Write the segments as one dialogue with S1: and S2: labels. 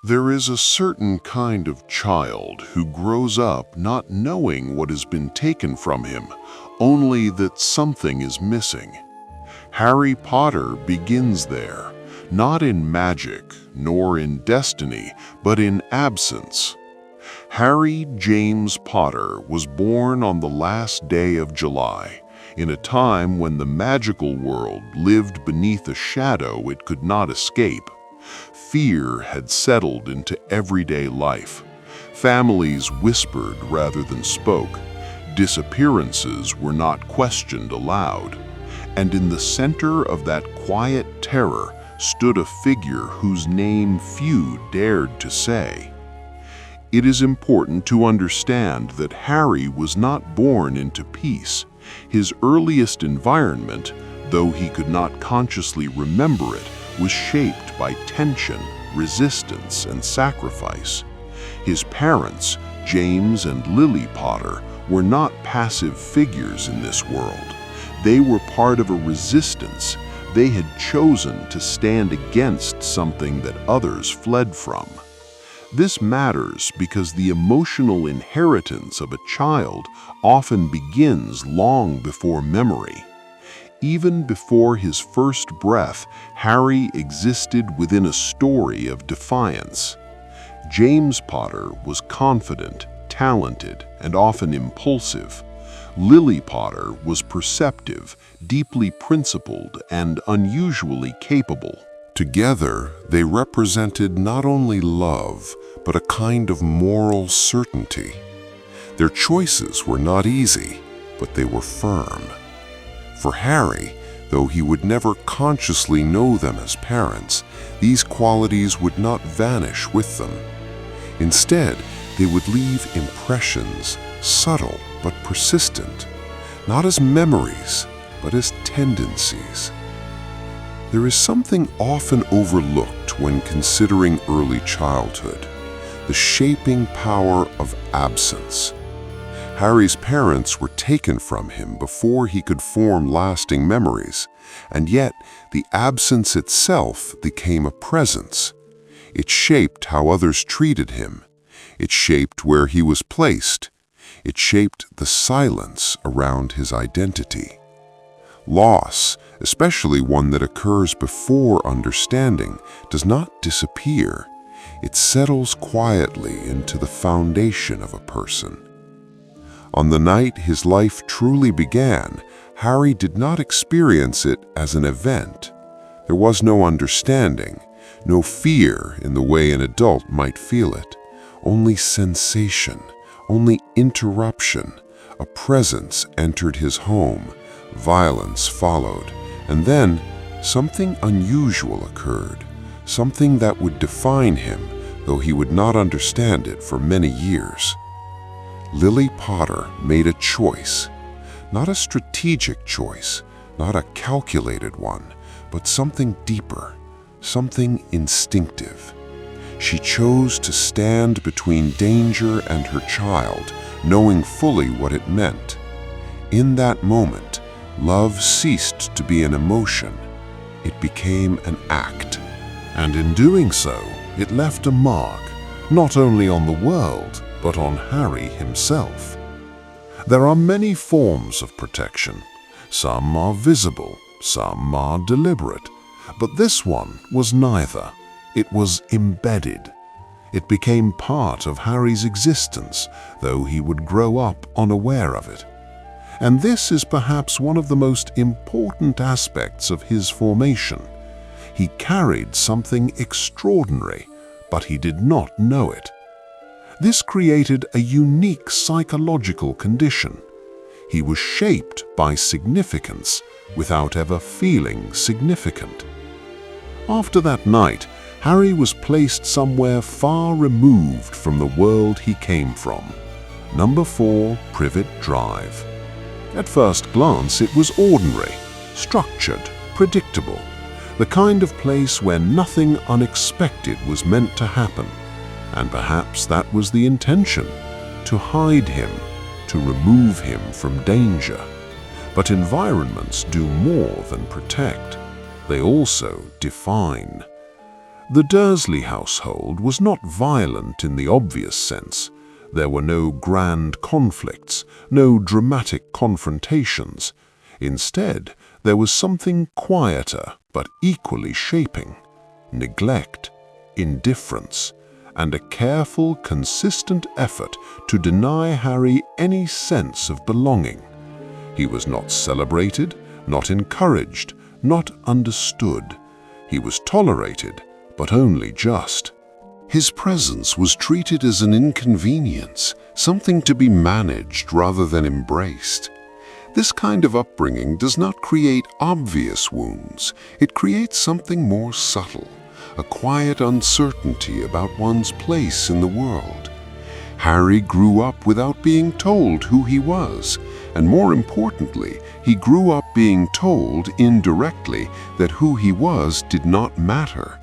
S1: There is a certain kind of child who grows up not knowing what has been taken from him, only that something is missing. Harry Potter begins there, not in magic, nor in destiny, but in absence. Harry James Potter was born on the last day of July, in a time when the magical world lived beneath a shadow it could not escape. Fear had settled into everyday life. Families whispered rather than spoke. Disappearances were not questioned aloud. And in the center of that quiet terror stood a figure whose name few dared to say. It is important to understand that Harry was not born into peace. His earliest environment, though he could not consciously remember it, was shaped by tension, resistance, and sacrifice. His parents, James and Lily Potter, were not passive figures in this world. They were part of a resistance. They had chosen to stand against something that others fled from. This matters because the emotional inheritance of a child often begins long before memory. Even before his first breath, Harry existed within a story of defiance. James Potter was confident, talented, and often impulsive. Lily Potter was perceptive, deeply principled, and unusually capable. Together, they represented not only love, but a kind of moral certainty. Their choices were not easy, but they were firm. For Harry, though he would never consciously know them as parents, these qualities would not vanish with them. Instead, they would leave impressions, subtle but persistent, not as memories, but as tendencies. There is something often overlooked when considering early childhood: the shaping power of absence. Harry's parents were taken from him before he could form lasting memories, and yet the absence itself became a presence. It shaped how others treated him. It shaped where he was placed. It shaped the silence around his identity. Loss, especially one that occurs before understanding, does not disappear. It settles quietly into the foundation of a person. On the night his life truly began, Harry did not experience it as an event. There was no understanding, no fear in the way an adult might feel it, only sensation, only interruption. A presence entered his home, violence followed, and then something unusual occurred, something that would define him, though he would not understand it for many years. Lily Potter made a choice, not a strategic choice, not a calculated one, but something deeper, something instinctive. She chose to stand between danger and her child, knowing fully what it meant. In that moment, love ceased to be an emotion. It became an act. And in doing so, it left a mark, not only on the world, but on Harry himself. There are many forms of protection. Some are visible, some are deliberate, but this one was neither. It was embedded. It became part of Harry's existence, though he would grow up unaware of it. And this is perhaps one of the most important aspects of his formation. He carried something extraordinary, but he did not know it. This created a unique psychological condition. He was shaped by significance without ever feeling significant. After that night, Harry was placed somewhere far removed from the world he came from. Number 4, Privet Drive. At first glance, it was ordinary, structured, predictable, the kind of place where nothing unexpected was meant to happen. And perhaps that was the intention, to hide him, to remove him from danger. But environments do more than protect. They also define. The Dursley household was not violent in the obvious sense. There were no grand conflicts, no dramatic confrontations. Instead, there was something quieter but equally shaping: neglect, indifference, and a careful, consistent effort to deny Harry any sense of belonging. He was not celebrated, not encouraged, not understood. He was tolerated, but only just. His presence was treated as an inconvenience, something to be managed rather than embraced. This kind of upbringing does not create obvious wounds. It creates something more subtle, a quiet uncertainty about one's place in the world. Harry grew up without being told who he was, and more importantly, he grew up being told indirectly that who he was did not matter.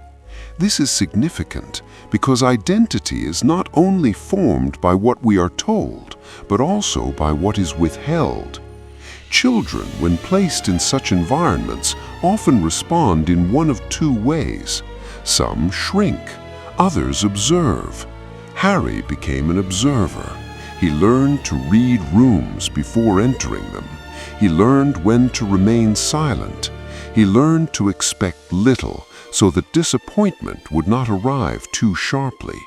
S1: This is significant because identity is not only formed by what we are told, but also by what is withheld. Children, when placed in such environments, often respond in one of two ways. Some shrink, others observe. Harry became an observer. He learned to read rooms before entering them. He learned when to remain silent. He learned to expect little so that disappointment would not arrive too sharply.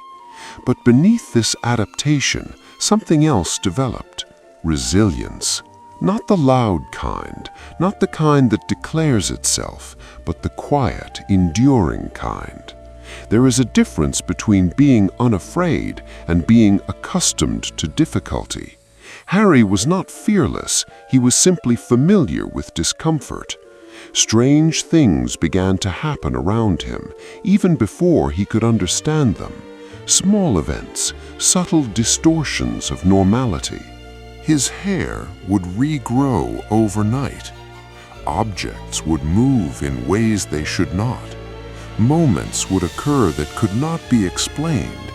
S1: But beneath this adaptation, something else developed: resilience. Not the loud kind, not the kind that declares itself, but the quiet, enduring kind. There is a difference between being unafraid and being accustomed to difficulty. Harry was not fearless, he was simply familiar with discomfort. Strange things began to happen around him, even before he could understand them. Small events, subtle distortions of normality. His hair would regrow overnight. Objects would move in ways they should not. Moments would occur that could not be explained.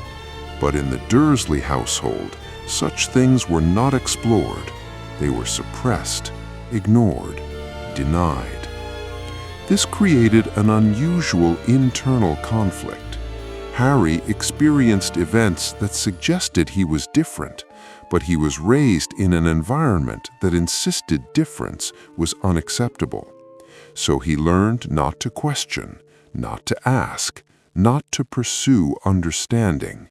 S1: But in the Dursley household, such things were not explored. They were suppressed, ignored, denied. This created an unusual internal conflict. Harry experienced events that suggested he was different, but he was raised in an environment that insisted difference was unacceptable. So he learned not to question, not to ask, not to pursue understanding.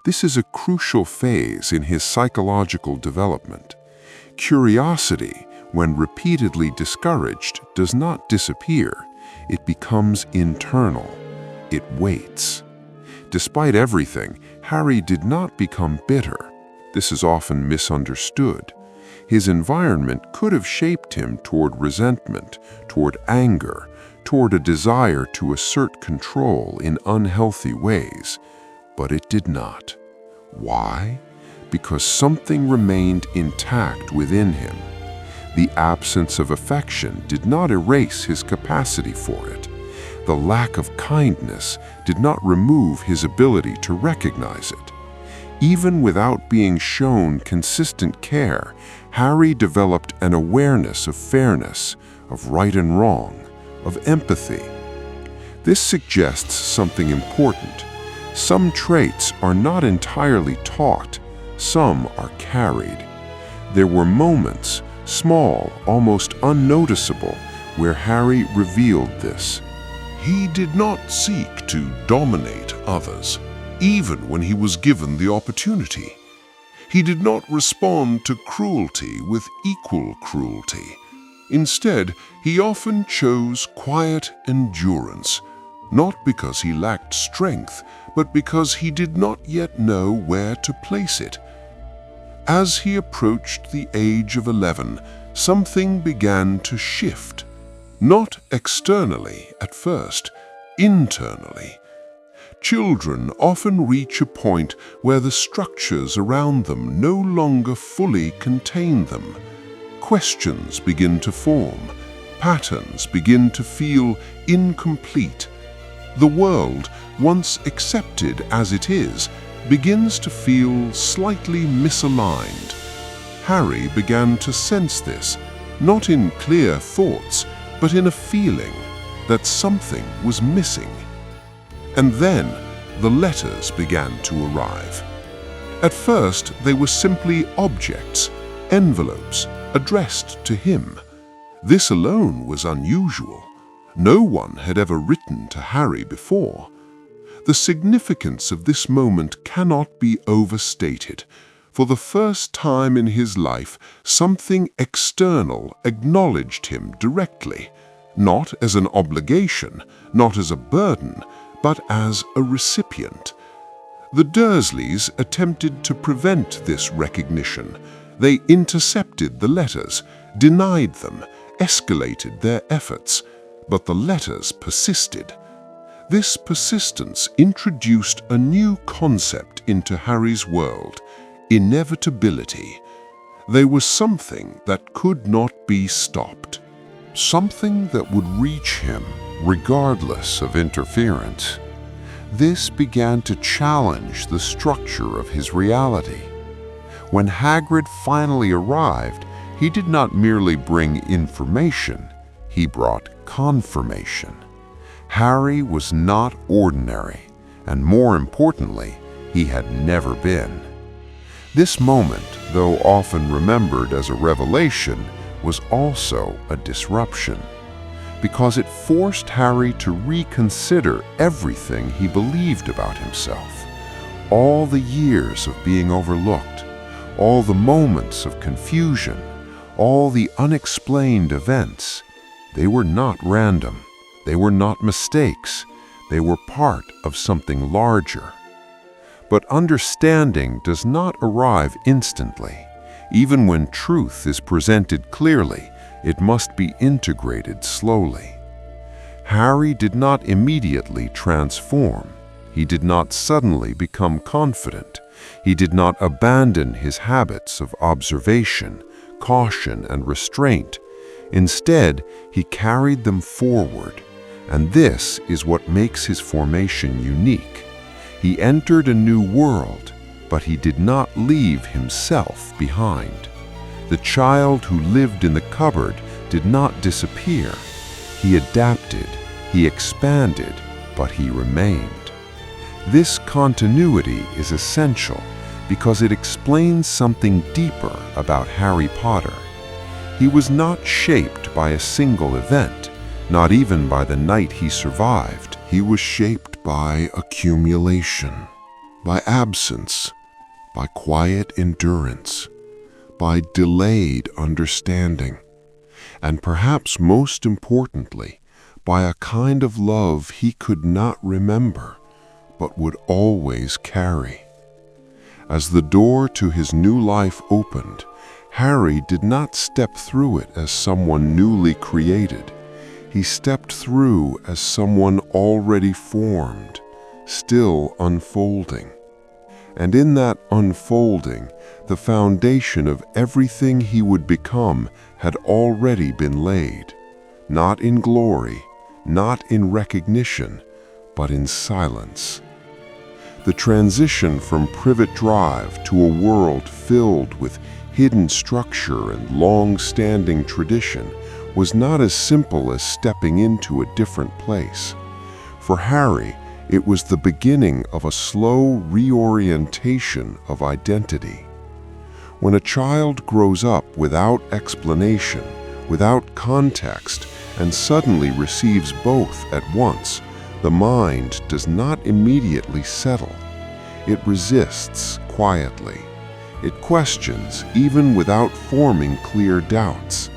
S1: This is a crucial phase in his psychological development. Curiosity, when repeatedly discouraged, does not disappear. It becomes internal. It waits. Despite everything, Harry did not become bitter. This is often misunderstood. His environment could have shaped him toward resentment, toward anger, toward a desire to assert control in unhealthy ways. But it did not. Why? Because something remained intact within him. The absence of affection did not erase his capacity for it. The lack of kindness did not remove his ability to recognize it. Even without being shown consistent care, Harry developed an awareness of fairness, of right and wrong, of empathy. This suggests something important. Some traits are not entirely taught, some are carried. There were moments, small, almost unnoticeable, where Harry revealed this. He did not seek to dominate others, even when he was given the opportunity. He did not respond to cruelty with equal cruelty. Instead, he often chose quiet endurance, not because he lacked strength, but because he did not yet know where to place it. As he approached the age of 11, something began to shift. Not externally at first, internally. Children often reach a point where the structures around them no longer fully contain them. Questions begin to form. Patterns begin to feel incomplete. The world, once accepted as it is, begins to feel slightly misaligned. Harry began to sense this, not in clear thoughts, but in a feeling that something was missing. And then the letters began to arrive. At first, they were simply objects, envelopes, addressed to him. This alone was unusual. No one had ever written to Harry before. The significance of this moment cannot be overstated. For the first time in his life, something external acknowledged him directly, not as an obligation, not as a burden, but as a recipient. The Dursleys attempted to prevent this recognition. They intercepted the letters, denied them, escalated their efforts, but the letters persisted. This persistence introduced a new concept into Harry's world: inevitability. There was something that could not be stopped, something that would reach him regardless of interference. This began to challenge the structure of his reality. When Hagrid finally arrived, he did not merely bring information, he brought confirmation. Harry was not ordinary, and more importantly, he had never been. This moment, though often remembered as a revelation, was also a disruption, because it forced Harry to reconsider everything he believed about himself. All the years of being overlooked, all the moments of confusion, all the unexplained events, they were not random. They were not mistakes. They were part of something larger. But understanding does not arrive instantly. Even when truth is presented clearly, it must be integrated slowly. Harry did not immediately transform. He did not suddenly become confident. He did not abandon his habits of observation, caution, and restraint. Instead, he carried them forward. And this is what makes his formation unique. He entered a new world, but he did not leave himself behind. The child who lived in the cupboard did not disappear. He adapted, he expanded, but he remained. This continuity is essential because it explains something deeper about Harry Potter. He was not shaped by a single event, not even by the night he survived. He was shaped by accumulation, by absence, by quiet endurance, by delayed understanding, and perhaps most importantly, by a kind of love he could not remember, but would always carry. As the door to his new life opened, Harry did not step through it as someone newly created. He stepped through as someone already formed, still unfolding. And in that unfolding, the foundation of everything he would become had already been laid, not in glory, not in recognition, but in silence. The transition from Privet Drive to a world filled with hidden structure and long-standing tradition was not as simple as stepping into a different place. For Harry, it was the beginning of a slow reorientation of identity. When a child grows up without explanation, without context, and suddenly receives both at once, the mind does not immediately settle. It resists quietly. It questions even without forming clear doubts.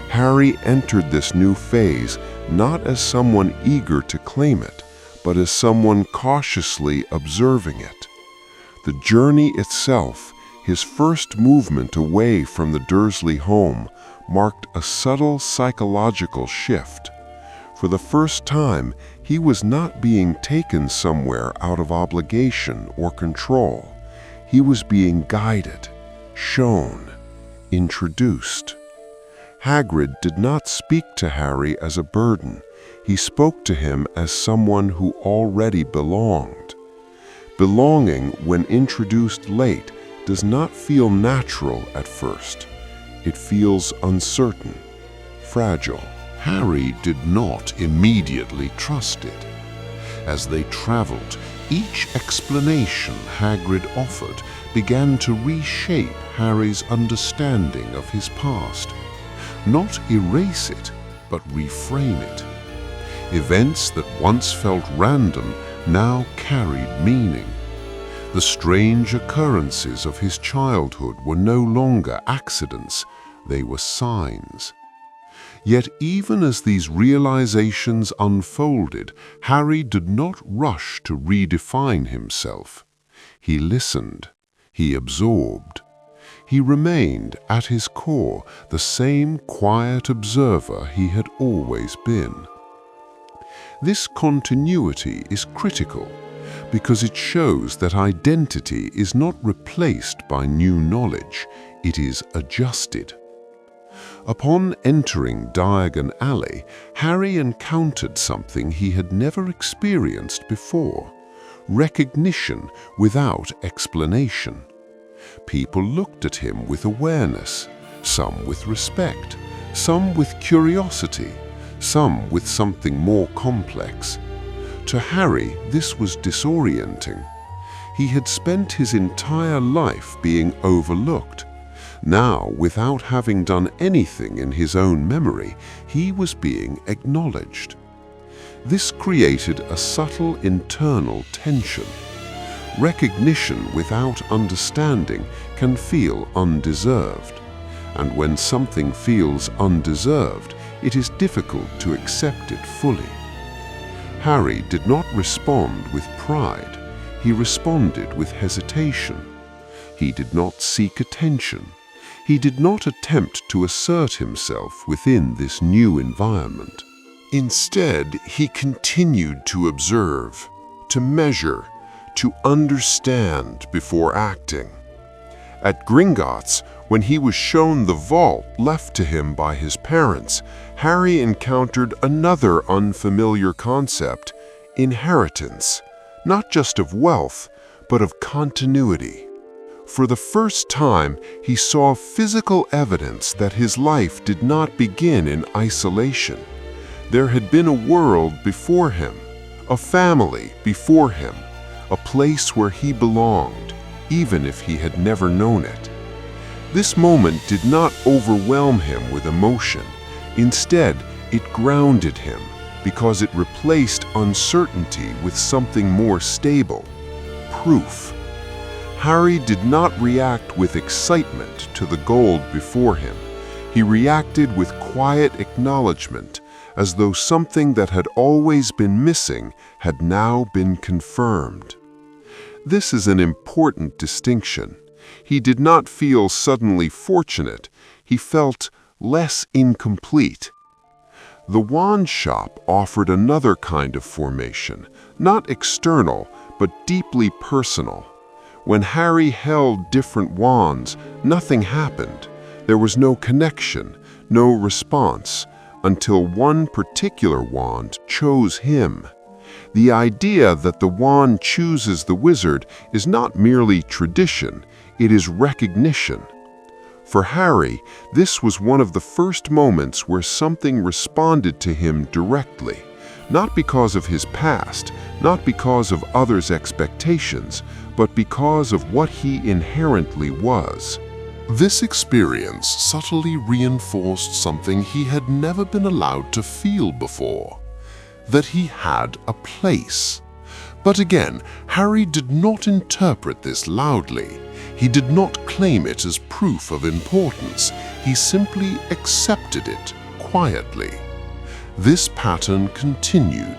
S1: Harry entered this new phase not as someone eager to claim it, but as someone cautiously observing it. The journey itself, his first movement away from the Dursley home, marked a subtle psychological shift. For the first time, he was not being taken somewhere out of obligation or control. He was being guided, shown, introduced. Hagrid did not speak to Harry as a burden. He spoke to him as someone who already belonged. Belonging, when introduced late, does not feel natural at first. It feels uncertain, fragile. Harry did not immediately trust it. As they traveled, each explanation Hagrid offered began to reshape Harry's understanding of his past. Not erase it, but reframe it. Events that once felt random now carried meaning. The strange occurrences of his childhood were no longer accidents, they were signs. Yet even as these realizations unfolded, Harry did not rush to redefine himself. He listened. He absorbed. He remained, at his core, the same quiet observer he had always been. This continuity is critical because it shows that identity is not replaced by new knowledge, it is adjusted. Upon entering Diagon Alley, Harry encountered something he had never experienced before: recognition without explanation. People looked at him with awareness, some with respect, some with curiosity, some with something more complex. To Harry, this was disorienting. He had spent his entire life being overlooked. Now, without having done anything in his own memory, he was being acknowledged. This created a subtle internal tension. Recognition without understanding can feel undeserved, and when something feels undeserved, it is difficult to accept it fully. Harry did not respond with pride. He responded with hesitation. He did not seek attention. He did not attempt to assert himself within this new environment. Instead, he continued to observe, to measure, to understand before acting. At Gringotts, when he was shown the vault left to him by his parents, Harry encountered another unfamiliar concept: inheritance, not just of wealth, but of continuity. For the first time, he saw physical evidence that his life did not begin in isolation. There had been a world before him, a family before him, a place where he belonged, even if he had never known it. This moment did not overwhelm him with emotion. Instead, it grounded him because it replaced uncertainty with something more stable: proof. Harry did not react with excitement to the gold before him. He reacted with quiet acknowledgement, as though something that had always been missing had now been confirmed. This is an important distinction. He did not feel suddenly fortunate. He felt less incomplete. The wand shop offered another kind of formation, not external, but deeply personal. When Harry held different wands, nothing happened. There was no connection, no response, until one particular wand chose him. The idea that the wand chooses the wizard is not merely tradition, it is recognition. For Harry, this was one of the first moments where something responded to him directly, not because of his past, not because of others' expectations, but because of what he inherently was. This experience subtly reinforced something he had never been allowed to feel before: that he had a place. But again, Harry did not interpret this loudly. He did not claim it as proof of importance. He simply accepted it quietly. This pattern continued.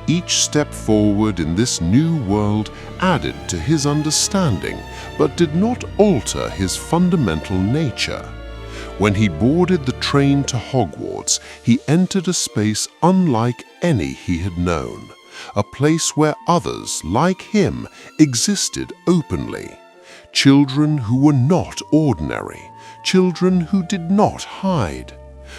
S1: Each step forward in this new world added to his understanding, but did not alter his fundamental nature. When he boarded the train to Hogwarts, he entered a space unlike any he had known, a place where others, like him, existed openly. Children who were not ordinary, children who did not hide.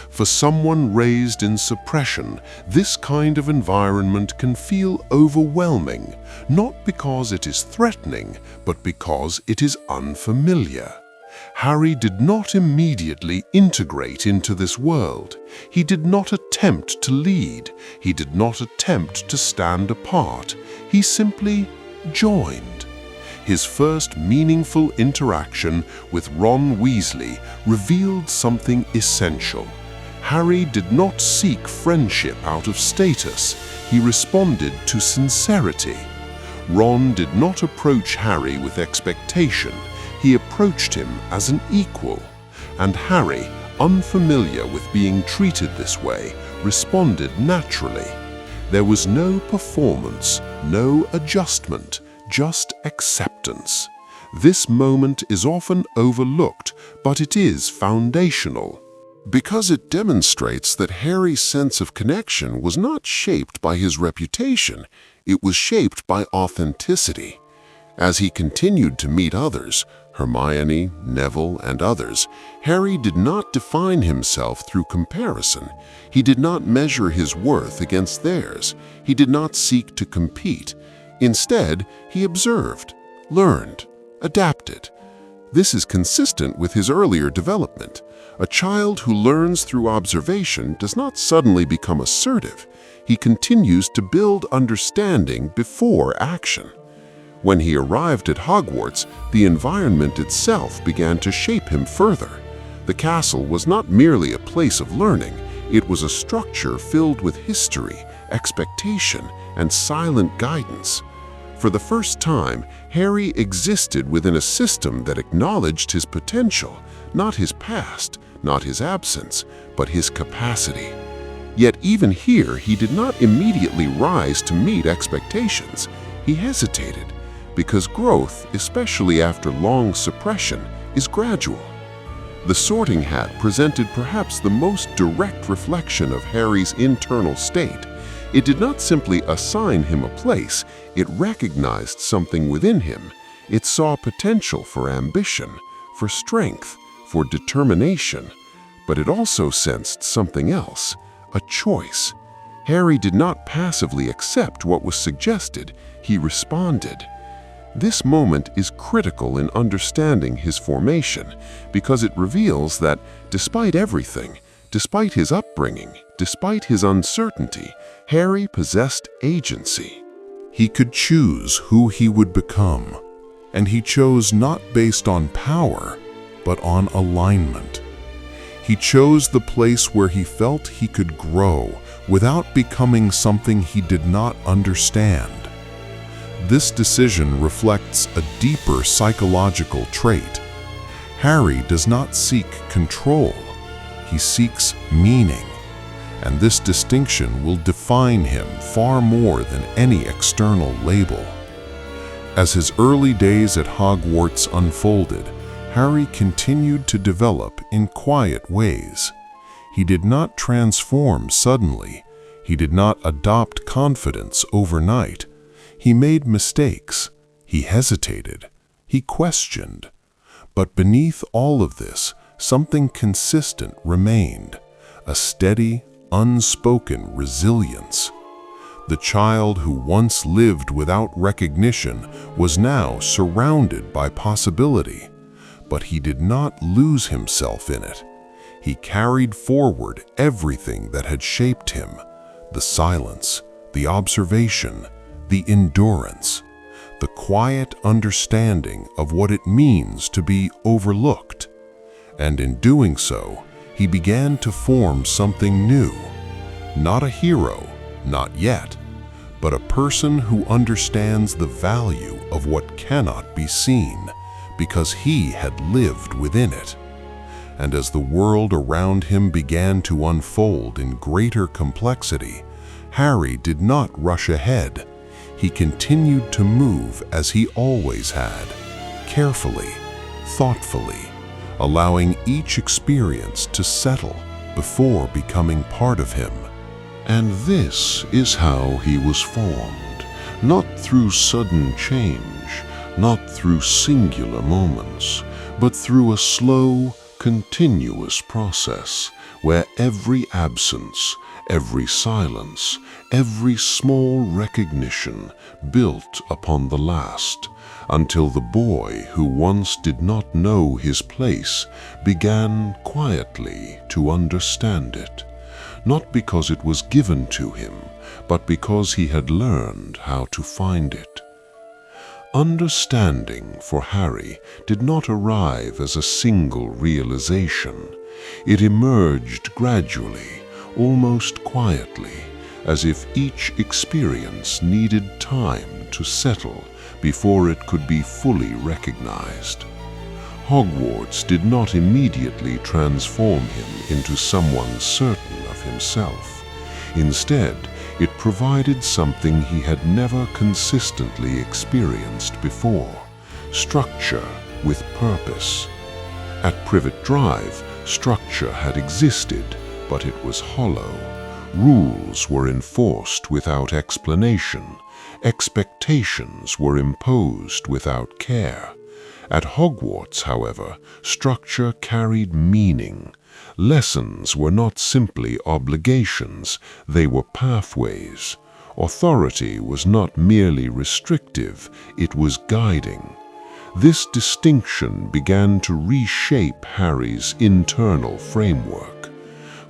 S1: For someone raised in suppression, this kind of environment can feel overwhelming, not because it is threatening, but because it is unfamiliar. Harry did not immediately integrate into this world. He did not attempt attempt to lead. He did not attempt to stand apart. He simply joined. His first meaningful interaction with Ron Weasley revealed something essential. Harry did not seek friendship out of status. He responded to sincerity. Ron did not approach Harry with expectation. He approached him as an equal. And Harry, unfamiliar with being treated this way, responded naturally. There was no performance, no adjustment, just acceptance. This moment is often overlooked, but it is foundational, because it demonstrates that Harry's sense of connection was not shaped by his reputation, it was shaped by authenticity. As he continued to meet others, Hermione, Neville, and others, Harry did not define himself through comparison. He did not measure his worth against theirs. He did not seek to compete. Instead, he observed, learned, adapted. This is consistent with his earlier development. A child who learns through observation does not suddenly become assertive. He continues to build understanding before action. When he arrived at Hogwarts, the environment itself began to shape him further. The castle was not merely a place of learning, it was a structure filled with history, expectation, and silent guidance. For the first time, Harry existed within a system that acknowledged his potential, not his past, not his absence, but his capacity. Yet even here, he did not immediately rise to meet expectations. He hesitated, because growth, especially after long suppression, is gradual. The Sorting Hat presented perhaps the most direct reflection of Harry's internal state. It did not simply assign him a place, it recognized something within him. It saw potential for ambition, for strength, for determination. But it also sensed something else, a choice. Harry did not passively accept what was suggested, he responded. This moment is critical in understanding his formation because it reveals that despite everything, despite his upbringing, despite his uncertainty, Harry possessed agency. He could choose who he would become, and he chose not based on power, but on alignment. He chose the place where he felt he could grow without becoming something he did not understand. This decision reflects a deeper psychological trait. Harry does not seek control, he seeks meaning, and this distinction will define him far more than any external label. As his early days at Hogwarts unfolded, Harry continued to develop in quiet ways. He did not transform suddenly. He did not adopt confidence overnight. He made mistakes. He hesitated. He questioned. But beneath all of this, something consistent remained, a steady, unspoken resilience. The child who once lived without recognition was now surrounded by possibility. But he did not lose himself in it. He carried forward everything that had shaped him, the silence, the observation, the endurance, the quiet understanding of what it means to be overlooked. And in doing so, he began to form something new. Not a hero, not yet, but a person who understands the value of what cannot be seen, because he had lived within it. And as the world around him began to unfold in greater complexity, Harry did not rush ahead. He continued to move as he always had, carefully, thoughtfully, allowing each experience to settle before becoming part of him.
S2: And this is how he was formed, not through sudden change, not through singular moments, but through a slow, continuous process where every absence, every silence, every small recognition built upon the last, until the boy who once did not know his place began quietly to understand it, not because it was given to him, but because he had learned how to find it. Understanding for Harry did not arrive as a single realization. It emerged gradually, almost quietly, as if each experience needed time to settle before it could be fully recognized. Hogwarts did not immediately transform him into someone certain of himself. Instead, it provided something he had never consistently experienced before: structure with purpose. At Privet Drive, structure had existed, but it was hollow. Rules were enforced without explanation. Expectations were imposed without care. At Hogwarts, however, structure carried meaning. Lessons were not simply obligations, they were pathways. Authority was not merely restrictive, it was guiding. This distinction began to reshape Harry's internal framework.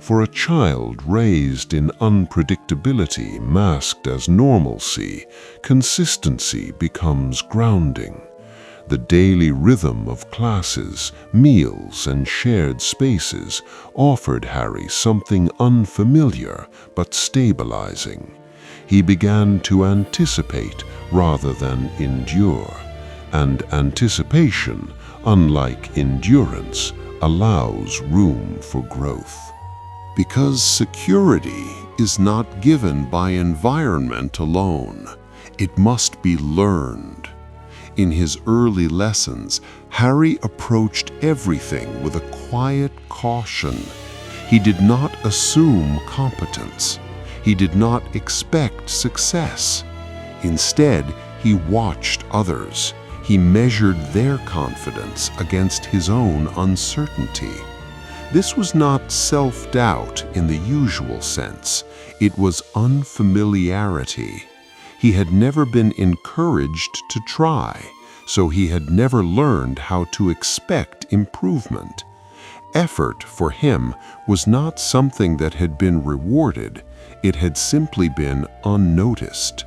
S2: For a child raised in unpredictability masked as normalcy, consistency becomes grounding. The daily rhythm of classes, meals, and shared spaces offered Harry something unfamiliar but stabilizing. He began to anticipate rather than endure, and anticipation, unlike endurance, allows room for growth.
S1: Because security is not given by environment alone, it must be learned. In his early lessons, Harry approached everything with a quiet caution. He did not assume competence. He did not expect success. Instead, he watched others. He measured their confidence against his own uncertainty. This was not self-doubt in the usual sense. It was unfamiliarity. He had never been encouraged to try, so he had never learned how to expect improvement. Effort for him was not something that had been rewarded. It had simply been unnoticed.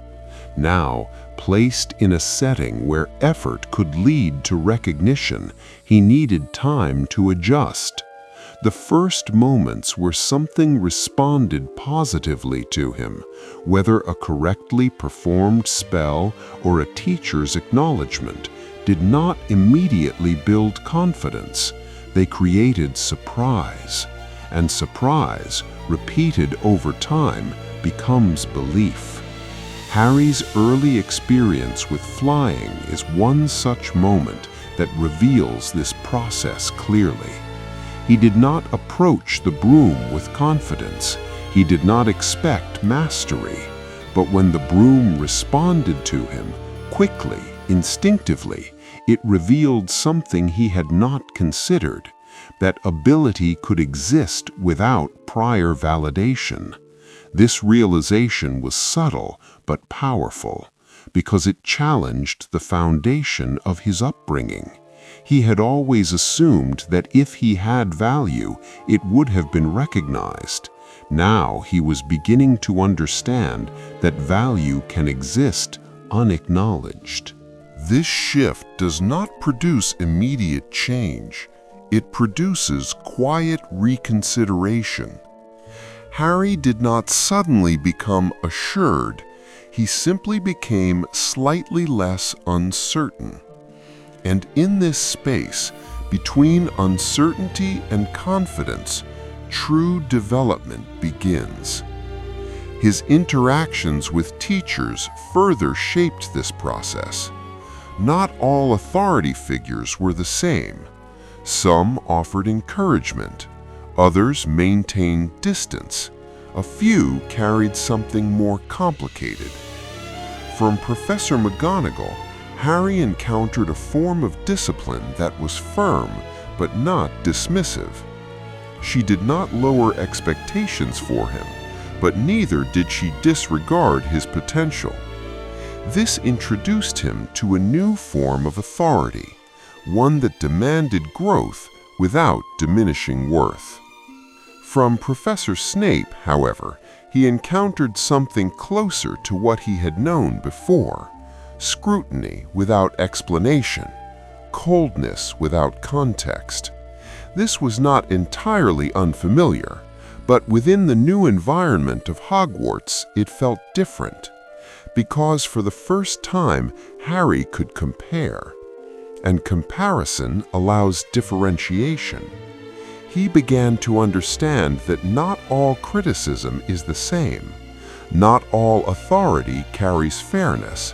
S1: Now, placed in a setting where effort could lead to recognition, he needed time to adjust. The first moments where something responded positively to him, whether a correctly performed spell or a teacher's acknowledgement, did not immediately build confidence. They created surprise, and surprise, repeated over time, becomes belief. Harry's early experience with flying is one such moment that reveals this process clearly. He did not approach the broom with confidence. He did not expect mastery. But when the broom responded to him, quickly, instinctively, it revealed something he had not considered: that ability could exist without prior validation. This realization was subtle but powerful, because it challenged the foundation of his upbringing. He had always assumed that if he had value, it would have been recognized. Now he was beginning to understand that value can exist unacknowledged. This shift does not produce immediate change. It produces quiet reconsideration. Harry did not suddenly become assured. He simply became slightly less uncertain. And in this space, between uncertainty and confidence, true development begins. His interactions with teachers further shaped this process. Not all authority figures were the same. Some offered encouragement, others maintained distance, a few carried something more complicated. From Professor McGonagall, Harry encountered a form of discipline that was firm but not dismissive. She did not lower expectations for him, but neither did she disregard his potential. This introduced him to a new form of authority, one that demanded growth without diminishing worth.
S2: From Professor Snape, however, he encountered something closer to what he had known before: scrutiny without explanation, coldness without context. This was not entirely unfamiliar, but within the new environment of Hogwarts, it felt different, because for the first time, Harry could compare. And comparison allows differentiation. He began to understand that not all criticism is the same. Not all authority carries fairness.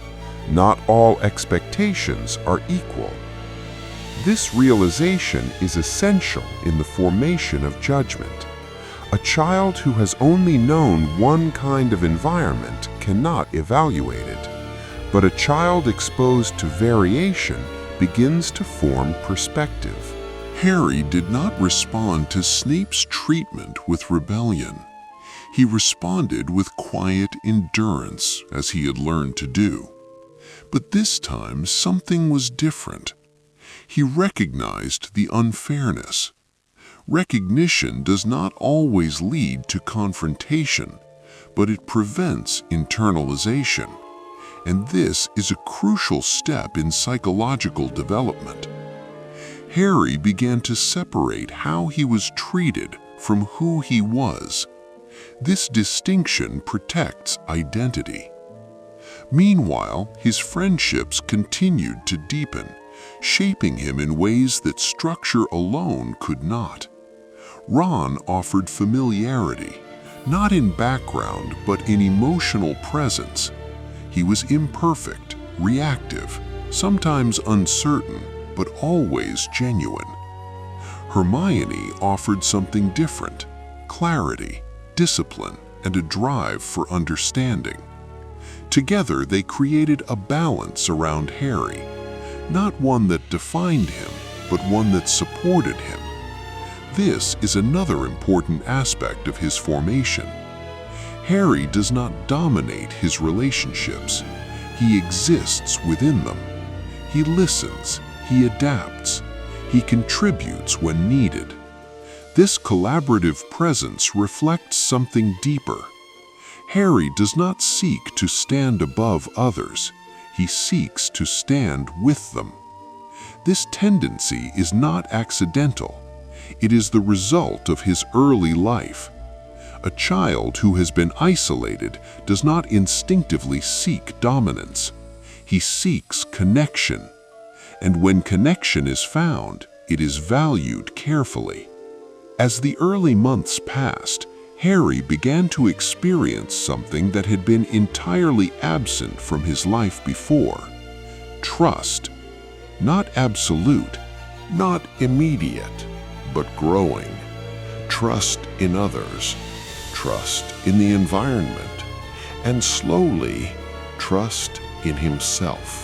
S2: Not all expectations are equal. This realization is essential in the formation of judgment. A child who has only known one kind of environment cannot evaluate it, but a child exposed to variation begins to form perspective.
S1: Harry did not respond to Snape's treatment with rebellion. He responded with quiet endurance, as he had learned to do. But this time, something was different. He recognized the unfairness. Recognition does not always lead to confrontation, but it prevents internalization. And this is a crucial step in psychological development. Harry began to separate how he was treated from who he was. This distinction protects identity. Meanwhile, his friendships continued to deepen, shaping him in ways that structure alone could not. Ron offered familiarity, not in background but in emotional presence. He was imperfect, reactive, sometimes uncertain, but always genuine. Hermione offered something different: clarity, discipline, and a drive for understanding. Together, they created a balance around Harry, not one that defined him, but one that supported him. This is another important aspect of his formation. Harry does not dominate his relationships. He exists within them. He listens, he adapts, he contributes when needed. This collaborative presence reflects something deeper. Harry does not seek to stand above others. He seeks to stand with them. This tendency is not accidental. It is the result of his early life. A child who has been isolated does not instinctively seek dominance. He seeks connection. And when connection is found, it is valued carefully. As the early months passed, Harry began to experience something that had been entirely absent from his life before: trust. Not absolute, not immediate, but growing. Trust in others, trust in the environment, and slowly, trust in himself.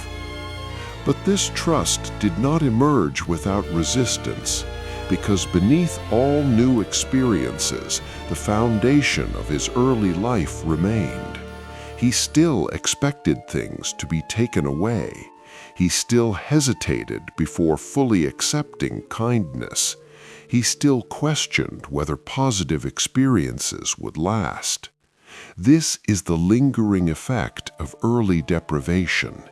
S1: But this trust did not emerge without resistance, because beneath all new experiences, the foundation of his early life remained. He still expected things to be taken away. He still hesitated before fully accepting kindness. He still questioned whether positive experiences would last. This is the lingering effect of early deprivation.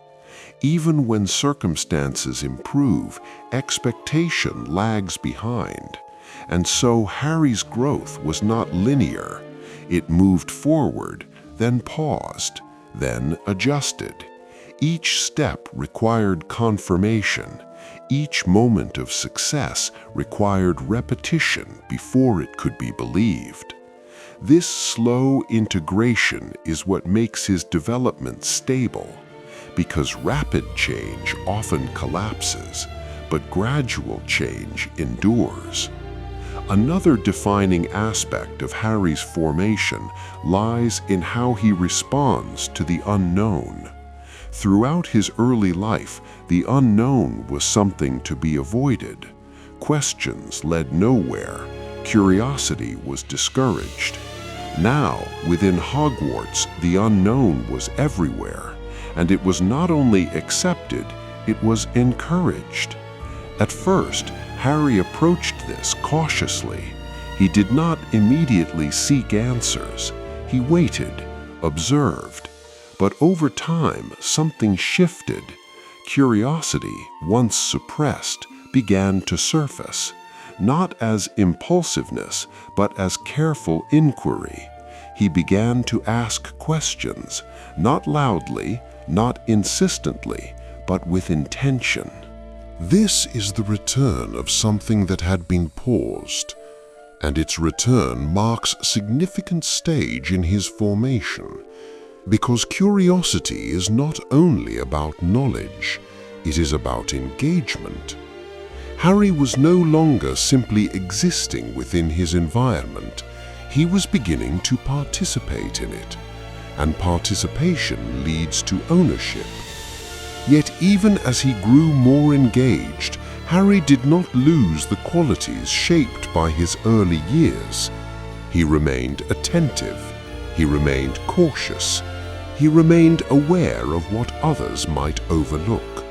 S1: Even when circumstances improve, expectation lags behind. And so Harry's growth was not linear. It moved forward, then paused, then adjusted. Each step required confirmation. Each moment of success required repetition before it could be believed. This slow integration is what makes his development stable, because rapid change often collapses, but gradual change endures. Another defining aspect of Harry's formation lies in how he responds to the unknown. Throughout his early life, the unknown was something to be avoided. Questions led nowhere. Curiosity was discouraged. Now, within Hogwarts, the unknown was everywhere, and it was not only accepted, it was encouraged. At first, Harry approached this cautiously.
S2: He did not immediately seek answers. He waited, observed. But over time, something shifted. Curiosity, once suppressed, began to surface, not as impulsiveness, but as careful inquiry. He began to ask questions, not loudly, not insistently, but with intention. This is the return of something that had been paused, and its return marks a significant stage in his formation, because curiosity is not only about knowledge, it is about engagement. Harry was no longer simply existing within his environment. He was beginning to participate in it, and participation leads to ownership. Yet even as he grew more engaged, Harry did not lose the qualities shaped by his early years. He remained attentive. He remained cautious. He remained aware of what others might overlook.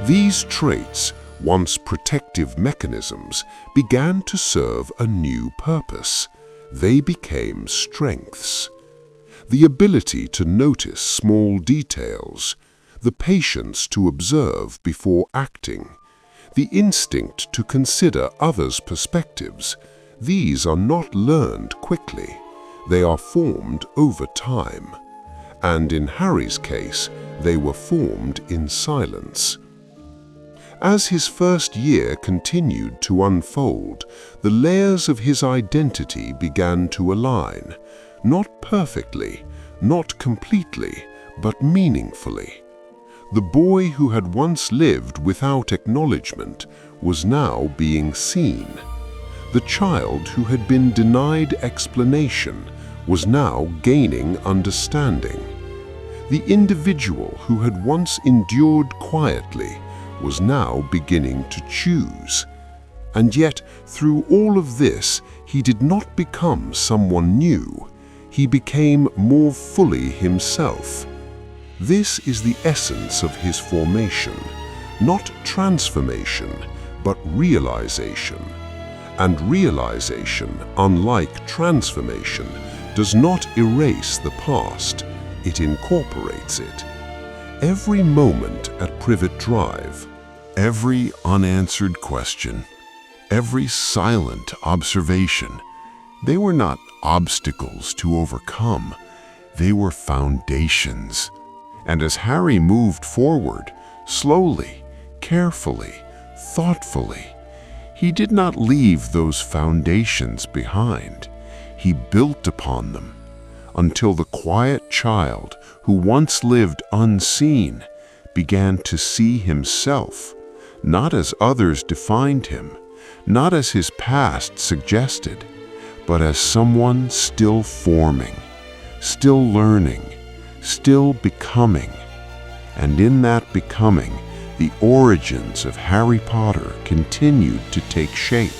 S2: These traits, once protective mechanisms, began to serve a new purpose. They became strengths. The ability to notice small details, the patience to observe before acting, the instinct to consider others' perspectives, these are not learned quickly. They are formed over time. And in Harry's case, they were formed in silence. As his first year continued to unfold, the layers of his identity began to align, not perfectly, not completely, but meaningfully. The boy who had once lived without acknowledgement was now being seen. The child who had been denied explanation was now gaining understanding. The individual who had once endured quietly was now beginning to choose. And yet, through all of this, he did not become someone new. He became more fully himself. This is the essence of his formation, not transformation, but realization. And realization, unlike transformation, does not erase the past, it incorporates it. Every moment at Privet Drive, every unanswered question, every silent observation, they were not obstacles to overcome, they were foundations. And as Harry moved forward, slowly, carefully, thoughtfully, he did not leave those foundations behind. He built upon them until the quiet child who once lived unseen began to see himself, not as others defined him, not as his past suggested, but as someone still forming, still learning, still becoming. And in that becoming, the origins of Harry Potter continued to take shape,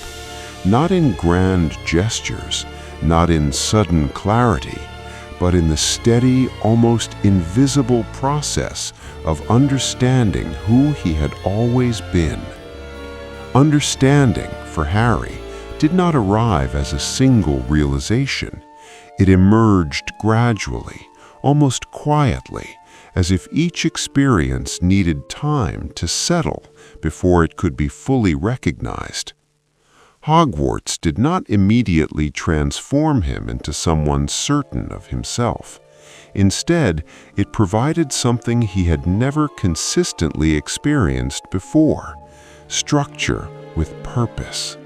S2: not in grand gestures, not in sudden clarity, but in the steady, almost invisible process of understanding who he had always been. Understanding, for Harry, did not arrive as a single realization. It emerged gradually, almost quietly, as if each experience needed time to settle before it could be fully recognized. Hogwarts did not immediately transform him into someone certain of himself. Instead, it provided something he had never consistently experienced before: structure with purpose.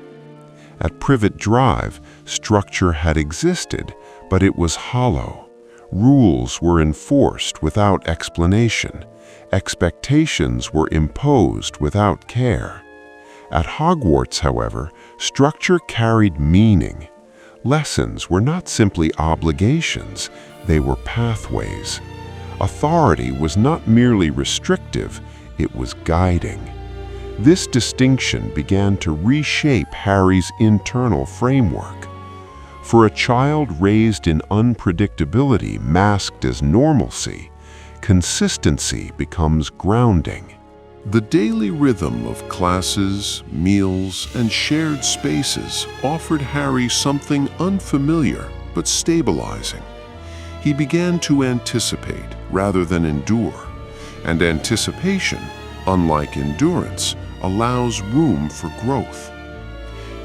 S2: At Privet Drive, structure had existed, but it was hollow. Rules were enforced without explanation. Expectations were imposed without care. At Hogwarts, however, structure carried meaning. Lessons were not simply obligations, they were pathways. Authority was not merely restrictive, it was guiding. This distinction began to reshape Harry's internal framework. For a child raised in unpredictability masked as normalcy, consistency becomes grounding.
S1: The daily rhythm of classes, meals, and shared spaces offered Harry something unfamiliar but stabilizing. He began to anticipate rather than endure, and anticipation, unlike endurance, allows room for growth.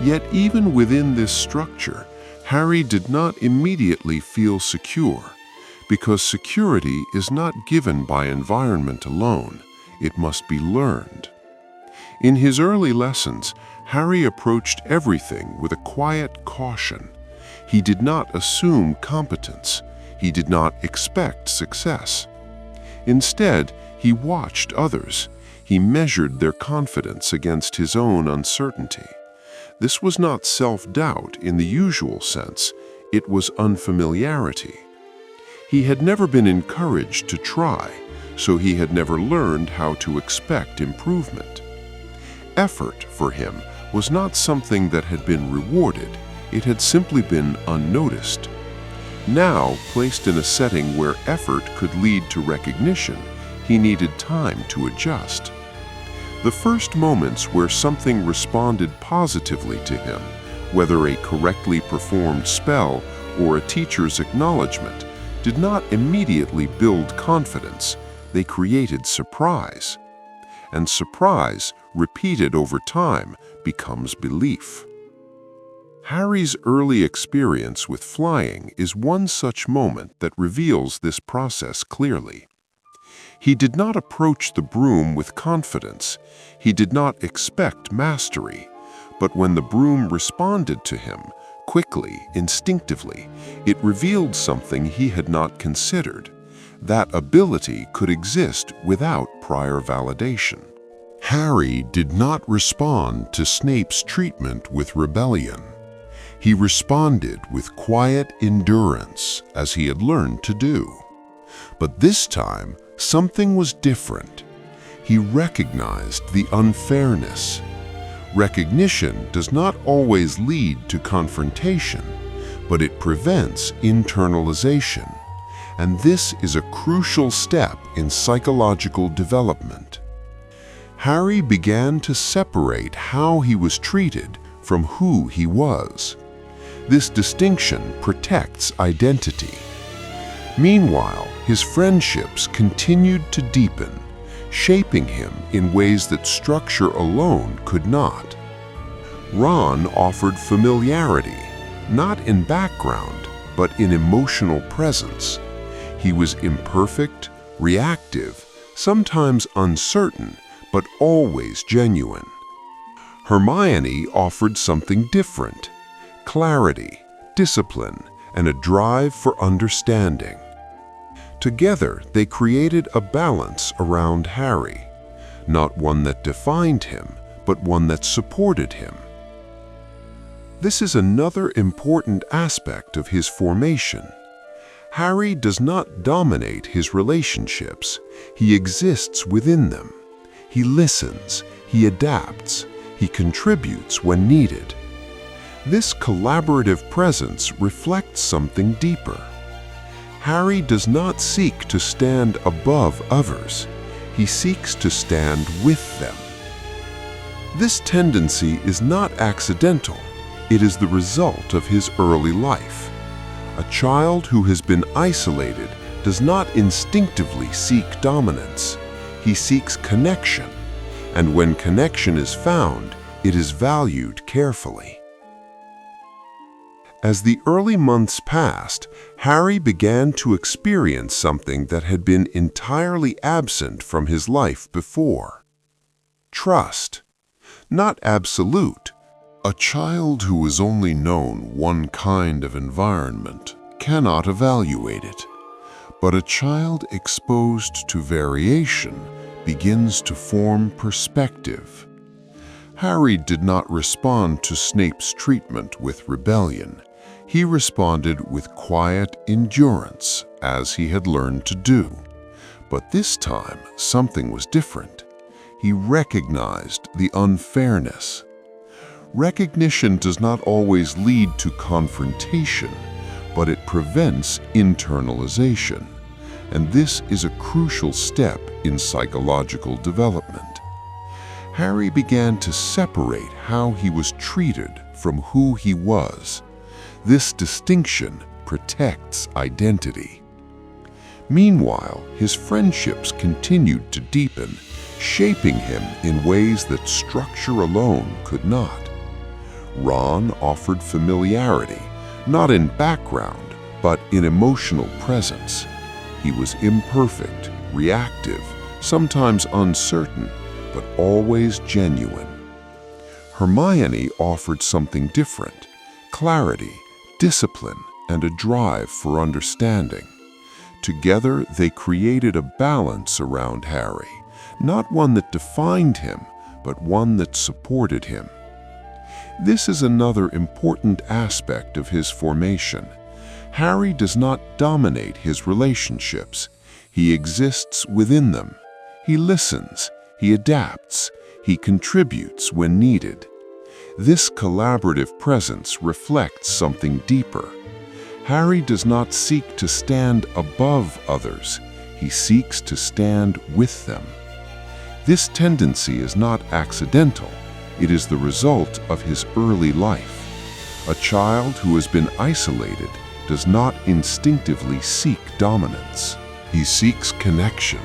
S1: Yet even within this structure, Harry did not immediately feel secure, because security is not given by environment alone. It must be learned. In his early lessons, Harry approached everything with a quiet caution. He did not assume competence. He did not expect success. Instead, he watched others. He measured their confidence against his own uncertainty. This was not self-doubt in the usual sense. It was unfamiliarity. He had never been encouraged to try, so he had never learned how to expect improvement. Effort, for him, was not something that had been rewarded. It had simply been unnoticed. Now, placed in a setting where effort could lead to recognition, he needed time to adjust. The first moments where something responded positively to him, whether a correctly performed spell or a teacher's acknowledgement, did not immediately build confidence. They created surprise. And surprise, repeated over time, becomes belief. Harry's early experience with flying is one such moment that reveals this process clearly. He did not approach the broom with confidence. He did not expect mastery. But when the broom responded to him, quickly, instinctively, it revealed something he had not considered. That ability could exist without prior validation.
S2: Harry did not respond to Snape's treatment with rebellion. He responded with quiet endurance, as he had learned to do. But this time, something was different. He recognized the unfairness. Recognition does not always lead to confrontation, but it prevents internalization. And this is a crucial step in psychological development. Harry began to separate how he was treated from who he was. This distinction protects identity. Meanwhile, his friendships continued to deepen, shaping him in ways that structure alone could not. Ron offered familiarity, not in background, but in emotional presence. He was imperfect, reactive, sometimes uncertain, but always genuine. Hermione offered something different: clarity, discipline, and a drive for understanding. Together, they created a balance around Harry, not one that defined him, but one that supported him. This is another important aspect of his formation. Harry does not dominate his relationships. He exists within them. He listens, he adapts, he contributes when needed. This collaborative presence reflects something deeper. Harry does not seek to stand above others. He seeks to stand with them. This tendency is not accidental. It is the result of his early life. A child who has been isolated does not instinctively seek dominance. He seeks connection, and when connection is found, it is valued carefully. As the early months passed, Harry began to experience something that had been entirely absent from his life before: trust. Not absolute. A child who has only known one kind of environment cannot evaluate it, but a child exposed to variation begins to form perspective. Harry did not respond to Snape's treatment with rebellion. He responded with quiet endurance, as he had learned to do. But this time, something was different. He recognized the unfairness. Recognition does not always lead to confrontation, but it prevents internalization. And this is a crucial step in psychological development. Harry began to separate how he was treated from who he was. This distinction protects identity. Meanwhile, his friendships continued to deepen, shaping him in ways that structure alone could not. Ron offered familiarity, not in background, but in emotional presence. He was imperfect, reactive, sometimes uncertain, but always genuine. Hermione offered something different: clarity, discipline, and a drive for understanding. Together, they created a balance around Harry, not one that defined him, but one that supported him. This is another important aspect of his formation. Harry does not dominate his relationships. He exists within them. He listens, he adapts, he contributes when needed. This collaborative presence reflects something deeper. Harry does not seek to stand above others. He seeks to stand with them. This tendency is not accidental. It is the result of his early life. A child who has been isolated does not instinctively seek dominance. He seeks connection,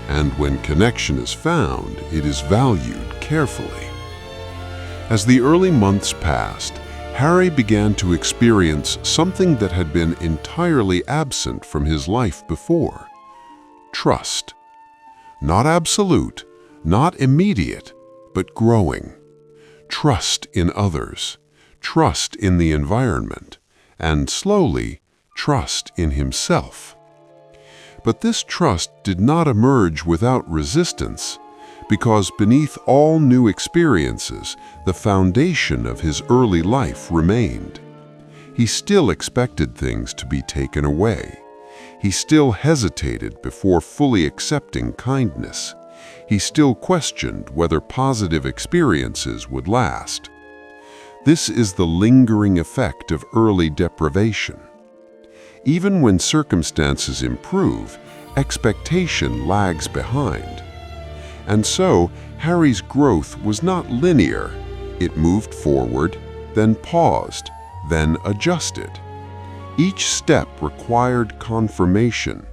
S2: and when connection is found, it is valued carefully. As the early months passed, Harry began to experience something that had been entirely absent from his life before: trust. Not absolute, not immediate, but growing. Trust in others, trust in the environment, and slowly, trust in himself. But this trust did not emerge without resistance, because beneath all new experiences, the foundation of his early life remained. He still expected things to be taken away. He still hesitated before fully accepting kindness. He still questioned whether positive experiences would last. This is the lingering effect of early deprivation. Even when circumstances improve, expectation lags behind. And so, Harry's growth was not linear. It moved forward, then paused, then adjusted. Each step required confirmation.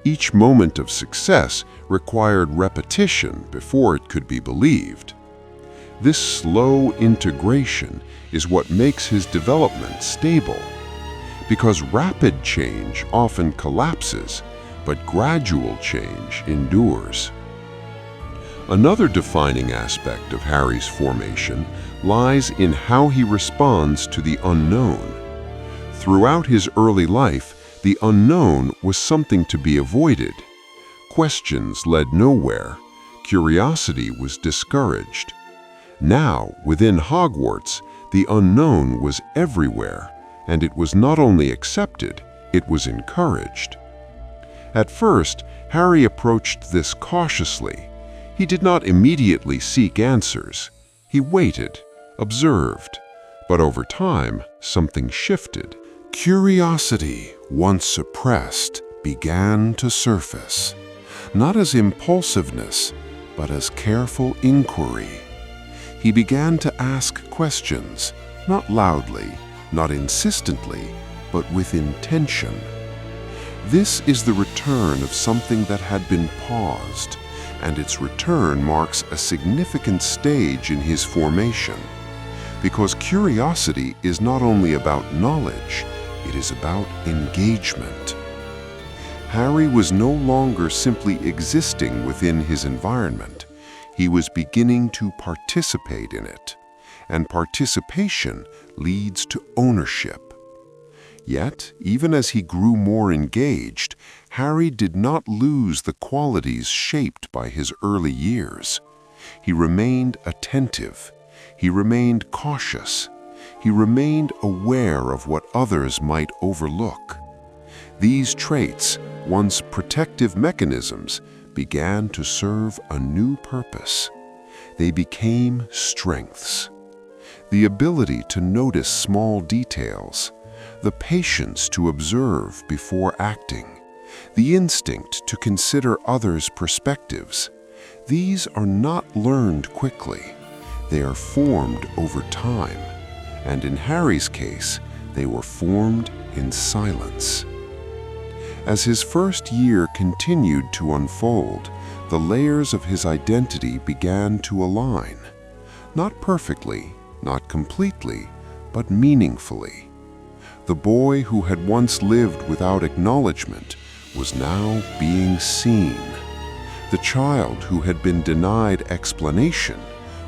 S2: Each moment of success required repetition before it could be believed. This slow integration is what makes his development stable. Because rapid change often collapses, but gradual change endures. Another defining aspect of Harry's formation lies in how he responds to the unknown. Throughout his early life, the unknown was something to be avoided. Questions led nowhere. Curiosity was discouraged. Now, within Hogwarts, the unknown was everywhere, and it was not only accepted, it was encouraged. At first, Harry approached this cautiously. He did not immediately seek answers. He waited, observed. But over time, something shifted. Curiosity, once suppressed, began to surface, not as impulsiveness, but as careful inquiry. He began to ask questions, not loudly, not insistently, but with intention. This is the return of something that had been paused, and its return marks a significant stage in his formation. Because curiosity is not only about knowledge, it is about engagement. Harry was no longer simply existing within his environment. He was beginning to participate in it, and participation leads to ownership. Yet, even as he grew more engaged, Harry did not lose the qualities shaped by his early years. He remained attentive. He remained cautious. He remained aware of what others might overlook. These traits, once protective mechanisms, began to serve a new purpose. They became strengths. The ability to notice small details, the patience to observe before acting, the instinct to consider others' perspectives, These are not learned quickly. They are formed over time, and in Harry's case, they were formed in silence. As his first year continued to unfold, the layers of his identity began to align. Not perfectly, not completely, but meaningfully. The boy who had once lived without acknowledgement was now being seen. The child who had been denied explanation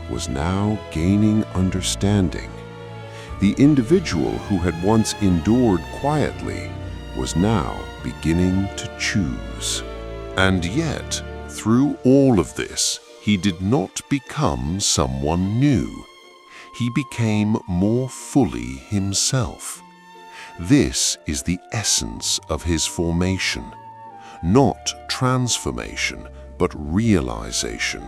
S2: was now gaining understanding. The individual who had once endured quietly was now beginning to choose.
S1: And yet, through all of this, he did not become someone new. He became more fully himself. This is the essence of his formation. Not transformation, but realization.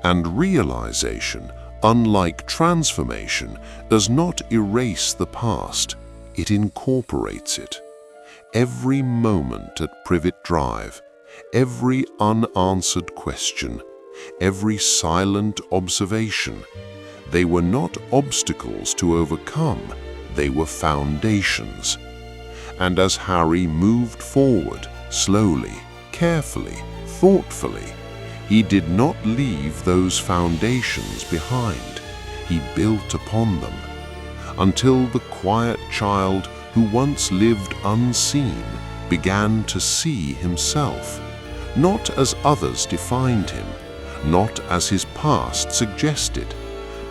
S1: And realization, unlike transformation, does not erase the past. It incorporates it. Every moment at Privet Drive, every unanswered question, every silent observation, they were not obstacles to overcome, they were foundations. And as Harry moved forward, slowly, carefully, thoughtfully, he did not leave those foundations behind. He built upon them, until the quiet child who once lived unseen began to see himself, not as others defined him, not as his past suggested,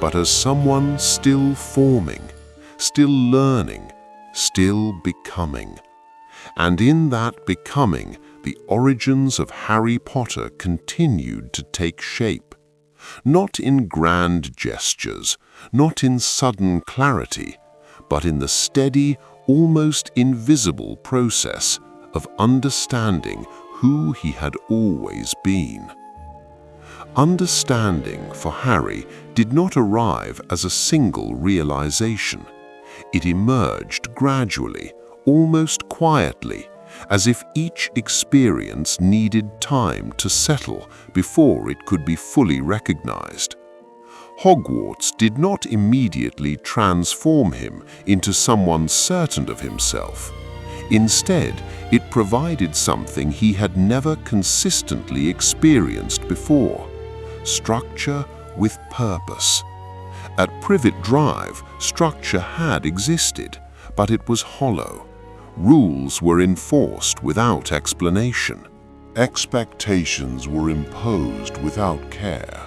S1: but as someone still forming, still learning, still becoming. And in that becoming, the origins of Harry Potter continued to take shape, not in grand gestures, not in sudden clarity, but in the steady, almost invisible process of understanding who he had always been. Understanding for Harry did not arrive as a single realization. It emerged gradually, almost quietly, as if each experience needed time to settle before it could be fully recognized. Hogwarts did not immediately transform him into someone certain of himself. Instead, it provided something he had never consistently experienced before: structure with purpose. At Privet Drive, structure had existed, but it was hollow. Rules were enforced without explanation.
S2: Expectations were imposed without care.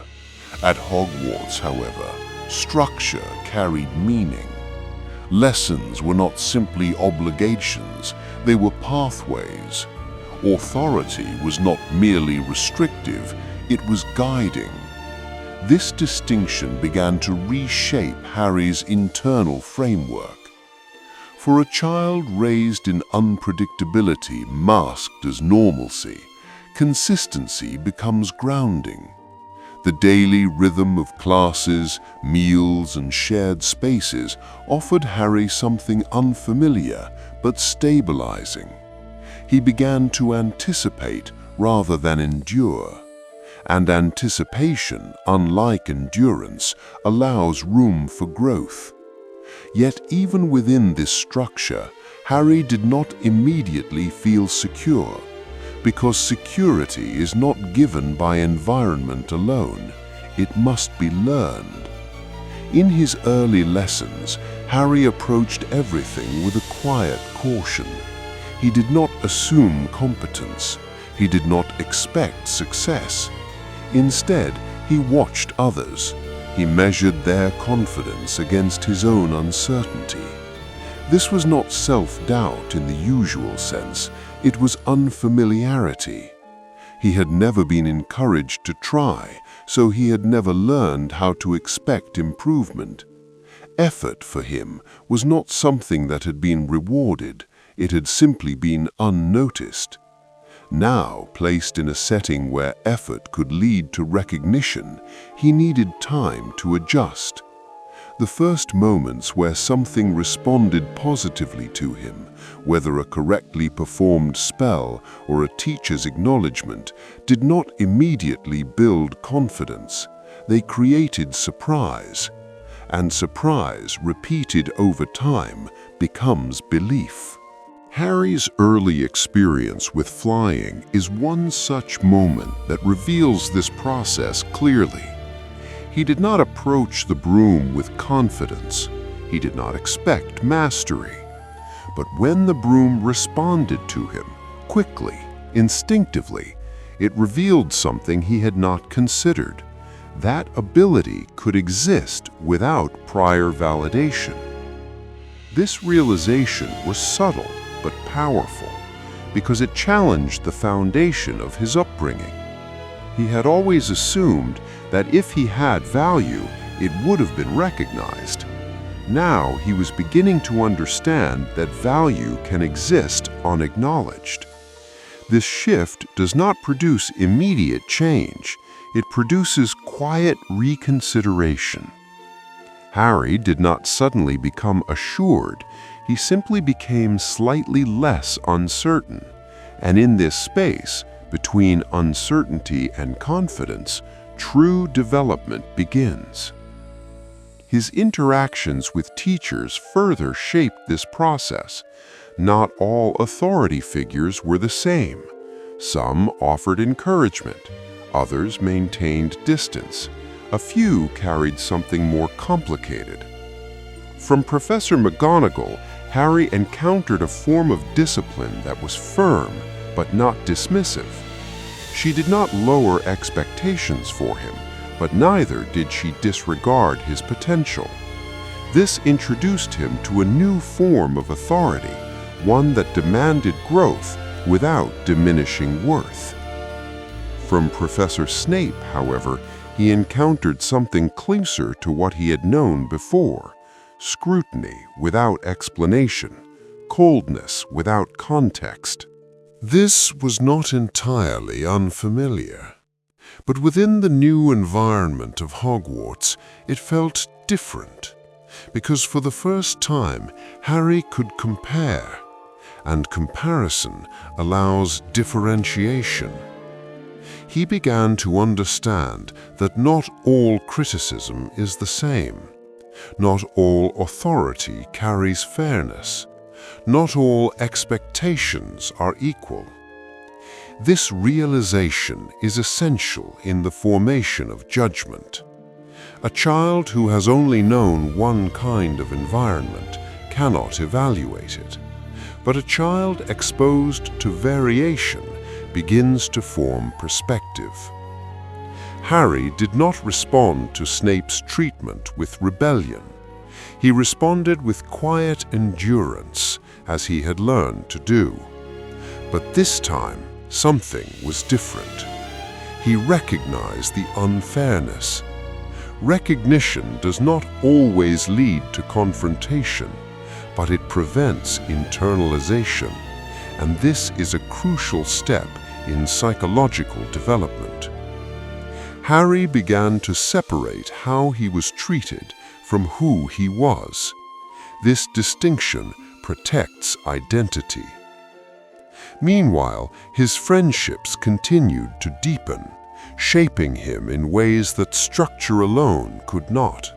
S2: At Hogwarts, however, structure carried meaning. Lessons were not simply obligations, they were pathways. Authority was not merely restrictive, it was guiding. This distinction began to reshape Harry's internal framework. For a child raised in unpredictability masked as normalcy, consistency becomes grounding. The daily rhythm of classes, meals, and shared spaces offered Harry something unfamiliar but stabilizing. He began to anticipate rather than endure. And anticipation, unlike endurance, allows room for growth. Yet even within this structure, Harry did not immediately feel secure, because security is not given by environment alone, it must be learned. In his early lessons, Harry approached everything with a quiet caution. He did not assume competence. He did not expect success. Instead, he watched others. He measured their confidence against his own uncertainty. This was not self-doubt in the usual sense, it was unfamiliarity. He had never been encouraged to try, so he had never learned how to expect improvement. Effort for him was not something that had been rewarded, it had simply been unnoticed. Now, placed in a setting where effort could lead to recognition, he needed time to adjust. The first moments where something responded positively to him, whether a correctly performed spell or a teacher's acknowledgement, did not immediately build confidence. They created surprise. And surprise, repeated over time, becomes belief. Harry's early experience with flying is one such moment that reveals this process clearly. He did not approach the broom with confidence. He did not expect mastery. But when the broom responded to him, quickly, instinctively, it revealed something he had not considered. That ability could exist without prior validation. This realization was subtle but powerful because it challenged the foundation of his upbringing. He had always assumed that if he had value, it would have been recognized. Now he was beginning to understand that value can exist unacknowledged. This shift does not produce immediate change. It produces quiet reconsideration. Harry did not suddenly become assured. He simply became slightly less uncertain. And in this space, between uncertainty and confidence, true development begins. His interactions with teachers further shaped this process. Not all authority figures were the same. Some offered encouragement. Others maintained distance. A few carried something more complicated. From Professor McGonagall, Harry encountered a form of discipline that was firm but not dismissive. She did not lower expectations for him, but neither did she disregard his potential. This introduced him to a new form of authority, one that demanded growth without diminishing worth. From Professor Snape, however, he encountered something closer to what he had known before: scrutiny without explanation, coldness without context. This was not entirely unfamiliar, but within the new environment of Hogwarts, it felt different, because for the first time, Harry could compare, and comparison allows differentiation. He began to understand that not all criticism is the same. Not all authority carries fairness. Not all expectations are equal. This realization is essential in the formation of judgment. A child who has only known one kind of environment cannot evaluate it, but a child exposed to variation begins to form perspective. Harry did not respond to Snape's treatment with rebellion. He responded with quiet endurance, as he had learned to do. But this time, something was different. He recognized the unfairness. Recognition does not always lead to confrontation, but it prevents internalization, and this is a crucial step in psychological development. Harry began to separate how he was treated from who he was. This distinction protects identity. Meanwhile, his friendships continued to deepen, shaping him in ways that structure alone could not.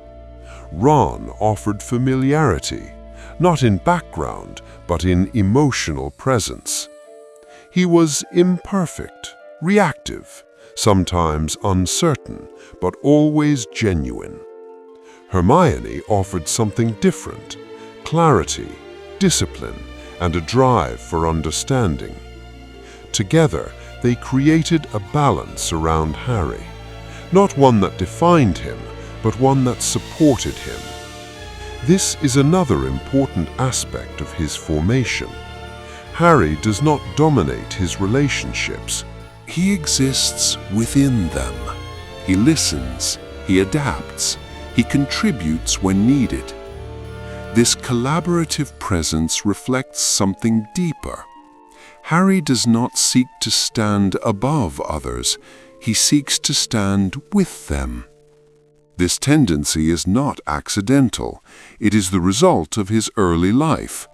S2: Ron offered familiarity, not in background, but in emotional presence. He was imperfect, reactive, sometimes uncertain, but always genuine. Hermione offered something different: clarity, discipline, and a drive for understanding. Together, they created a balance around Harry, not one that defined him, but one that supported him. This is another important aspect of his formation. Harry does not dominate his relationships. He exists within them. He listens, he adapts, he contributes when needed. This collaborative presence reflects something deeper. Harry does not seek to stand above others, he seeks to stand with them. This tendency is not accidental. It is the result of his early life.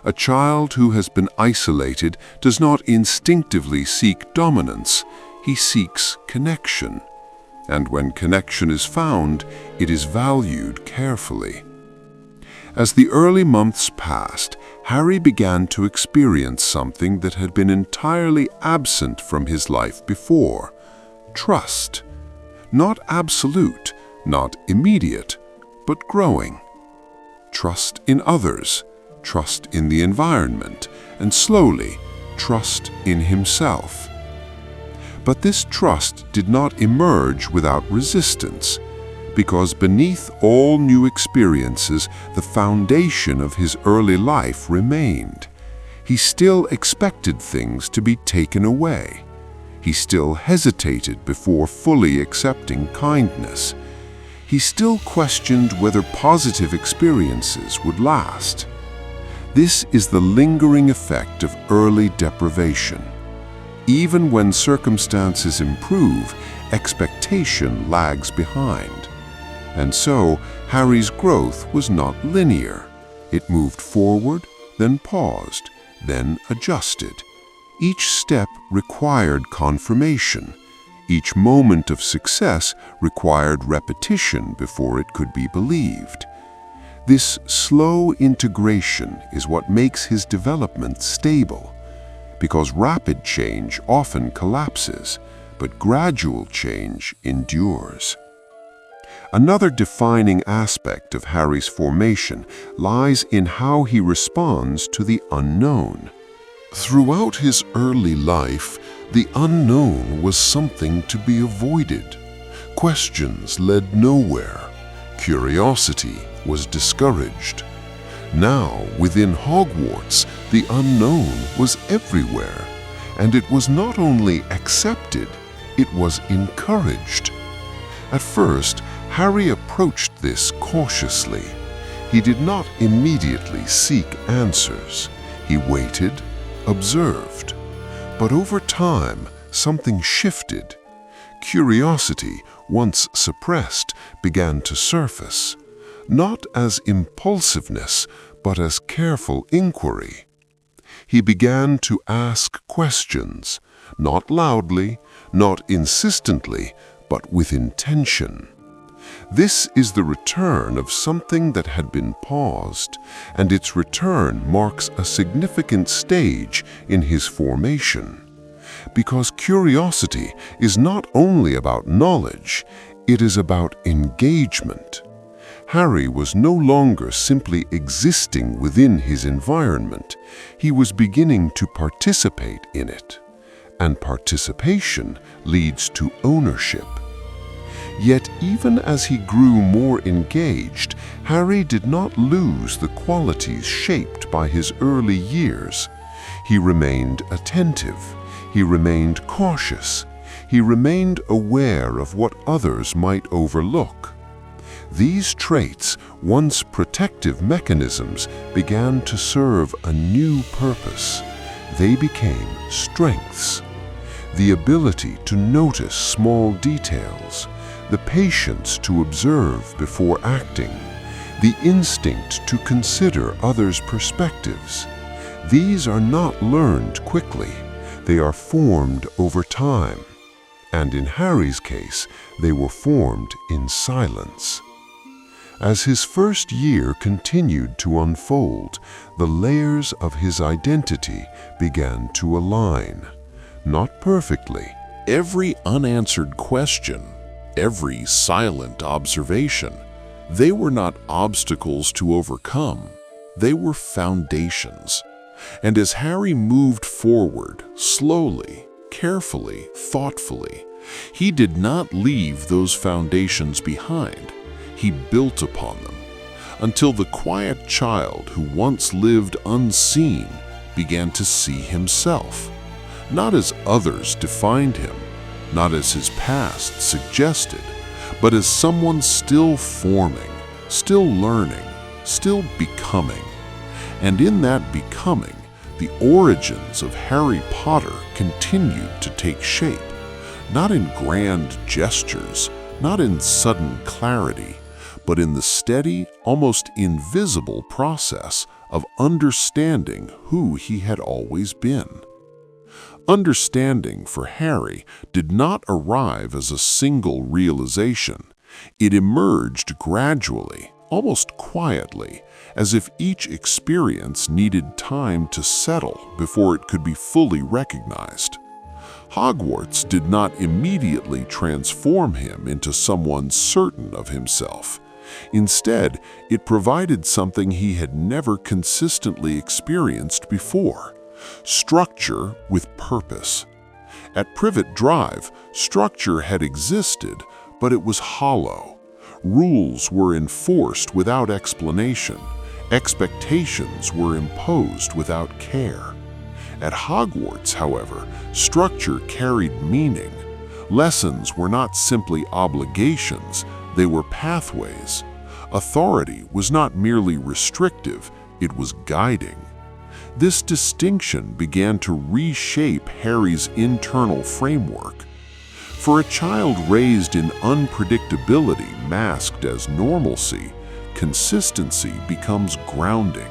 S2: A child who has been isolated does not instinctively seek dominance. He seeks connection. And when connection is found, it is valued carefully. As the early months passed, Harry began to experience something that had been entirely absent from his life before: trust. Not absolute, not immediate, but growing. Trust in others, trust in the environment, and slowly, trust in himself. But this trust did not emerge without resistance, because beneath all new experiences, the foundation of his early life remained. He still expected things to be taken away. He still hesitated before fully accepting kindness. He still questioned whether positive experiences would last. This is the lingering effect of early deprivation. Even when circumstances improve, expectation lags behind. And so, Harry's growth was not linear. It moved forward, then paused, then adjusted. Each step required confirmation. Each moment of success required repetition before it could be believed. This slow integration is what makes his development stable, because rapid change often collapses, but gradual change endures. Another defining aspect of Harry's formation lies in how he responds to the unknown. Throughout his early life, the unknown was something to be avoided. Questions led nowhere. Curiosity was discouraged. Now, within Hogwarts, the unknown was everywhere, and it was not only accepted, it was encouraged. At first, Harry approached this cautiously. He did not immediately seek answers. He waited, observed. But over time, something shifted. Curiosity, once suppressed, began to surface, not as impulsiveness, but as careful inquiry. He began to ask questions, not loudly, not insistently, but with intention. This is the return of something that had been paused, and its return marks a significant stage in his formation. Because curiosity is not only about knowledge, it is about engagement. Harry was no longer simply existing within his environment. He was beginning to participate in it. And participation leads to ownership. Yet even as he grew more engaged, Harry did not lose the qualities shaped by his early years. He remained attentive. He remained cautious. He remained aware of what others might overlook. These traits, once protective mechanisms, began to serve a new purpose. They became strengths. The ability to notice small details, the patience to observe before acting, the instinct to consider others' perspectives. These are not learned quickly. They are formed over time. And in Harry's case, they were formed in silence. As his first year continued to unfold, the layers of his identity began to align. Not perfectly.
S1: Every unanswered question, every silent observation, they were not obstacles to overcome. They were foundations. And as Harry moved forward, slowly, carefully, thoughtfully, he did not leave those foundations behind. He built upon them, until the quiet child who once lived unseen began to see himself, not as others defined him, not as his past suggested, but as someone still forming, still learning, still becoming. And in that becoming, the origins of Harry Potter continued to take shape, not in grand gestures, not in sudden clarity, but in the steady, almost invisible process of understanding who he had always been. Understanding for Harry did not arrive as a single realization. It emerged gradually, almost quietly, as if each experience needed time to settle before it could be fully recognized. Hogwarts did not immediately transform him into someone certain of himself. Instead, it provided something he had never consistently experienced before: structure with purpose. At Privet Drive, structure had existed, but it was hollow. Rules were enforced without explanation. Expectations were imposed without care. At Hogwarts, however, structure carried meaning. Lessons were not simply obligations, they were pathways. Authority was not merely restrictive, it was guiding. This distinction began to reshape Harry's internal framework. For a child raised in unpredictability masked as normalcy, consistency becomes grounding.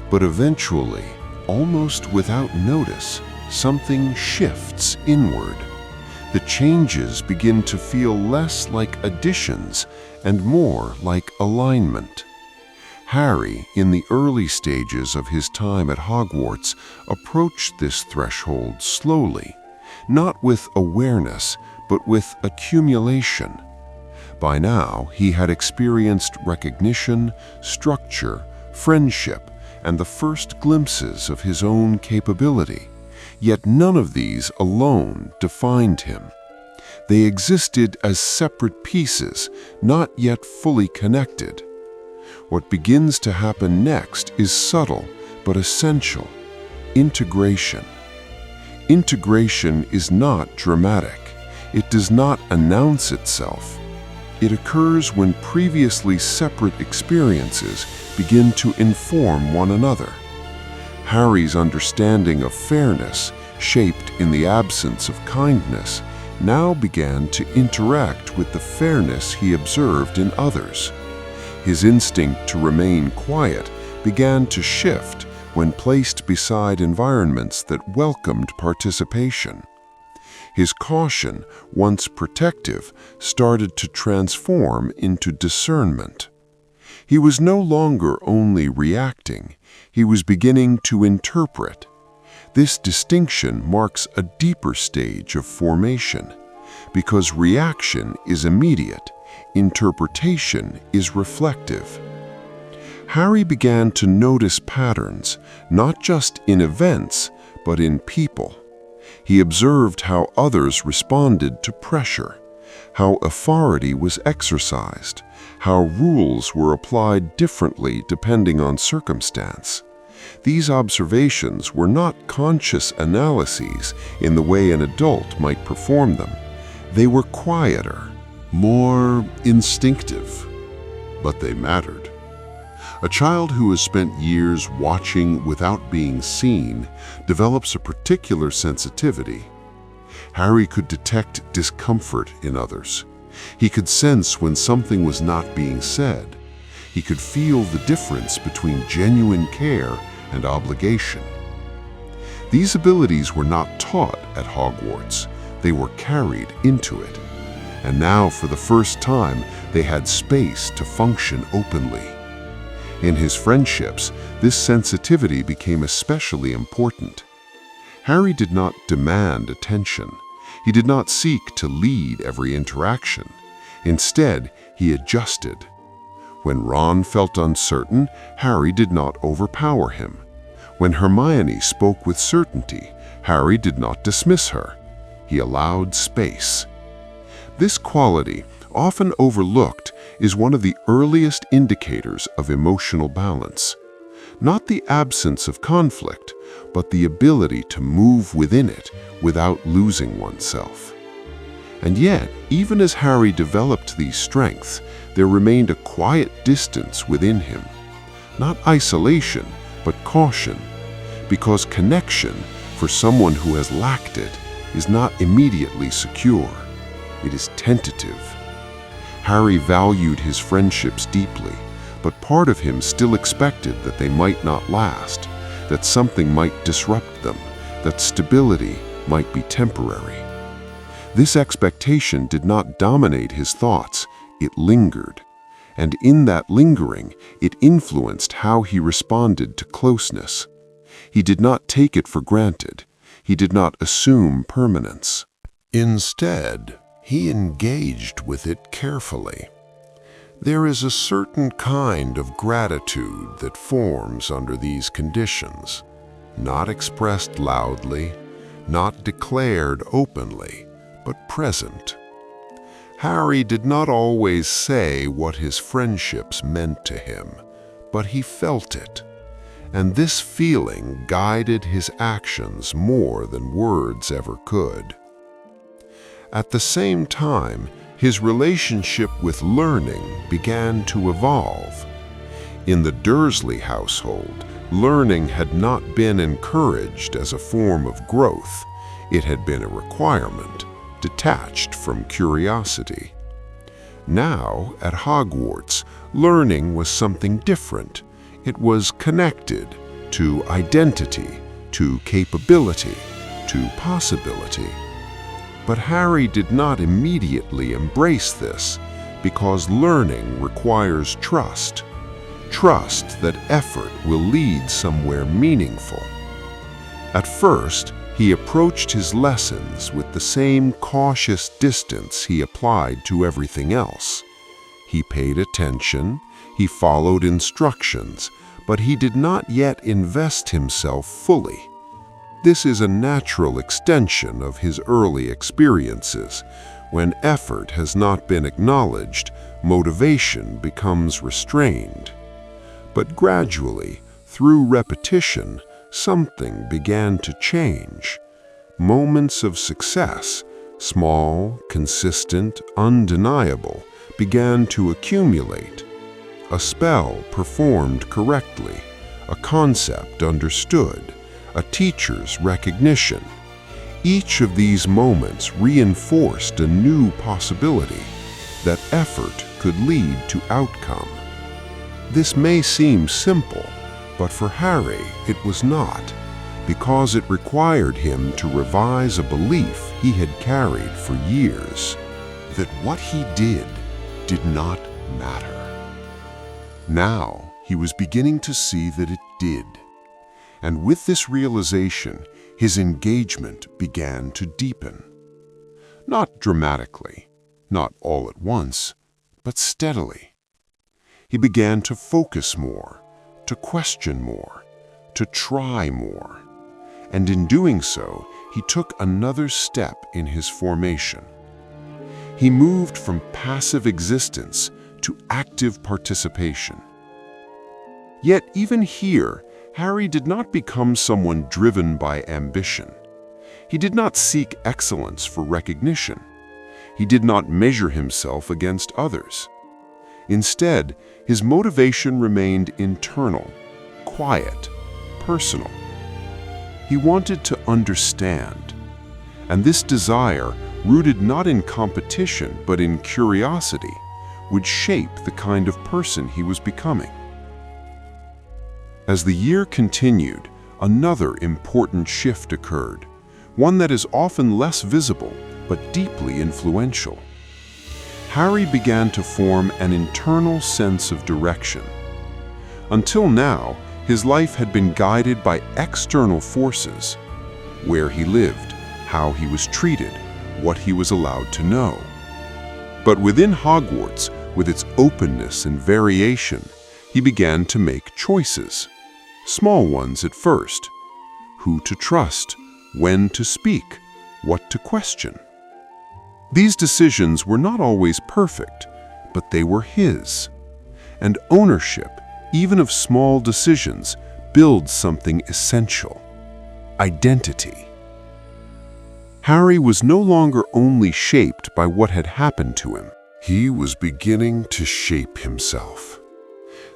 S2: But eventually, almost without notice, something shifts inward. The changes begin to feel less like additions and more like alignment. Harry, in the early stages of his time at Hogwarts, approached this threshold slowly, not with awareness, but with accumulation. By now, he had experienced recognition, structure, friendship, and the first glimpses of his own capability. Yet none of these alone defined him. They existed as separate pieces, not yet fully connected. What begins to happen next is subtle but essential: integration. Integration is not dramatic. It does not announce itself. It occurs when previously separate experiences begin to inform one another. Harry's understanding of fairness, shaped in the absence of kindness, now began to interact with the fairness he observed in others. His instinct to remain quiet began to shift when placed beside environments that welcomed participation. His caution, once protective, started to transform into discernment. He was no longer only reacting, he was beginning to interpret. This distinction marks a deeper stage of formation, because reaction is immediate, interpretation is reflective. Harry began to notice patterns, not just in events, but in people. He observed how others responded to pressure, how authority was exercised, how rules were applied differently depending on circumstance. These observations were not conscious analyses in the way an adult might perform them. They were quieter,
S1: more instinctive, but they mattered. A child who has spent years watching without being seen develops a particular sensitivity. Harry could detect discomfort in others. He could sense when something was not being said. He could feel the difference between genuine care and obligation. These abilities were not taught at Hogwarts. They were carried into it. And now, for the first time, they had space to function openly. In his friendships, this sensitivity became especially important. Harry did not demand attention. He did not seek to lead every interaction. Instead, he adjusted. When Ron felt uncertain, Harry did not overpower him. When Hermione spoke with certainty, Harry did not dismiss her. He allowed space. This quality, often overlooked, is one of the earliest indicators of emotional balance. Not the absence of conflict, but the ability to move within it without losing oneself. And yet, even as Harry developed these strengths, there remained a quiet distance within him. Not isolation, but caution, because connection, for someone who has lacked it, is not immediately secure. It is tentative.
S2: Harry valued his friendships deeply, but part of him still expected that they might not last, that something might disrupt them, that stability might be temporary. This expectation did not dominate his thoughts, it lingered. And in that lingering, it influenced how he responded to closeness. He did not take it for granted. He did not assume permanence. Instead, he engaged with it carefully. There is a certain kind of gratitude that forms under these conditions, not expressed loudly, not declared openly, but present. Harry did not always say what his friendships meant to him, but he felt it, and this feeling guided his actions more than words ever could. At the same time, his relationship with learning began to evolve. In the Dursley household, learning had not been encouraged as a form of growth. It had been a requirement, detached from curiosity. Now, at Hogwarts, learning was something different. It was connected to identity, to capability, to possibility. But Harry did not immediately embrace this, because learning requires trust. Trust that effort will lead somewhere meaningful. At first, he approached his lessons with the same cautious distance he applied to everything else. He paid attention, he followed instructions, but he did not yet invest himself fully. This is a natural extension of his early experiences. When effort has not been acknowledged, motivation becomes restrained. But gradually, through repetition, something began to change. Moments of success, small, consistent, undeniable, began to accumulate. A spell performed correctly, a concept understood, a teacher's recognition. Each of these moments reinforced a new possibility, that effort could lead to outcome. This may seem simple, but for Harry it was not, because it required him to revise a belief he had carried for years, that what he did not matter. Now he was beginning to see that it did. And with this realization, his engagement began to deepen. Not dramatically, not all at once, but steadily. He began to focus more, to question more, to try more. And in doing so, he took another step in his formation. He moved from passive existence to active participation. Yet even here, Harry did not become someone driven by ambition. He did not seek excellence for recognition. He did not measure himself against others. Instead, his motivation remained internal, quiet, personal. He wanted to understand, and this desire, rooted not in competition but in curiosity, would shape the kind of person he was becoming. As the year continued, another important shift occurred, one that is often less visible but deeply influential. Harry began to form an internal sense of direction. Until now, his life had been guided by external forces: where he lived, how he was treated, what he was allowed to know. But within Hogwarts, with its openness and variation, he began to make choices. Small ones at first: who to trust, when to speak, what to question. These decisions were not always perfect, but they were his. And ownership, even of small decisions, builds something essential: identity. Harry was no longer only shaped by what had happened to him. He was beginning to shape himself.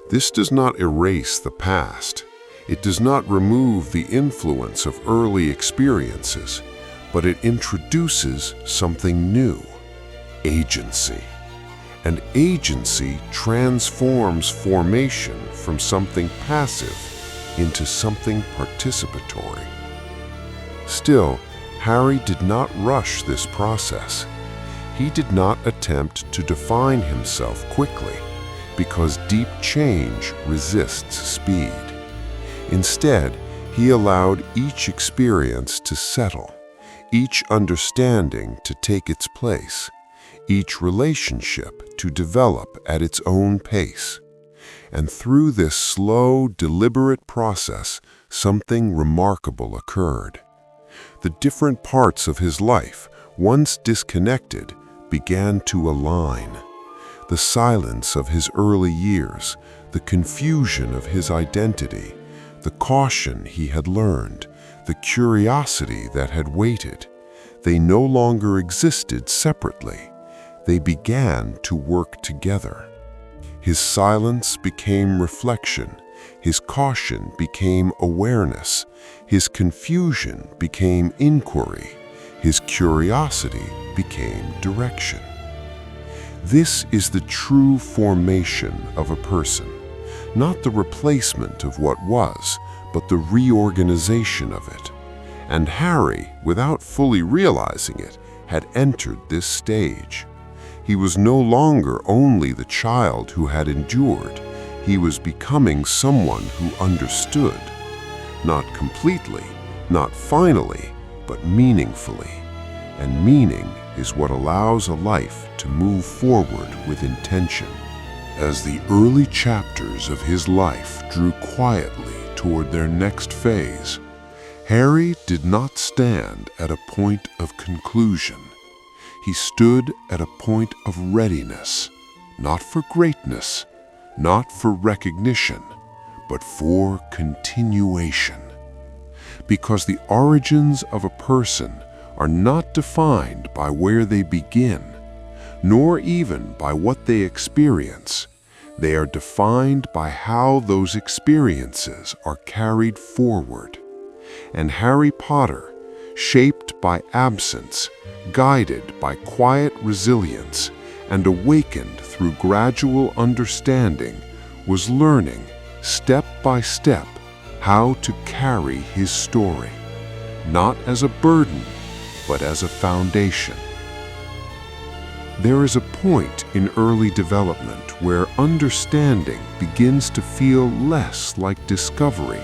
S2: This does not erase the past. It does not remove the influence of early experiences, but it introduces something new: agency. And agency transforms formation from something passive into something participatory. Still, Harry did not rush this process. He did not attempt to define himself quickly, because deep change resists speed. Instead, he allowed each experience to settle, each understanding to take its place, each relationship to develop at its own pace. And through this slow, deliberate process, something remarkable occurred. The different parts of his life, once disconnected, began to align. The silence of his early years, the confusion of his identity, the caution he had learned, the curiosity that had waited, they no longer existed separately. They began to work together. His silence became reflection, his caution became awareness, his confusion became inquiry, his curiosity became direction. This is the true formation of a person, not the replacement of what was, but the reorganization of it. And Harry, without fully realizing it, had entered this stage. He was no longer only the child who had endured. He was becoming someone who understood. Not completely, not finally, but meaningfully. And meaning is what allows a life to move forward with intention. As the early chapters of his life drew quietly toward their next phase, Harry did not stand at a point of conclusion. He stood at a point of readiness, not for greatness, not for recognition, but for continuation. Because the origins of a person are not defined by where they begin, nor even by what they experience. They are defined by how those experiences are carried forward. And Harry Potter, shaped by absence, guided by quiet resilience, and awakened through gradual understanding, was learning, step by step, how to carry his story, not as a burden, but as a foundation. There is a point in early development where understanding begins to feel less like discovery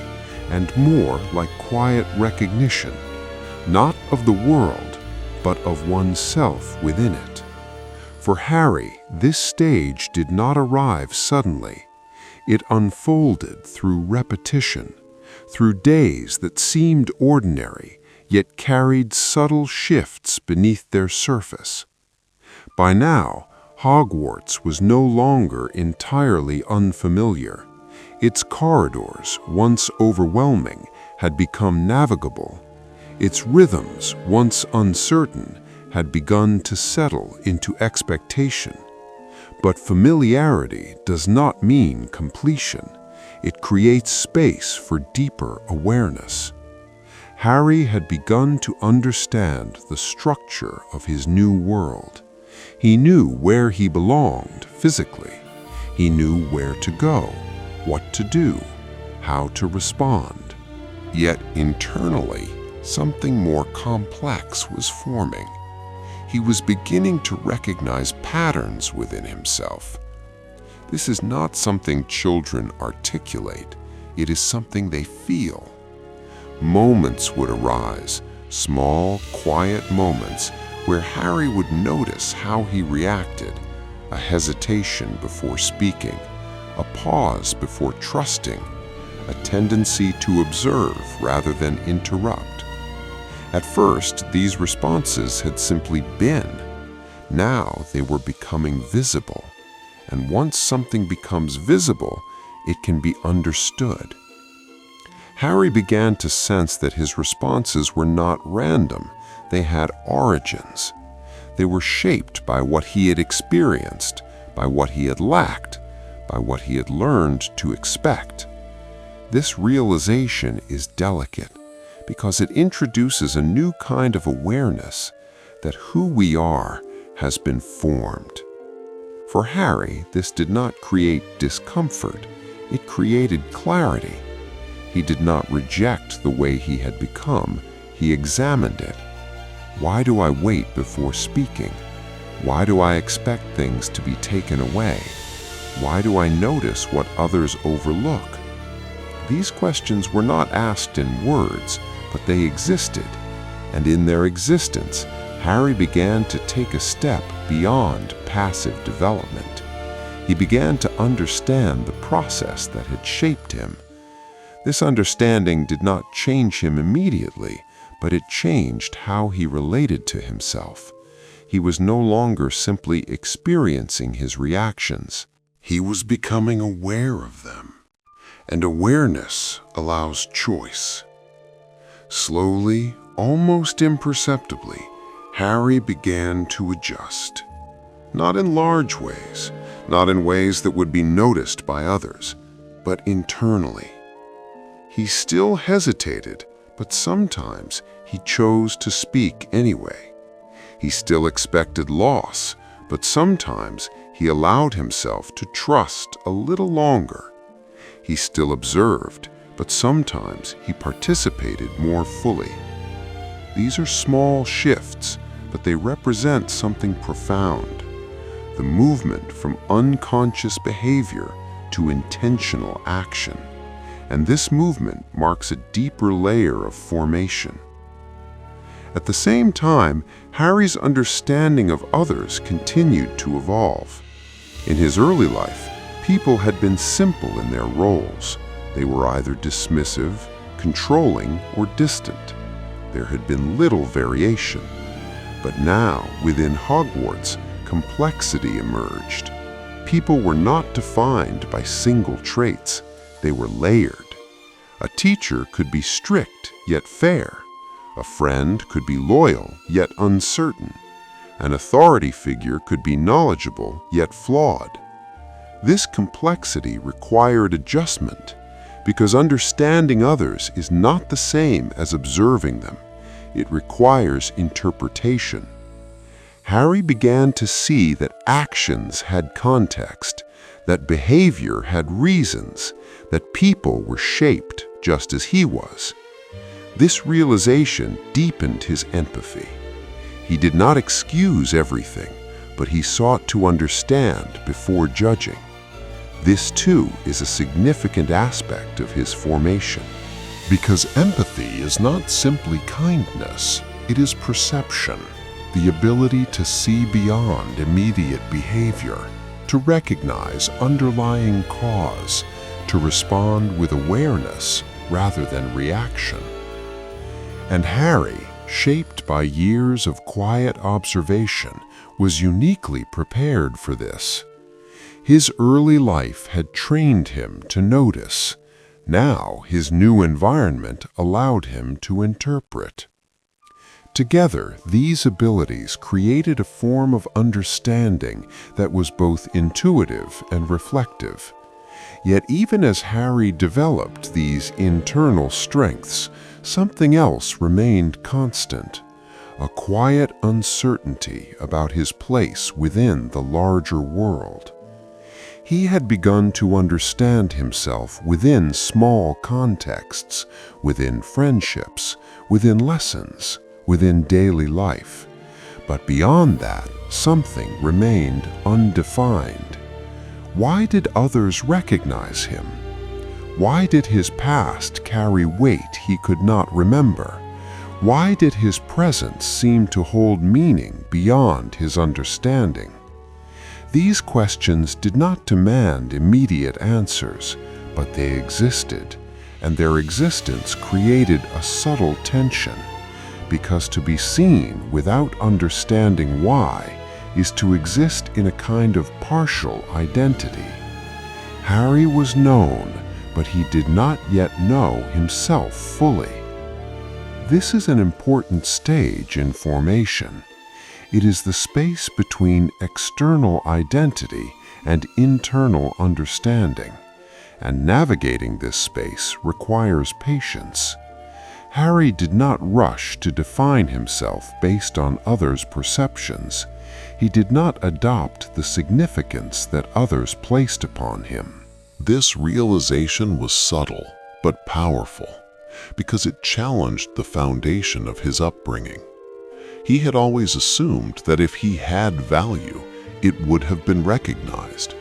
S2: and more like quiet recognition, not of the world, but of oneself within it. For Harry, this stage did not arrive suddenly. It unfolded through repetition, through days that seemed ordinary, yet carried subtle shifts beneath their surface. By now, Hogwarts was no longer entirely unfamiliar. Its corridors, once overwhelming, had become navigable. Its rhythms, once uncertain, had begun to settle into expectation. But familiarity does not mean completion. It creates space for deeper awareness. Harry had begun to understand the structure of his new world. He knew where he belonged physically. He knew where to go, what to do, how to respond. Yet internally, something more complex was forming. He was beginning to recognize patterns within himself. This is not something children articulate. It is something they feel. Moments would arise, small, quiet moments, where Harry would notice how he reacted, a hesitation before speaking, a pause before trusting, a tendency to observe rather than interrupt. At first, these responses had simply been. Now they were becoming visible. And once something becomes visible, it can be understood. Harry began to sense that his responses were not random. They had origins. They were shaped by what he had experienced, by what he had lacked, by what he had learned to expect. This realization is delicate because it introduces a new kind of awareness that who we are has been formed. For Harry, this did not create discomfort. It created clarity. He did not reject the way he had become. He examined it. Why do I wait before speaking? Why do I expect things to be taken away? Why do I notice what others overlook? These questions were not asked in words, but they existed. And in their existence, Harry began to take a step beyond passive development. He began to understand the process that had shaped him. This understanding did not change him immediately, but it changed how he related to himself. He was no longer simply experiencing his reactions.
S1: He was becoming aware of them. And awareness allows choice. Slowly, almost imperceptibly, Harry began to adjust. Not in large ways, not in ways that would be noticed by others, but internally. He still hesitated, but sometimes he chose to speak anyway. He still expected loss, but sometimes he allowed himself to trust a little longer. He still observed, but sometimes he participated more fully. These are small shifts, but they represent something profound. The movement from unconscious behavior to intentional action. And this movement marks a deeper layer of formation. At the same time, Harry's understanding of others continued to evolve. In his early life, people had been simple in their roles. They were either dismissive, controlling, or distant. There had been little variation. But now, within Hogwarts, complexity emerged. People were not defined by single traits. They were layered. A teacher could be strict, yet fair. A friend could be loyal, yet uncertain. An authority figure could be knowledgeable, yet flawed. This complexity required adjustment, because understanding others is not the same as observing them. It requires interpretation. Harry began to see that actions had context, that behavior had reasons, that people were shaped just as he was. This realization deepened his empathy. He did not excuse everything, but he sought to understand before judging. This, too, is a significant aspect of his formation.
S2: Because empathy is not simply kindness, it is perception, the ability to see beyond immediate behavior, to recognize underlying cause, to respond with awareness rather than reaction. And Harry, shaped by years of quiet observation, was uniquely prepared for this. His early life had trained him to notice. Now his new environment allowed him to interpret. Together, these abilities created a form of understanding that was both intuitive and reflective. Yet even as Harry developed these internal strengths, something else remained constant, a quiet uncertainty about his place within the larger world. He had begun to understand himself within small contexts, within friendships, within lessons, within daily life. But beyond that, something remained undefined. Why did others recognize him? Why did his past carry weight he could not remember? Why did his presence seem to hold meaning beyond his understanding? These questions did not demand immediate answers, but they existed, and their existence created a subtle tension, because to be seen without understanding why is to exist in a kind of partial identity. Harry was known, but he did not yet know himself fully. This is an important stage in formation. It is the space between external identity and internal understanding, and navigating this space requires patience. Harry did not rush to define himself based on others' perceptions. He did not adopt the significance that others placed upon him.
S1: This realization was subtle but powerful because it challenged the foundation of his upbringing. He had always assumed that if he had value, it would have been recognized.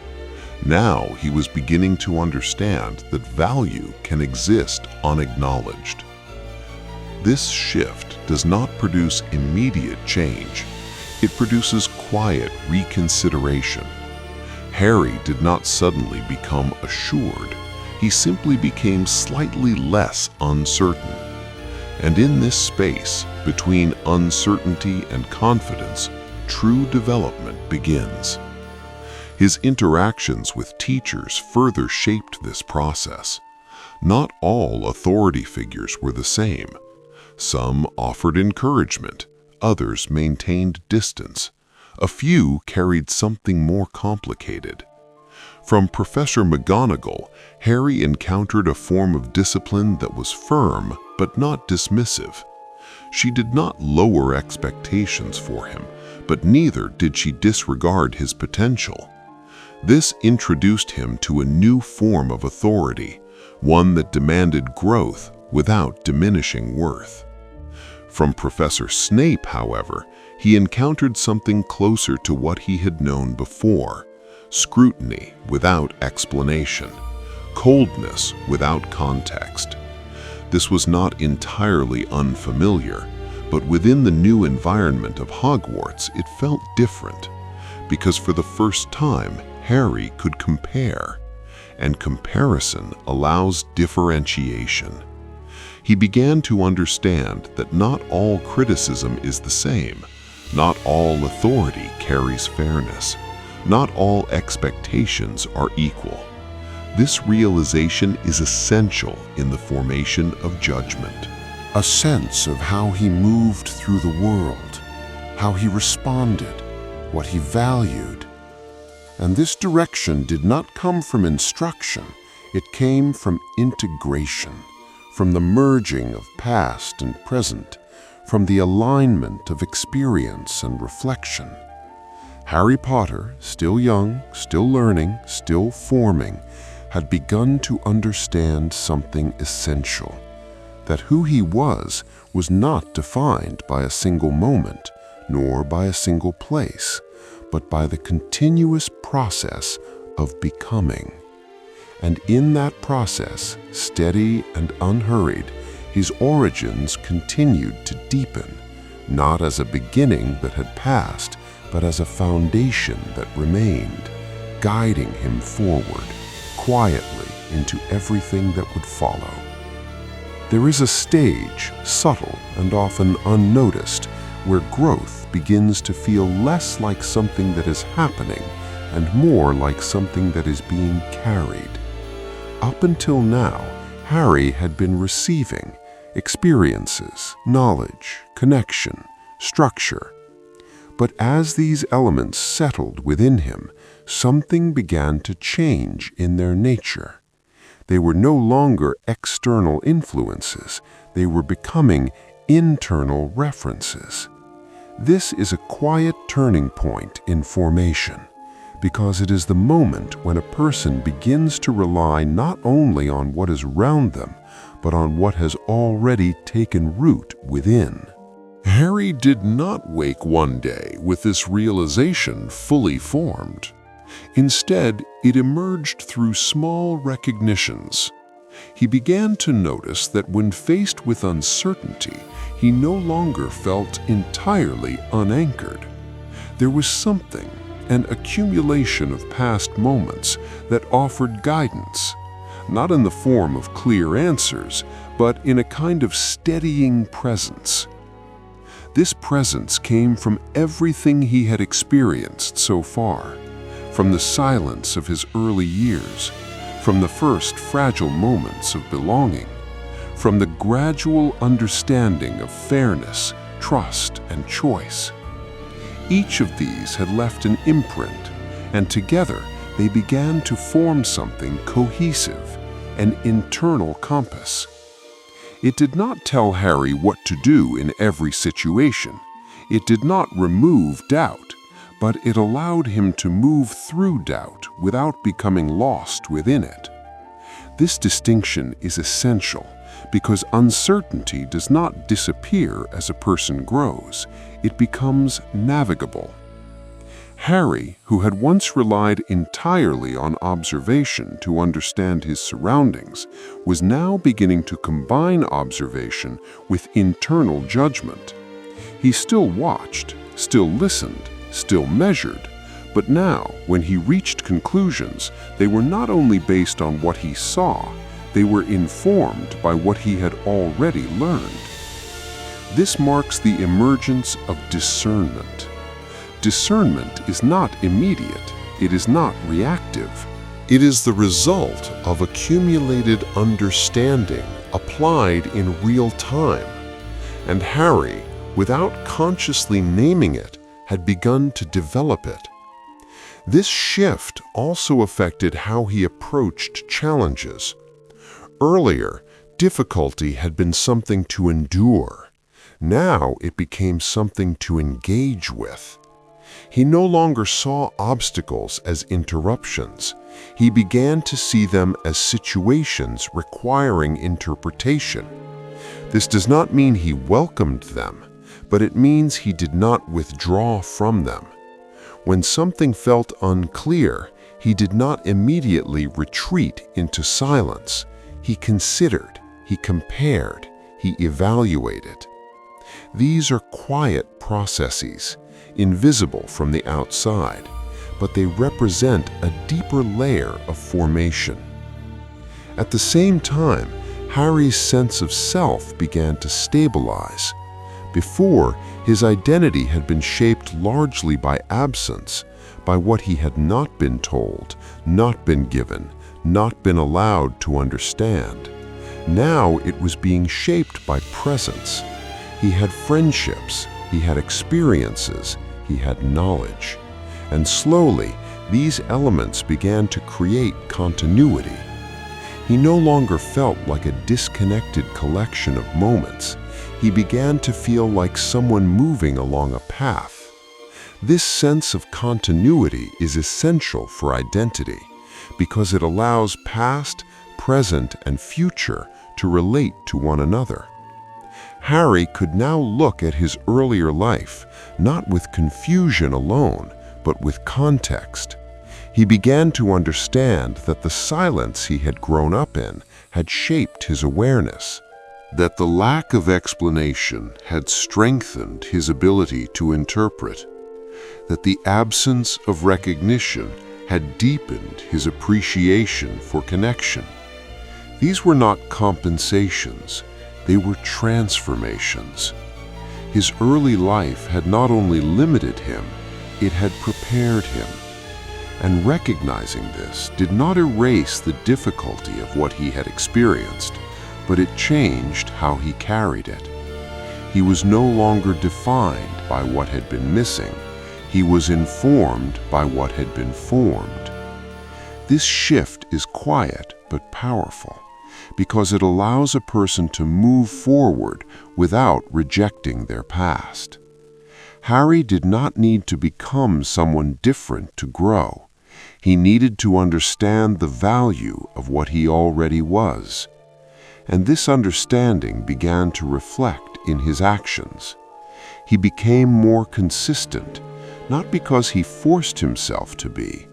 S1: Now he was beginning to understand that value can exist unacknowledged. This shift does not produce immediate change. It produces quiet reconsideration. Harry did not suddenly become assured. He simply became slightly less uncertain. And in this space, between uncertainty and confidence, true development begins. His interactions with teachers further shaped this process. Not all authority figures were the same. Some offered encouragement, others maintained distance. A few carried something more complicated. From Professor McGonagall, Harry encountered a form of discipline that was firm but not dismissive. She did not lower expectations for him, but neither did she disregard his potential. This introduced him to a new form of authority, one that demanded growth without diminishing worth. From Professor Snape, however, he encountered something closer to what he had known before: scrutiny without explanation, coldness without context. This was not entirely unfamiliar, but within the new environment of Hogwarts it felt different, because for the first time Harry could compare, and comparison allows differentiation. He began to understand that not all criticism is the same, not all authority carries fairness, not all expectations are equal. This realization is essential in the formation of judgment.
S2: A sense of how he moved through the world, how he responded, what he valued. And this direction did not come from instruction, it came from integration, from the merging of past and present, from the alignment of experience and reflection. Harry Potter, still young, still learning, still forming, had begun to understand something essential: that who he was not defined by a single moment, nor by a single place, but by the continuous process of becoming. And in that process, steady and unhurried, his origins continued to deepen, not as a beginning that had passed, but as a foundation that remained, guiding him forward, quietly into everything that would follow. There is a stage, subtle and often unnoticed, where growth begins to feel less like something that is happening and more like something that is being carried. Up until now, Harry had been receiving experiences, knowledge, connection, structure. But as these elements settled within him, something began to change in their nature. They were no longer external influences, they were becoming internal references. This is a quiet turning point in formation, because it is the moment when a person begins to rely not only on what is around them, but on what has already taken root within.
S1: Harry did not wake one day with this realization fully formed. Instead, it emerged through small recognitions. He began to notice that when faced with uncertainty, he no longer felt entirely unanchored. There was something, an accumulation of past moments, that offered guidance, not in the form of clear answers, but in a kind of steadying presence. This presence came from everything he had experienced so far, from the silence of his early years, from the first fragile moments of belonging, from the gradual understanding of fairness, trust, and choice. Each of these had left an imprint, and together they began to form something cohesive, an internal compass.
S2: It did not tell Harry what to do in every situation. It did not remove doubt, but it allowed him to move through doubt without becoming lost within it. This distinction is essential because uncertainty does not disappear as a person grows. It becomes navigable. Harry, who had once relied entirely on observation to understand his surroundings, was now beginning to combine observation with internal judgment. He still watched, still listened, still measured, but now, when he reached conclusions, they were not only based on what he saw, they were informed by what he had already learned. This marks the emergence of discernment. Discernment is not immediate, it is not reactive. It is the result of accumulated understanding applied in real time. And Harry, without consciously naming it, had begun to develop it. This shift also affected how he approached challenges. Earlier, difficulty had been something to endure. Now it became something to engage with. He no longer saw obstacles as interruptions. He began to see them as situations requiring interpretation. This does not mean he welcomed them, but it means he did not withdraw from them. When something felt unclear, he did not immediately retreat into silence. He considered, he compared, he evaluated. These are quiet processes, invisible from the outside, but they represent a deeper layer of formation. At the same time, Harry's sense of self began to stabilize. Before, his identity had been shaped largely by absence, by what he had not been told, not been given, not been allowed to understand. Now it was being shaped by presence. He had friendships, he had experiences, he had knowledge. And slowly, these elements began to create continuity. He no longer felt like a disconnected collection of moments. He began to feel like someone moving along a path. This sense of continuity is essential for identity because it allows past, present, and future to relate to one another. Harry could now look at his earlier life, not with confusion alone, but with context. He began to understand that the silence he had grown up in had shaped his awareness, that the lack of explanation had strengthened his ability to interpret, that the absence of recognition had deepened his appreciation for connection. These were not compensations, they were transformations. His early life had not only limited him, it had prepared him. And recognizing this did not erase the difficulty of what he had experienced, but it changed how he carried it. He was no longer defined by what had been missing. He was informed by what had been formed. This shift is quiet but powerful because it allows a person to move forward without rejecting their past. Harry did not need to become someone different to grow. He needed to understand the value of what he already was. And this understanding began to reflect in his actions. He became more consistent, not because he forced himself to be,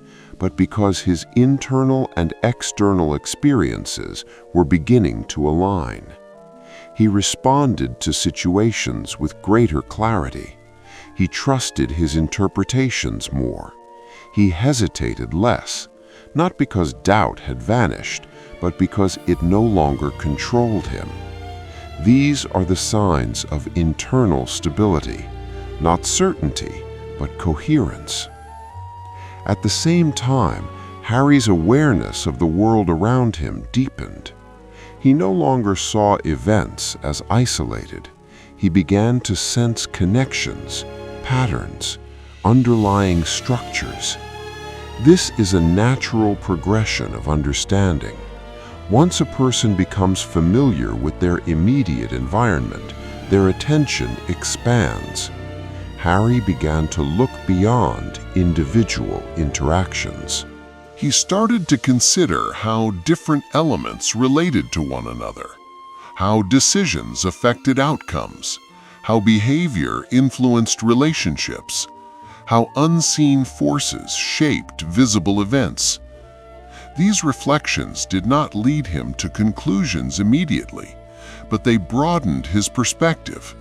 S2: but because his internal and external experiences were beginning to align. He responded to situations with greater clarity. He trusted his interpretations more. He hesitated less, not because doubt had vanished, but because it no longer controlled him. These are the signs of internal stability, not certainty, but coherence. At the same time, Harry's awareness of the world around him deepened. He no longer saw events as isolated. He began to sense connections, patterns, underlying structures. This is a natural progression of understanding. Once a person becomes familiar with their immediate environment, their attention expands. Harry began to look beyond individual interactions.
S1: He started to consider how different elements related to one another, how decisions affected outcomes, how behavior influenced relationships, how unseen forces shaped visible events. These reflections did not lead him to conclusions immediately, but they broadened his perspective.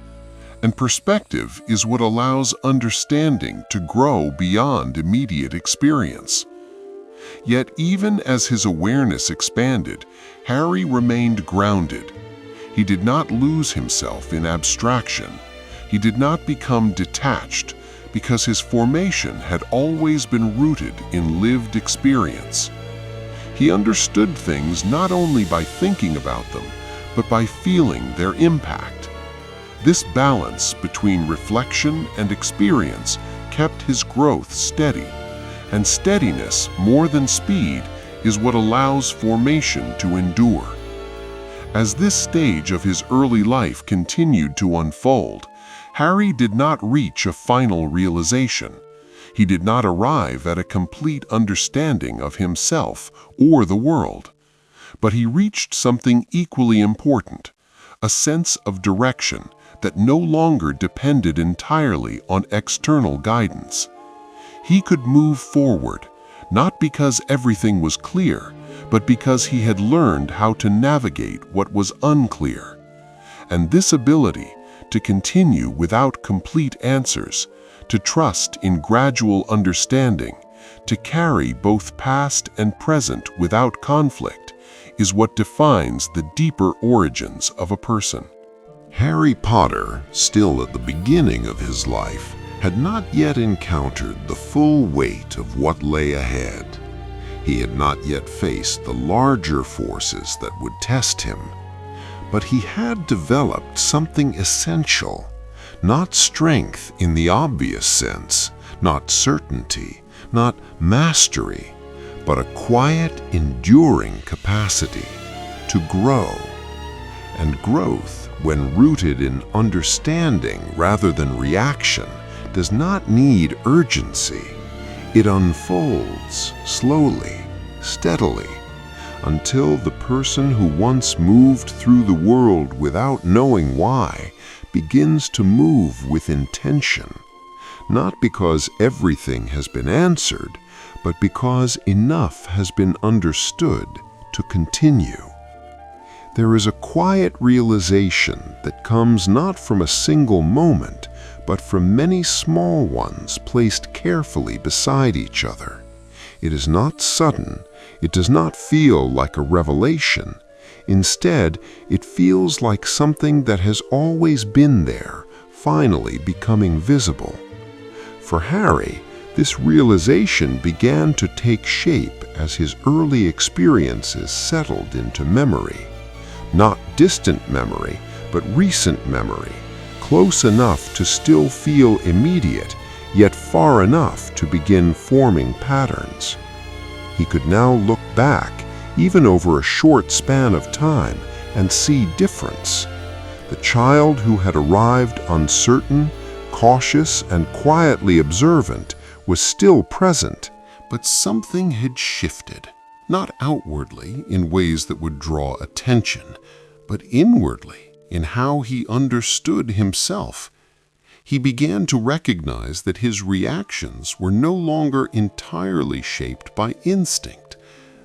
S1: And perspective is what allows understanding to grow beyond immediate experience. Yet even as his awareness expanded, Harry remained grounded. He did not lose himself in abstraction. He did not become detached, because his formation had always been rooted in lived experience. He understood things not only by thinking about them, but by feeling their impact. This balance between reflection and experience kept his growth steady, and steadiness, more than speed, is what allows formation to endure. As this stage of his early life continued to unfold, Harry did not reach a final realization. He did not arrive at a complete understanding of himself or the world. But he reached something equally important, a sense of direction that no longer depended entirely on external guidance. He could move forward, not because everything was clear, but because he had learned how to navigate what was unclear. And this ability to continue without complete answers, to trust in gradual understanding, to carry both past and present without conflict, is what defines the deeper origins of a person.
S2: Harry Potter, still at the beginning of his life, had not yet encountered the full weight of what lay ahead. He had not yet faced the larger forces that would test him. But he had developed something essential, not strength in the obvious sense, not certainty, not mastery, but a quiet, enduring capacity to grow. And growth, when rooted in understanding rather than reaction, does not need urgency. It unfolds slowly, steadily, until the person who once moved through the world without knowing why begins to move with intention, not because everything has been answered, but because enough has been understood to continue. There is a quiet realization that comes not from a single moment, but from many small ones placed carefully beside each other. It is not sudden. It does not feel like a revelation. Instead, it feels like something that has always been there, finally becoming visible. For Harry, this realization began to take shape as his early experiences settled into memory. Not distant memory, but recent memory, close enough to still feel immediate, yet far enough to begin forming patterns. He could now look back, even over a short span of time, and see difference. The child who had arrived uncertain, cautious, and quietly observant was still present,
S1: but something had shifted, not outwardly in ways that would draw attention, but inwardly in how he understood himself. He began to recognize that his reactions were no longer entirely shaped by instinct.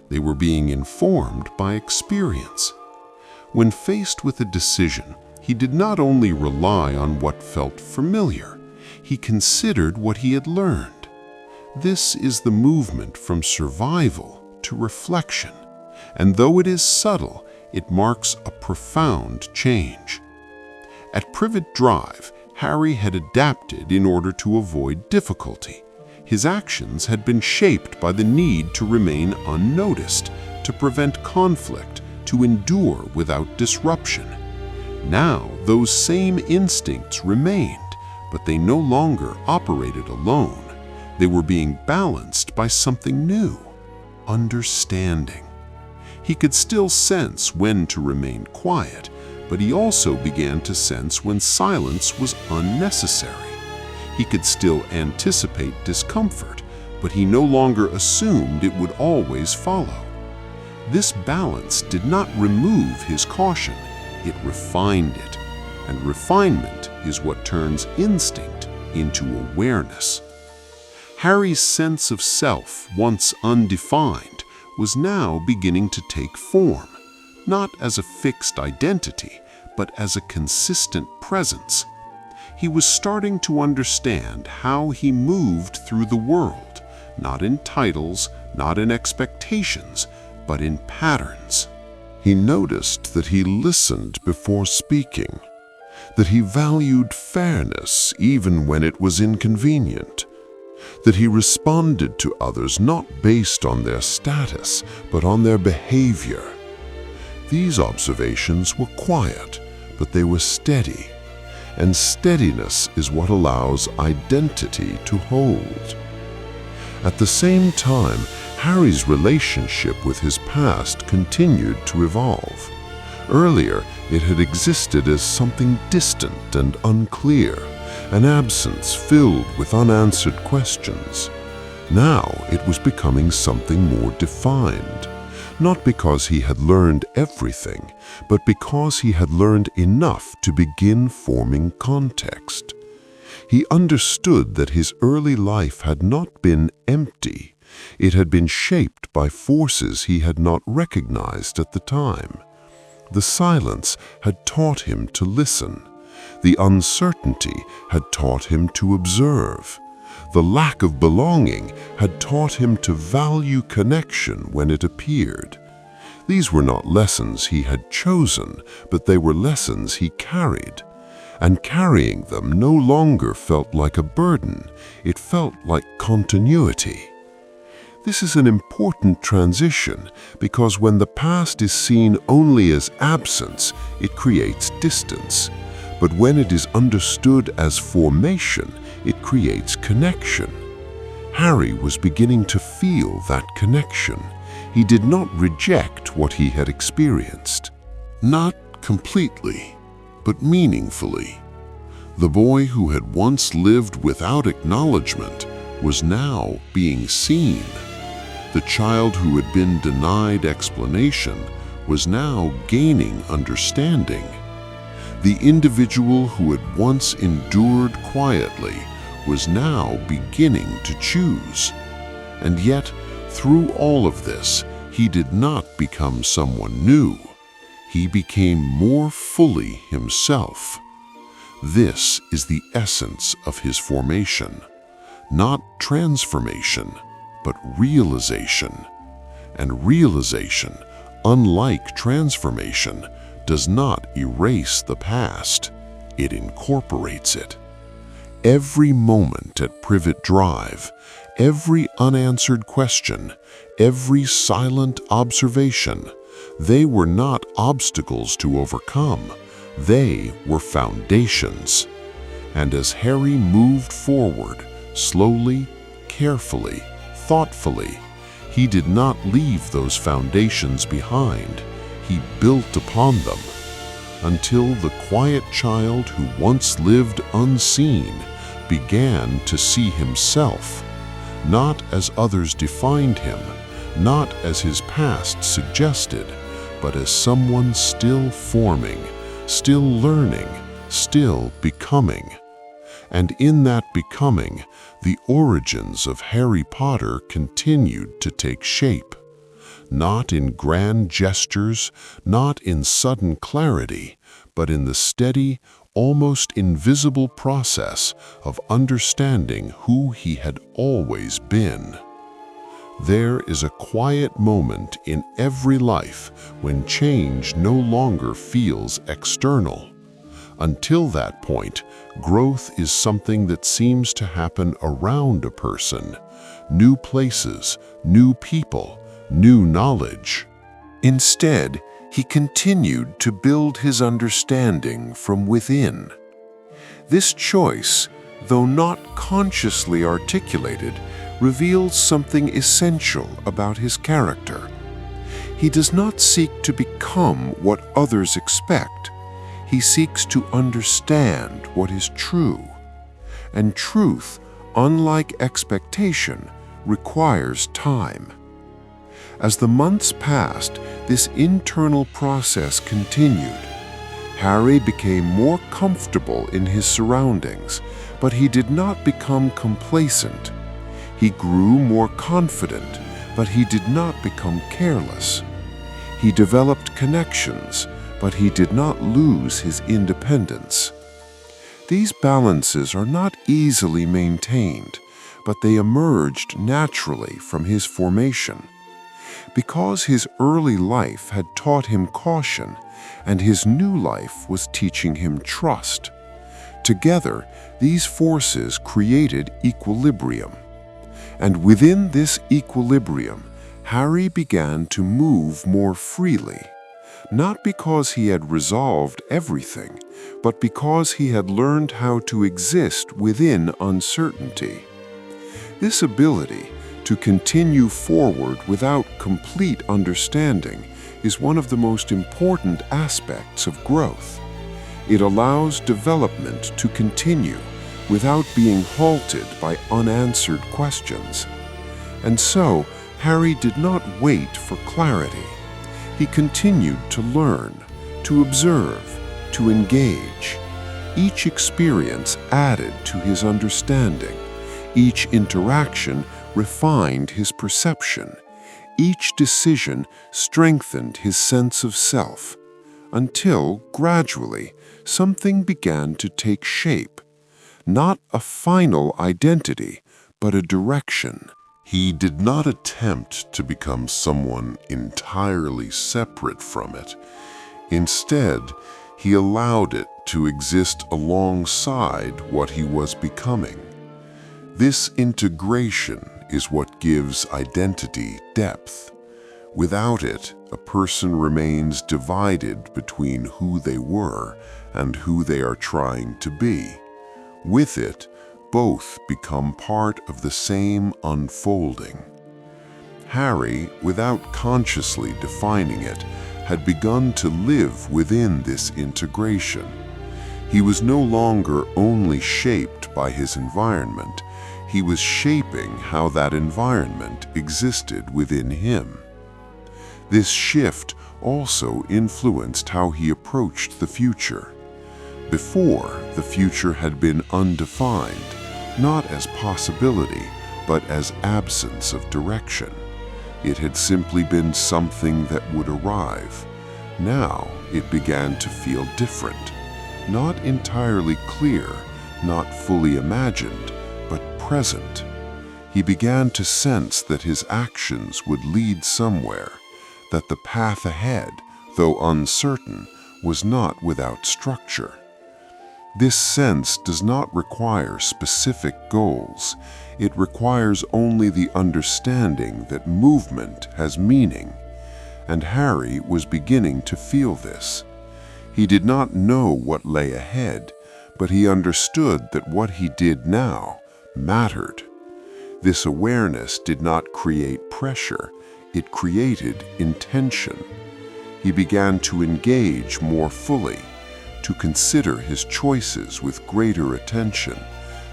S1: They were being informed by experience. When faced with a decision, he did not only rely on what felt familiar, he considered what he had learned. This is the movement from survival to reflection, and though it is subtle, it marks a profound change. At Privet Drive, Harry had adapted in order to avoid difficulty. His actions had been shaped by the need to remain unnoticed, to prevent conflict, to endure without disruption. Now, those same instincts remained, but they no longer operated alone. They were being balanced by something new: understanding. He could still sense when to remain quiet, but he also began to sense when silence was unnecessary. He could still anticipate discomfort, but he no longer assumed it would always follow. This balance did not remove his caution, it refined it. And refinement is what turns instinct into awareness. Harry's sense of self, once undefined, was now beginning to take form, not as a fixed identity, but as a consistent presence. He was starting to understand how he moved through the world, not in titles, not in expectations, but in patterns. He noticed that he listened before speaking, that he valued fairness even when it was inconvenient, that he responded to others not based on their status, but on their behavior. These observations were quiet, but they were steady, and steadiness is what allows identity to hold. At the same time, Harry's relationship with his past continued to evolve. Earlier, it had existed as something distant and unclear, an absence filled with unanswered questions. Now it was becoming something more defined, not because he had learned everything, but because he had learned enough to begin forming context. He understood that his early life had not been empty. It had been shaped by forces he had not recognized at the time. The silence had taught him to listen. The uncertainty had taught him to observe. The lack of belonging had taught him to value connection when it appeared. These were not lessons he had chosen, but they were lessons he carried. And carrying them no longer felt like a burden, it felt like continuity. This is an important transition because when the past is seen only as absence, it creates distance. But when it is understood as formation, it creates connection. Harry was beginning to feel that connection. He did not reject what he had experienced. Not completely, but meaningfully. The boy who had once lived without acknowledgement was now being seen. The child who had been denied explanation was now gaining understanding. The individual who had once endured quietly was now beginning to choose. And yet, through all of this, he did not become someone new. He became more fully himself. This is the essence of his formation, not transformation, but realization. And realization, unlike transformation, does not erase the past, it incorporates it. Every moment at Privet Drive, every unanswered question, every silent observation, they were not obstacles to overcome, they were foundations. And as Harry moved forward, slowly, carefully, thoughtfully, he did not leave those foundations behind. He built upon them, until the quiet child who once lived unseen began to see himself, not as others defined him, not as his past suggested, but as someone still forming, still learning, still becoming. And in that becoming, the origins of Harry Potter continued to take shape. Not in grand gestures, not in sudden clarity, but in the steady, almost invisible process of understanding who he had always been. There is a quiet moment in every life when change no longer feels external. Until that point, growth is something that seems to happen around a person. New places, new people, new knowledge. Instead, he continued to build his understanding from within. This choice, though not consciously articulated, reveals something essential about his character.
S2: He does not seek to become what others expect. He seeks to understand what is true. And truth, unlike expectation, requires time. As the months passed, this internal process continued. Harry became more comfortable in his surroundings, but he did not become complacent. He grew more confident, but he did not become careless. He developed connections, but he did not lose his independence. These balances are not easily maintained, but they emerged naturally from his formation. Because his early life had taught him caution, and his new life was teaching him trust. Together, these forces created equilibrium. And within this equilibrium, Harry began to move more freely, not because he had resolved everything, but because he had learned how to exist within uncertainty. This ability to continue forward without complete understanding is one of the most important aspects of growth. It allows development to continue without being halted by unanswered questions. And so, Harry did not wait for clarity. He continued to learn, to observe, to engage. Each experience added to his understanding. Each interaction refined his perception. Each decision strengthened his sense of self, until, gradually, something began to take shape. Not a final identity, but a direction.
S1: He did not attempt to become someone entirely separate from it. Instead, he allowed it to exist alongside what he was becoming. This integration is what gives identity depth. Without it, a person remains divided between who they were and who they are trying to be. With it, both become part of the same unfolding. Harry, without consciously defining it, had begun to live within this integration. He was no longer only shaped by his environment, he was shaping how that environment existed within him. This shift also influenced how he approached the future. Before, the future had been undefined, not as possibility, but as absence of direction. It had simply been something that would arrive. Now it began to feel different, not entirely clear, not fully imagined, but present. He began to sense that his actions would lead somewhere, that the path ahead, though uncertain, was not without structure. This sense does not require specific goals. It requires only the understanding that movement has meaning. And Harry was beginning to feel this. He did not know what lay ahead, but he understood that what he did now mattered. This awareness did not create pressure, it created intention. He began to engage more fully, to consider his choices with greater attention,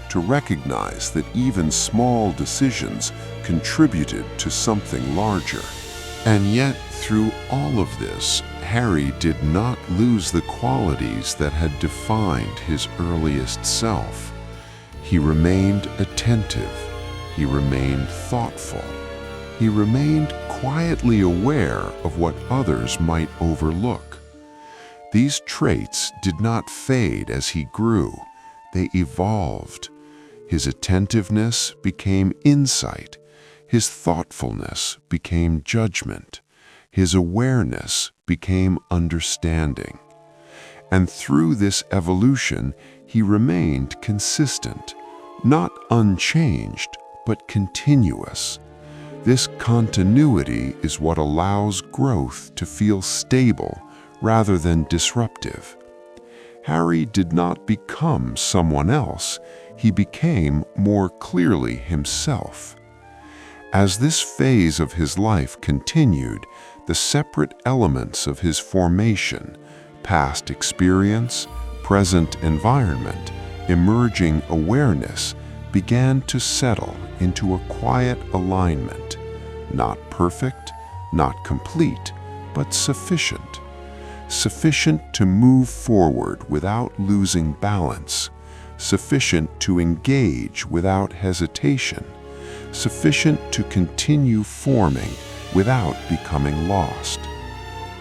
S1: to recognize that even small decisions contributed to something larger. And yet, through all of this, Harry did not lose the qualities that had defined his earliest self. He remained attentive. He remained thoughtful. He remained quietly aware of what others might overlook. These traits did not fade as he grew. They evolved. His attentiveness became insight. His thoughtfulness became judgment. His awareness became understanding. And through this evolution, he remained consistent, not unchanged, but continuous. This continuity is what allows growth to feel stable rather than disruptive. Harry did not become someone else, he became more clearly himself. As this phase of his life continued,
S2: the separate elements of his formation, past experience, present environment, emerging awareness, began to settle into a quiet alignment, not perfect, not complete, but sufficient. Sufficient to move forward without losing balance, sufficient to engage without hesitation, sufficient to continue forming without becoming lost.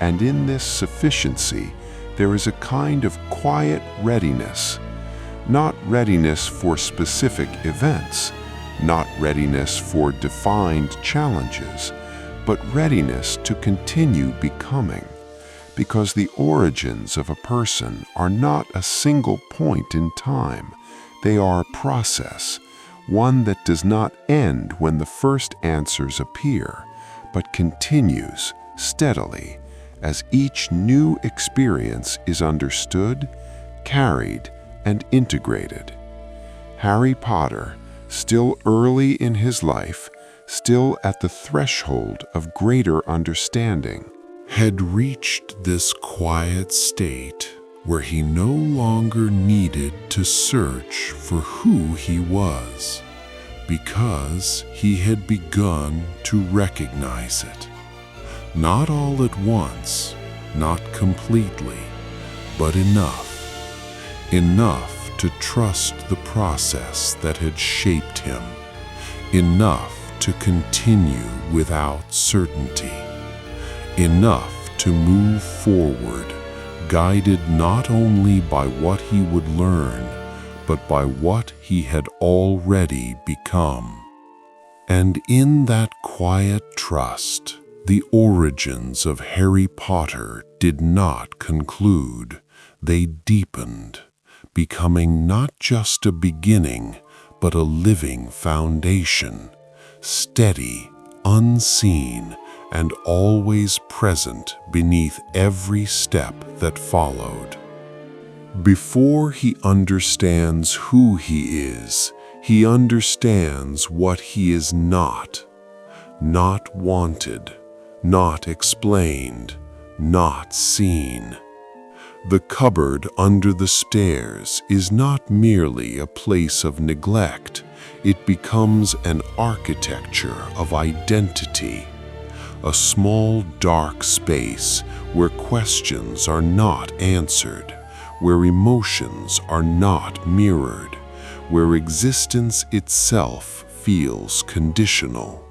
S2: And in this sufficiency, there is a kind of quiet readiness, not readiness for specific events, not readiness for defined challenges, but readiness to continue becoming, because the origins of a person are not a single point in time. They are a process, one that does not end when the first answers appear, but continues steadily as each new experience is understood, carried, and integrated. Harry Potter, still early in his life, still at the threshold of greater understanding, had reached this quiet state where he no longer needed to search for who he was, because he had begun to recognize it. Not all at once, not completely, but enough. Enough to trust the process that had shaped him. Enough to continue without certainty. Enough to move forward, guided not only by what he would learn, but by what he had already become. And in that quiet trust, the origins of Harry Potter did not conclude. They deepened, becoming not just a beginning, but a living foundation, steady, unseen, and always present beneath every step that followed. Before he understands who he is, he understands what he is not. Not wanted, not explained, not seen. The cupboard under the stairs is not merely a place of neglect. It becomes an architecture of identity. A small dark space where questions are not answered, where emotions are not mirrored, where existence itself feels conditional.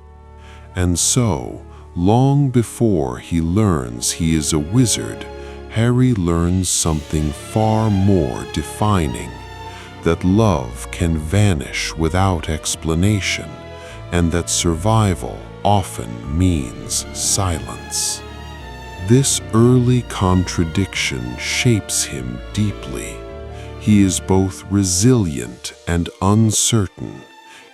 S2: And so, long before he learns he is a wizard, Harry learns something far more defining, that love can vanish without explanation, and that survival often means silence. This early contradiction shapes him deeply. He is both resilient and uncertain,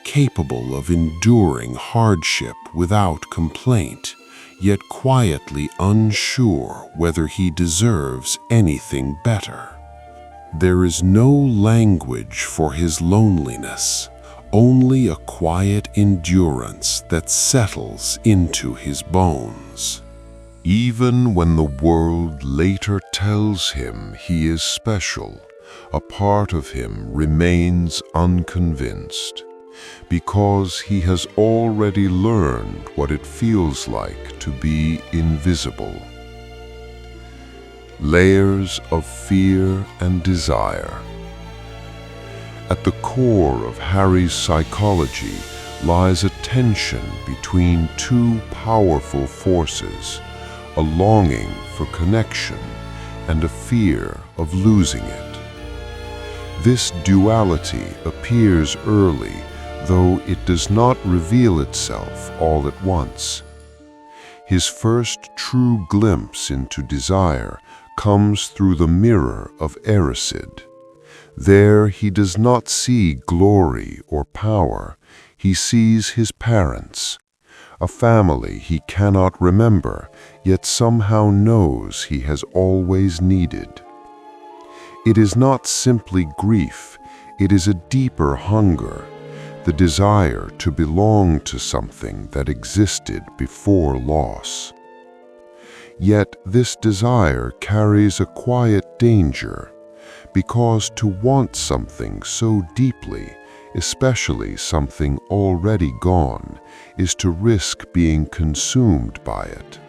S2: capable of enduring hardship without complaint, yet quietly unsure whether he deserves anything better. There is no language for his loneliness, only a quiet endurance that settles into his bones. Even when the world later tells him he is special, a part of him remains unconvinced, because he has already learned what it feels like to be invisible. Layers of fear and desire. At the core of Harry's psychology lies a tension between two powerful forces, a longing for connection and a fear of losing it. This duality appears early, though it does not reveal itself all at once. His first true glimpse into desire comes through the mirror of Erised. There he does not see glory or power, he sees his parents, a family he cannot remember, yet somehow knows he has always needed. It is not simply grief, it is a deeper hunger, the desire to belong to something that existed before loss. Yet this desire carries a quiet danger, because to want something so deeply, especially something already gone, is to risk being consumed by it.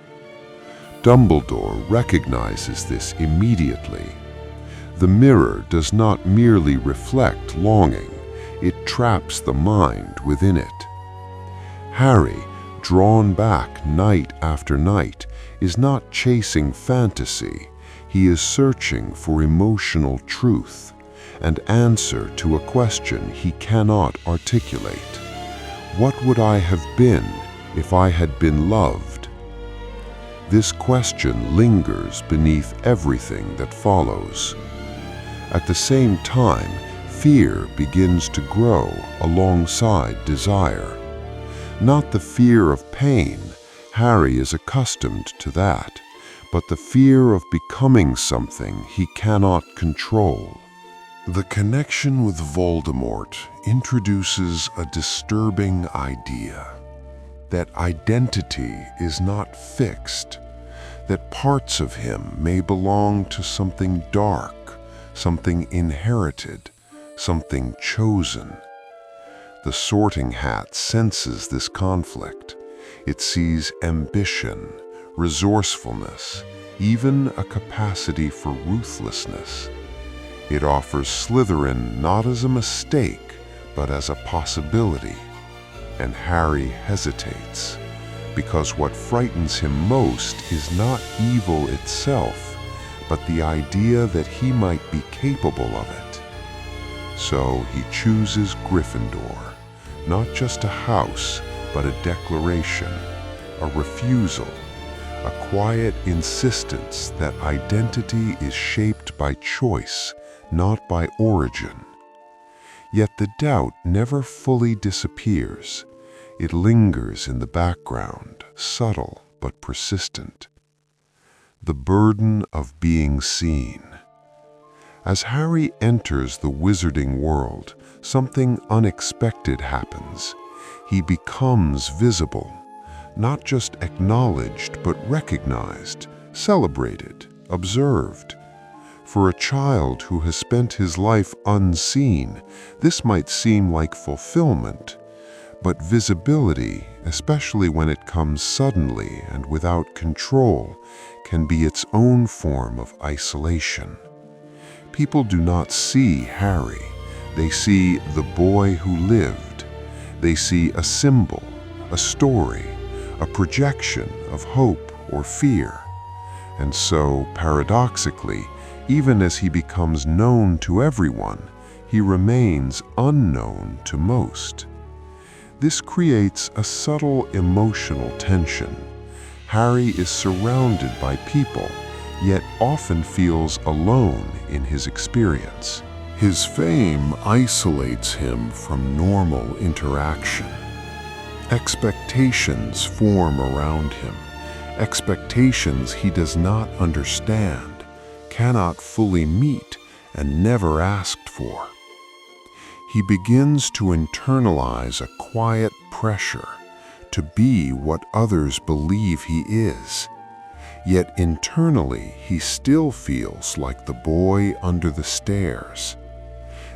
S2: Dumbledore recognizes this immediately. The mirror does not merely reflect longing, it traps the mind within it. Harry, drawn back night after night, is not chasing fantasy. He is searching for emotional truth, and answer to a question he cannot articulate. What would I have been if I had been loved? This question lingers beneath everything that follows. At the same time, fear begins to grow alongside desire. Not the fear of pain, Harry is accustomed to that, but the fear of becoming something he cannot control. The connection with Voldemort introduces a disturbing idea, that identity is not fixed, that parts of him may belong to something dark, something inherited, something chosen. The Sorting Hat senses this conflict. It sees ambition, resourcefulness, even a capacity for ruthlessness. It offers Slytherin not as a mistake, but as a possibility. And Harry hesitates, because what frightens him most is not evil itself, but the idea that he might be capable of it. So he chooses Gryffindor, not just a house, but a declaration, a refusal, a quiet insistence that identity is shaped by choice, not by origin. Yet the doubt never fully disappears. It lingers in the background, subtle but persistent. The burden of being seen. As Harry enters the wizarding world, something unexpected happens. He becomes visible, not just acknowledged but recognized, celebrated, observed. For a child who has spent his life unseen, this might seem like fulfillment. But visibility, especially when it comes suddenly and without control, can be its own form of isolation. People do not see Harry. They see the boy who lived. They see a symbol, a story, a projection of hope or fear. And so, paradoxically, even as he becomes known to everyone, he remains unknown to most. This creates a subtle emotional tension. Harry is surrounded by people, yet often feels alone in his experience. His fame isolates him from normal interaction. Expectations form around him, expectations he does not understand, cannot fully meet, and never asked for. He begins to internalize a quiet pressure to be what others believe he is. Yet internally, he still feels like the boy under the stairs.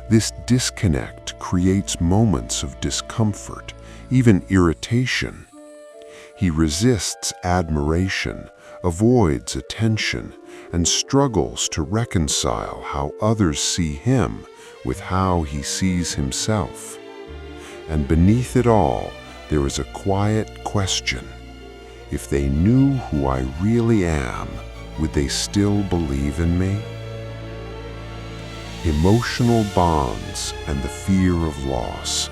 S2: This disconnect creates moments of discomfort, even irritation. He resists admiration, avoids attention, and struggles to reconcile how others see him with how he sees himself. And beneath it all, there is a quiet question. If they knew who I really am, would they still believe in me? Emotional bonds and the fear of loss.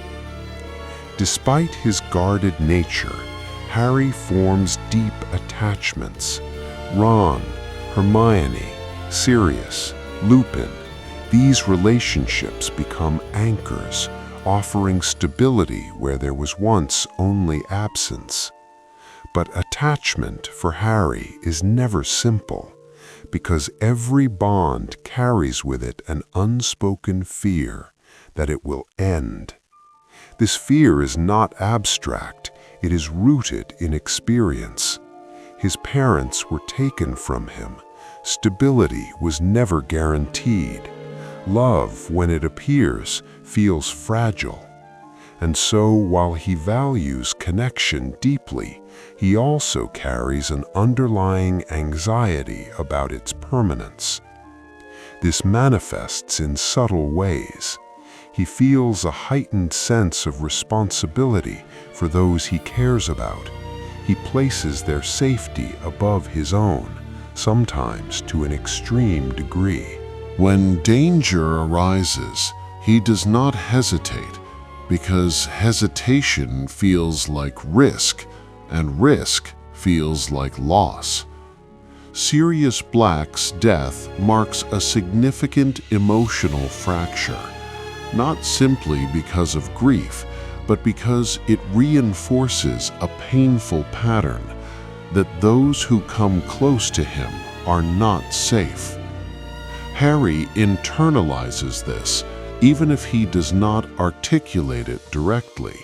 S2: Despite his guarded nature, Harry forms deep attachments. Ron, Hermione, Sirius, Lupin, these relationships become anchors, offering stability where there was once only absence. But attachment for Harry is never simple, because every bond carries with it an unspoken fear that it will end. This fear is not abstract, it is rooted in experience. His parents were taken from him. Stability was never guaranteed. Love, when it appears, feels fragile. And so, while he values connection deeply, he also carries an underlying anxiety about its permanence. This manifests in subtle ways. He feels a heightened sense of responsibility for those he cares about. He places their safety above his own, sometimes to an extreme degree.
S1: When danger arises, he does not hesitate, because hesitation feels like risk, and risk feels like loss. Sirius Black's death marks a significant emotional fracture, not simply because of grief, but because it reinforces a painful pattern that those who come close to him are not safe. Harry internalizes this, even if he does not articulate it directly.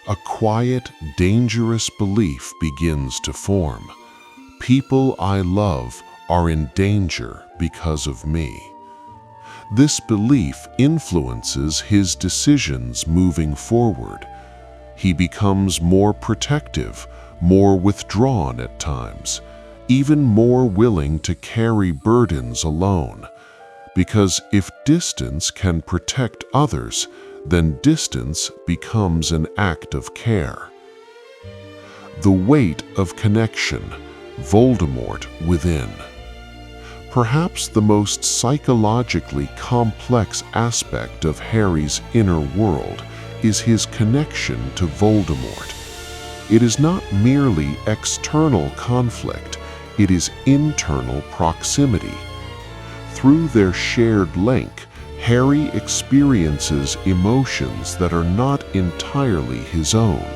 S1: A quiet, dangerous belief begins to form. People I love are in danger because of me. This belief influences his decisions moving forward. He becomes more protective, more withdrawn at times, even more willing to carry burdens alone. Because if distance can protect others, then distance becomes an act of care. The weight of connection, Voldemort within. Perhaps the most psychologically complex aspect of Harry's inner world is his connection to Voldemort. It is not merely external conflict, it is internal proximity. Through their shared link, Harry experiences emotions that are not entirely his own: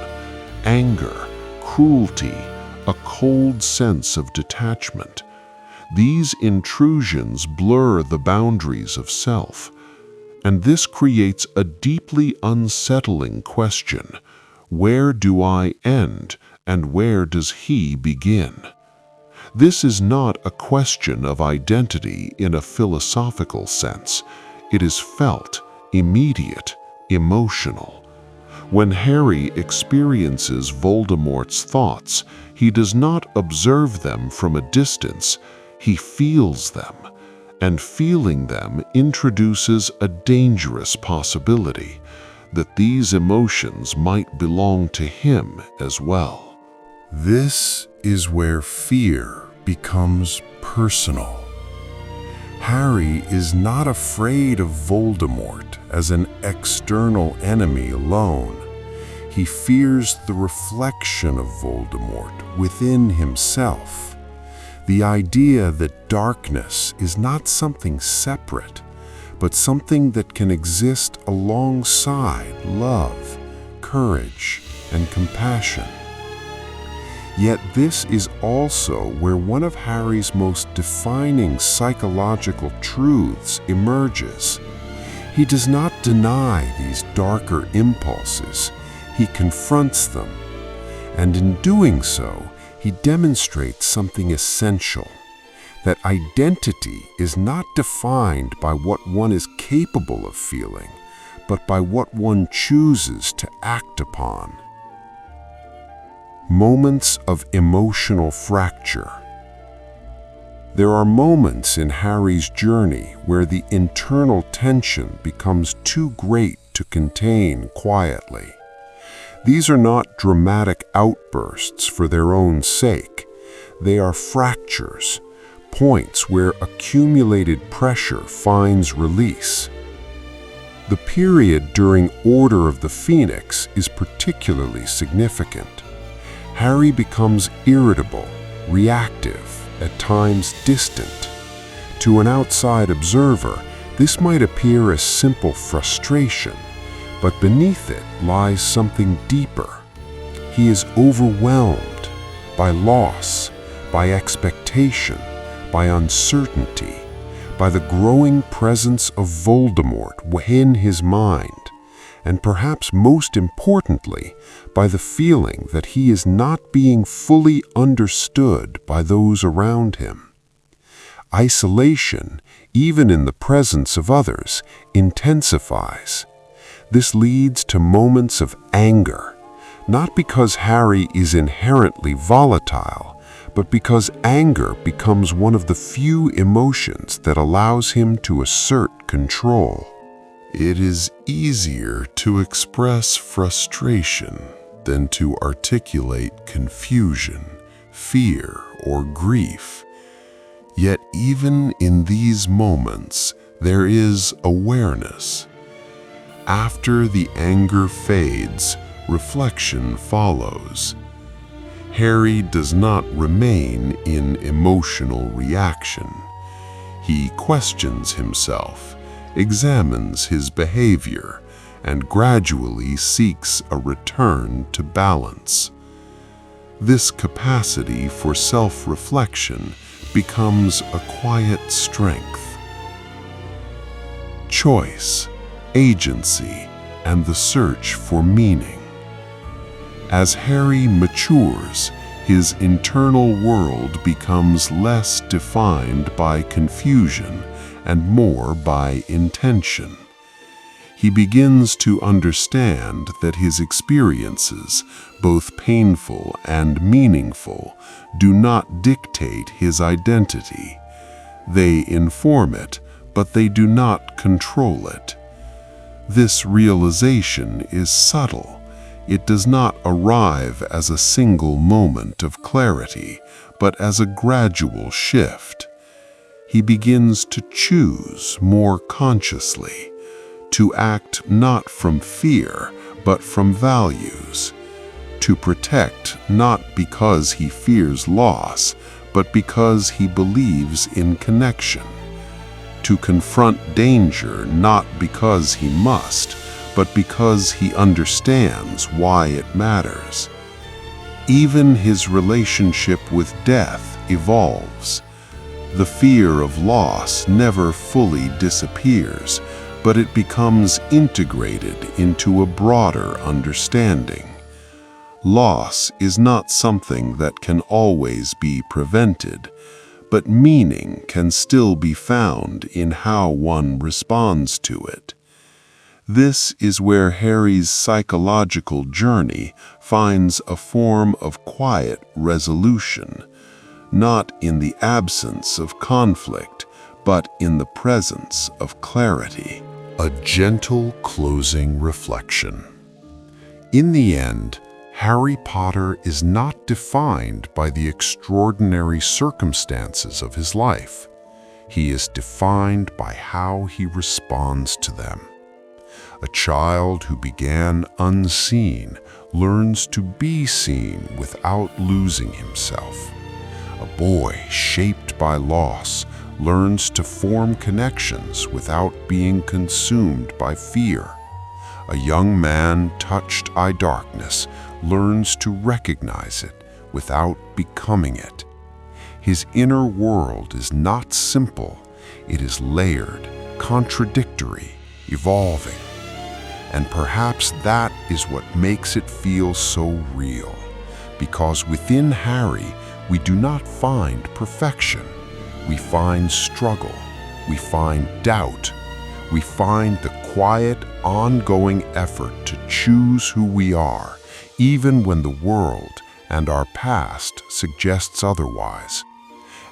S1: anger, cruelty, a cold sense of detachment. These intrusions blur the boundaries of self, and this creates a deeply unsettling question: where do I end and where does he begin? This is not a question of identity in a philosophical sense. It is felt, immediate, emotional. When Harry experiences Voldemort's thoughts, he does not observe them from a distance. He feels them, and feeling them introduces a dangerous possibility that these emotions might belong to him as well.
S2: This is where fear becomes personal. Harry is not afraid of Voldemort as an external enemy alone. He fears the reflection of Voldemort within himself. The idea that darkness is not something separate, but something that can exist alongside love, courage, and compassion. Yet this is also where one of Harry's most defining psychological truths emerges. He does not deny these darker impulses. He confronts them, and in doing so, he demonstrates something essential: that identity is not defined by what one is capable of feeling, but by what one chooses to act upon. Moments of emotional fracture. There are moments in Harry's journey where the internal tension becomes too great to contain quietly. These are not dramatic outbursts for their own sake. They are fractures, points where accumulated pressure finds release. The period during Order of the Phoenix is particularly significant. Harry becomes irritable, reactive, at times distant. To an outside observer, this might appear as simple frustration, but beneath it lies something deeper. He is overwhelmed by loss, by expectation, by uncertainty, by the growing presence of Voldemort within his mind. and perhaps most importantly, by the feeling that he is not being fully understood by those around him. Isolation, even in the presence of others, intensifies. This leads to moments of anger, not because Harry is inherently volatile, but because anger becomes one of the few emotions that allows him to assert control.
S1: It is easier to express frustration than to articulate confusion, fear, or grief. Yet even in these moments, there is awareness. After the anger fades, reflection follows. Harry does not remain in emotional reaction. He questions himself, examines his behavior, and gradually seeks a return to balance. This capacity for self-reflection becomes a quiet strength. Choice, agency, and the search for meaning. As Harry matures, his internal world becomes less defined by confusion and more by intention. He begins to understand that his experiences, both painful and meaningful, do not dictate his identity. They inform it, but they do not control it. This realization is subtle. It does not arrive as a single moment of clarity, but as a gradual shift. He begins to choose more consciously, to act not from fear, but from values, to protect not because he fears loss, but because he believes in connection, to confront danger not because he must, but because he understands why it matters. Even his relationship with death evolves. The fear of loss never fully disappears, but it becomes integrated into a broader understanding. Loss is not something that can always be prevented, but meaning can still be found in how one responds to it. This is where Harry's psychological journey finds a form of quiet resolution, not in the absence of conflict, but in the presence of clarity. A gentle closing reflection. In the end, Harry Potter is not defined by the extraordinary circumstances of his life. He is defined by how he responds to them. A child who began unseen learns to be seen without losing himself. A boy shaped by loss learns to form connections without being consumed by fear. A young man touched by darkness learns to recognize it without becoming it. His inner world is not simple. It is layered, contradictory, evolving. And perhaps that is what makes it feel so real, because within Harry, we do not find perfection. We find struggle. We find doubt. We find the quiet, ongoing effort to choose who we are, even when the world and our past suggests otherwise.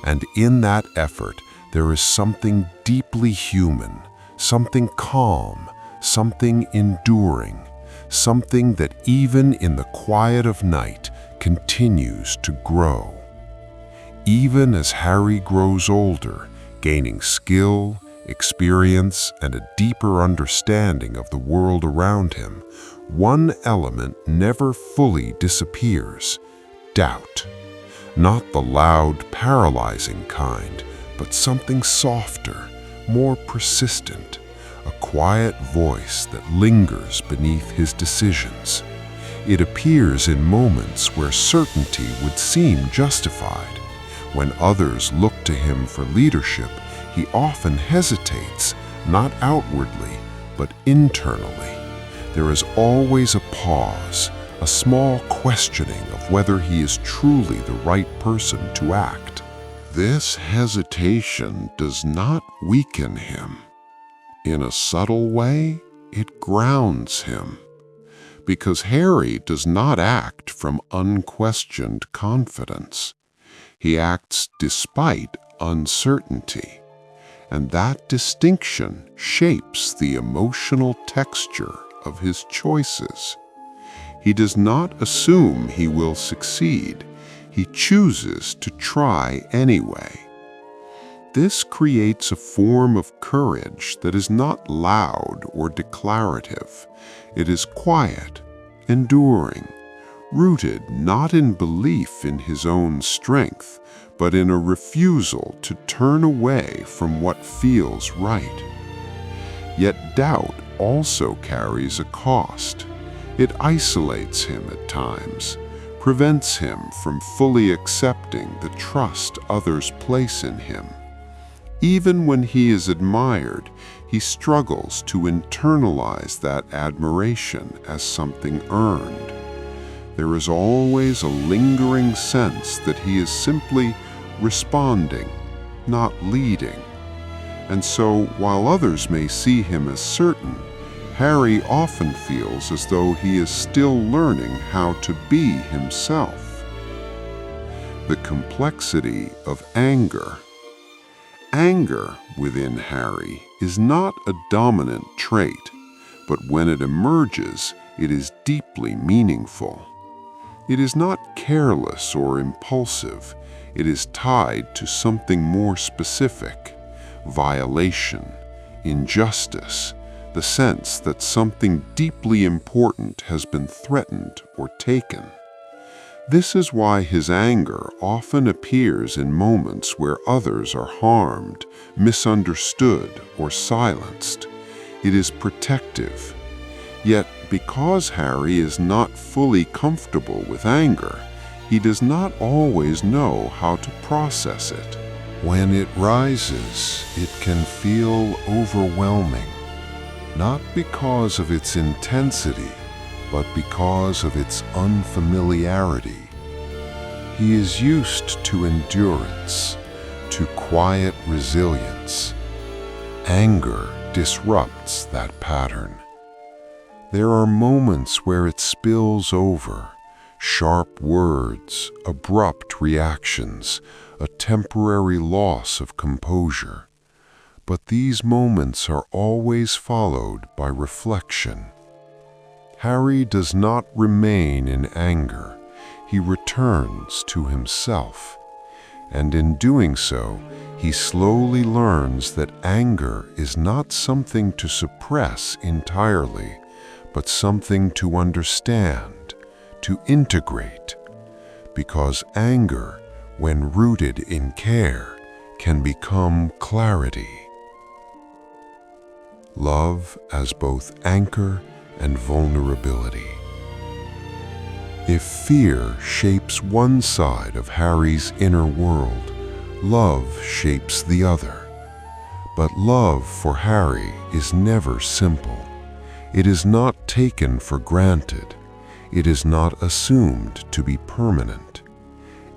S1: And in that effort, there is something deeply human, something calm, something enduring, something that even in the quiet of night continues to grow. Even as Harry grows older, gaining skill, experience, and a deeper understanding of the world around him, one element never fully disappears: doubt. Not the loud, paralyzing kind, but something softer, more persistent, a quiet voice that lingers beneath his decisions. It appears in moments where certainty would seem justified. When others look to him for leadership, he often hesitates, not outwardly, but internally.
S2: There is always a pause, a small questioning of whether he is truly the right person to act. This hesitation does not weaken him. In a subtle way, it grounds him, because Harry does not act from unquestioned confidence. He acts despite uncertainty, and that distinction shapes the emotional texture of his choices. He does not assume he will succeed. He chooses to try anyway. This creates a form of courage that is not loud or declarative. It is quiet, enduring, rooted not in belief in his own strength, but in a refusal to turn away from what feels right. Yet doubt also carries a cost. It isolates him at times, prevents him from fully accepting the trust others place in him. Even when he is admired, he struggles to internalize that admiration as something earned. There is always a lingering sense that he is simply responding, not leading. And so, while others may see him as certain, Harry often feels as though he is still learning how to be himself. The complexity of anger. Anger within Harry is not a dominant trait, but when it emerges, it is deeply meaningful. It is not careless or impulsive. It is tied to something more specific: violation, injustice, the sense that something deeply important has been threatened or taken. This is why his anger often appears in moments where others are harmed, misunderstood, or silenced. It is protective. Yet, because Harry is not fully comfortable with anger, he does not always know how to process it. When it rises, it can feel overwhelming, not because of its intensity, but because of its unfamiliarity. He is used to endurance, to quiet resilience. Anger disrupts that pattern. There are moments where it spills over: sharp words, abrupt reactions, a temporary loss of composure. But these moments are always followed by reflection. Harry does not remain in anger. He returns to himself. And in doing so, he slowly learns that anger is not something to suppress entirely, but something to understand, to integrate. Because anger, when rooted in care, can become clarity. Love as both anchor and vulnerability. If fear shapes one side of Harry's inner world, love shapes the other. But love for Harry is never simple. It is not taken for granted. It is not assumed to be permanent.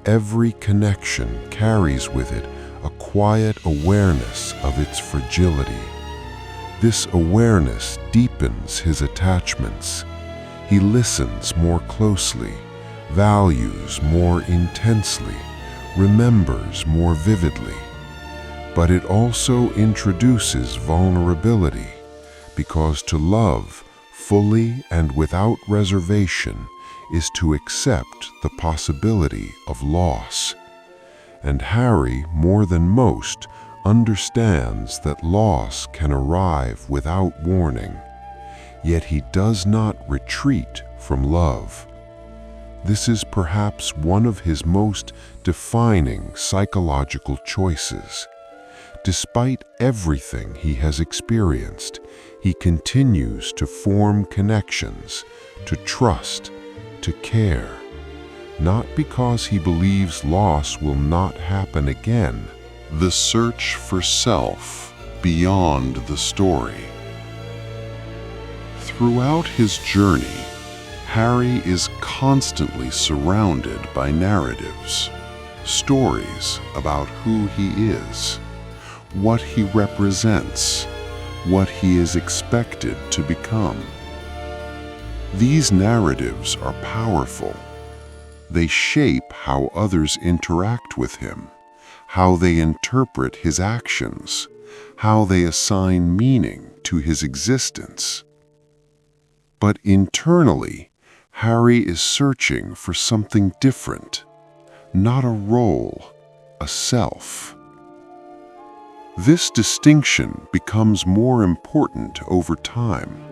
S2: Every connection carries with it a quiet awareness of its fragility. This awareness deepens his attachments. He listens more closely, values more intensely, remembers more vividly. But it also introduces vulnerability, because to love fully and without reservation is to accept the possibility of loss. And Harry, more than most, understands that loss can arrive without warning, yet he does not retreat from love. This is perhaps one of his most defining psychological choices. Despite everything he has experienced, he continues to form connections, to trust, to care, not because he believes loss will not happen again. The search for self beyond the story.
S1: Throughout his journey, Harry is constantly surrounded by narratives, stories about who he is, what he represents, what he is expected to become. These narratives are powerful. They shape how others interact with him, how they interpret his actions, how they assign meaning to his existence. But internally, Harry is searching for something different, not a role, a self. This distinction becomes more important over time.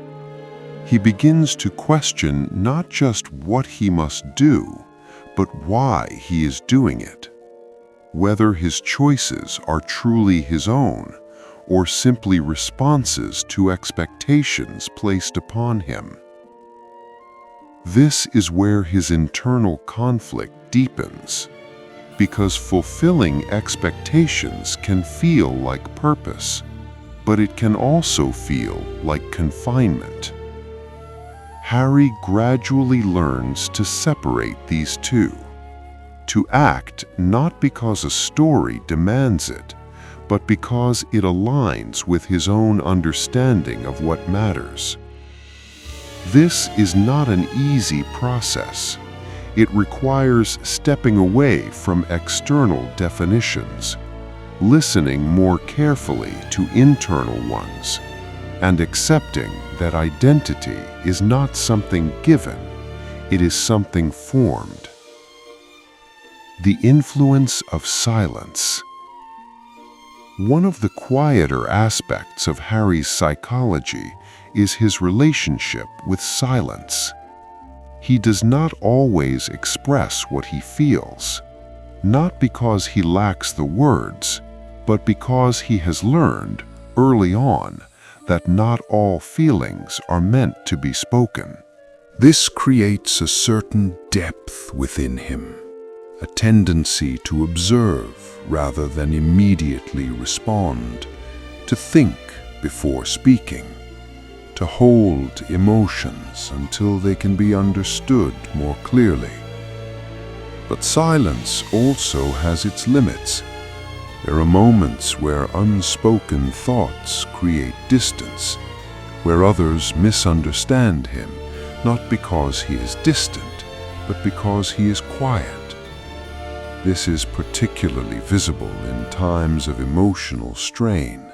S1: He begins to question not just what he must do, but why he is doing it. Whether his choices are truly his own, or simply responses to expectations placed upon him. This is where his internal conflict deepens, because fulfilling expectations can feel like purpose, but it can also feel like confinement. Harry gradually learns to separate these two, to act not because a story demands it, but because it aligns with his own understanding of what matters. This is not an easy process. It requires stepping away from external definitions, listening more carefully to internal ones, and accepting that identity is not something given, it is something formed. The influence of silence. One of the quieter aspects of Harry's psychology is his relationship with silence. He does not always express what he feels, not because he lacks the words, but because he has learned early on that not all feelings are meant to be spoken. This creates a certain depth within him, a tendency to observe rather than immediately respond, to think before speaking, to hold emotions until they can be understood more clearly. But silence also has its limits. There are moments where unspoken thoughts create distance, where others misunderstand him, not because he is distant, but because he is quiet. This is particularly visible in times of emotional strain.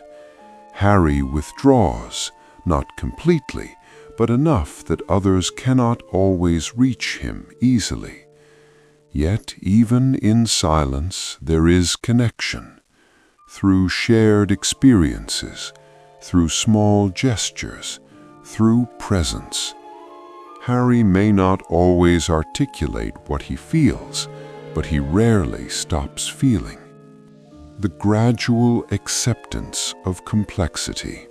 S1: Harry withdraws, not completely, but enough that others cannot always reach him easily. Yet, even in silence, there is connection. Through shared experiences, through small gestures, through presence. Harry may not always articulate what he feels, but he rarely stops feeling. The gradual acceptance of complexity.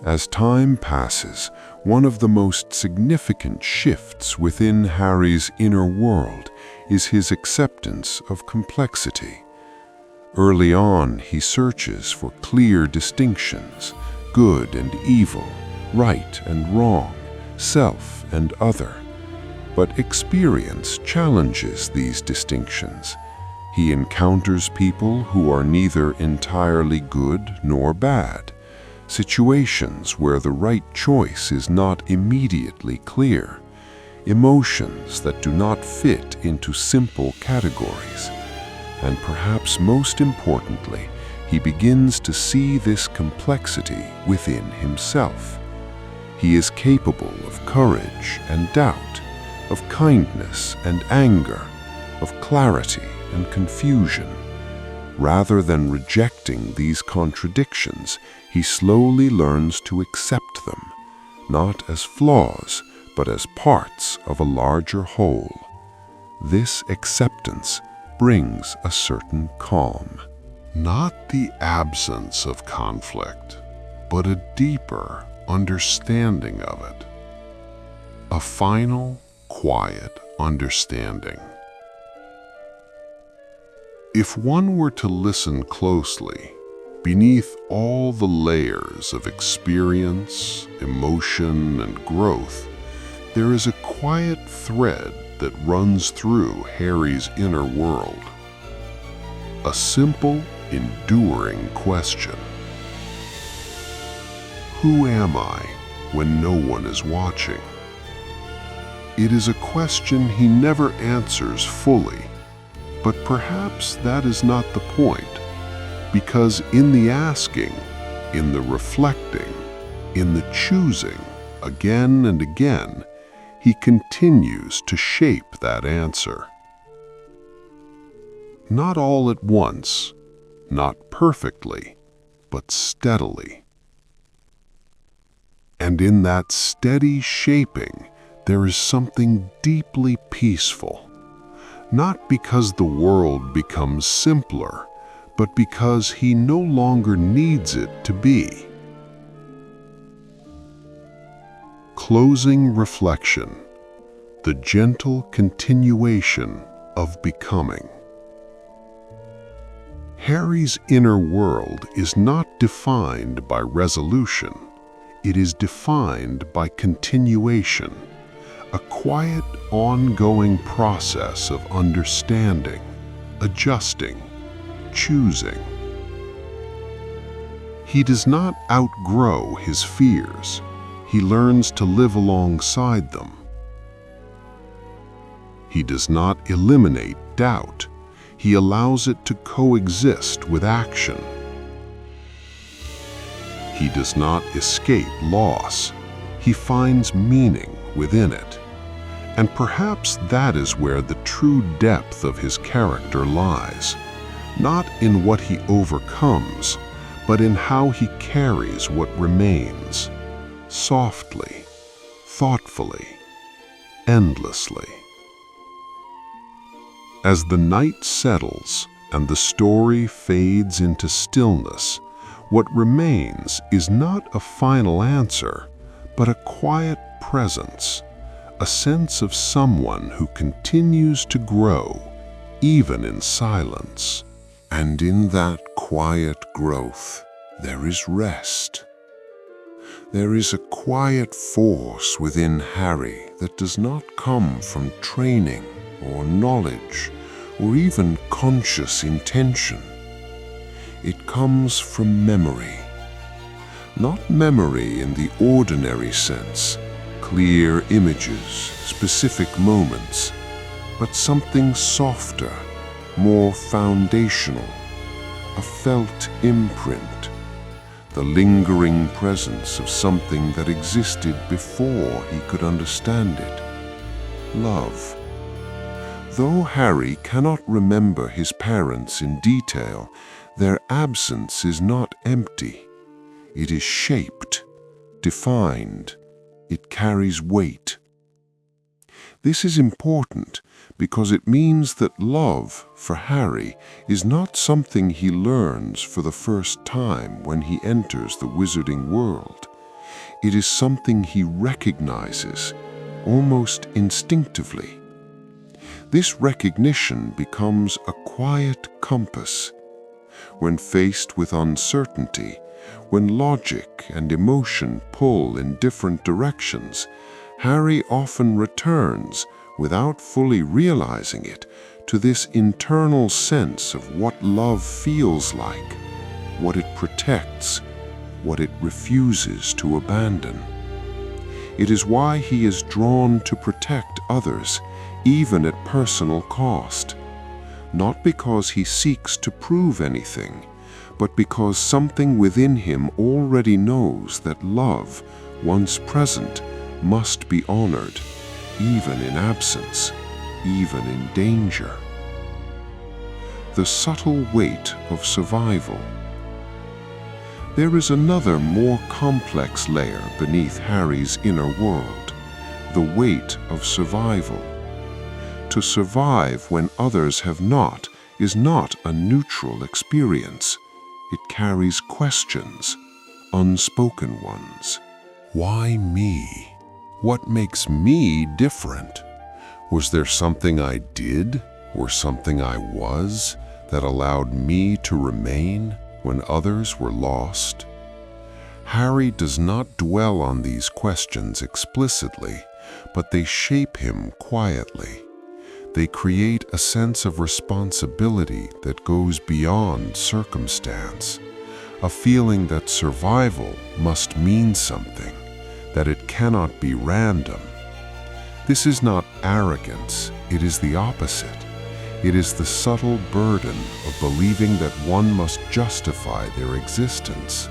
S1: As time passes, one of the most significant shifts within Harry's inner world is his acceptance of complexity. Early on, he searches for clear distinctions, good and evil, right and wrong, self and other. But experience challenges these distinctions. He encounters people who are neither entirely good nor bad, situations where the right choice is not immediately clear, emotions that do not fit into simple categories. And perhaps most importantly, he begins to see this complexity within himself. He is capable of courage and doubt, of kindness and anger, of clarity and confusion. Rather than rejecting these contradictions, he slowly learns to accept them, not as flaws, but as parts of a larger whole. This acceptance brings a certain calm. Not the absence of conflict, but a deeper understanding of it. A final, quiet understanding. If one were to listen closely, beneath all the layers of experience, emotion, and growth, there is a quiet thread that runs through Harry's inner world. A simple, enduring question. Who am I when no one is watching? It is a question he never answers fully, but perhaps that is not the point, because in the asking, in the reflecting, in the choosing, again and again, he continues to shape that answer. Not all at once, not perfectly, but steadily. And in that steady shaping, there is something deeply peaceful, not because the world becomes simpler, but because he no longer needs it to be. Closing reflection, the gentle continuation of becoming. Harry's inner world is not defined by resolution. It is defined by continuation, a quiet, ongoing process of understanding, adjusting, choosing. He does not outgrow his fears. He learns to live alongside them. He does not eliminate doubt. He allows it to coexist with action. He does not escape loss. He finds meaning within it. And perhaps that is where the true depth of his character lies, not in what he overcomes, but in how he carries what remains, softly, thoughtfully, endlessly. As the night settles and the story fades into stillness, what remains is not a final answer, but a quiet presence, a sense of someone who continues to grow, even in silence. And in that quiet growth, there is rest. There is a quiet force within Harry that does not come from training or knowledge or even conscious intention. It comes from memory. Not memory in the ordinary sense, clear images, specific moments, but something softer, more foundational, a felt imprint, the lingering presence of something that existed before he could understand it. Love. Though Harry cannot remember his parents in detail, their absence is not empty. It is shaped, defined. It carries weight. This is important because it means that love, for Harry, is not something he learns for the first time when he enters the wizarding world. It is something he recognizes, almost instinctively. This recognition becomes a quiet compass. When faced with uncertainty, when logic and emotion pull in different directions, Harry often returns, without fully realizing it, to this internal sense of what love feels like, what it protects, what it refuses to abandon. It is why he is drawn to protect others, even at personal cost, not because he seeks to prove anything, but because something within him already knows that love, once present, must be honored, even in absence, even in danger. The subtle weight of survival. There is another, more complex layer beneath Harry's inner world, the weight of survival. To survive when others have not is not a neutral experience. It carries questions, unspoken ones. Why me? What makes me different? Was there something I did or something I was that allowed me to remain?
S2: when others were lost? Harry does not dwell on these questions explicitly, but they shape him quietly. They create a sense of responsibility that goes beyond circumstance, a feeling that survival must mean something, that it cannot be random. This is not arrogance, it is the opposite. It is the subtle burden of believing that one must justify their existence.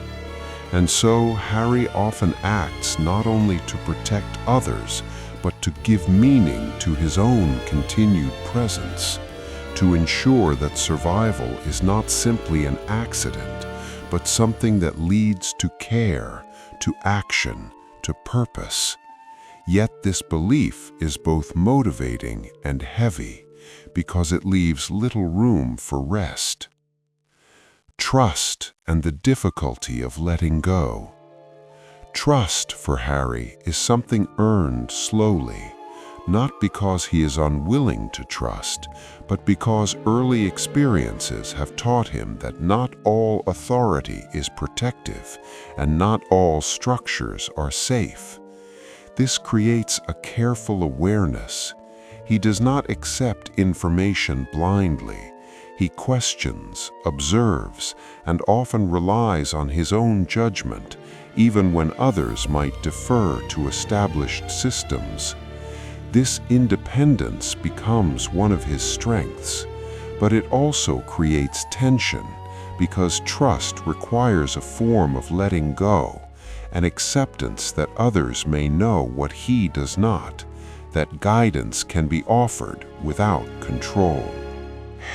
S2: And so Harry often acts not only to protect others, but to give meaning to his own continued presence, to ensure that survival is not simply an accident, but something that leads to care, to action, to purpose. Yet this belief is both motivating and heavy, because it leaves little room for rest. Trust and the difficulty of letting go. Trust for Harry is something earned slowly, not because he is unwilling to trust, but because early experiences have taught him that not all authority is protective and not all structures are safe. This creates a careful awareness. He does not accept information blindly. He questions, observes, and often relies on his own judgment, even when others might defer to established systems. This independence becomes one of his strengths, but it also creates tension because trust requires a form of letting go, an acceptance that others may know what he does not, that guidance can be offered without control.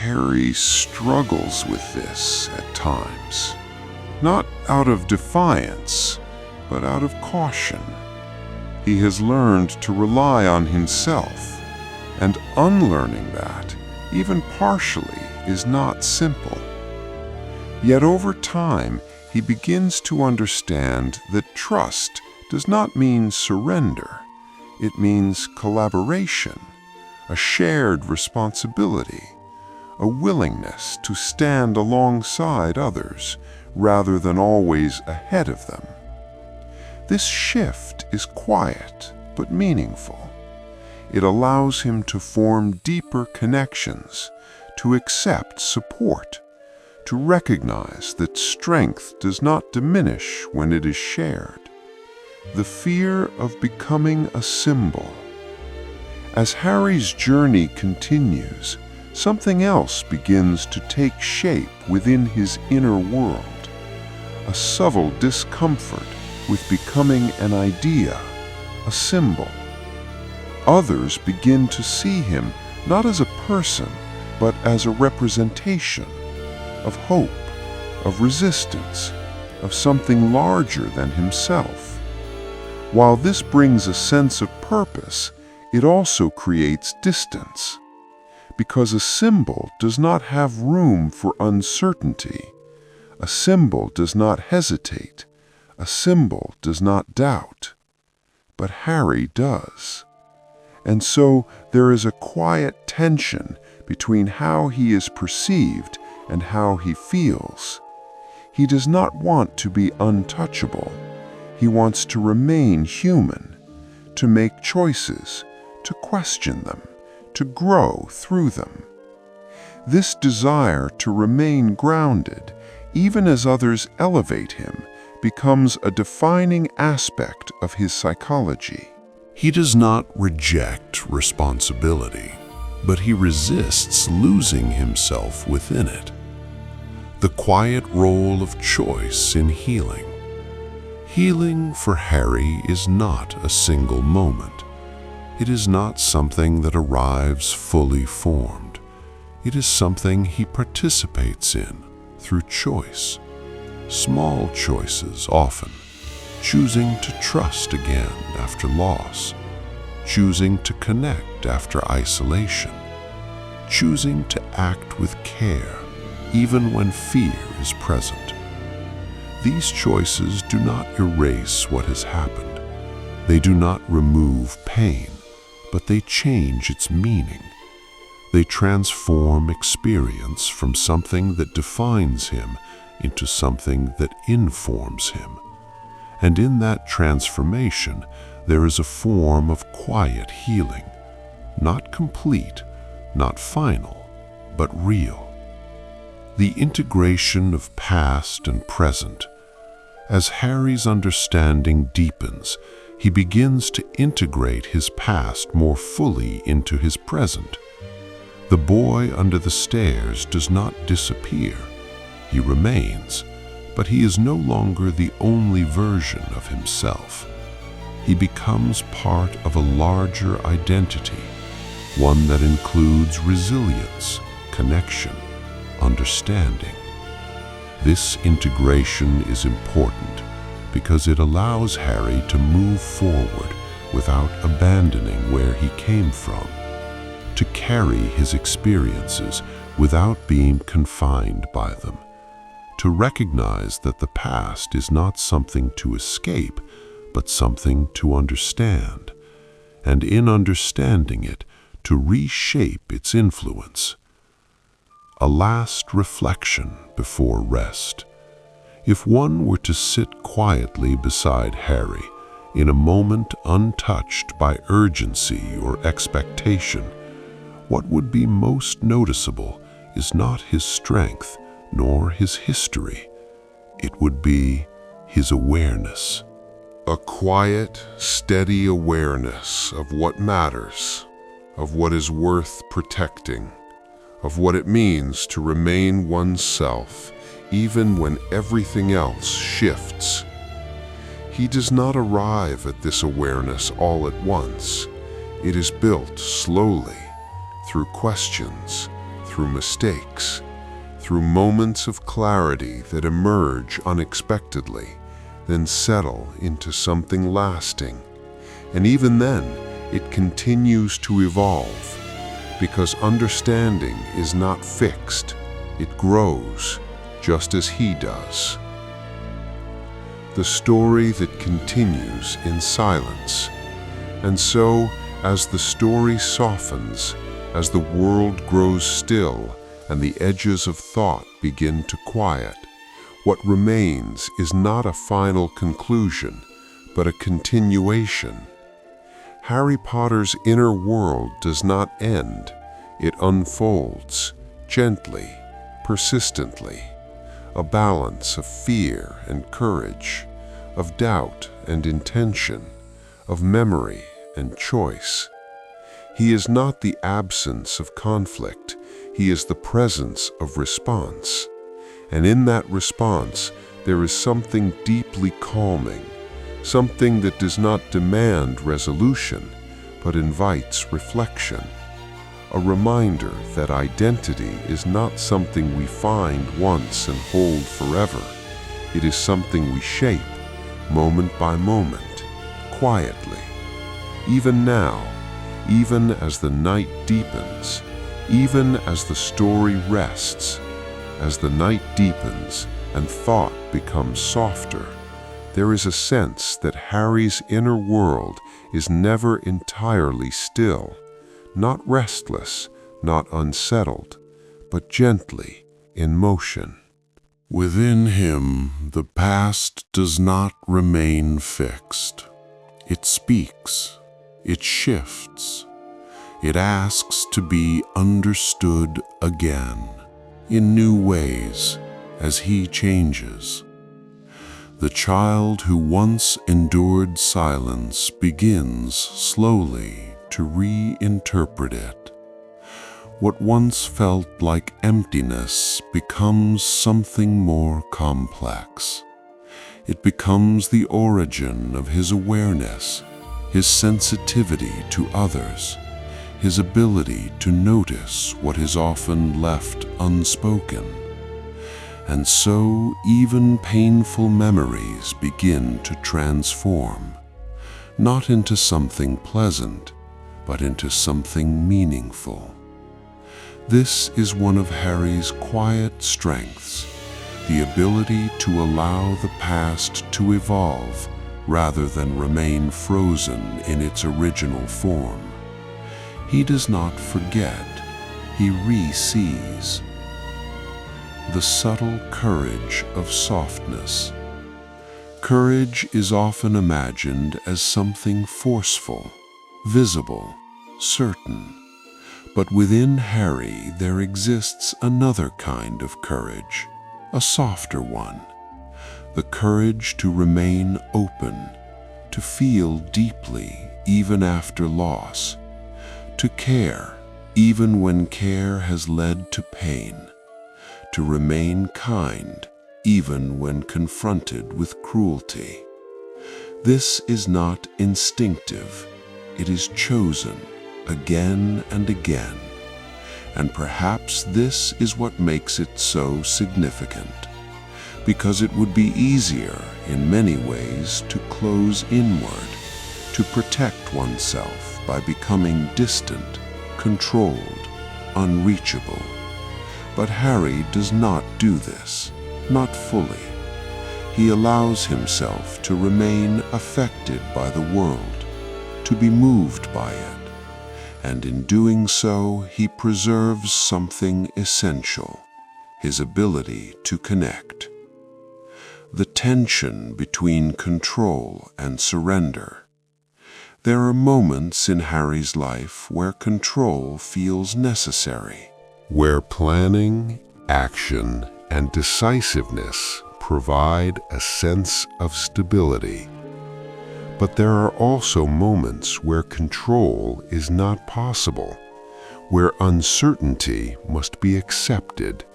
S1: Harry struggles with this at times, not out of defiance, but out of caution. He has learned to rely on himself, and unlearning that, even partially, is not simple. Yet over time, he begins to understand that trust does not mean surrender. It means collaboration, a shared responsibility, a willingness to stand alongside others rather than always ahead of them. This shift is quiet but meaningful. It allows him to form deeper connections, to accept support, to recognize that strength does not diminish when it is shared. The fear of becoming a symbol. As Harry's journey continues, something else begins to take shape within his inner world, a subtle discomfort with becoming an idea, a symbol. Others begin to see him not as a person, but as a representation of hope, of resistance, of something larger than himself. While this brings a sense of purpose, it also creates distance, because a symbol does not have room for uncertainty. A symbol does not hesitate. A symbol does not doubt. But Harry does. And so there is a quiet tension between how he is perceived and how he feels. He does not want to be untouchable. He wants to remain human, to make choices, to question them, to grow through them. This desire to remain grounded, even as others elevate him, becomes a defining aspect of his psychology.
S2: He does not reject responsibility, but he resists losing himself within it. The quiet role of choice in healing. Healing for Harry is not a single moment. It is not something that arrives fully formed. It is something he participates in through choice. Small choices often. Choosing to trust again after loss. Choosing to connect after isolation. Choosing to act with care even when fear is present. These choices do not erase what has happened. They do not remove pain, but they change its meaning. They transform experience from something that defines him into something that informs him. And in that transformation, there is a form of quiet healing, not complete, not final, but real. The integration of past and present. As Harry's understanding deepens, he begins to integrate his past more fully into his present. The boy under the stairs does not disappear. He remains, but he is no longer the only version of himself. He becomes part of a larger identity, one that includes resilience, connection, understanding. This integration is important because it allows Harry to move forward without abandoning where he came from, to carry his experiences without being confined by them, to recognize that the past is not something to escape, but something to understand, and in understanding it, to reshape its influence. A last reflection before rest. If one were to sit quietly beside Harry, in a moment untouched by urgency or expectation, what would be most noticeable is not his strength nor his history. It would be his awareness.
S1: A quiet, steady awareness of what matters, of what is worth protecting, of what it means to remain oneself even when everything else shifts. He does not arrive at this awareness all at once. It is built slowly, through questions, through mistakes, through moments of clarity that emerge unexpectedly, then settle into something lasting. And even then, it continues to evolve, because understanding is not fixed. It grows, just as he does. The story that continues in silence. And so, as the story softens, as the world grows still and the edges of thought begin to quiet, what remains is not a final conclusion, but a continuation. Harry Potter's inner world does not end. It unfolds, gently, persistently, a balance of fear and courage, of doubt and intention, of memory and choice. He is not the absence of conflict, he is the presence of response. And in that response, there is something deeply calming, something that does not demand resolution, but invites reflection. A reminder that identity is not something we find once and hold forever. It is something we shape, moment by moment, quietly. Even now, even as the night deepens, even as the story rests, as the night deepens and thought becomes softer, there is a sense that Harry's inner world is never entirely still, not restless, not unsettled, but gently in motion.
S2: Within him, the past does not remain fixed. It speaks, it shifts, it asks to be understood again, in new ways, as he changes. The child who once endured silence begins slowly to reinterpret it. What once felt like emptiness becomes something more complex. It becomes the origin of his awareness, his sensitivity to others, his ability to notice what is often left unspoken. And so even painful memories begin to transform, not into something pleasant, but into something meaningful. This is one of Harry's quiet strengths, the ability to allow the past to evolve rather than remain frozen in its original form. He does not forget, he re-sees. the subtle courage of softness. Courage is often imagined as something forceful, visible, certain. But within Harry there exists another kind of courage, a softer one. The courage to remain open, to feel deeply even after loss, to care even when care has led to pain, to remain kind even when confronted with cruelty. This is not instinctive, it is chosen again and again, and perhaps this is what makes it so significant, because it would be easier in many ways to close inward, to protect oneself by becoming distant, controlled, unreachable. But Harry does not do this, not fully. He allows himself to remain affected by the world, to be moved by it, and in doing so he preserves something essential, his ability to connect. The tension between control and surrender. There are moments in Harry's life where control feels necessary,
S1: where planning, action, and decisiveness provide a sense of stability. But there are also moments where control is not possible, where uncertainty must be accepted,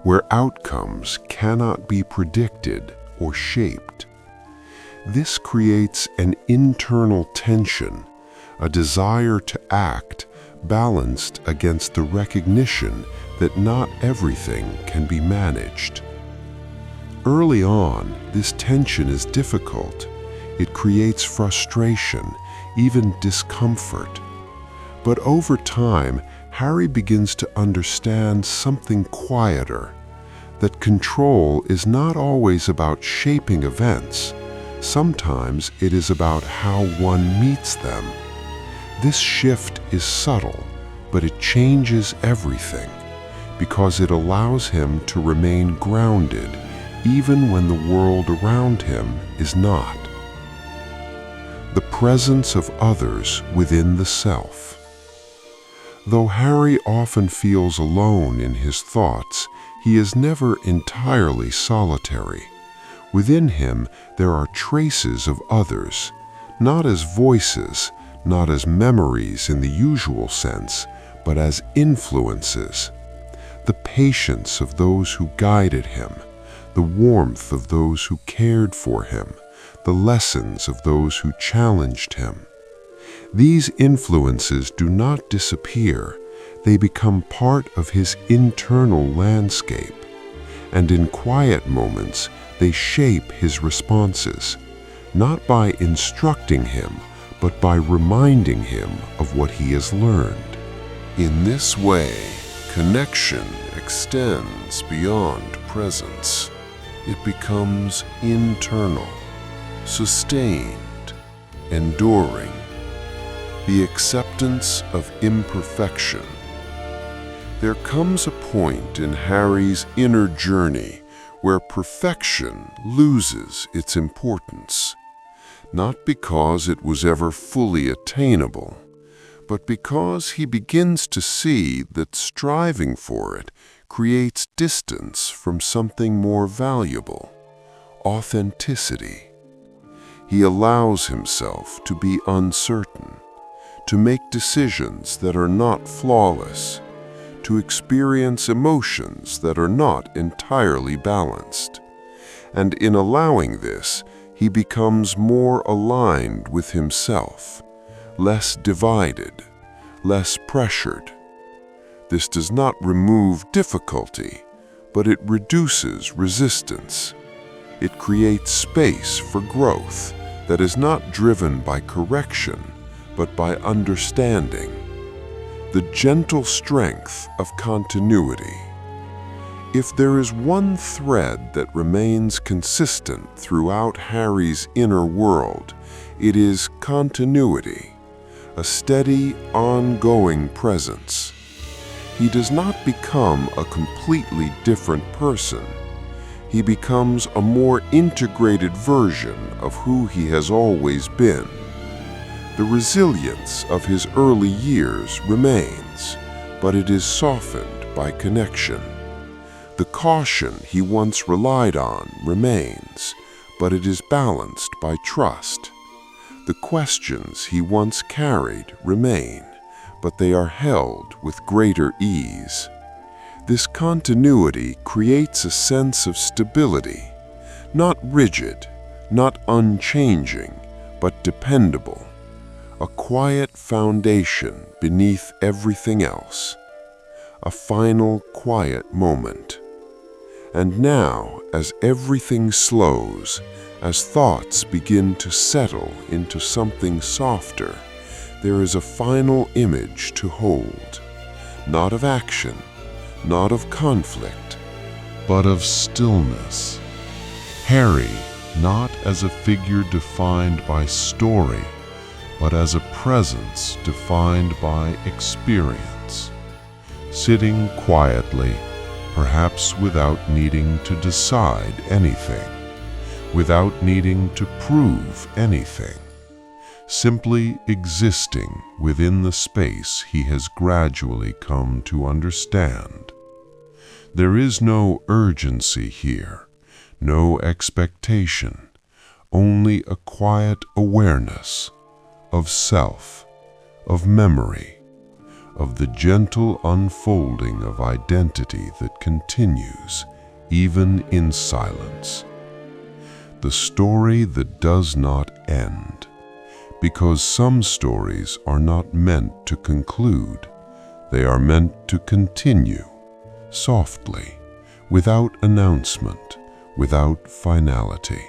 S1: where outcomes cannot be predicted or shaped. This creates an internal tension, a desire to act balanced against the recognition that not everything can be managed. Early on, this tension is difficult. It creates frustration, even discomfort. But over time, Harry begins to understand something quieter, that control is not always about shaping events. Sometimes it is about how one meets them. This shift is subtle, but it changes everything, because it allows him to remain grounded even when the world around him is not. The presence of others within the self. Though Harry often feels alone in his thoughts, he is never entirely solitary. Within him there are traces of others, not as voices, not as memories in the usual sense, but as influences. The patience of those who guided him, the warmth of those who cared for him, the lessons of those who challenged him. These influences do not disappear, they become part of his internal landscape, and in quiet moments they shape his responses, not by instructing him, but by reminding him of what he has learned. In this way, connection extends beyond presence. It becomes internal, sustained, enduring. The acceptance of imperfection. There comes a point in Harry's inner journey where perfection loses its importance, not because it was ever fully attainable, but because he begins to see that striving for it creates distance from something more valuable, authenticity. He allows himself to be uncertain, to make decisions that are not flawless, to experience emotions that are not entirely balanced. And in allowing this, he becomes more aligned with himself, less divided, less pressured. This does not remove difficulty, but it reduces resistance. It creates space for growth that is not driven by correction, but by understanding. The gentle strength of continuity. If there is one thread that remains consistent throughout Harry's inner world, it is continuity, a steady, ongoing presence.
S2: he does not become a completely different person. He becomes a more integrated version of who he has always been. The resilience of his early years remains, but it is softened by connection. The caution he once relied on remains, but it is balanced by trust. The questions he once carried remain, but they are held with greater ease. This continuity creates a sense of stability, not rigid, not unchanging, but dependable, a quiet foundation beneath everything else, a final quiet moment. And now, as everything slows, as thoughts begin to settle into something softer, there is a final image to hold, not of action, not of conflict,
S1: but of stillness. Harry, not as a figure defined by story, but as a presence defined by experience, sitting quietly, perhaps without needing to decide anything, without needing to prove anything, simply existing within the space he has gradually come to understand. There is no urgency here, no expectation, only a quiet awareness of self, of memory, of the gentle unfolding of identity that continues even in silence. The story that does not end, because some stories are not meant to conclude. They are meant to continue, softly, without announcement, without finality.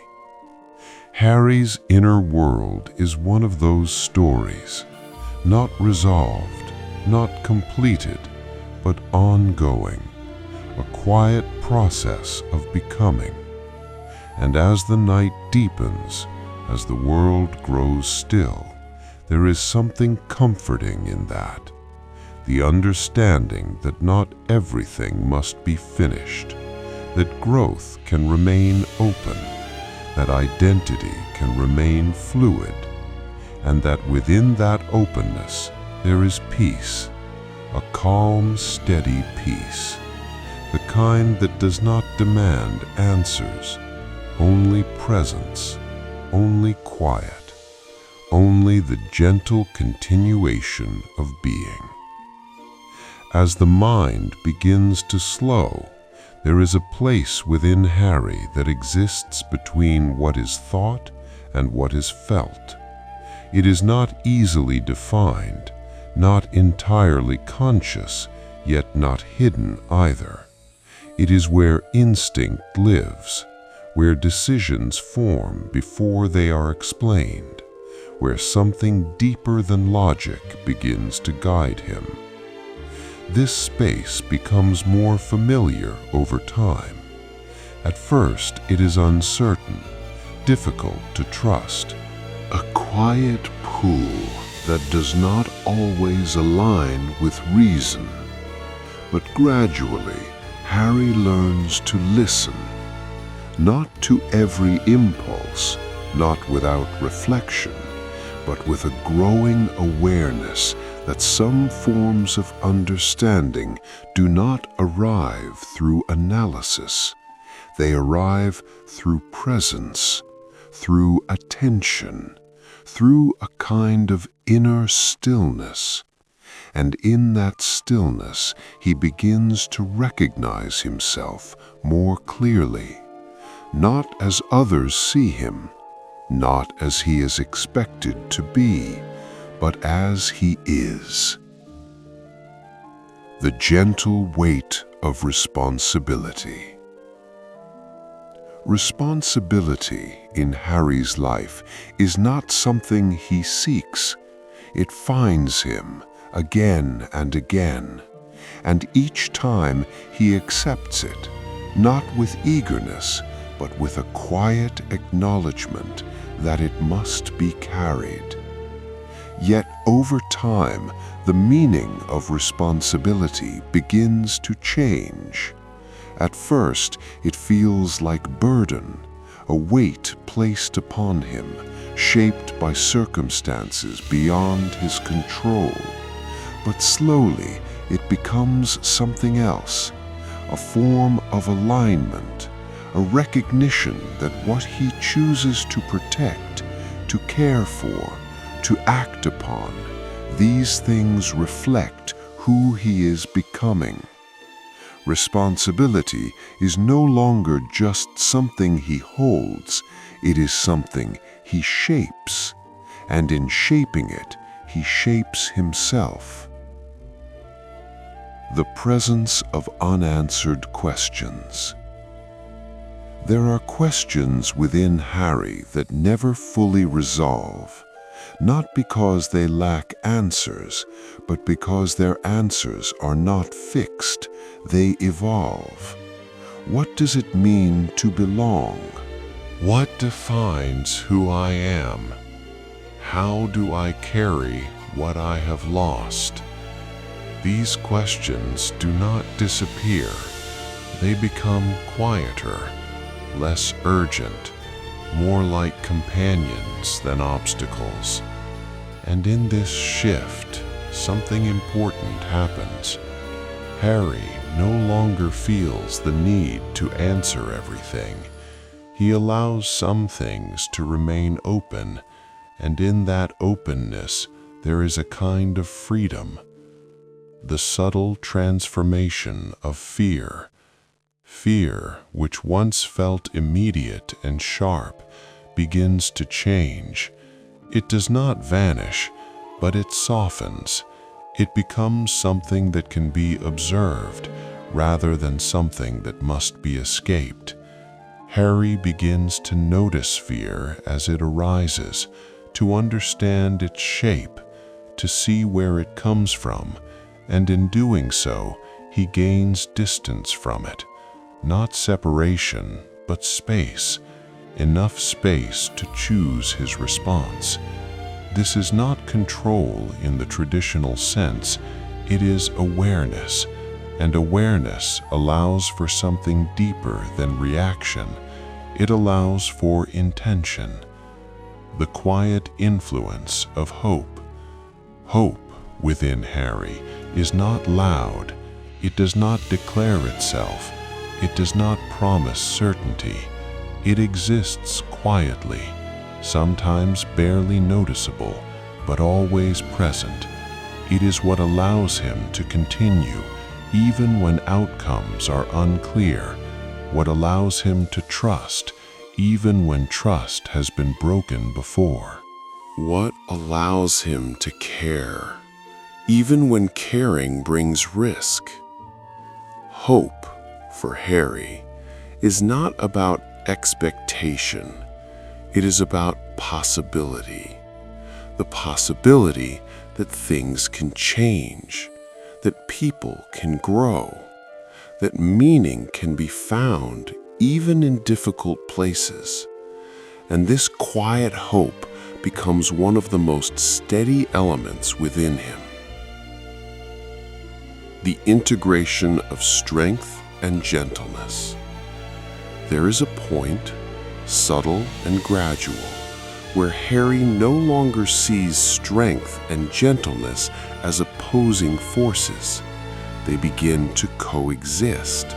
S1: Harry's inner world is one of those stories, not resolved, not completed, but ongoing, a quiet process of becoming. And as the night deepens, as the world grows still, there is something comforting in that, the understanding that not everything must be finished, that growth can remain open, that identity can remain fluid, and that within that openness there is peace, a calm, steady peace, the kind that does not demand answers, only presence, only quiet, only the gentle continuation of being. As the mind begins to slow, there is a place within Harry that exists between what is thought and what is felt. It is not easily defined, not entirely conscious, yet not hidden either. It is where instinct lives, where decisions form before they are explained, where something deeper than logic begins to guide him. This space becomes more familiar over time. At first, it is uncertain, difficult to trust. A quiet pool that does not always align with reason. But gradually, Harry learns to listen, not to every impulse, not without reflection, but with a growing awareness that some forms of understanding do not arrive through analysis. They arrive through presence, through attention, through a kind of inner stillness. And in that stillness, he begins to recognize himself more clearly, not as others see him, not as he is expected to be, but as he is. The gentle weight of responsibility. Responsibility in Harry's life is not something he seeks. It finds him again and again, and each time he accepts it, not with eagerness, but with a quiet acknowledgement that it must be carried.
S2: Yet over time, the meaning of responsibility begins to change. At first, it feels like burden, a weight placed upon him, shaped by circumstances beyond his control. But slowly, it becomes something else, a form of alignment, a recognition that what he chooses to protect, to care for, to act upon, these things reflect who he is becoming. Responsibility is no longer just something he holds, it is something he shapes, and in shaping it, he shapes himself. The presence of unanswered questions. There are questions within Harry that never fully resolve, not because they lack answers, but because their answers are not fixed, they evolve. What does it mean to belong? What defines who I am? How do I carry what I have lost? These questions do not disappear. They become quieter, less urgent, more like companions than obstacles. And in this shift, something important happens. Harry no longer feels the need to answer everything. He allows some things to remain open, and in that openness there is a kind of freedom. The subtle transformation of fear. Fear, which once felt immediate and sharp, begins to change. It does not vanish, but it softens. It becomes something that can be observed, rather than something that must be escaped. Harry begins to notice fear as it arises, to understand its shape, to see where it comes from, and in doing so, he gains distance from it. Not separation, but space, enough space to choose his response. This is not control in the traditional sense, it is awareness, and awareness allows for something deeper than reaction. It allows for intention, the quiet influence of hope. Hope within Harry is not loud, it does not declare itself, it does not promise certainty. It exists quietly, sometimes barely noticeable, but always present. It is what allows him to continue, even when outcomes are unclear, what allows him to trust, even when trust has been broken before. What allows him to care, even when caring brings risk. Hope, for Harry, is not about expectation. It is about possibility. The possibility that things can change, that people can grow, that meaning can be found even in difficult places. And this quiet hope becomes one of the most steady elements within him. The integration of strength and gentleness. There is a point, subtle and gradual, where Harry no longer sees strength and gentleness as opposing forces. They begin to coexist,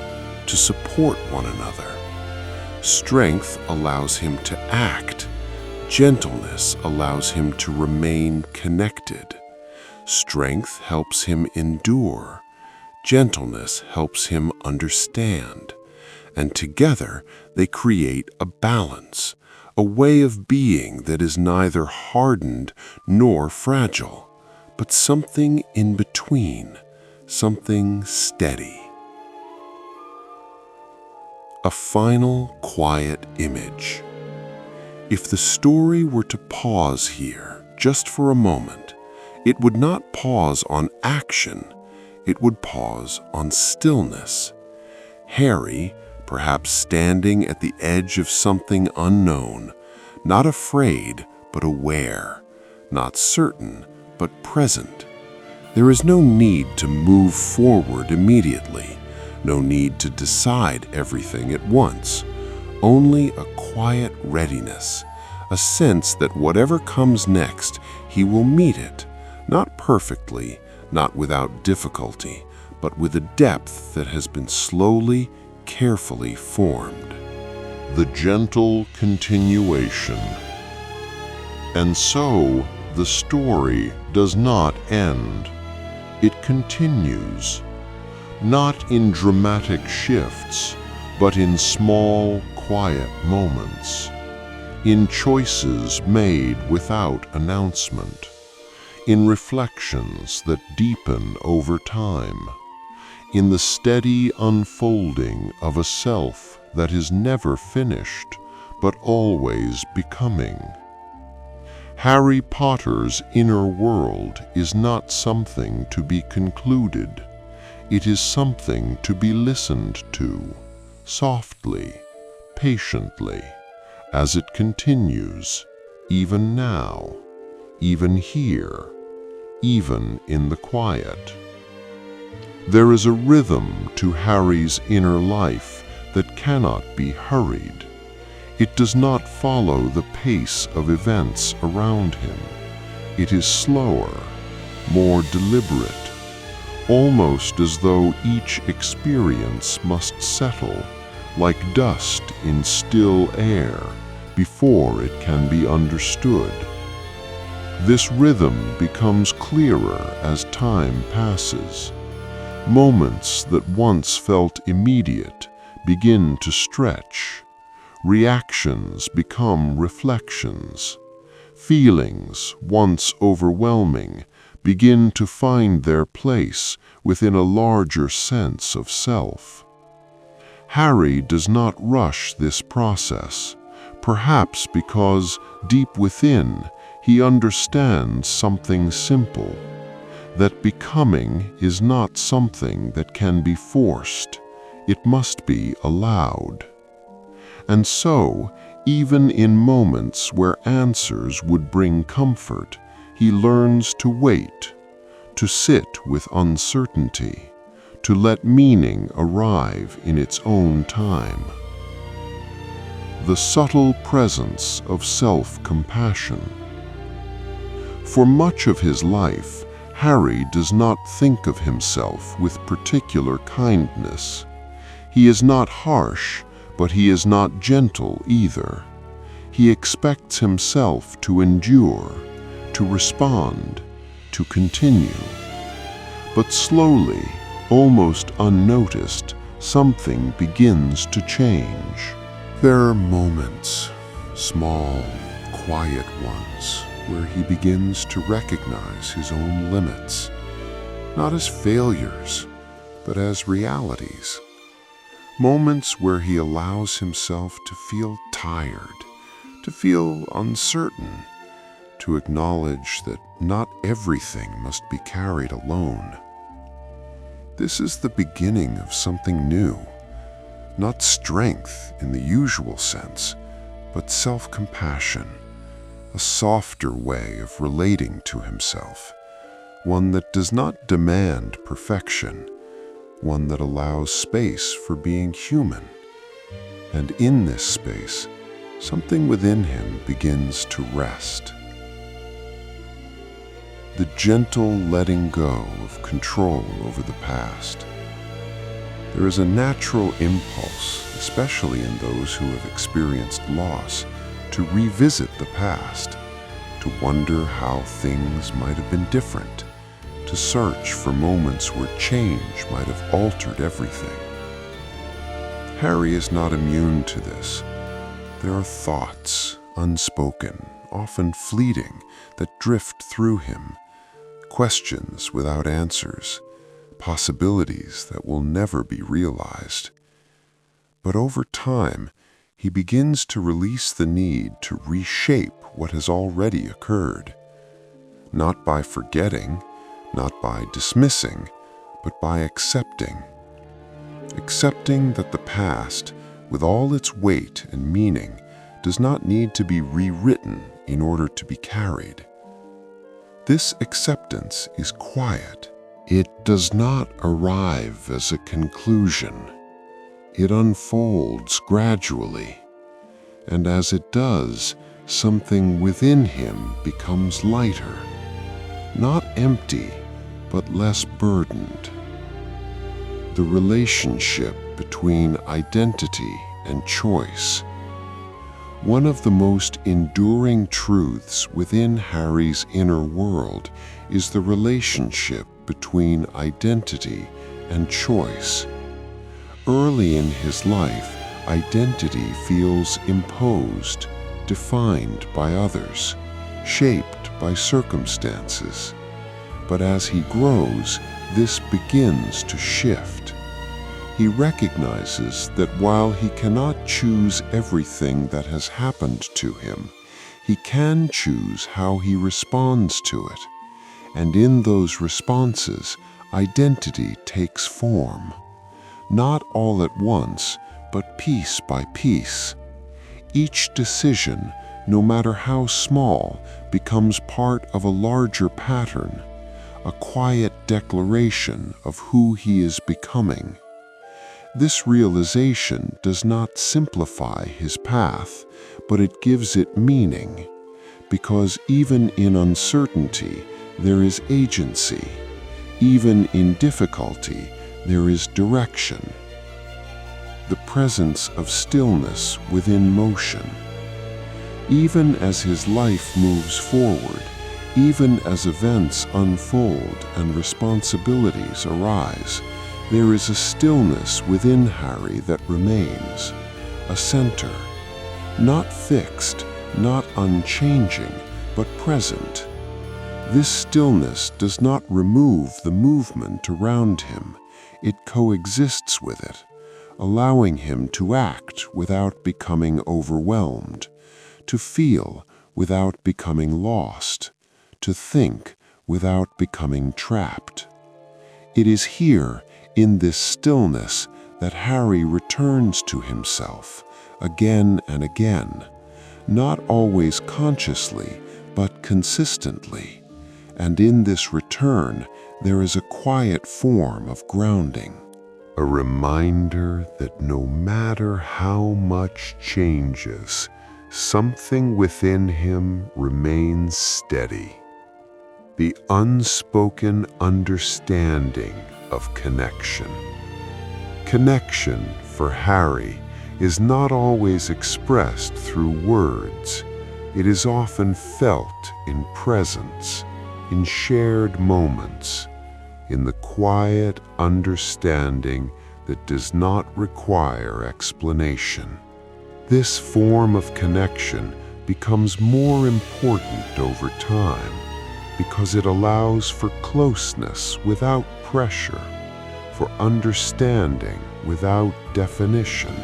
S2: to support one another. Strength allows him to act. Gentleness allows him to remain connected. Strength helps him endure. Gentleness helps him understand. And together they create a balance, a way of being that is neither hardened nor fragile, but something in between, something steady. A final quiet image. If the story were to pause here, just for a moment, it would not pause on action, it would pause on stillness. Harry, perhaps standing at the edge of something unknown, not afraid but aware, not certain but present. There is no need to move forward immediately, no need to decide everything at once, only a quiet readiness, a sense that whatever comes next, he will meet it, not perfectly, not without difficulty, but with a depth that has been slowly, carefully formed.
S1: The gentle continuation. And so, the story does not end. It continues, not in dramatic shifts, but in small, quiet moments, in choices made without announcement, in reflections that deepen over time, in the steady unfolding of a self that is never finished, but always becoming. Harry Potter's inner world is not something to be concluded. It is something to be listened to, softly, patiently, as it continues, even now, even here, even in the quiet. There is a rhythm to Harry's inner life that cannot be hurried. It does not follow the pace of events around him. It is slower, more deliberate, almost as though each experience must settle, like dust in still air, before it can be understood. This rhythm becomes clearer as time passes. Moments that once felt immediate begin to stretch. Reactions become reflections. Feelings, once overwhelming, begin to find their place within a larger sense of self. Harry does not rush this process, perhaps because deep within he understands something simple, that becoming is not something that can be forced, it must be allowed. And so, even in moments where answers would bring comfort, he learns to wait, to sit with uncertainty, to let meaning arrive in its own time. The subtle presence of self-compassion. For much of his life, Harry does not think of himself with particular kindness. He is not harsh, but he is not gentle either. He expects himself to endure, to respond, to continue. But slowly, almost unnoticed, something begins to change. There are moments, small, quiet ones, where he begins to recognize his own limits, not as failures, but as realities. Moments where he allows himself to feel tired, to feel uncertain, to acknowledge that not everything must be carried alone. This is the beginning of something new, not strength in the usual sense, but self-compassion, a softer way of relating to himself, one that does not demand perfection, one that allows space for being human. And in this space, something within him begins to rest. The gentle letting go of control over the past. There is a natural impulse, especially in those who have experienced loss, to revisit the past, to wonder how things might have been different, to search for moments where change might have altered everything. Harry is not immune to this. There are thoughts, unspoken, often fleeting, that drift through him, questions without answers, possibilities that will never be realized. But over time, he begins to release the need to reshape what has already occurred, not by forgetting, not by dismissing, but by accepting. Accepting that the past, with all its weight and meaning, does not need to be rewritten in order to be carried.
S2: This acceptance is quiet. It does not arrive as a conclusion. It unfolds gradually, and as it does, something within him becomes lighter, not empty, but less burdened. The relationship between identity and choice. One of the most enduring truths within Harry's inner world is the relationship between identity and choice. Early in his life, identity feels imposed, defined by others, shaped by circumstances. But as he grows, this begins to shift. He recognizes that while he cannot choose everything that has happened to him, he can choose how he responds to it. And in those responses, identity takes form. Not all at once, but piece by piece. Each decision, no matter how small, becomes part of a larger pattern, a quiet declaration of who he is becoming. This realization does not simplify his path, but it gives it meaning, because even in uncertainty, there is agency. Even in difficulty, there is direction. The presence of stillness within motion. Even as his life moves forward, even as events unfold and responsibilities arise, there is a stillness within Harry that remains, a center, not fixed, not unchanging, but present. This stillness does not remove the movement around him. It coexists with it, allowing him to act without becoming overwhelmed, to feel without becoming lost, to think without becoming trapped. It is here, in this stillness, that Harry returns to himself again and again, not always consciously, but consistently. And in this return, there is a quiet form of grounding, a reminder that no matter how much changes, something within him remains steady. The unspoken understanding of connection. Connection, for Harry, is not always expressed through words. It is often felt in presence, in shared moments, in the quiet understanding that does not require explanation. This form of connection becomes more important over time because it allows for closeness without pressure, for understanding without definition,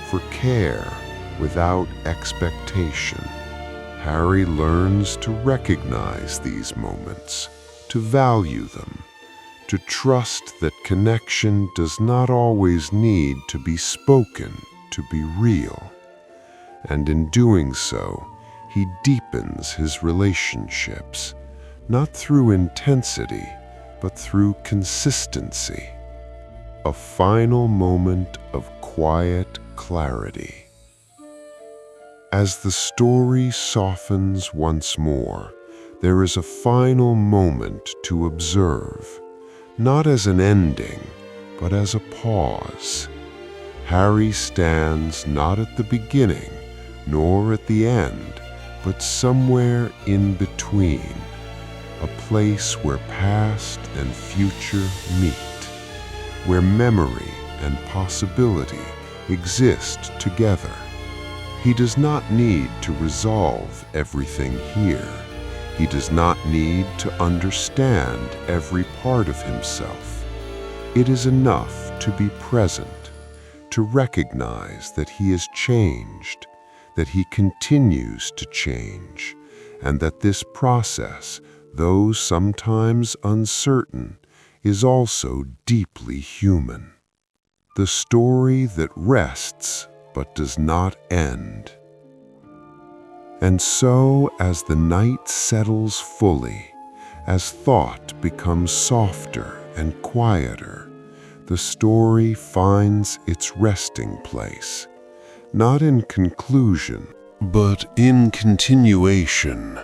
S2: for care without expectation. Harry learns to recognize these moments, to value them, to trust that connection does not always need to be spoken to be real. And in doing so, he deepens his relationships, not through intensity, but through consistency. A final moment of quiet clarity. As the story softens once more, there is a final moment to observe, not as an ending, but as a pause. Harry stands not at the beginning, nor at the end, but somewhere in between, a place where past and future meet, where memory and possibility exist together. He does not need to resolve everything here. He does not need to understand every part of himself. It is enough to be present, to recognize that he is changed, that he continues to change, and that this process, though sometimes uncertain, is also deeply human. The story that rests but does not end. And so, as the night settles fully, As thought becomes softer and quieter, the story finds its resting place, not in conclusion, but in continuation.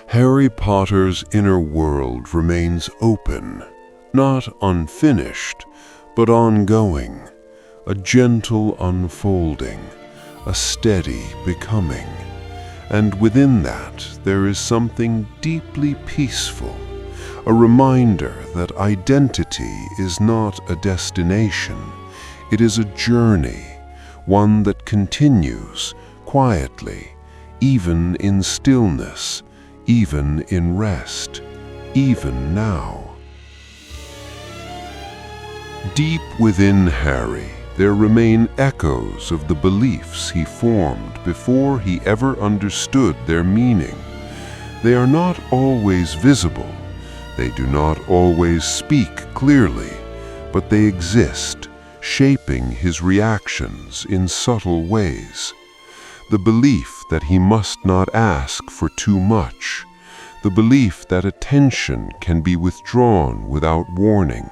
S2: Harry Potter's inner world remains open, not unfinished, but ongoing, a gentle unfolding, a steady becoming. And within that, there is something deeply peaceful, a reminder that identity is not a destination, it is a journey, one that continues quietly, even in stillness, even in rest, even now. Deep within Harry, there remain echoes of the beliefs he formed before he ever understood their meaning. They are not always visible, they do not always speak clearly, but they exist, shaping his reactions in subtle ways. The belief that he must not ask for too much, the belief that attention can be withdrawn without warning,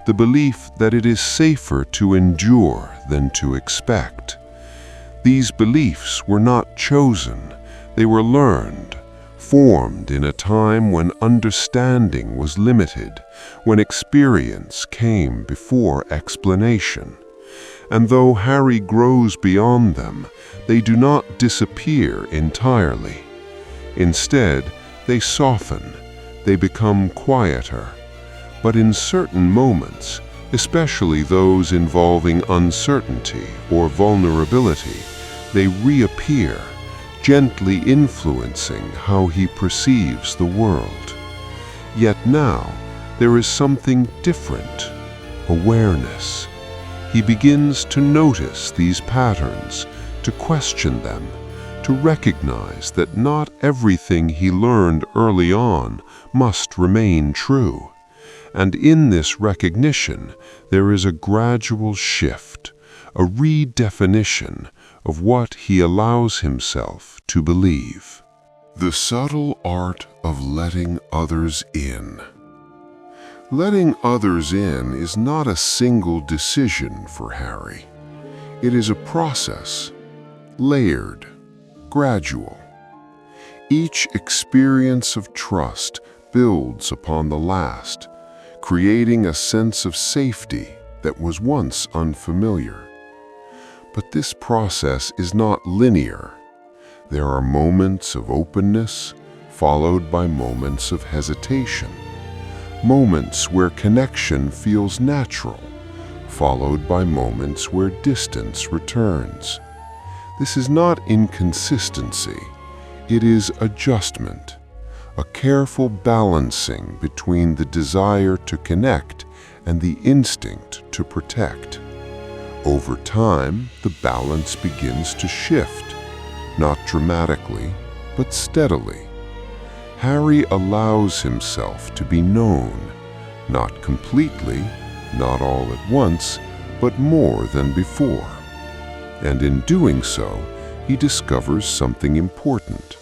S2: the belief that it is safer to endure than to expect. These beliefs were not chosen, they were learned, formed in a time when understanding was limited, when experience came before explanation. And though Harry grows beyond them, they do not disappear entirely. Instead, they soften, they become quieter. But in certain moments, especially those involving uncertainty or vulnerability, they reappear, gently influencing how he perceives the world. Yet now, there is something different, awareness. He begins to notice these patterns, to question them, to recognize that not everything he learned early on must remain true. And in this recognition, there is a gradual shift, a redefinition of what he allows himself to believe. The subtle art of letting others in. Letting others in is not a single decision for Harry. It is a process, layered, gradual. Each experience of trust builds upon the last, creating a sense of safety that was once unfamiliar. But this process is not linear. There are moments of openness, followed by moments of hesitation. Moments where connection feels natural, followed by moments where distance returns. This is not inconsistency, it is adjustment, a careful balancing between the desire to connect and the instinct to protect. Over time, the balance begins to shift, not dramatically, but steadily. Harry allows himself to be known, not completely, not all at once, but more than before. And in doing so, he discovers something important.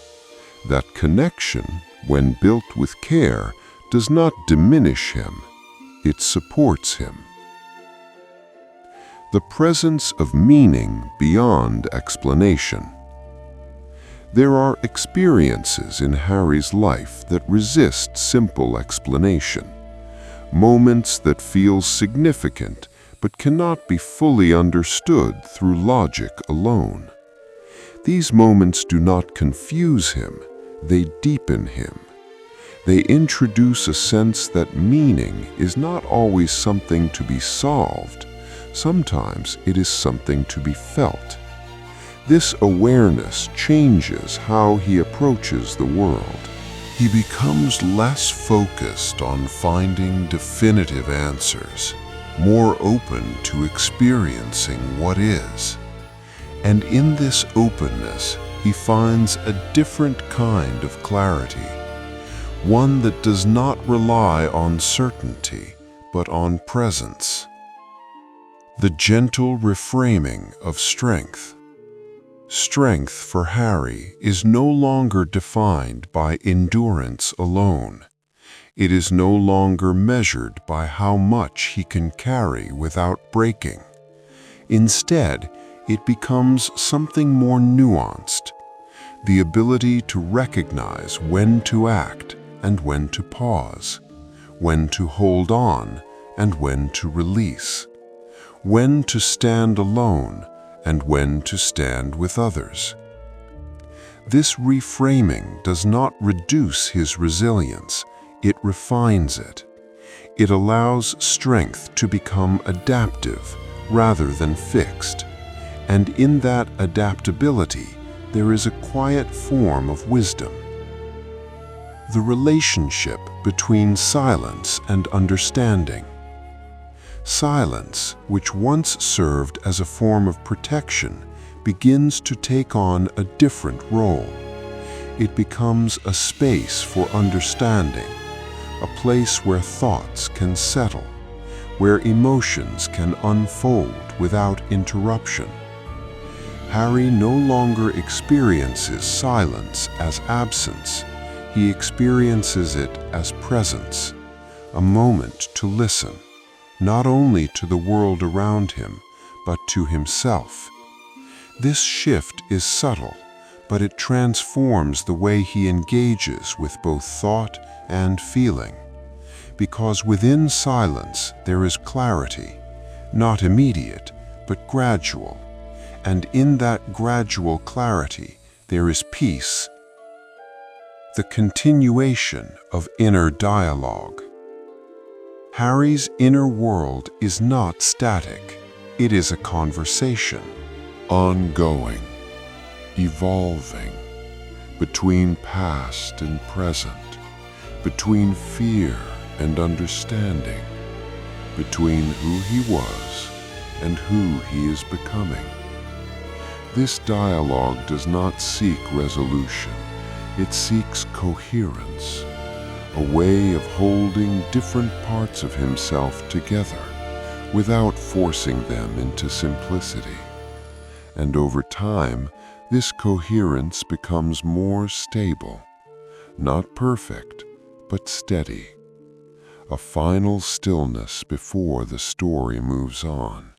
S2: That connection, when built with care, does not diminish him, it supports him. The presence of meaning beyond explanation. There are experiences in Harry's life that resist simple explanation, moments that feel significant but cannot be fully understood through logic alone. These moments do not confuse him, they deepen him. They introduce a sense that meaning is not always something to be solved. Sometimes it is something to be felt. This awareness changes how he approaches the world. He becomes less focused on finding definitive answers, more open to experiencing what is. And in this openness, he finds a different kind of clarity, one that does not rely on certainty, but on presence. The gentle reframing of strength. Strength for Harry is no longer defined by endurance alone. It is no longer measured by how much he can carry without breaking. Instead, it becomes something more nuanced, the ability to recognize when to act and when to pause, when to hold on and when to release, when to stand alone and when to stand with others. This reframing does not reduce his resilience, it refines it. It allows strength to become adaptive rather than fixed. And in that adaptability, there is a quiet form of wisdom. The relationship between silence and understanding. Silence, which once served as a form of protection, begins to take on a different role. It becomes a space for understanding, a place where thoughts can settle, where emotions can unfold without interruption. Harry no longer experiences silence as absence. He experiences it as presence, a moment to listen, not only to the world around him, but to himself. This shift is subtle, but it transforms the way he engages with both thought and feeling. Because within silence there is clarity, not immediate, but gradual. And in that gradual clarity there is peace, the continuation of inner dialogue. Harry's inner world is not static, it is a conversation.
S1: Ongoing, evolving, between past and present, between fear and understanding, between who he was and who he is becoming. This dialogue does not seek resolution, it seeks coherence, a way of holding different parts of himself together without forcing them into simplicity. And over time, this coherence becomes more stable, not perfect, but steady, a final stillness before the story moves on.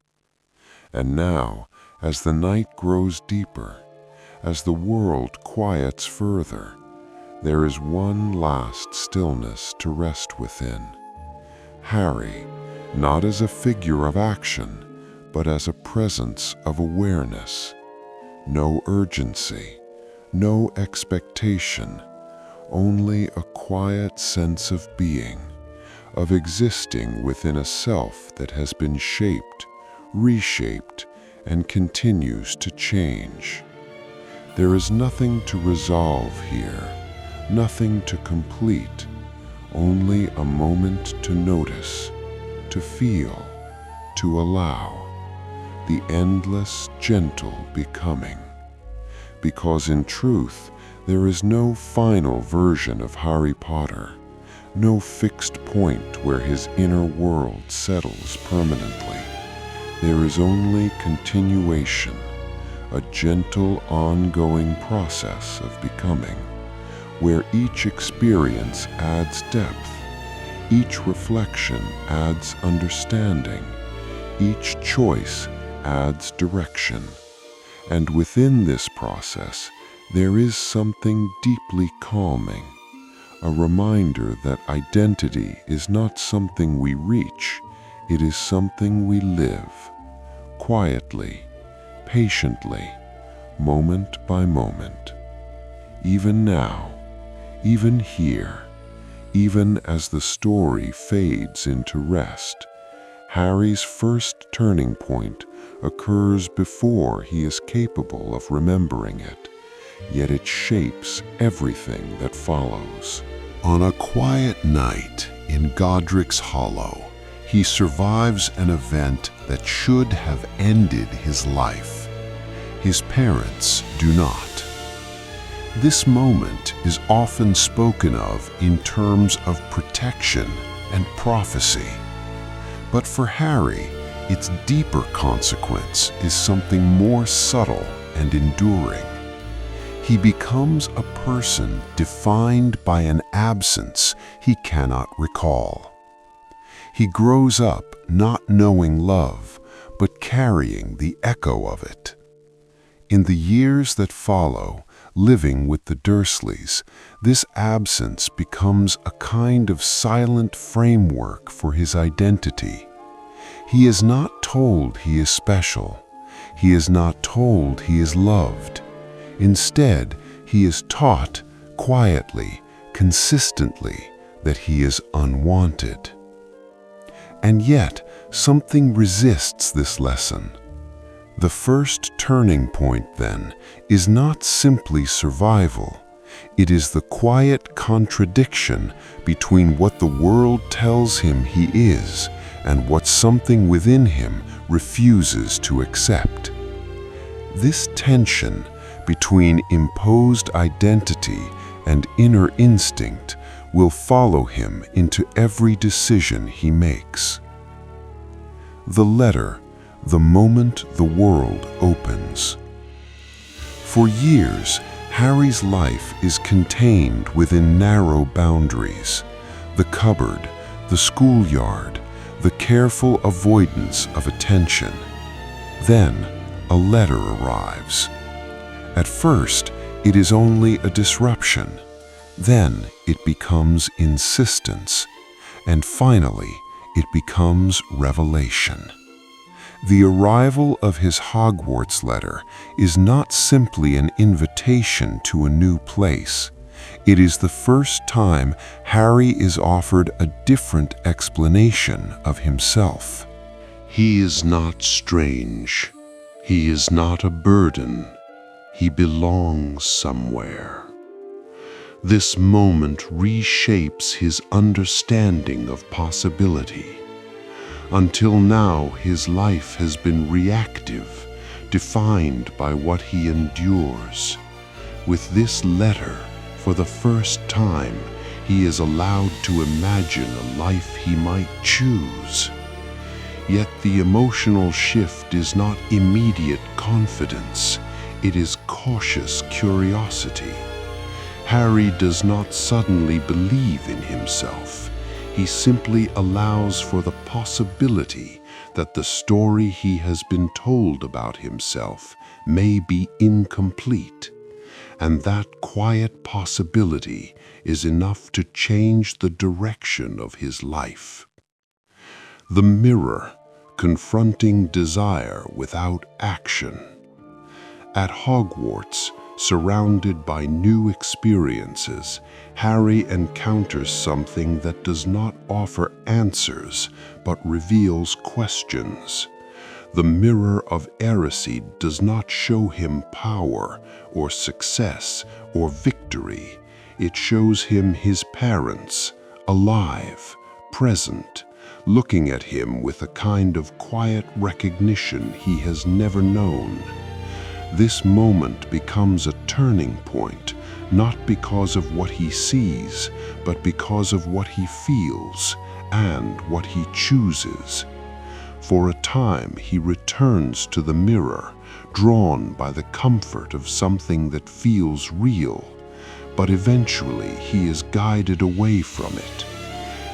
S1: And now, as the night grows deeper, as the world quiets further, there is one last stillness to rest within. Harry, not as a figure of action, but as a presence of awareness. No urgency, no expectation, only a quiet sense of being, of existing within a self that has been shaped, reshaped, and continues to change. There is nothing to resolve here, nothing to complete, only a moment to notice, to feel, to allow, the endless, gentle becoming. Because in truth, there is no final version of Harry Potter, no fixed point where his inner world settles permanently. There is only continuation, a gentle, ongoing process of becoming, where each experience adds depth, each reflection adds understanding, each choice adds direction. And within this process, there is something deeply calming, a reminder that identity is not something we reach, it is something we live, quietly, patiently, moment by moment. Even now, even here, even as the story fades into rest, Harry's first turning point occurs before he is capable of remembering it, yet it shapes everything that follows. On a quiet night in Godric's Hollow, he survives an event that should have ended his life. His parents do not. This moment is often spoken of in terms of protection and prophecy. But for Harry, its deeper consequence is something more subtle and enduring.
S2: He becomes a person defined by an absence he cannot recall. He grows up not knowing love, but carrying the echo of it. In the years that follow, living with the Dursleys, this absence becomes a kind of silent framework for his identity. He is not told he is special. He is not told he is loved. Instead, he is taught quietly, consistently, that he is unwanted. And yet, something resists this lesson. The first turning point, then, is not simply survival. It is the quiet contradiction between what the world tells him he is and what something within him refuses to accept. This tension between imposed identity and inner instinct will follow him into every decision he makes. The letter, the moment the world opens. For years, Harry's life is contained within narrow boundaries: the cupboard, the schoolyard, the careful avoidance of attention. Then, a letter arrives. At first, it is only a disruption. Then it becomes insistence. And finally, it becomes revelation. The arrival of his Hogwarts letter is not simply an invitation to a new place. It is the first time Harry is offered a different explanation of himself.
S1: He is not strange. He is not a burden. He belongs somewhere. This moment reshapes his understanding of possibility. Until now, his life has been reactive, defined by what he endures. With this letter, for the first time, he is allowed to imagine a life he might choose. Yet the emotional shift is not immediate confidence. It is cautious curiosity. Harry does not suddenly believe in himself. He simply allows for the possibility that the story he has been told about himself may be incomplete. And that quiet possibility is enough to change the direction of his life. The mirror, confronting desire without action. At Hogwarts, surrounded by new experiences, Harry encounters something that does not offer answers, but reveals questions. The mirror of Erised does not show him power, or success, or victory. It shows him his parents, alive, present, looking at him with a kind of quiet recognition he has never known. This moment becomes a turning point, not because of what he sees, but because of what he feels and what he chooses. For a time, he returns to the mirror, drawn by the comfort of something that feels real, but eventually he is guided away from it.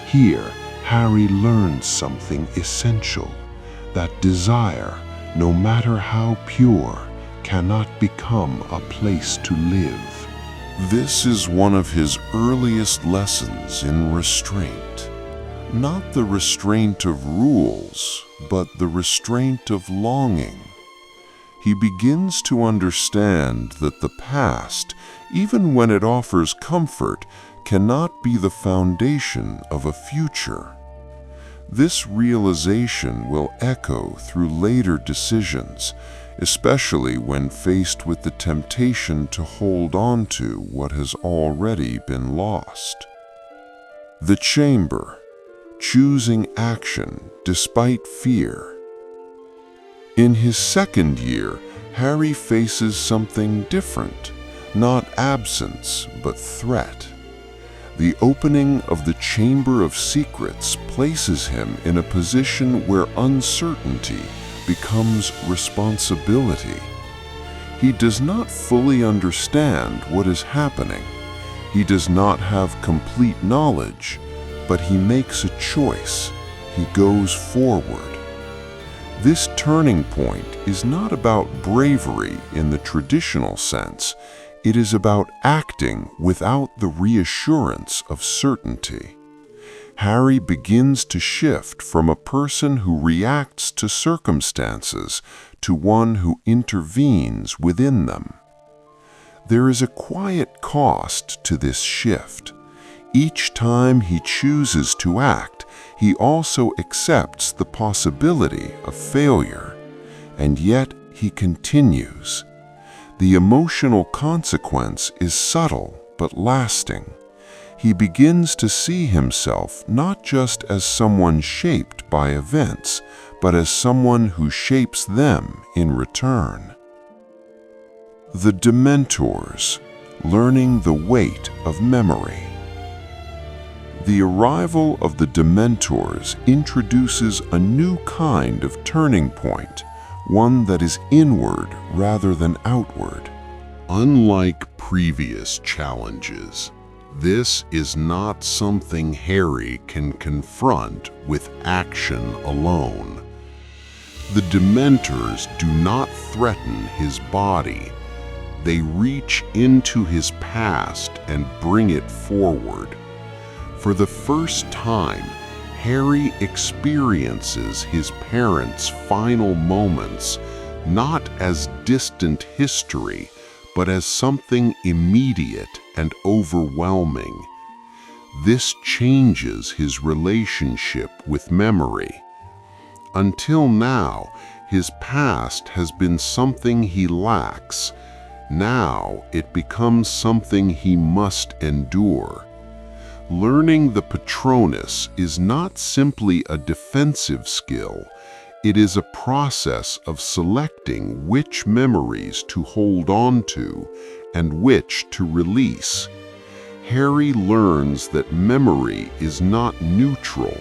S1: Here, Harry learns something essential, that desire, no matter how pure, cannot become a place to live.
S2: This is one of his earliest lessons in restraint. Not the restraint of rules, but the restraint of longing. He begins to understand that the past, even when it offers comfort, cannot be the foundation of a future. This realization will echo through later decisions, especially when faced with the temptation to hold on to what has already been lost. The chamber, choosing action despite fear. In his second year, Harry faces something different, not absence, but threat. The opening of the Chamber of Secrets places him in a position where uncertainty becomes responsibility. He does not fully understand what is happening. He does not have complete knowledge, but he makes a choice. He goes forward. This turning point is not about bravery in the traditional sense. It is about acting without the reassurance of certainty. Harry begins to shift from a person who reacts to circumstances to one who intervenes within them. There is a quiet cost to this shift. Each time he chooses to act, he also accepts the possibility of failure, and yet he continues. The emotional consequence is subtle but lasting. He begins to see himself not just as someone shaped by events, but as someone who shapes them in return. The Dementors, learning the weight of memory. The arrival of the Dementors introduces a new kind of turning point, one that is inward rather than outward.
S1: Unlike previous challenges, this is not something Harry can confront with action alone. The Dementors do not threaten his body. They reach into his past and bring it forward. For the first time, Harry experiences his parents' final moments not as distant history, but as something immediate and overwhelming. This changes his relationship with memory. Until now, his past has been something he lacks. Now it becomes something he must endure. Learning the Patronus is not simply a defensive skill. It is a process of selecting which memories to hold on to and which to release. Harry learns that memory is not neutral.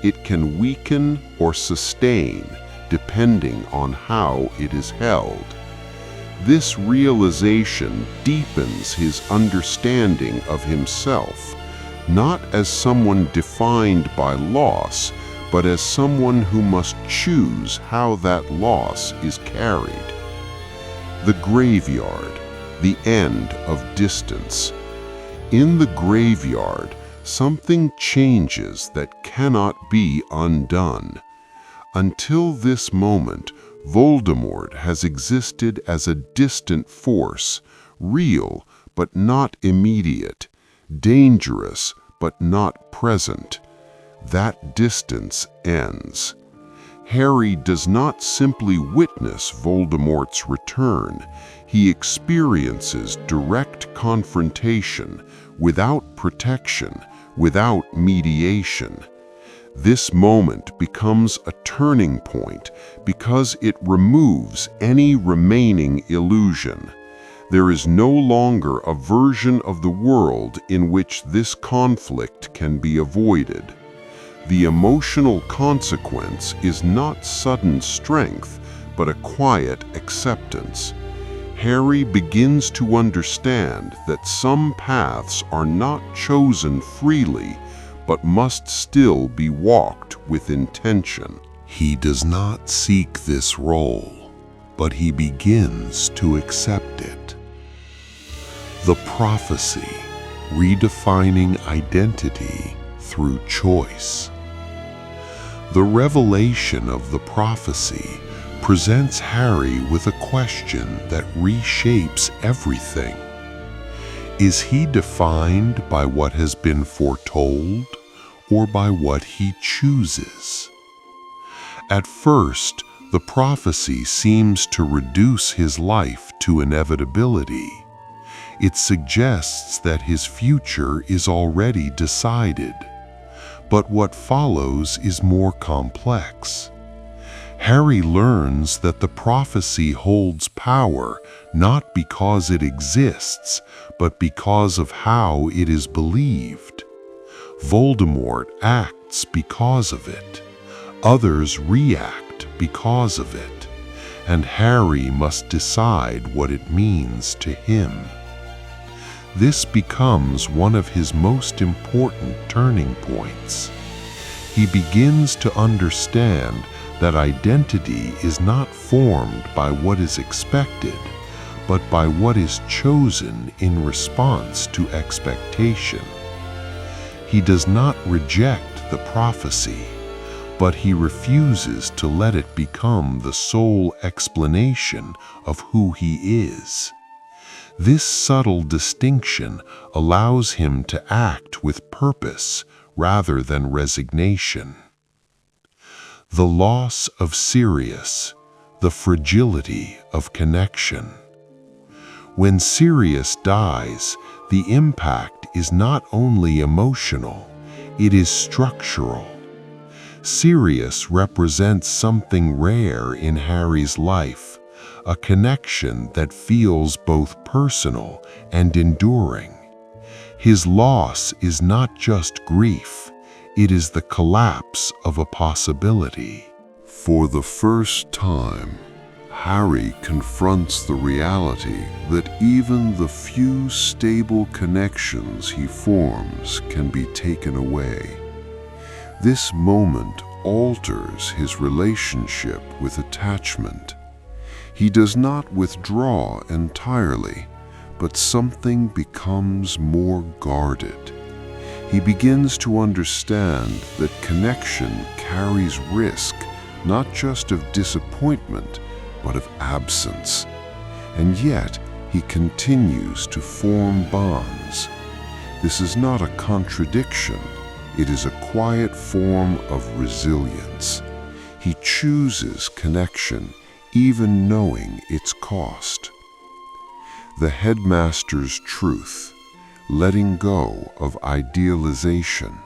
S1: It can weaken or sustain depending on how it is held. This realization deepens his understanding of himself, not as someone defined by loss, but as someone who must choose how that loss is carried. The graveyard, the end of distance. In the graveyard, something changes that cannot be undone. Until this moment, Voldemort has existed as a distant force, real but not immediate, dangerous but not present. That distance ends. Harry does not simply witness Voldemort's return. He experiences direct confrontation, without protection, without mediation. This moment becomes a turning point because it removes any remaining illusion. There is no longer a version of the world in which this conflict can be avoided. The emotional consequence is not sudden strength, but a quiet acceptance. Harry begins to understand that some paths are not chosen freely, but must still be walked with intention.
S2: He does not seek this role, but he begins to accept it. The prophecy, redefining identity through choice. The revelation of the prophecy presents Harry with a question that reshapes everything. Is he defined by what has been foretold or by what he chooses? At first, the prophecy seems to reduce his life to inevitability. It suggests that his future is already decided. But what follows is more complex. Harry learns that the prophecy holds power not because it exists, but because of how it is believed. Voldemort acts because of it. Others react because of it. and Harry must decide what it means to him. This becomes one of his most important turning points. He begins to understand that identity is not formed by what is expected, but by what is chosen in response to expectation. He does not reject the prophecy, but he refuses to let it become the sole explanation of who he is. This subtle distinction allows him to act with purpose rather than resignation. The loss of Sirius, the fragility of connection. When Sirius dies, the impact is not only emotional, it is structural. Sirius represents something rare in Harry's life, a connection that feels both personal and enduring. His loss is not just grief, it is the collapse of a possibility.
S1: For the first time, Harry confronts the reality that even the few stable connections he forms can be taken away. This moment alters his relationship with attachment. He does not withdraw entirely, but something becomes more guarded. He begins to understand that connection carries risk, not just of disappointment, but of absence. And yet, he continues to form bonds. This is not a contradiction. It is a quiet form of resilience. He chooses connection, even knowing its cost. The headmaster's truth, letting go of idealization.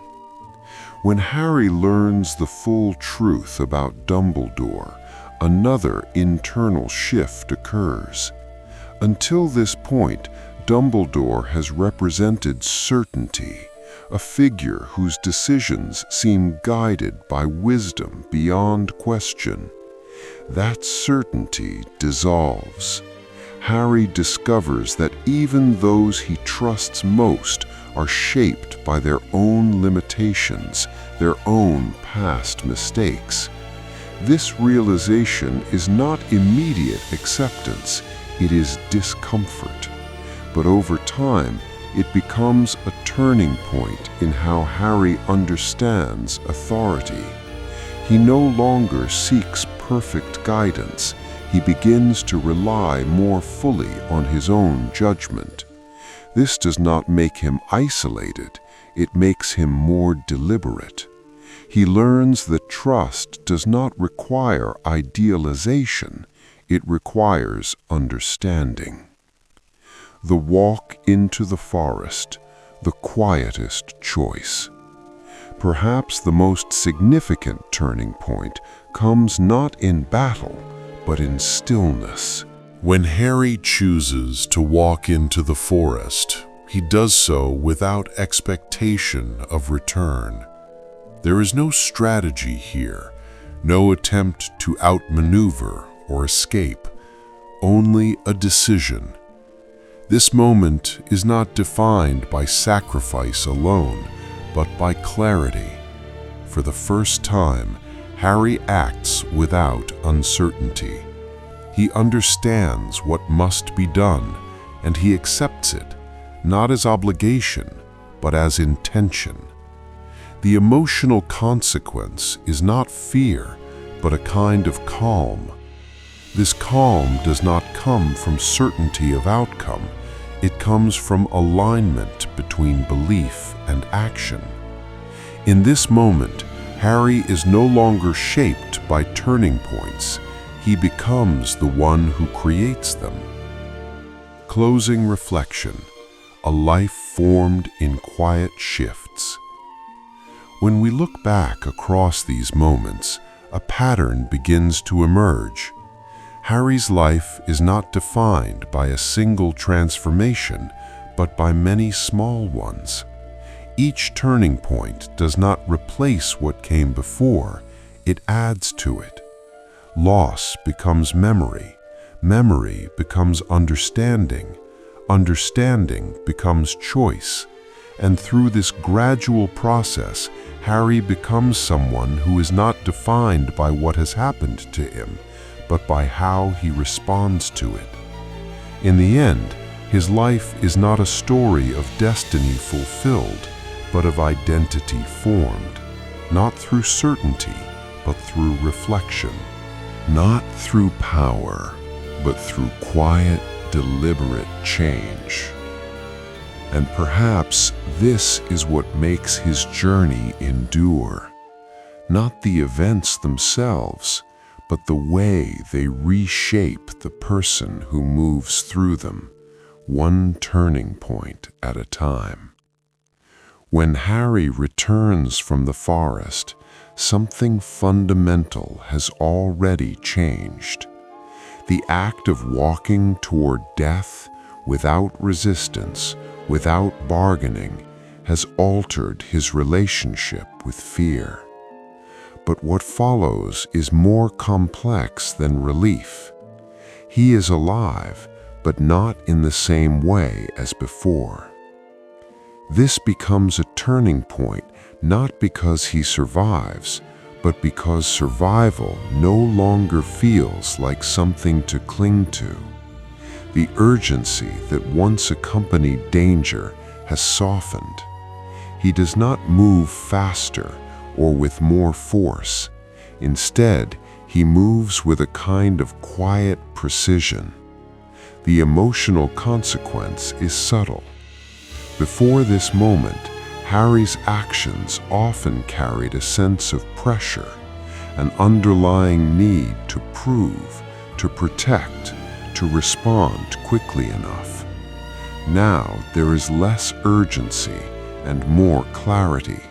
S1: When Harry learns the full truth about Dumbledore, another internal shift occurs. Until this point, Dumbledore has represented certainty, a figure whose decisions seem guided by wisdom beyond question. That certainty dissolves. Harry discovers that even those he trusts most are shaped by their own limitations, their own past mistakes. This realization is not immediate acceptance, it is discomfort. But over time, it becomes a turning point in how Harry understands authority. He no longer seeks perfect guidance. He begins to rely more fully on his own judgment. This does not make him isolated, it makes him more deliberate. He learns that trust does not require idealization, it requires understanding. The walk into the forest, the quietest choice. Perhaps the most significant turning point comes not in battle, but in stillness. When Harry chooses to walk into the forest, he does so without expectation of return. There is no strategy here, no attempt to outmaneuver or escape, only a decision. This moment is not defined by sacrifice alone, but by clarity. For the first time, Harry acts without uncertainty. He understands what must be done, and he accepts it, not as obligation, but as intention. The emotional consequence is not fear, but a kind of calm. This calm does not come from certainty of outcome. It comes from alignment between belief and action. In this moment, Harry is no longer shaped by turning points. He becomes the one who creates them. Closing reflection, a life formed in quiet shifts. When we look back across these moments, a pattern begins to emerge. Harry's life is not defined by a single transformation, but by many small ones. Each turning point does not replace what came before, it adds to it.
S2: Loss becomes memory. Memory becomes understanding. Understanding becomes choice. And through this gradual process, Harry becomes someone who is not defined by what has happened to him, but by how he responds to it. In the end, his life is not a story of destiny fulfilled, but of identity formed, not through certainty, but through reflection. Not through power, but through quiet, deliberate change. And perhaps this is what makes his journey endure. Not the events themselves, but the way they reshape the person who moves through them, one turning point at a time. When Harry returns from the forest, something fundamental has already changed. The act of walking toward death without resistance, without bargaining, has altered his relationship with fear. But what follows is more complex than relief. He is alive, but not in the same way as before. This becomes a turning point not because he survives, but because survival no longer feels like something to cling to. The urgency that once accompanied danger has softened. He does not move faster or with more force. Instead, he moves with a kind of quiet precision. The emotional consequence is subtle. Before this moment, Harry's actions often carried a sense of pressure, an underlying need to prove, to protect, to respond quickly enough. Now there is less urgency and more clarity.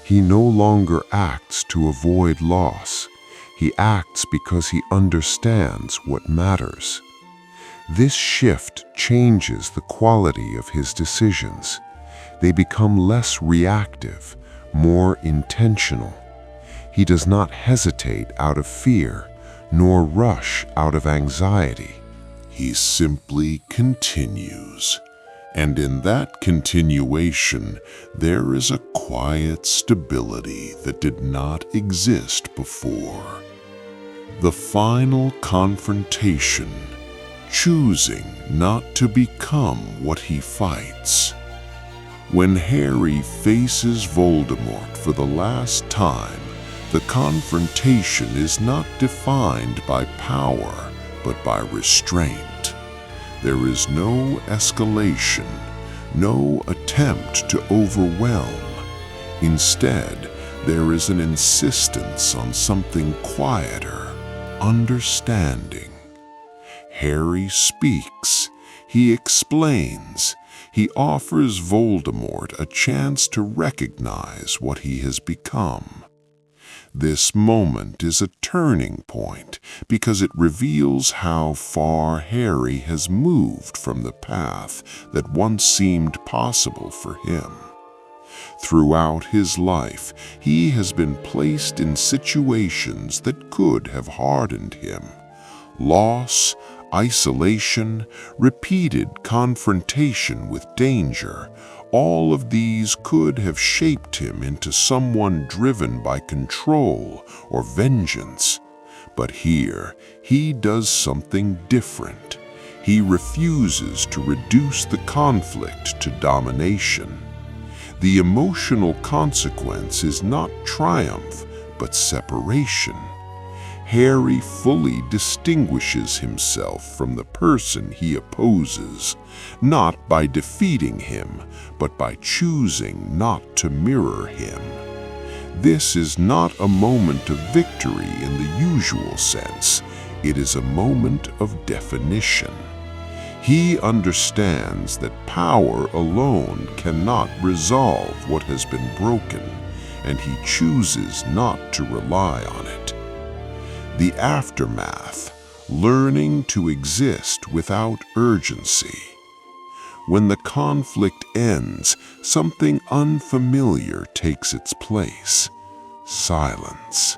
S2: He no longer acts to avoid loss. He acts because he understands what matters. This shift changes the quality of his decisions. They become less reactive, more intentional. He does not hesitate out of fear, nor rush out of anxiety.
S1: He simply continues. And in that continuation, there is a quiet stability that did not exist before. The final confrontation, choosing not to become what he fights. When Harry faces Voldemort for the last time, the confrontation is not defined by power, but by restraint. There is no escalation, no attempt to overwhelm. Instead, there is an insistence on something quieter, understanding. Harry speaks, he explains, he offers Voldemort a chance to recognize what he has become. This moment is a turning point because it reveals how far Harry has moved from the path that once seemed possible for him. Throughout his life, he has been placed in situations that could have hardened him. Loss, isolation, repeated confrontation with danger, all of these could have shaped him into someone driven by control or vengeance. But here, he does something different. He refuses to reduce the conflict to domination. The emotional consequence is not triumph, but separation. Harry fully distinguishes himself from the person he opposes, not by defeating him, but by choosing not to mirror him. This is not a moment of victory in the usual sense. It is a moment of definition. He understands that power alone cannot resolve what has been broken, and he chooses not to rely on it. The aftermath, learning to exist without urgency. When the conflict ends, something unfamiliar takes its place: silence.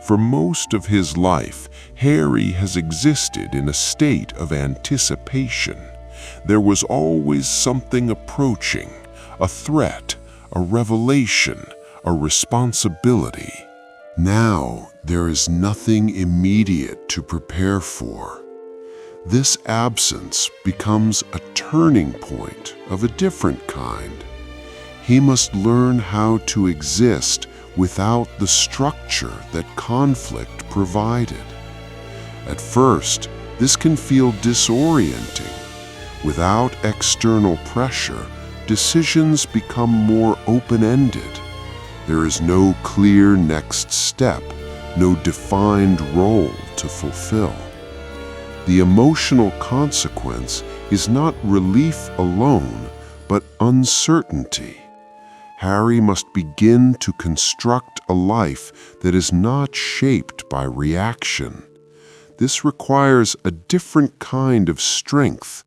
S2: For most of his life, Harry has existed in a state of anticipation. There was always something approaching, a threat, a revelation, a responsibility. Now there is nothing immediate to prepare for. This absence becomes a turning point of a different kind. He must learn how to exist without the structure that conflict provided. At first, this can feel disorienting. Without external pressure, decisions become more open-ended. There is no clear next step, no defined role to fulfill. The emotional consequence is not relief alone, but uncertainty. Harry must begin to construct a life that is not shaped by reaction. This requires a different kind of strength,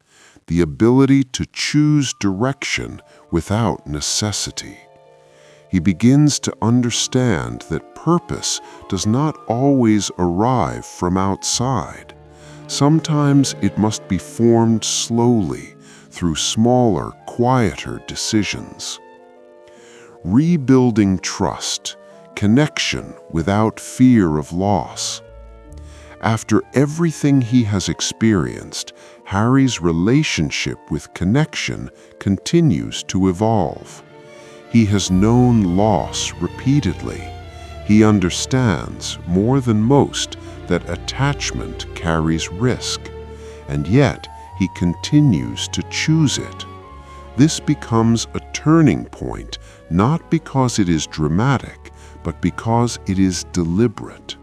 S2: the ability to choose direction without necessity. He begins to understand that purpose does not always arrive from outside. Sometimes it must be formed slowly through smaller, quieter decisions. Rebuilding trust, connection without fear of loss. After everything he has experienced, Harry's relationship with connection continues to evolve. He has known loss repeatedly. He understands, more than most, that attachment carries risk, and yet he continues to choose it. This becomes a turning point, not because it is dramatic, but because it is deliberate.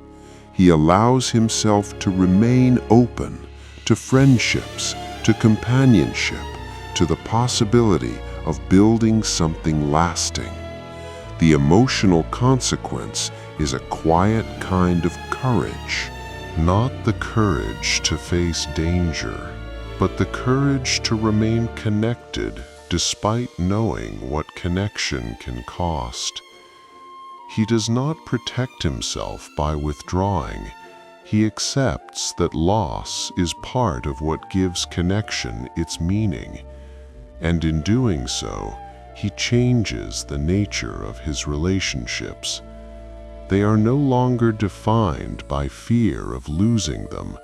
S2: He allows himself to remain open to friendships, to companionship, to the possibility of building something lasting. The emotional consequence is a quiet kind of courage. Not the courage to face danger, but the courage to remain connected despite knowing what connection can cost. He does not protect himself by withdrawing. He accepts that loss is part of what gives connection its meaning, and in doing so, he changes the nature of his relationships. They are no longer defined by fear of losing them,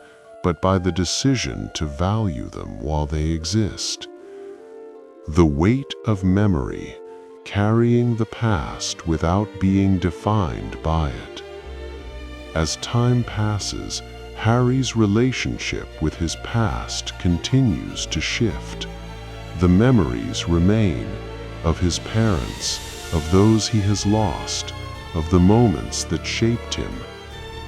S2: but by the decision to value them while they exist. The weight of memory, carrying the past without being defined by it. As time passes, Harry's relationship with his past continues to shift. The memories remain of his parents, of those he has lost, of the moments that shaped him,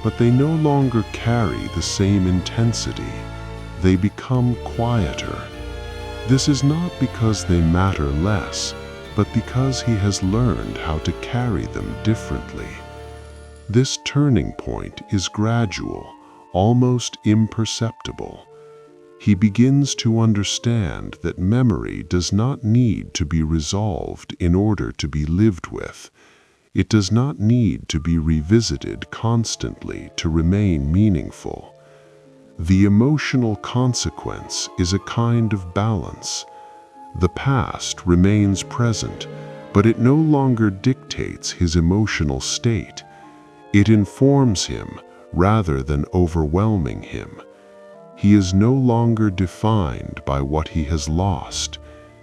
S2: but they no longer carry the same intensity. They become quieter. This is not because they matter less, but because he has learned how to carry them differently. This turning point is gradual, almost imperceptible. He begins to understand that memory does not need to be resolved in order to be lived with. It does not need to be revisited constantly to remain meaningful. The emotional consequence is a kind of balance. The past remains present, but it no longer dictates his emotional state. It informs him rather than overwhelming him. He is no longer defined by what he has lost.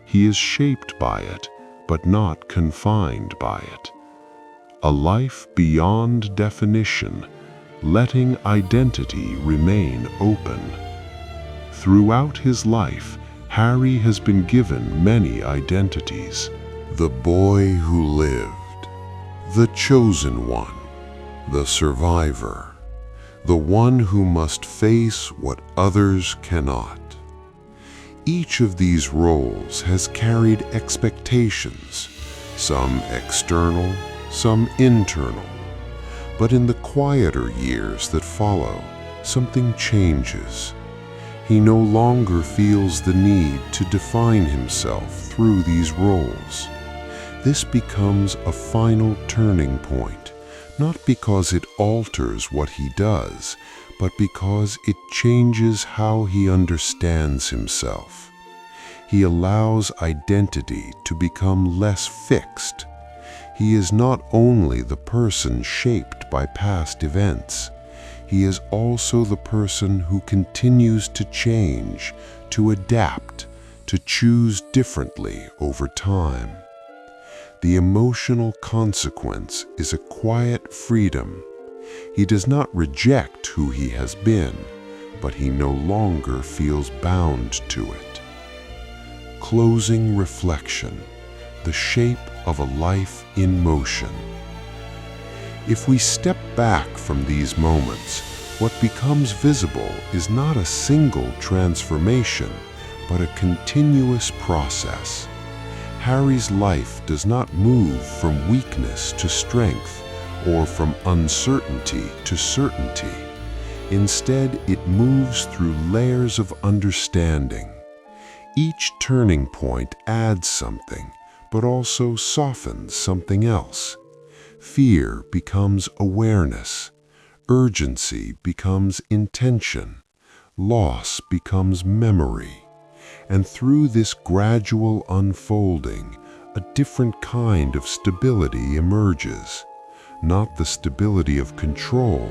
S2: He is shaped by it, but not confined by it. A life beyond definition, letting identity remain open. Throughout his life, Harry has been given many identities. The boy who lived, the chosen one, the survivor, the one who must face what others cannot. Each of these roles has carried expectations, some external, some internal. But in the quieter years that follow, something changes. He no longer feels the need to define himself through these roles. This becomes a final turning point, not because it alters what he does, but because it changes how he understands himself. He allows identity to become less fixed. He is not only the person shaped by past events, he is also the person who continues to change, to adapt, to choose differently over time. The emotional consequence is a quiet freedom. He does not reject who he has been, but he no longer feels bound to it. Closing reflection, the shape of a life in motion. If we step back from these moments, what becomes visible is not a single transformation, but a continuous process. Harry's life does not move from weakness to strength or from uncertainty to certainty. Instead, it moves through layers of understanding. Each turning point adds something, but also softens something else. Fear becomes awareness. Urgency becomes intention. Loss becomes memory. And through this gradual unfolding, a different kind of stability emerges. Not the stability of control,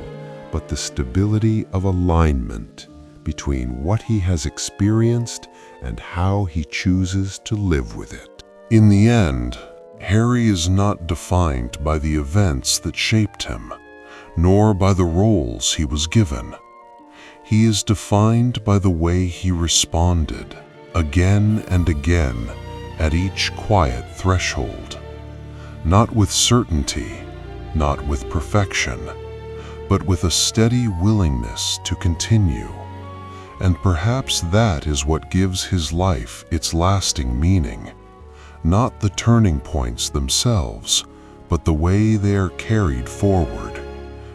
S2: but the stability of alignment between what he has experienced and how he chooses to live with it.
S1: In the end, Harry is not defined by the events that shaped him, nor by the roles he was given. He is defined by the way he responded, again and again, at each quiet threshold. Not with certainty, not with perfection, but with a steady willingness to continue. And perhaps that is what gives his life its lasting meaning. Not the turning points themselves, but the way they are carried forward,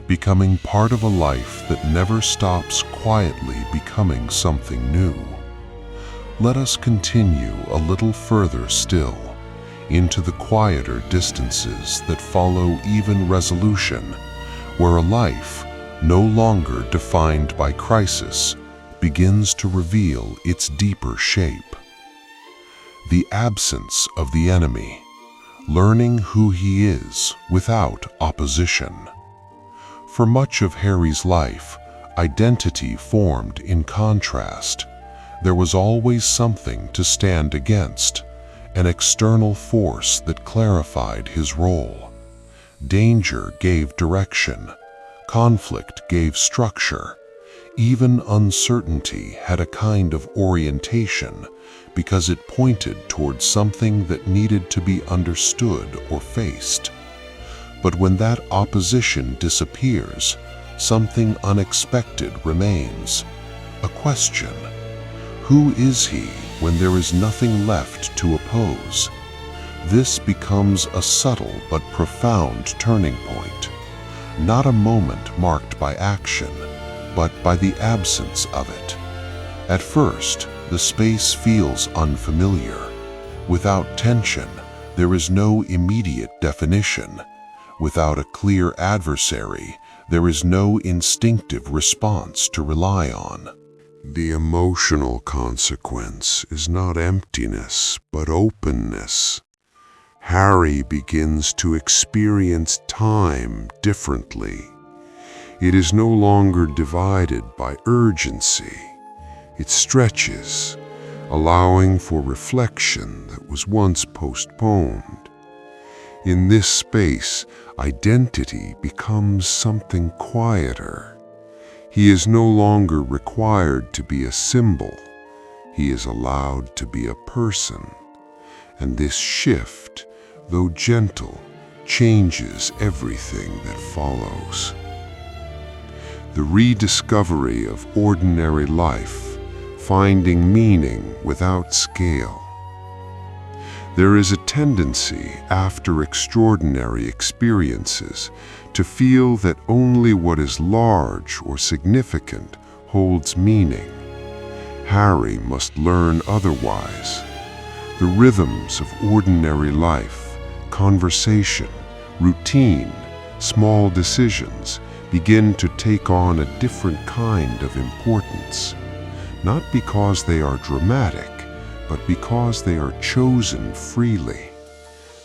S1: becoming part of a life that never stops quietly becoming something new. Let us continue a little further still, into the quieter distances that follow even resolution, where a life, no longer defined by crisis, begins to reveal its deeper shape. The absence of the enemy, learning who he is without opposition. For much of Harry's life, identity formed in contrast. There was always something to stand against, an external force that clarified his role. Danger gave direction, conflict gave structure. Even uncertainty had a kind of orientation because it pointed towards something that needed to be understood or faced. But when that opposition disappears, something unexpected remains. A question. Who is he when there is nothing left to oppose? This becomes a subtle but profound turning point. Not a moment marked by action, but by the absence of it. At first, the space feels unfamiliar. Without tension, there is no immediate definition. Without a clear adversary, there is no instinctive response to rely on.
S2: The emotional consequence is not emptiness, but openness. Harry begins to experience time differently. It is no longer divided by urgency. It stretches, allowing for reflection that was once postponed. In this space, identity becomes something quieter. He is no longer required to be a symbol. He is allowed to be a person. And this shift, though gentle, changes everything that follows. The rediscovery of ordinary life, finding meaning without scale. There is a tendency after extraordinary experiences to feel that only what is large or significant holds meaning. Harry must learn otherwise. The rhythms of ordinary life, conversation, routine, Small decisions begin to take on a different kind of importance, not because they are dramatic, but because they are chosen freely.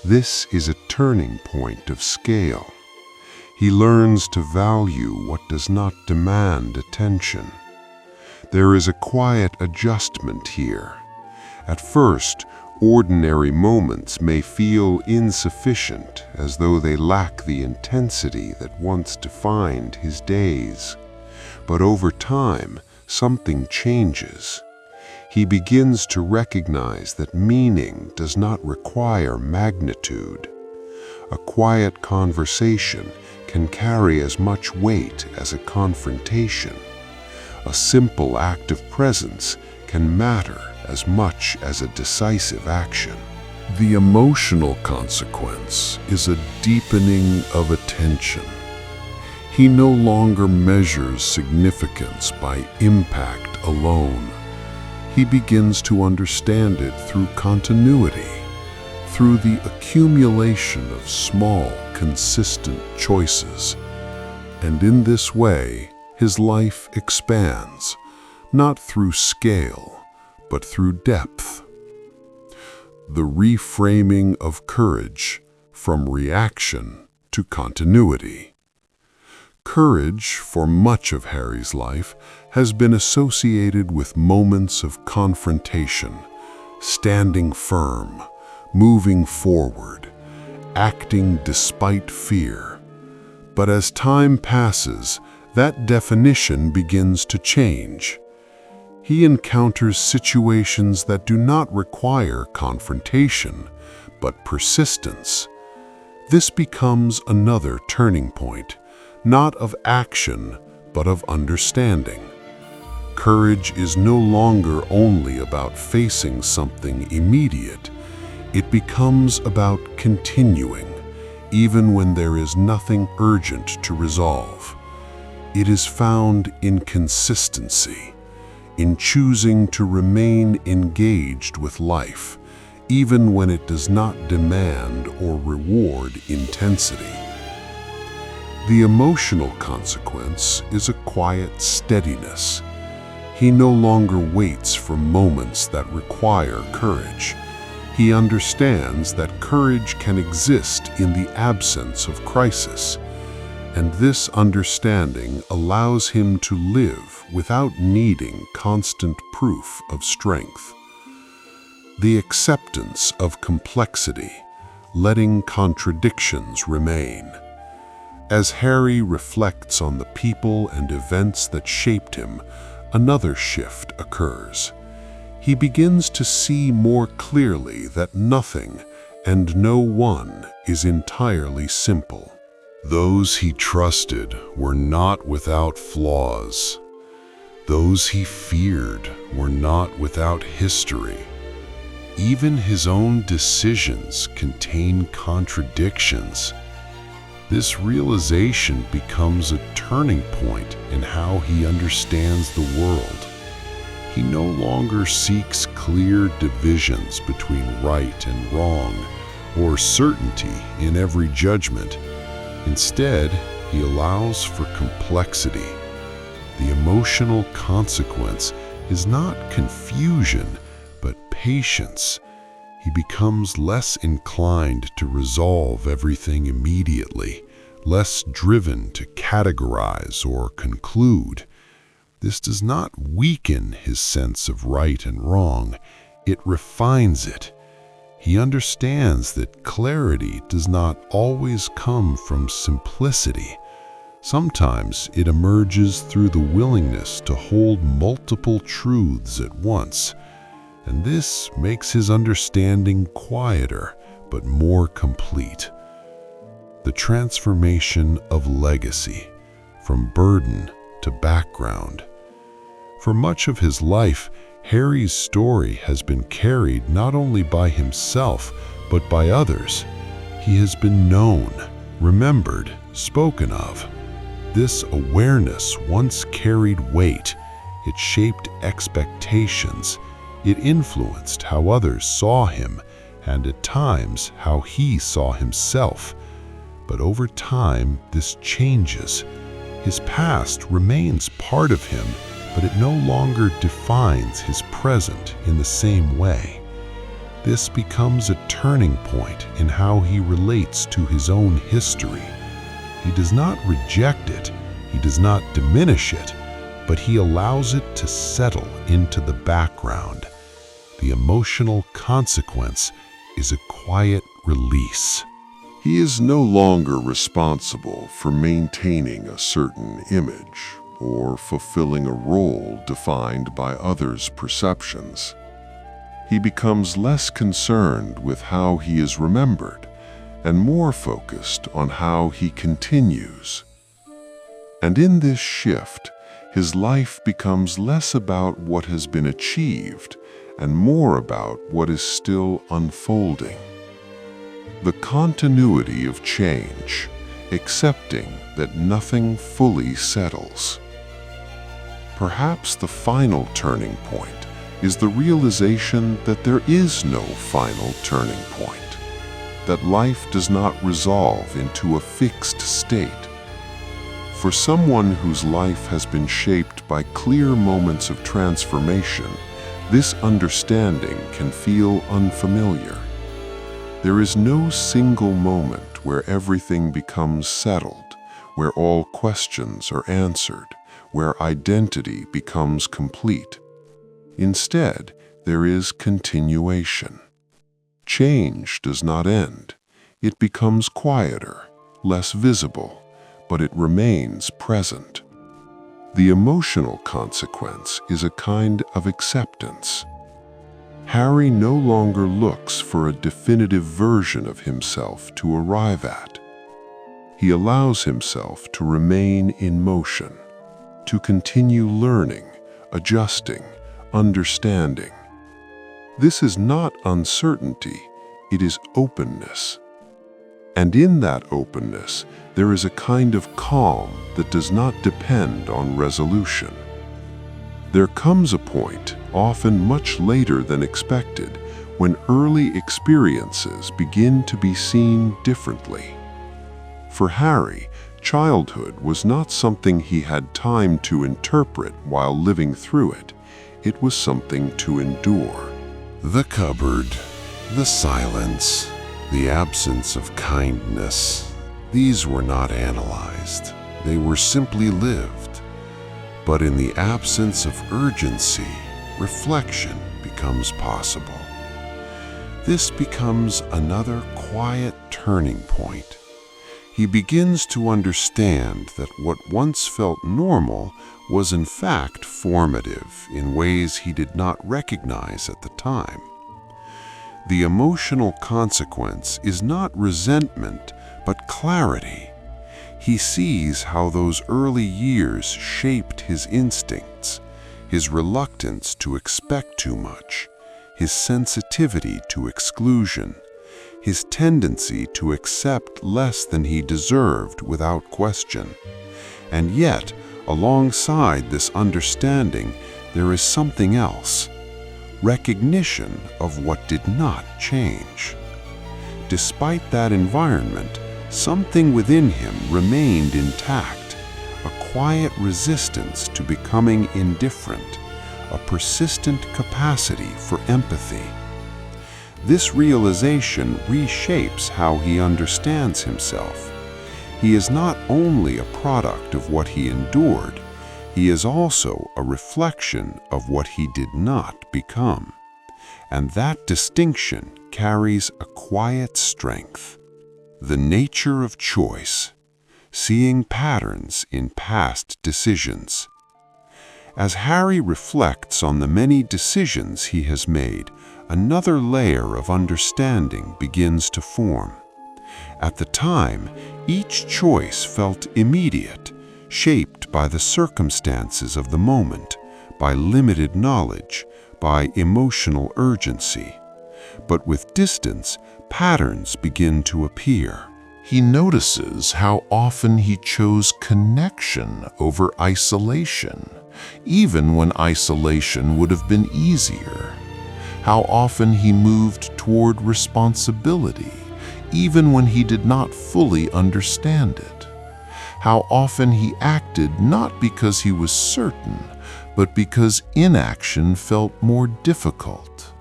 S2: This is a turning point of scale. He learns to value what does not demand attention. There is a quiet adjustment here. At first, ordinary moments may feel insufficient, as though they lack the intensity that once defined his days. But over time, something changes. He begins to recognize that meaning does not require magnitude. A quiet conversation can carry as much weight as a confrontation. A simple act of presence can matter as much as a decisive action. The emotional consequence is a deepening of attention. He no longer measures significance by impact alone. He begins to understand it through continuity, through the accumulation of small, consistent choices. And in this way, his life expands, not through scale, but through depth. The reframing of courage from reaction to continuity. Courage, for much of Harry's life, has been associated with moments of confrontation, standing firm, moving forward, acting despite fear. But as time passes, that definition begins to change. He encounters situations that do not require confrontation, but persistence. This becomes another turning point, not of action, but of understanding. Courage is no longer only about facing something immediate. It becomes about continuing, even when there is nothing urgent to resolve. It is found in consistency, in choosing to remain engaged with life, even when it does not demand or reward intensity. The emotional consequence is a quiet steadiness. He no longer waits for moments that require courage. He understands that courage can exist in the absence of crisis, and this understanding allows him to live without needing constant proof of strength. The acceptance of complexity, letting contradictions remain. As Harry reflects on the people and events that shaped him, another shift occurs. He begins to see more clearly that nothing and no one is entirely simple. Those he trusted were not without flaws. Those he feared were not without history. Even his own decisions contain contradictions. This realization becomes a turning point in how he understands the world. He no longer seeks clear divisions between right and wrong, or certainty in every judgment. Instead, he allows for complexity. The emotional consequence is not confusion, but patience. He becomes less inclined to resolve everything immediately, less driven to categorize or conclude. This does not weaken his sense of right and wrong, it refines it. He understands that clarity does not always come from simplicity. Sometimes it emerges through the willingness to hold multiple truths at once, and this makes his understanding quieter but more complete. The transformation of legacy, from burden to background. For much of his life, Harry's story has been carried not only by himself, but by others. He has been known, remembered, spoken of. This awareness once carried weight. It shaped expectations. It influenced how others saw him, and at times how he saw himself. But over time, this changes. His past remains part of him, but it no longer defines his present in the same way. This becomes a turning point in how he relates to his own history. He does not reject it, he does not diminish it, but he allows it to settle into the background. The emotional consequence is a quiet release.
S1: He is no longer responsible for maintaining a certain image or fulfilling a role defined by others' perceptions. He becomes less concerned with how he is remembered and more focused on how he continues. And in this shift, his life becomes less about what has been achieved and more about what is still unfolding. The continuity of change, accepting that nothing fully settles. Perhaps the final turning point is the realization that there is no final turning point, that life does not resolve into a fixed state. For someone whose life has been shaped by clear moments of transformation, this understanding can feel unfamiliar. There is no single moment where everything becomes settled, where all questions are answered, where identity becomes complete. Instead, there is continuation. Change does not end. It becomes quieter, less visible, but it remains present. The emotional consequence is a kind of acceptance. Harry no longer looks for a definitive version of himself to arrive at. He allows himself to remain in motion, to continue learning, adjusting, understanding. This is not uncertainty, it is openness. And in that openness, there is a kind of calm that does not depend on resolution. There comes a point, often much later than expected, when early experiences begin to be seen differently. For Harry, childhood was not something he had time to interpret while living through it. It was something to endure.
S2: The cupboard, the silence, the absence of kindness, these were not analyzed. They were simply lived. But in the absence of urgency, reflection becomes possible. This becomes another quiet turning point. He begins to understand that what once felt normal was in fact formative in ways he did not recognize at the time. The emotional consequence is not resentment, but clarity. He sees how those early years shaped his instincts, his reluctance to expect too much, his sensitivity to exclusion, his tendency to accept less than he deserved without question. And yet, alongside this understanding, there is something else: recognition of what did not change. Despite that environment, something within him remained intact, a quiet resistance to becoming indifferent, a persistent capacity for empathy. This realization reshapes how he understands himself. He is not only a product of what he endured, he is also a reflection of what he did not become. And that distinction carries a quiet strength. The nature of choice, seeing patterns in past decisions. As Harry reflects on the many decisions he has made, another layer of understanding begins to form. At the time, each choice felt immediate, shaped by the circumstances of the moment, by limited knowledge, by emotional urgency. But with distance, patterns begin to appear.
S1: He notices how often he chose connection over isolation, even when isolation would have been easier. How often he moved toward responsibility,
S2: even when he did not fully understand it. How often he acted not because he was certain, but because inaction felt more difficult.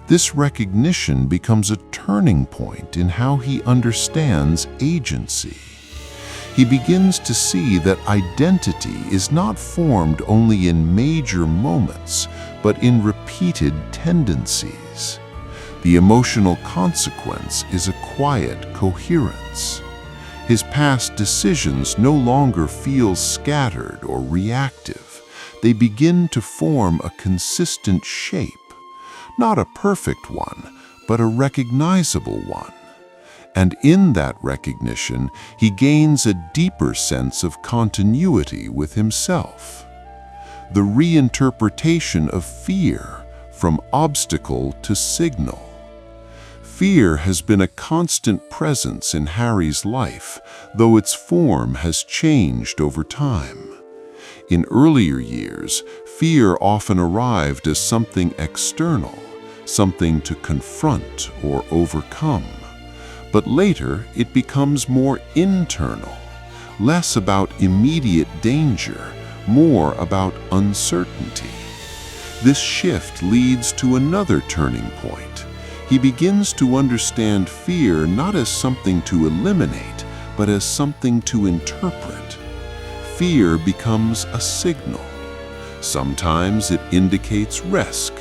S2: This recognition becomes a turning point in how he understands agency. He begins to see that identity is not formed only in major moments, but in repeated tendencies. The emotional consequence is a quiet coherence. His past decisions no longer feel scattered or reactive. They begin to form a consistent shape, not a perfect one, but a recognizable one. And in that recognition, he gains a deeper sense of continuity with himself. The reinterpretation of fear from obstacle to signal. Fear has been a constant presence in Harry's life, though its form has changed over time. In earlier years, fear often arrived as something external, something to confront or overcome. But later, it becomes more internal, less about immediate danger, more about uncertainty. This shift leads to another turning point. He begins to understand fear not as something to eliminate, but as something to interpret. Fear becomes a signal. Sometimes it indicates risk.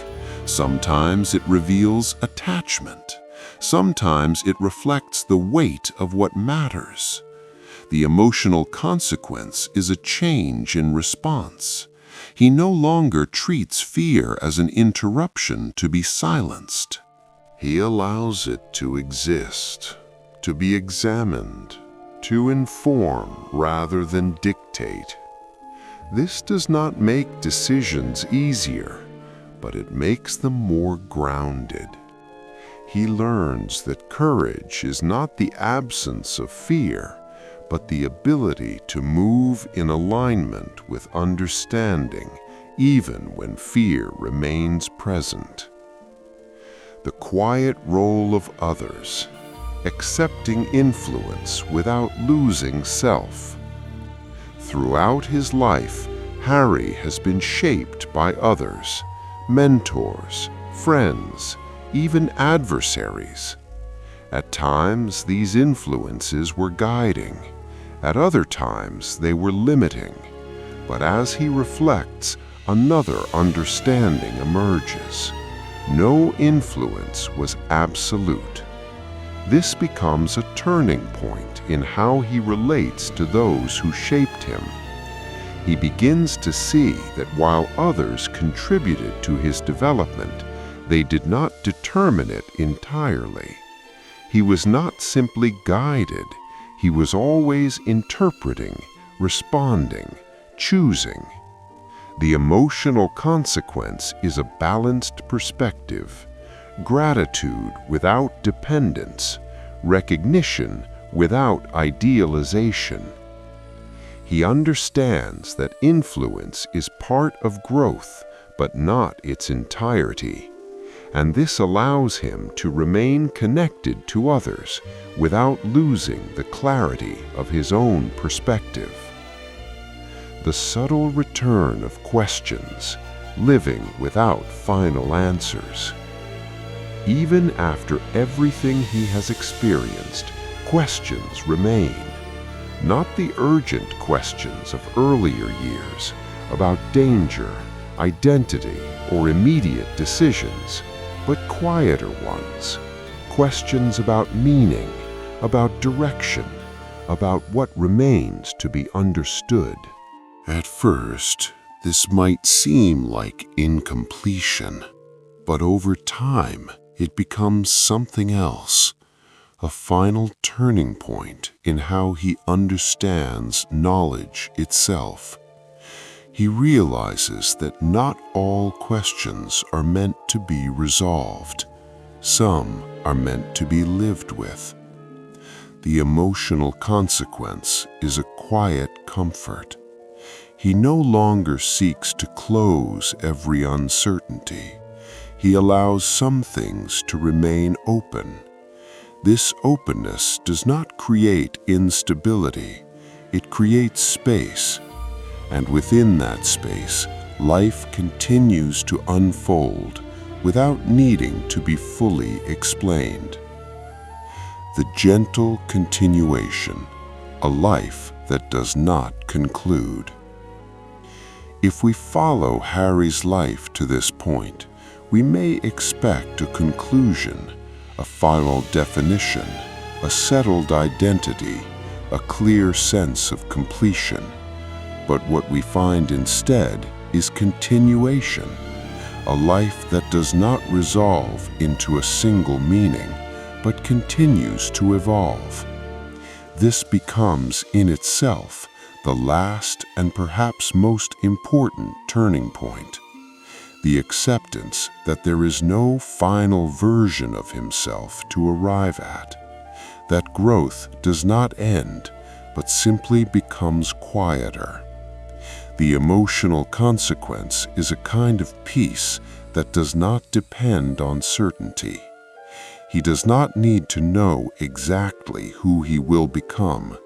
S2: Sometimes it reveals attachment. Sometimes it reflects the weight of what matters. The emotional consequence is a change in response. He no longer treats fear as an interruption to be silenced. He allows it to exist, to be examined, to inform rather than dictate. This does not make decisions easier, but it makes them more grounded. He learns that courage is not the absence of fear, but the ability to move in alignment with understanding, even when fear remains present. The quiet role of others, accepting influence without losing self. Throughout his life, Harry has been shaped by others, mentors, friends, even adversaries. At times, these influences were guiding. At other times, they were limiting. But as he reflects, another understanding emerges. No influence was absolute. This becomes a turning point in how he relates to those who shaped him. He begins to see that while others contributed to his development, they did not determine it entirely. He was not simply guided, he was always interpreting, responding, choosing. The emotional consequence is a balanced perspective, gratitude without dependence, recognition without idealization. He understands that influence is part of growth, but not its entirety. And this allows him to remain connected to others without losing the clarity of his own perspective. The subtle return of questions, living without final answers. Even after everything he has experienced, questions remain. Not the urgent questions of earlier years about danger, identity, or immediate decisions, but quieter ones, questions about meaning, about direction, about what remains to be understood.
S1: At first, this might seem like incompletion, but over time, it becomes something else, a final turning point in how he understands knowledge itself. He realizes that not all questions are meant to be resolved. Some are meant to be lived with. The emotional consequence is a quiet comfort. He no longer seeks to close every uncertainty. He allows some things to remain open.
S2: This openness does not create instability, it creates space, and within that space, life continues to unfold without needing to be fully explained. The gentle continuation, a life that does not conclude. If we follow Harry's life to this point, we may expect a conclusion, a final definition, a settled identity, a clear sense of completion. But what we find instead is continuation, a life that does not resolve into a single meaning, but continues to evolve. This becomes in itself the last and perhaps most important turning point. The acceptance that there is no final version of himself to arrive at, that growth does not end, but simply becomes quieter. The emotional consequence is a kind of peace that does not depend on certainty. He does not need to know exactly who he will become.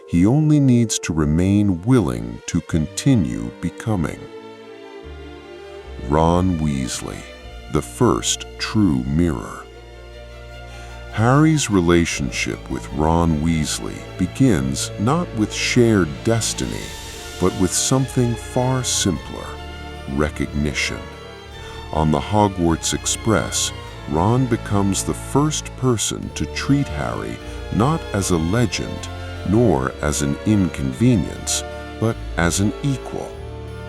S2: He only needs to remain willing to continue becoming. Ron Weasley, the first true mirror. Harry's relationship with Ron Weasley begins not with shared destiny, but with something far simpler: recognition. On the Hogwarts Express, Ron becomes the first person to treat Harry not as a legend, nor as an inconvenience, but as an equal.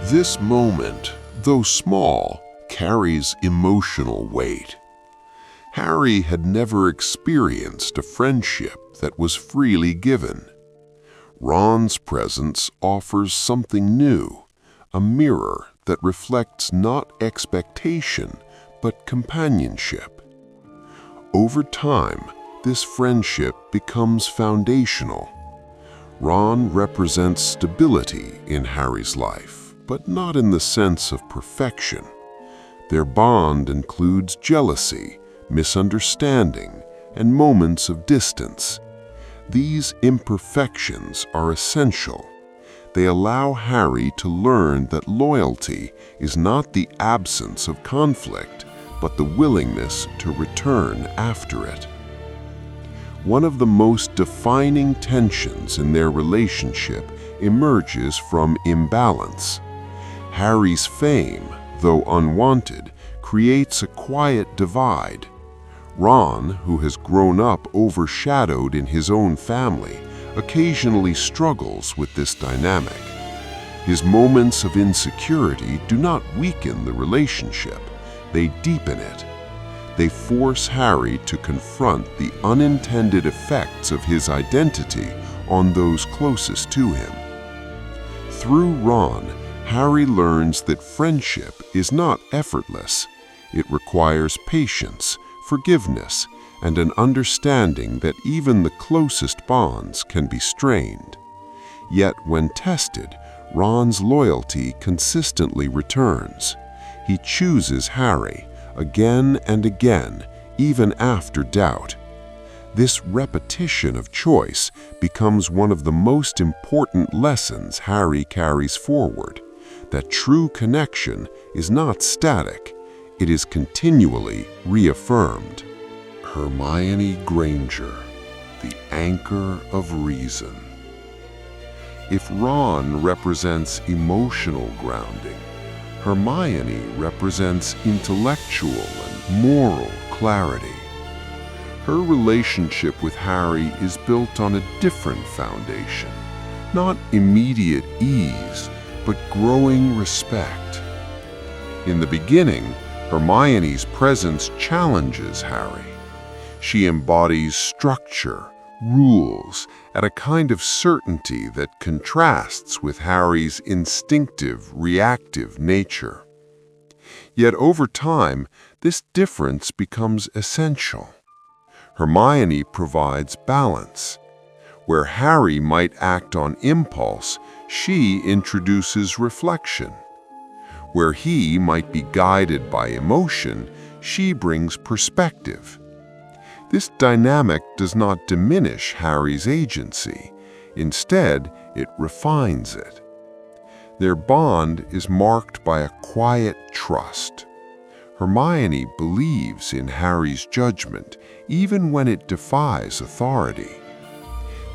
S2: This moment, though small, carries emotional weight. Harry had never experienced a friendship that was freely given. Ron's presence offers something new, a mirror that reflects not expectation, but companionship. Over time, this friendship becomes foundational. Ron represents stability in Harry's life, but not in the sense of perfection. Their bond includes jealousy, misunderstanding, and moments of distance. These imperfections are essential. They allow Harry to learn that loyalty is not the absence of conflict, but the willingness to return after it. One of the most defining tensions in their relationship emerges from imbalance. Harry's fame, though unwanted, creates a quiet divide. Ron, who has grown up overshadowed in his own family, occasionally struggles with this dynamic. His moments of insecurity do not weaken the relationship, they deepen it. They force Harry to confront the unintended effects of his identity on those closest to him. Through Ron, Harry learns that friendship is not effortless. It requires patience, forgiveness, and an understanding that even the closest bonds can be strained. Yet when tested, Ron's loyalty consistently returns. He chooses Harry again and again, even after doubt. This repetition of choice becomes one of the most important lessons Harry carries forward, that true connection is not static, it is continually reaffirmed. Hermione Granger, the anchor of reason. If Ron represents emotional grounding, Hermione represents intellectual and moral clarity. Her relationship with Harry is built on a different foundation, not immediate ease, but growing respect. In the beginning, Hermione's presence challenges Harry. She embodies structure, rules, and a kind of certainty that contrasts with Harry's instinctive, reactive nature. Yet over time, this difference becomes essential. Hermione provides balance. Where Harry might act on impulse, she introduces reflection. Where he might be guided by emotion, she brings perspective. This dynamic does not diminish Harry's agency. Instead, it refines it. Their bond is marked by a quiet trust. Hermione believes in Harry's judgment, even when it defies authority.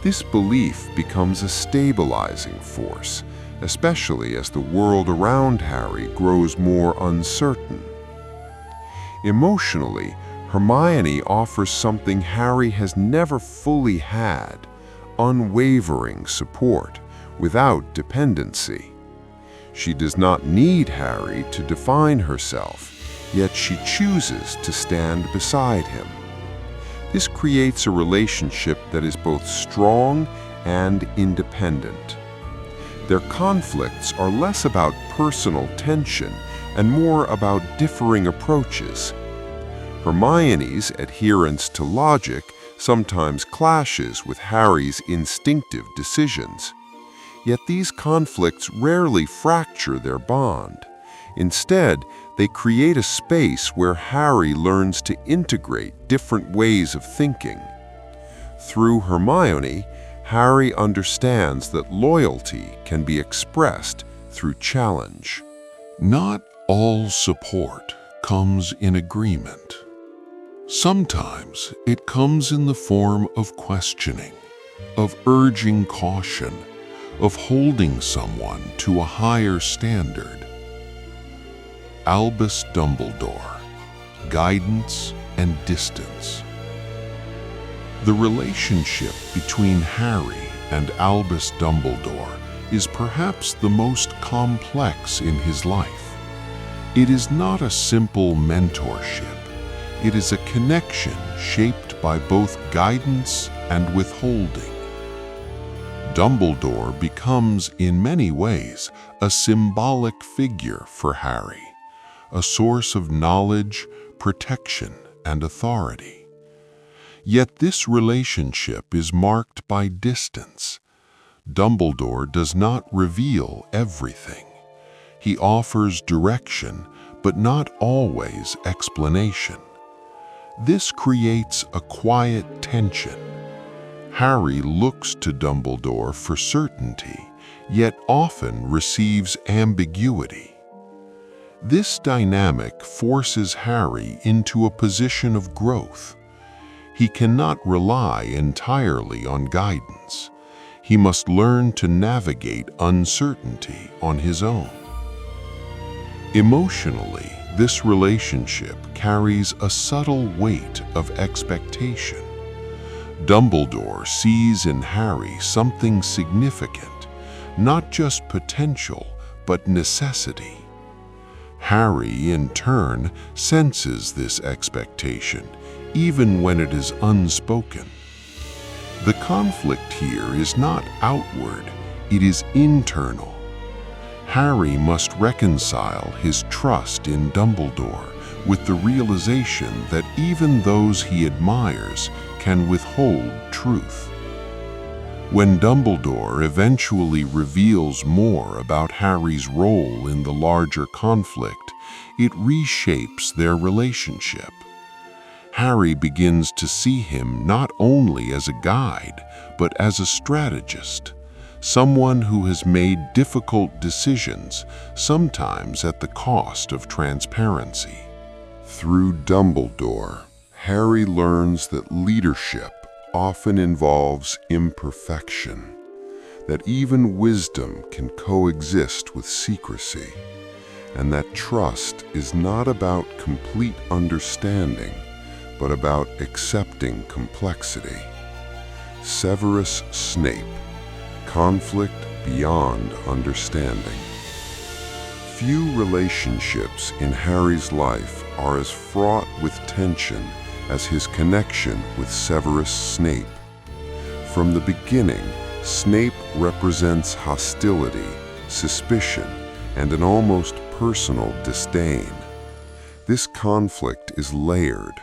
S2: This belief becomes a stabilizing force, especially as the world around Harry grows more uncertain. Emotionally, Hermione offers something Harry has never fully had: unwavering support, without dependency. She does not need Harry to define herself, yet she chooses to stand beside him. This creates a relationship that is both strong and independent. Their conflicts are less about personal tension and more about differing approaches. Hermione's adherence to logic sometimes clashes with Harry's instinctive decisions. Yet these conflicts rarely fracture their bond. Instead, they create a space where Harry learns to integrate different ways of thinking. Through Hermione, Harry understands that loyalty can be expressed through challenge.
S1: Not all support comes in agreement. Sometimes it comes in the form of questioning, of urging caution, of holding someone to a higher standard. Albus Dumbledore, guidance and distance. The relationship between Harry and Albus Dumbledore is perhaps the most complex in his life. It is not a simple mentorship. It is a connection shaped by both guidance and withholding. Dumbledore becomes, in many ways, a symbolic figure for Harry, a source of knowledge, protection, and authority. Yet this relationship is marked by distance. Dumbledore does not reveal everything. He offers direction, but not always explanation. This creates a quiet tension. Harry looks to Dumbledore for certainty, yet often receives ambiguity. This dynamic forces Harry into a position of growth. He cannot rely entirely on guidance. He must learn to navigate uncertainty on his own. Emotionally, this relationship carries a subtle weight of expectation. Dumbledore sees in Harry something significant, not just potential, but necessity. Harry, in turn, senses this expectation, even when it is unspoken. The conflict here is not outward, it is internal. Harry must reconcile his trust in Dumbledore with the realization that even those he admires can withhold truth. When Dumbledore eventually reveals more about Harry's role in the larger conflict, it reshapes their relationship. Harry begins to see him not only as a guide, but as a strategist, someone who has made difficult decisions, sometimes at the cost of transparency. Through Dumbledore, Harry learns that leadership often involves imperfection, that even wisdom can coexist with secrecy, and that trust is not about complete understanding, but about accepting complexity. Severus Snape, conflict beyond understanding. Few relationships in Harry's life are as fraught with tension as his connection with Severus Snape. From the beginning, Snape represents hostility, suspicion, and an almost personal disdain. This conflict is layered.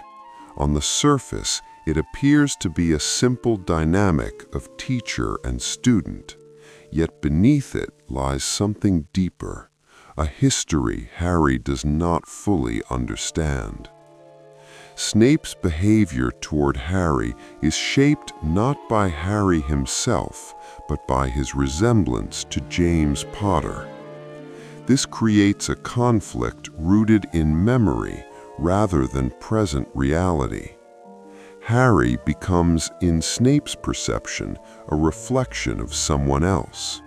S1: On the surface, it appears to be a simple dynamic of teacher and student, yet beneath it lies something deeper, a history Harry does not fully understand.
S2: Snape's behavior toward Harry is shaped not by Harry himself, but by his resemblance to James Potter. This creates a conflict rooted in memory rather than present reality. Harry becomes, in Snape's perception, a reflection of someone else.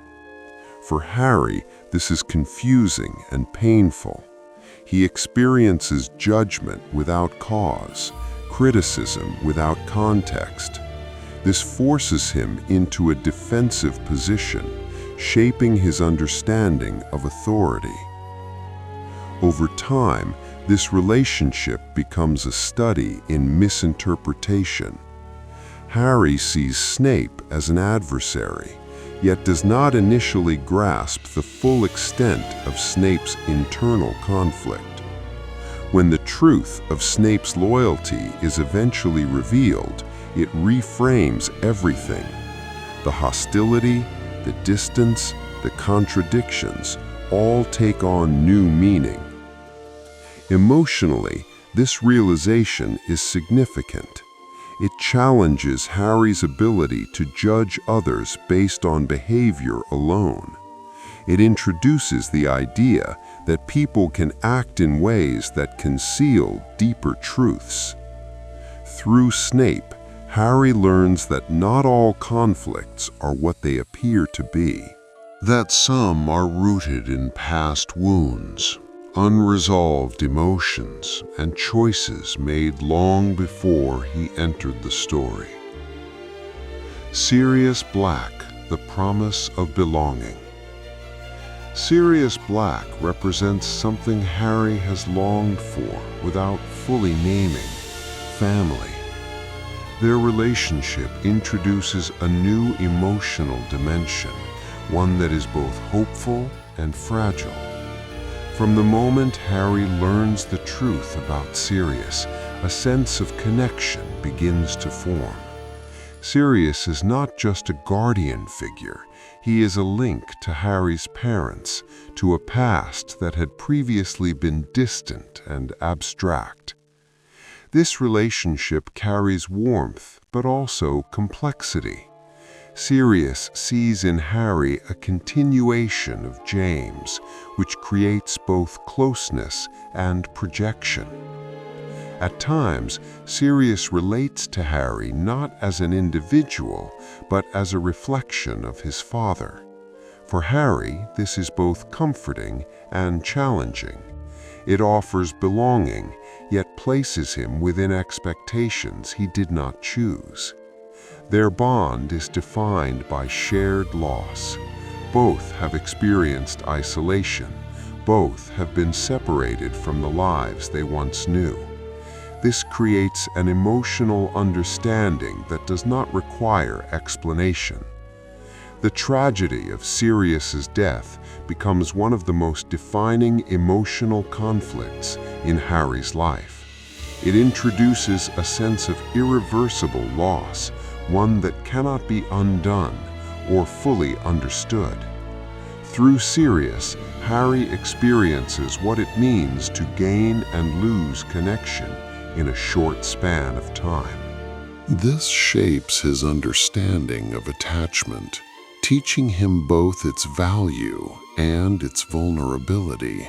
S2: For Harry, this is confusing and painful. He experiences judgment without cause, criticism without context. This forces him into a defensive position, shaping his understanding of authority. Over time, this relationship becomes a study in misinterpretation. Harry sees Snape as an adversary, yet does not initially grasp the full extent of Snape's internal conflict. When the truth of Snape's loyalty is eventually revealed, it reframes everything. The hostility, the distance, the contradictions all take on new meaning. Emotionally, this realization is significant. It challenges Harry's ability to judge others based on behavior alone. It introduces the idea that people can act in ways that conceal deeper truths. Through Snape, Harry learns that not all conflicts are what they appear to be.
S1: That some are rooted in past wounds, unresolved emotions, and choices made long before he entered the story. Sirius Black, the promise of belonging. Sirius Black represents something Harry has longed for without fully naming: family. Their relationship introduces a new emotional dimension, one that is both hopeful and fragile. From the moment Harry learns the truth about Sirius, a sense of connection begins to form. Sirius is not just a guardian figure, he is a link to Harry's parents, to a past that had previously been distant and abstract. This relationship carries warmth, but also complexity. Sirius sees in Harry a continuation of James, which creates both closeness and projection. At times, Sirius relates to Harry not as an individual, but as a reflection of his father. For Harry, this is both comforting and challenging. It offers belonging, yet places him within expectations he did not choose. Their bond is defined by shared loss. Both have experienced isolation. Both have been separated from the lives they once knew. This creates an emotional understanding that does not require explanation. The tragedy of Sirius's death becomes one of the most defining emotional conflicts in Harry's life. It introduces a sense of irreversible loss, one that cannot be undone or fully understood. Through Sirius, Harry experiences what it means to gain and lose connection in a short span of time.
S2: This shapes his understanding of attachment, teaching him both its value and its vulnerability.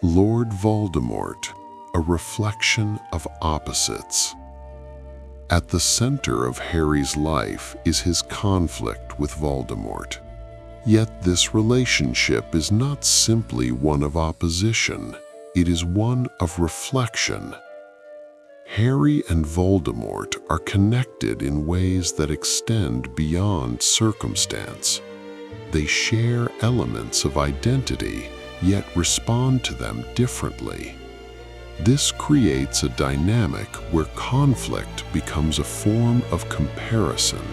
S2: Lord Voldemort, a reflection of opposites. At the center of Harry's life is his conflict with Voldemort. Yet this relationship is not simply one of opposition, it is one of reflection. Harry and Voldemort are connected in ways that extend beyond circumstance. They share elements of identity, yet respond to them differently. This creates a dynamic where conflict becomes a form of comparison.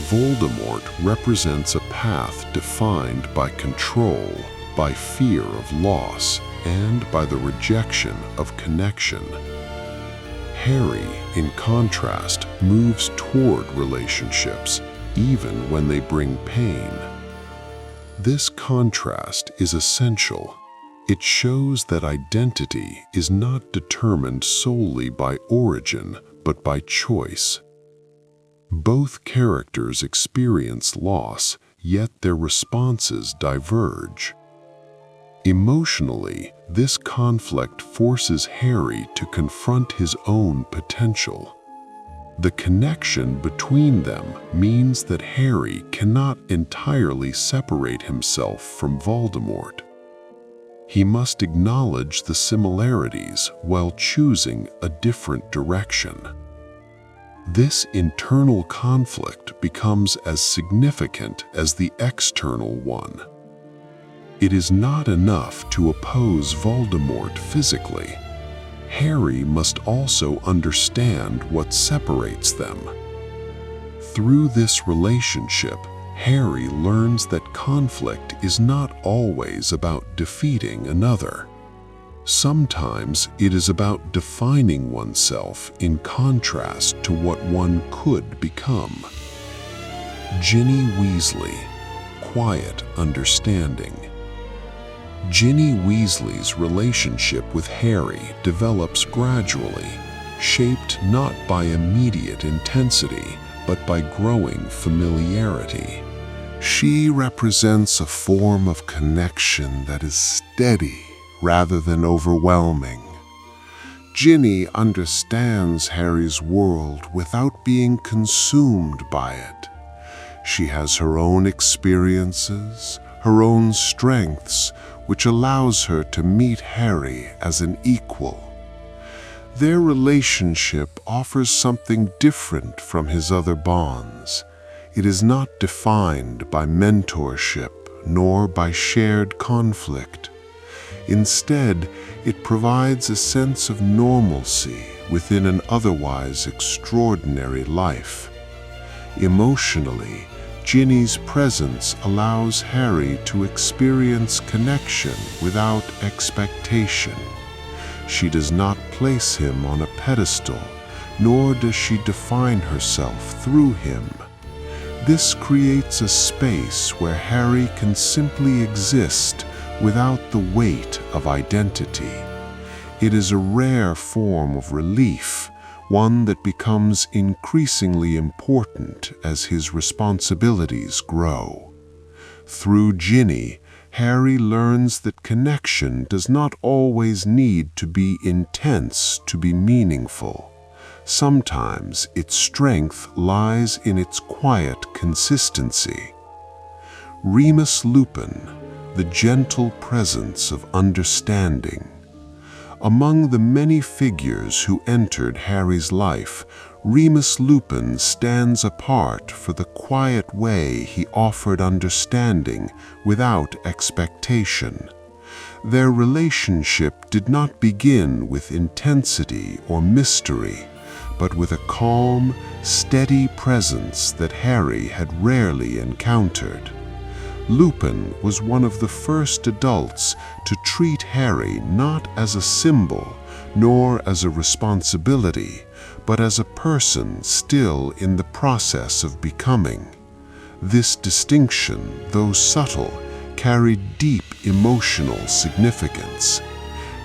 S2: Voldemort represents a path defined by control, by fear of loss, and by the rejection of connection. Harry, in contrast, moves toward relationships, even when they bring pain. This contrast is essential. It shows that identity is not determined solely by origin, but by choice. Both characters experience loss, yet their responses diverge. Emotionally, this conflict forces Harry to confront his own potential. The connection between them means that Harry cannot entirely separate himself from Voldemort. He must acknowledge the similarities while choosing a different direction. This internal conflict becomes as significant as the external one. It is not enough to oppose Voldemort physically. Harry must also understand what separates them. Through this relationship, Harry learns that conflict is not always about defeating another. Sometimes it is about defining oneself in contrast to what one could become. Ginny Weasley, quiet understanding. Ginny Weasley's relationship with Harry develops gradually, shaped not by immediate intensity, but by growing familiarity. She represents a form of connection that is steady rather than overwhelming. Ginny understands Harry's world without being consumed by it. She has her own experiences, her own strengths, which allows her to meet Harry as an equal. Their relationship offers something different from his other bonds. It is not defined by mentorship nor by shared conflict. Instead, it provides a sense of normalcy within an otherwise extraordinary life. Emotionally, Ginny's presence allows Harry to experience connection without expectation. She does not place him on a pedestal, nor does she define herself through him. This creates a space where Harry can simply exist without the weight of identity. It is a rare form of relief, one that becomes increasingly important as his responsibilities grow. Through Ginny, Harry learns that connection does not always need to be intense to be meaningful. Sometimes its strength lies in its quiet consistency. Remus Lupin, the gentle presence of understanding. Among the many figures who entered Harry's life, Remus Lupin stands apart for the quiet way he offered understanding without expectation. Their relationship did not begin with intensity or mystery, but with a calm, steady presence that Harry had rarely encountered. Lupin was one of the first adults to treat Harry not as a symbol, nor as a responsibility, but as a person still in the process of becoming. This distinction, though subtle, carried deep emotional significance.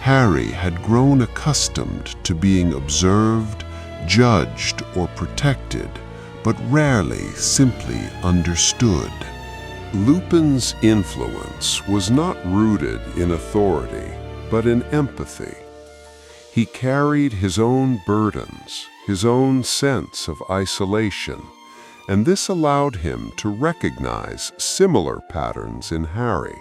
S2: Harry had grown accustomed to being observed, judged, or protected, but rarely simply understood. Lupin's influence was not rooted in authority, but in empathy. He carried his own burdens, his own sense of isolation, and this allowed him to recognize similar patterns in Harry.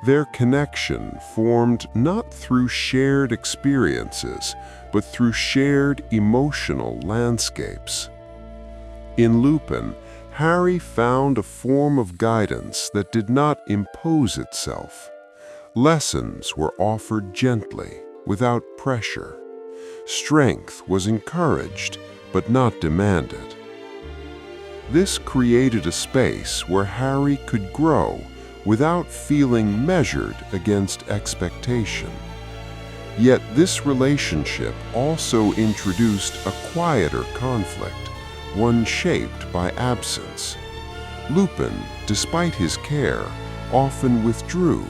S2: Their connection formed not through shared experiences, but through shared emotional landscapes. In Lupin, Harry found a form of guidance that did not impose itself. Lessons were offered gently, without pressure. Strength was encouraged, but not demanded. This created a space where Harry could grow without feeling measured against expectation. Yet this relationship also introduced a quieter conflict, one shaped by absence. Lupin, despite his care, often withdrew.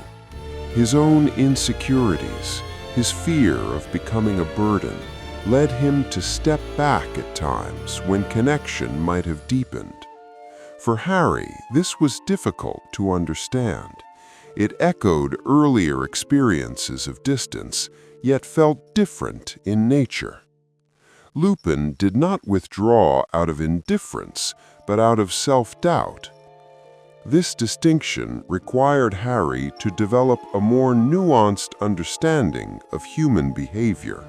S2: His own insecurities, his fear of becoming a burden, led him to step back at times when connection might have deepened. For Harry, this was difficult to understand. It echoed earlier experiences of distance, yet felt different in nature. Lupin did not withdraw out of indifference, but out of self-doubt. This distinction required Harry to develop a more nuanced understanding of human behavior.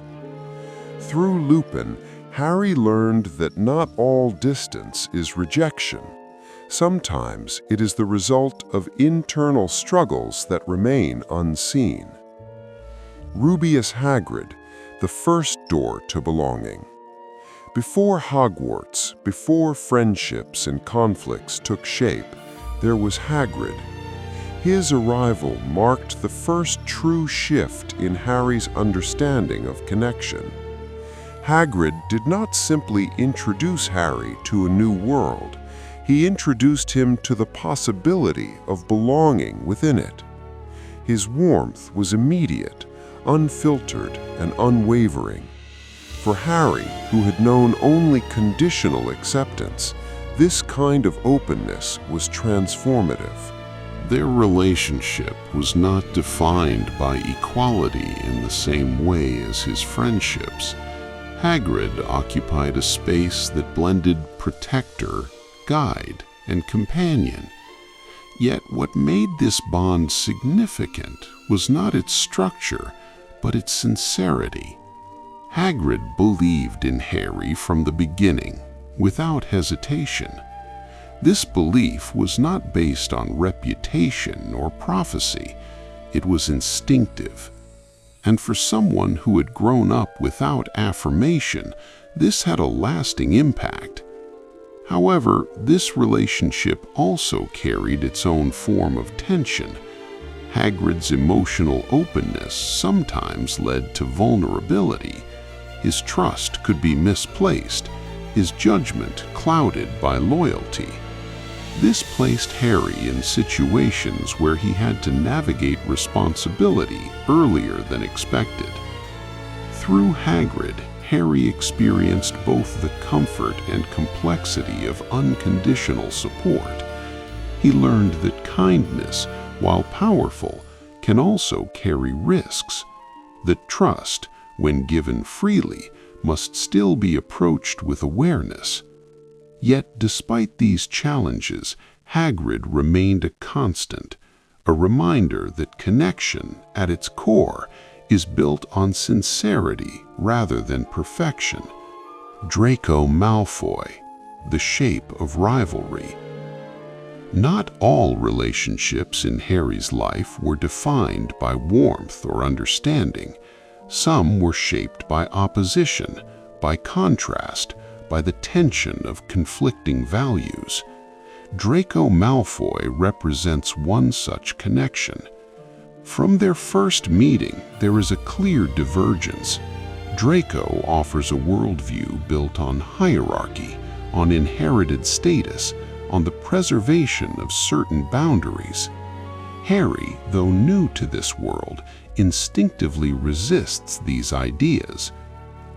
S2: Through Lupin, Harry learned that not all distance is rejection. Sometimes it is the result of internal struggles that remain unseen. Rubeus Hagrid, the first door to belonging. Before Hogwarts, before friendships and conflicts took shape, there was Hagrid. His arrival marked the first true shift in Harry's understanding of connection. Hagrid did not simply introduce Harry to a new world. He introduced him to the possibility of belonging within it. His warmth was immediate, unfiltered, and unwavering. For Harry, who had known only conditional acceptance, this kind of openness was transformative.
S1: Their relationship was not defined by equality in the same way as his friendships. Hagrid occupied a space that blended protector, guide, and companion. Yet what made this bond significant was not its structure, but its sincerity. Hagrid believed in Harry from the beginning, without hesitation. This belief was not based on reputation or prophecy. It was instinctive. And for someone who had grown up without affirmation, this had a lasting impact. However, this relationship also carried its own form of tension. Hagrid's emotional openness sometimes led to vulnerability. His trust could be misplaced, his judgment clouded by loyalty. This placed Harry in situations where he had to navigate responsibility earlier than expected. Through Hagrid, Harry experienced both the comfort and complexity of unconditional support. He learned that kindness, while powerful, can also carry risks. That trust, when given freely, must still be approached with awareness. Yet, despite these challenges, Hagrid remained a constant, a reminder that connection, at its core, is built on sincerity rather than perfection. Draco Malfoy, the shape of rivalry. Not all relationships in Harry's life were defined by warmth or understanding. Some were shaped by opposition, by contrast, by the tension of conflicting values. Draco Malfoy represents one such connection. From their first meeting, there is a clear divergence. Draco offers a worldview built on hierarchy, on inherited status, on the preservation of certain boundaries. Harry, though new to this world, instinctively resists these ideas.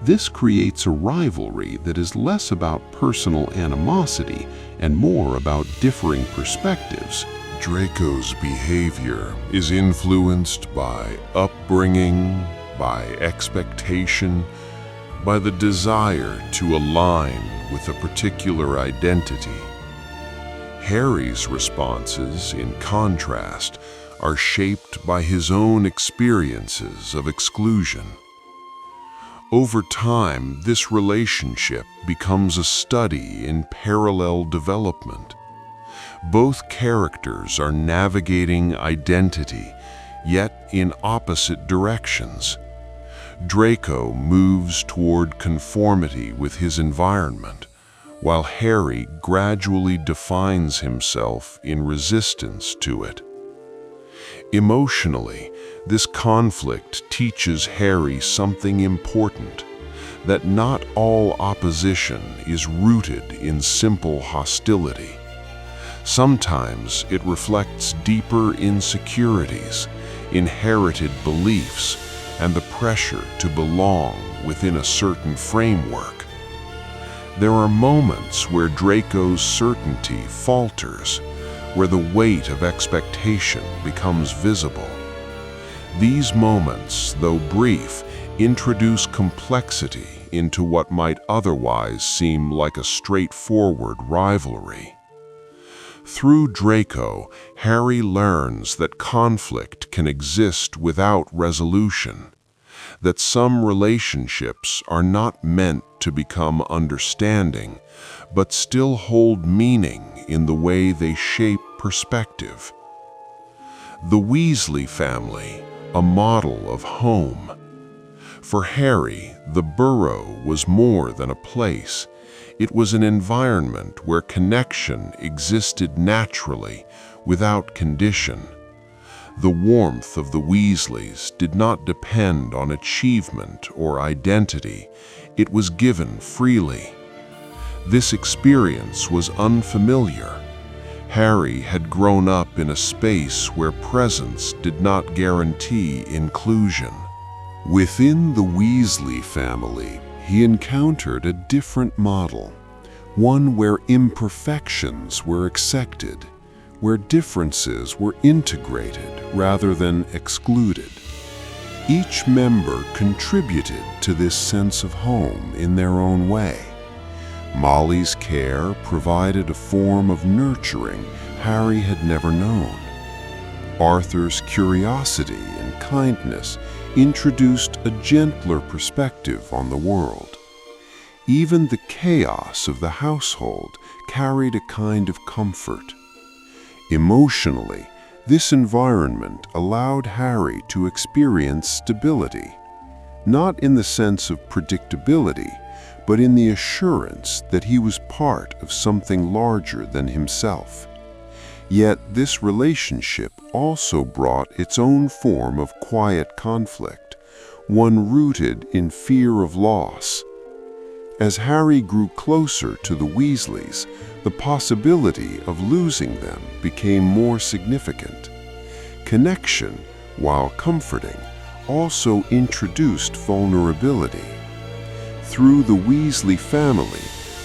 S1: This creates a rivalry that is less about personal animosity and more about differing perspectives.
S2: Draco's behavior is influenced by upbringing, by expectation, by the desire to align with a particular identity. Harry's responses, in contrast, are shaped by his own experiences of exclusion. Over time, this relationship becomes a study in parallel development. Both characters are navigating identity, yet in opposite directions. Draco moves toward conformity with his environment, while Harry gradually defines himself in resistance to it. Emotionally, this conflict teaches Harry something important, that not all opposition is rooted in simple hostility. Sometimes it reflects deeper insecurities,
S1: inherited beliefs, and the pressure to belong within a certain framework. There are moments where Draco's certainty falters, where the weight of expectation becomes visible. These moments, though brief, introduce complexity into what might otherwise seem like a straightforward rivalry. Through Draco, Harry learns that conflict can exist without resolution, that some relationships are not meant to become understanding, but still hold meaning in the way they shape perspective. The Weasley family, a model of home. For Harry, the burrow was more than a place. It was an environment where connection existed naturally, without condition. The warmth of the Weasleys did not depend on achievement or identity. It was given freely. This experience was unfamiliar. Harry had grown up in a space where presence did not guarantee inclusion.
S2: Within the Weasley family, he encountered a different model, one where imperfections were accepted, where differences were integrated rather than excluded. Each member contributed to this sense of home in their own way. Molly's care provided a form of nurturing Harry had never known. Arthur's curiosity and kindness introduced a gentler perspective on the world. Even the chaos of the household carried a kind of comfort. Emotionally, this environment allowed Harry to experience stability, not in the sense of predictability, but in the assurance that he was part of something larger than himself. Yet this relationship also brought its own form of quiet conflict, one rooted in fear of loss. As Harry grew closer to the Weasleys, the possibility of losing them became more significant. Connection, while comforting, also introduced vulnerability. Through the Weasley family,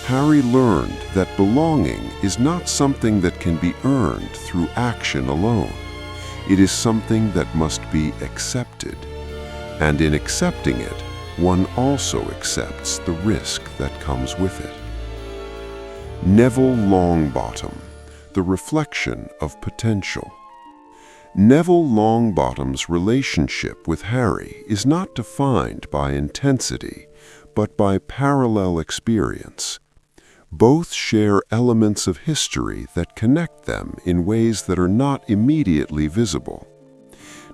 S2: Harry learned that belonging is not something that can be earned through action alone. It is something that must be accepted. And in accepting it, one also accepts the risk that comes with it. Neville Longbottom, the reflection of potential. Neville Longbottom's relationship with Harry is not defined by intensity, but by parallel experience. Both share elements of history that connect them in ways that are not immediately visible.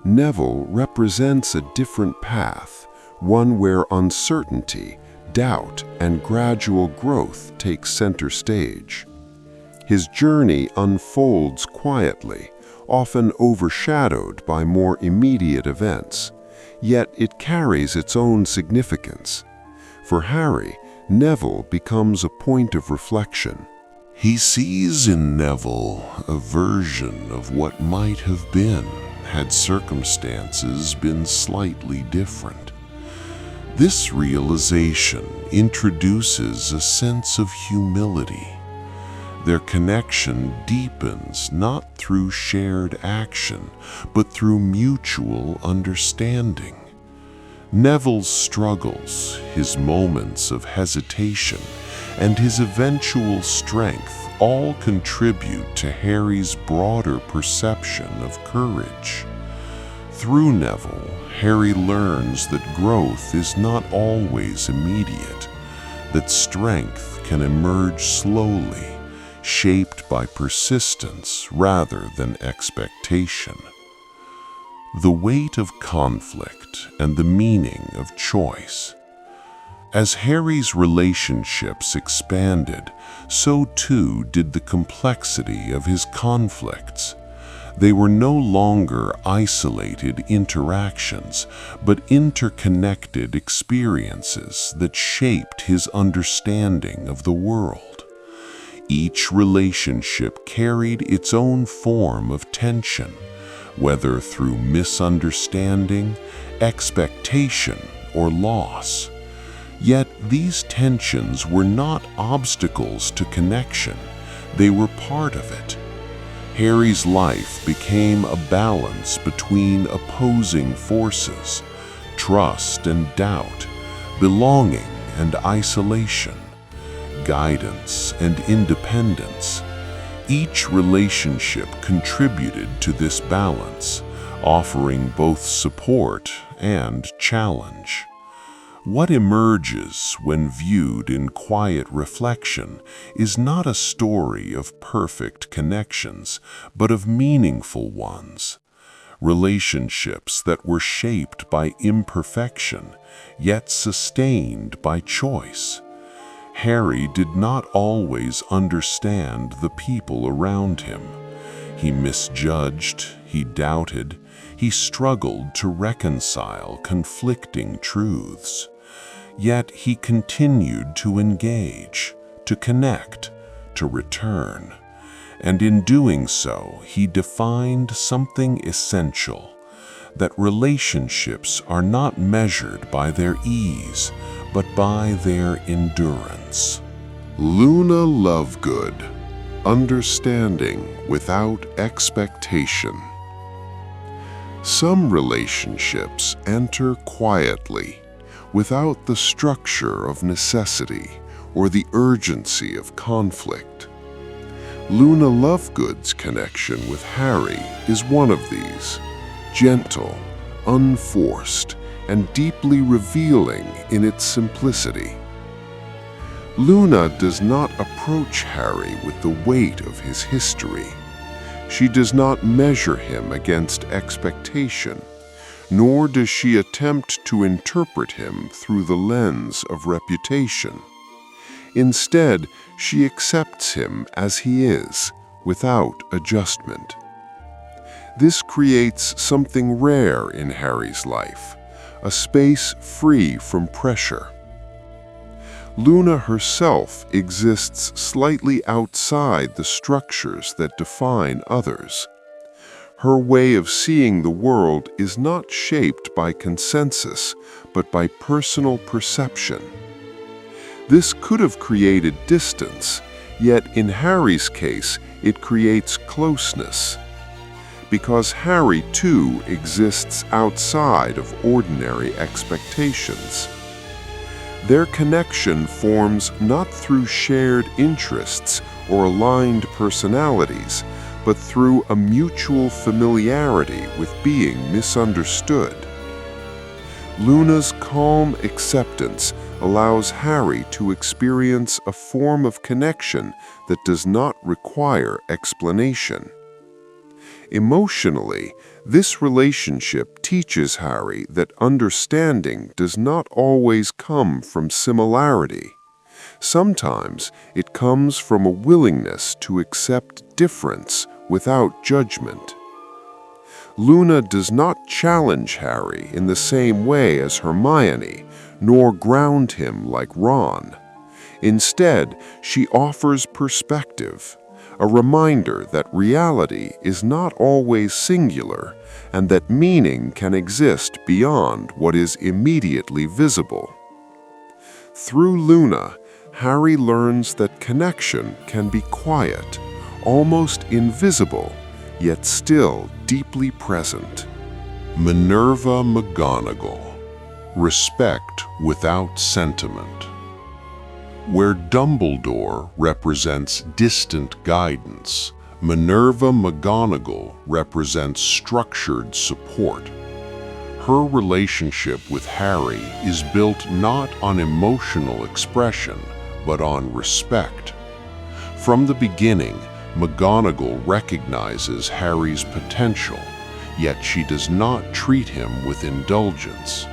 S2: Neville represents a different path, one where uncertainty, doubt, and gradual growth take center stage. His journey unfolds quietly, often overshadowed by more immediate events, yet it carries its own significance. For Harry, Neville becomes a point of reflection. He sees in Neville a version of what might have been had circumstances been slightly different. This realization introduces a sense of humility. Their connection deepens not through shared action, but through mutual understanding. Neville's struggles, his moments of hesitation, and his eventual strength all contribute to Harry's broader perception of courage. Through Neville, Harry learns that growth is not always immediate, that strength can emerge slowly, shaped by persistence rather than expectation. The weight of conflict and the meaning of choice. As Harry's relationships expanded, so too did the complexity of his conflicts. They were no longer isolated interactions, but interconnected experiences that shaped his understanding of the world. Each relationship carried its own form of tension, whether through misunderstanding, expectation, or loss. Yet these tensions were not obstacles to connection, they were part of it. Harry's life became a balance between opposing forces, trust and doubt, belonging and isolation, guidance and independence. Each relationship contributed to this balance, offering both support and challenge. What emerges when viewed in quiet reflection is not a story of perfect connections, but of meaningful ones. Relationships that were shaped by imperfection, yet sustained by choice. Harry did not always understand the people around him. He misjudged, he doubted, he struggled to reconcile conflicting truths. Yet he continued to engage, to connect, to return. And in doing so, he defined something essential, that relationships are not measured by their ease, but by their endurance.
S1: Luna Lovegood, understanding without expectation. Some relationships enter quietly, without the structure of necessity or the urgency of conflict. Luna Lovegood's connection with Harry is one of these, gentle, unforced, and deeply revealing in its simplicity. Luna does not approach Harry with the weight of his history. She does not measure him against expectation, nor does she attempt to interpret him through the lens of reputation. Instead, she accepts him as he is, without adjustment. This creates something rare in Harry's life, a space free from pressure. Luna herself exists slightly outside the structures that define others. Her way of seeing the world is not shaped by consensus, but by personal perception. This could have created distance, yet in Harry's case, it creates closeness. Because Harry, too, exists outside of ordinary expectations. Their connection forms not through shared interests or aligned personalities, but through a mutual familiarity with being misunderstood. Luna's calm acceptance allows Harry to experience a form of connection that does not require explanation. Emotionally, this relationship teaches Harry that understanding does not always come from similarity. Sometimes it comes from a willingness to accept difference without judgment. Luna does not challenge Harry in the same way as Hermione, nor ground him like Ron. Instead, she offers perspective, a reminder that reality is not always singular and that meaning can exist beyond what is immediately visible. Through Luna, Harry learns that connection can be quiet, almost invisible, yet still deeply present.
S2: Minerva McGonagall, respect without sentiment. Where Dumbledore represents distant guidance, Minerva McGonagall represents structured support. Her relationship with Harry is built not on emotional expression, but on respect. From the beginning, McGonagall recognizes Harry's potential, yet she does not treat him with indulgence.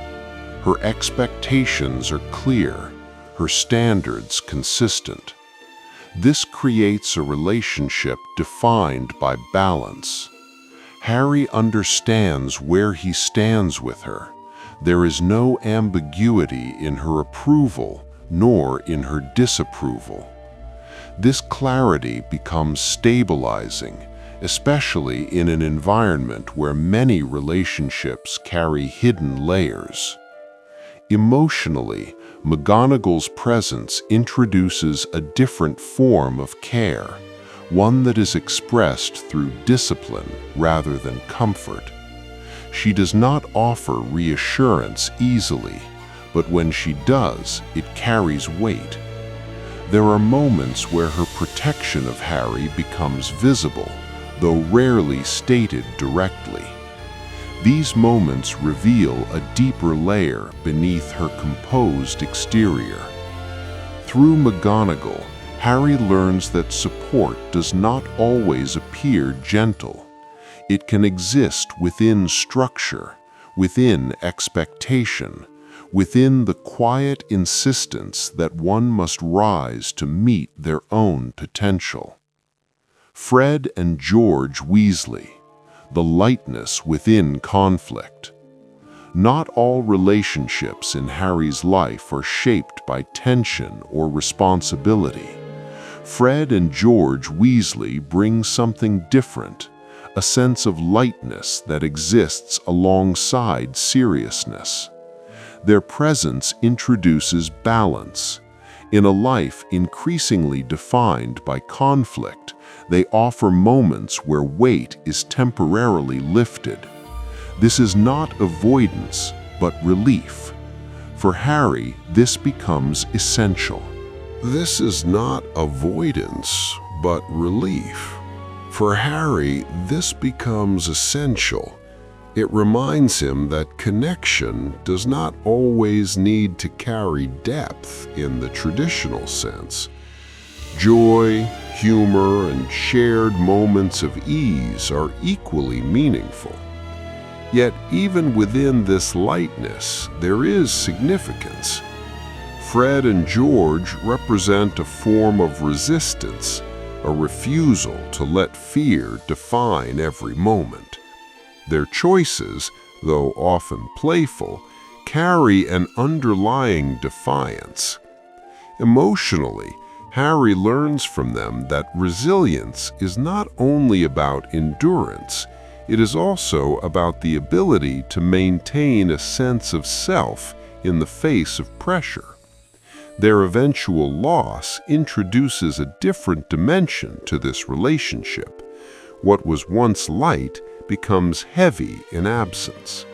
S2: Her expectations are clear, her standards consistent. This creates a relationship defined by balance. Harry understands where he stands with her. There is no ambiguity in her approval, nor in her disapproval. This clarity becomes stabilizing, especially in an environment where many relationships carry hidden layers. Emotionally, McGonagall's presence introduces a different form of care, one that is expressed through discipline rather than comfort. She does not offer reassurance easily, but when she does, it carries weight. There are moments where her protection of Harry becomes visible, though rarely stated directly. These moments reveal a deeper layer beneath her composed exterior. Through McGonagall, Harry learns that support does not always appear gentle. It can exist within structure, within expectation, within the quiet insistence that one must rise to meet their own potential. Fred and George Weasley, the lightness within conflict. Not all relationships in Harry's life are shaped by tension or responsibility. Fred and George Weasley bring something different, a sense of lightness that exists alongside seriousness. Their presence introduces balance. In a life increasingly defined by conflict, they offer moments where weight is temporarily lifted. This is not avoidance, but relief. For Harry, this becomes essential.
S1: This is not avoidance, but relief. For Harry, this becomes essential. It reminds him that connection does not always need to carry depth in the traditional sense. Joy, humor, and shared moments of ease are equally meaningful. Yet even within this lightness, there is significance. Fred and George represent a form of resistance, a refusal to let fear define every moment. Their choices, though often playful, carry an underlying defiance. Emotionally, Harry learns from them that resilience is not only about endurance, it is also about the ability to maintain a sense of self in the face of pressure. Their eventual loss introduces a different dimension to this relationship. What was once light becomes heavy in absence.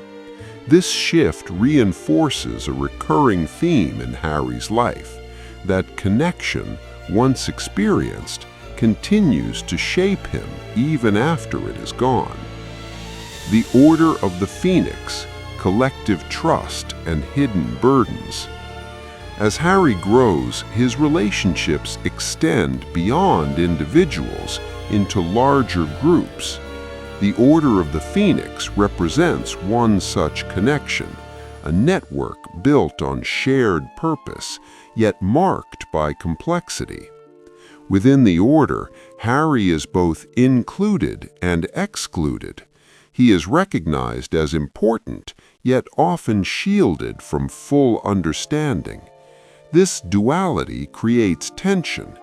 S1: This shift reinforces a recurring theme in Harry's life, that connection, once experienced, continues to shape him even after it is gone. The Order of the Phoenix, collective trust, and hidden burdens. As Harry grows, his relationships extend beyond individuals into larger groups. The Order of the Phoenix represents one such connection, a network built on shared purpose, yet marked by complexity. Within the Order, Harry is both included and excluded. He is recognized as important, yet often shielded from full understanding. This duality creates tension.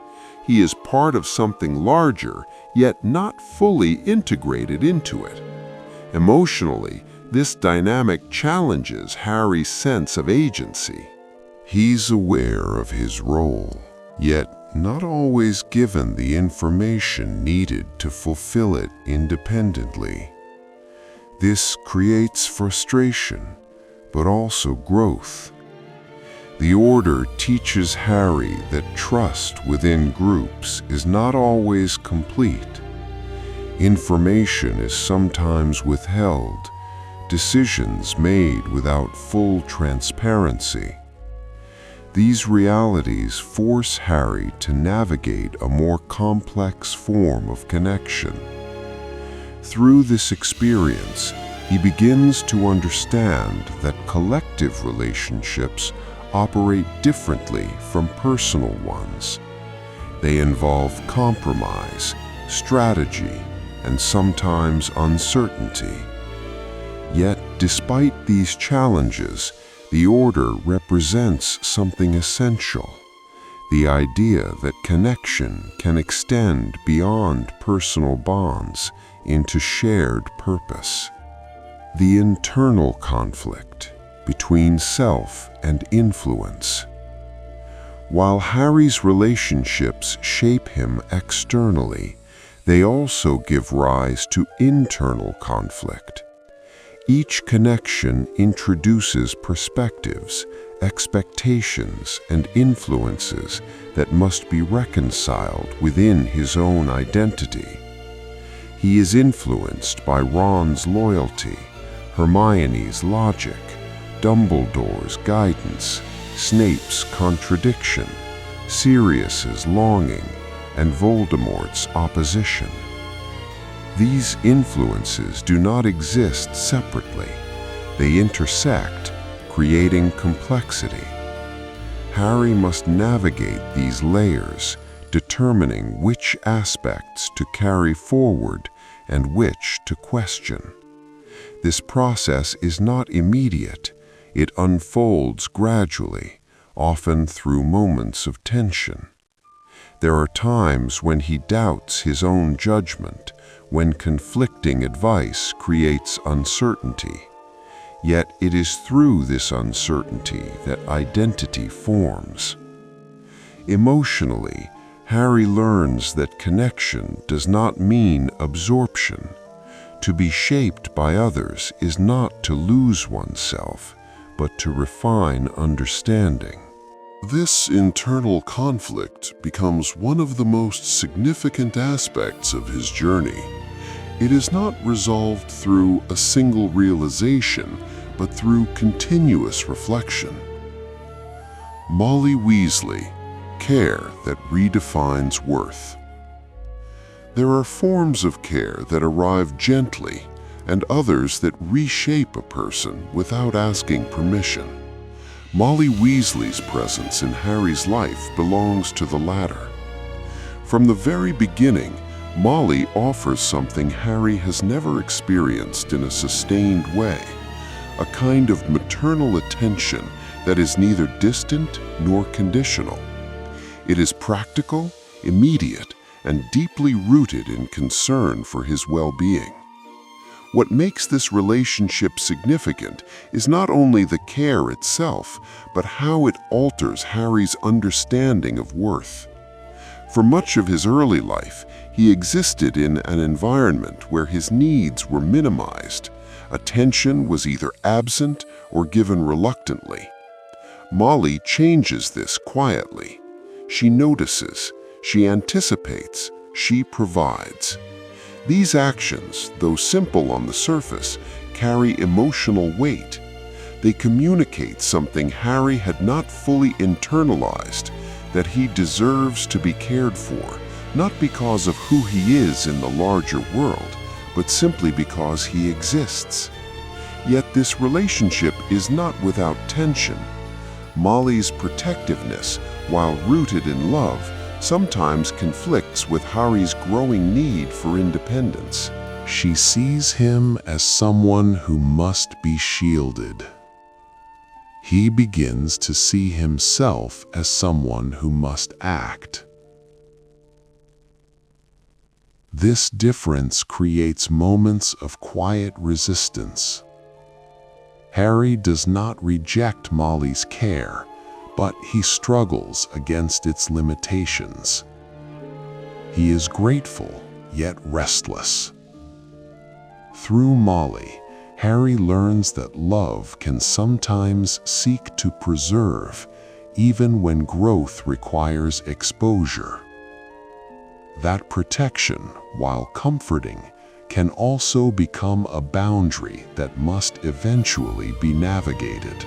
S1: He is part of something larger, yet not fully integrated into it. Emotionally, this dynamic challenges Harry's sense of agency. He's aware of his role, yet not always given the information needed to fulfill it independently. This creates frustration, but also growth. The Order teaches Harry that trust within groups is not always complete. Information is sometimes withheld, decisions made without full transparency. These realities force Harry to navigate a more complex form of connection. Through this experience, he begins to understand that collective relationships operate differently from personal ones. They involve compromise, strategy, and sometimes uncertainty. Yet, despite these challenges, the Order represents something essential.
S2: the idea that connection can extend beyond personal bonds into shared purpose. The internal conflict between self and influence. While Harry's relationships shape him externally, they also give rise to internal conflict. Each connection introduces perspectives, expectations, and influences that must be reconciled within his own identity. He is influenced by Ron's loyalty, Hermione's logic, Dumbledore's guidance, Snape's contradiction, Sirius's longing, and Voldemort's opposition. These influences do not exist separately. They intersect, creating complexity. Harry must navigate these layers, determining which aspects to carry forward and which to question. This process is not immediate. It unfolds gradually, often through moments of tension. There are times when he doubts his own judgment, when conflicting advice creates uncertainty. Yet it is through this uncertainty that identity forms. Emotionally, Harry learns that connection does not mean absorption. To be shaped by others is not to lose oneself, but to refine understanding.
S1: This internal conflict becomes one of the most significant aspects of his journey. It is not resolved through a single realization, but through continuous reflection. Molly Weasley, care that redefines worth. There are forms of care that arrive gently, and others that reshape a person without asking permission. Molly Weasley's presence in Harry's life belongs to the latter. From the very beginning, Molly offers something Harry has never experienced in a sustained way, a kind of maternal attention that is neither distant nor conditional. It is practical, immediate, and deeply rooted in concern for his well-being. What makes this relationship significant is not only the care itself, but how it alters Harry's understanding of worth. For much of his early life, he existed in an environment where his needs were minimized. Attention was either absent or given reluctantly. Molly changes this quietly. She notices, she anticipates, she provides. These actions, though simple on the surface, carry emotional weight. They communicate something Harry had not fully internalized, that he deserves to be cared for, not because of who he is in the larger world, but simply because he exists. Yet this relationship is not without tension. Molly's protectiveness, while rooted in love, sometimes conflicts with Harry's growing need for independence.
S2: She sees him as someone who must be shielded. He begins to see himself as someone who must act. This difference creates moments of quiet resistance. Harry does not reject Molly's care, but he struggles against its limitations. He is grateful, yet restless. Through Molly, Harry learns that love can sometimes seek to preserve, even when growth requires exposure. That protection, while comforting, can also become a boundary that must eventually be navigated.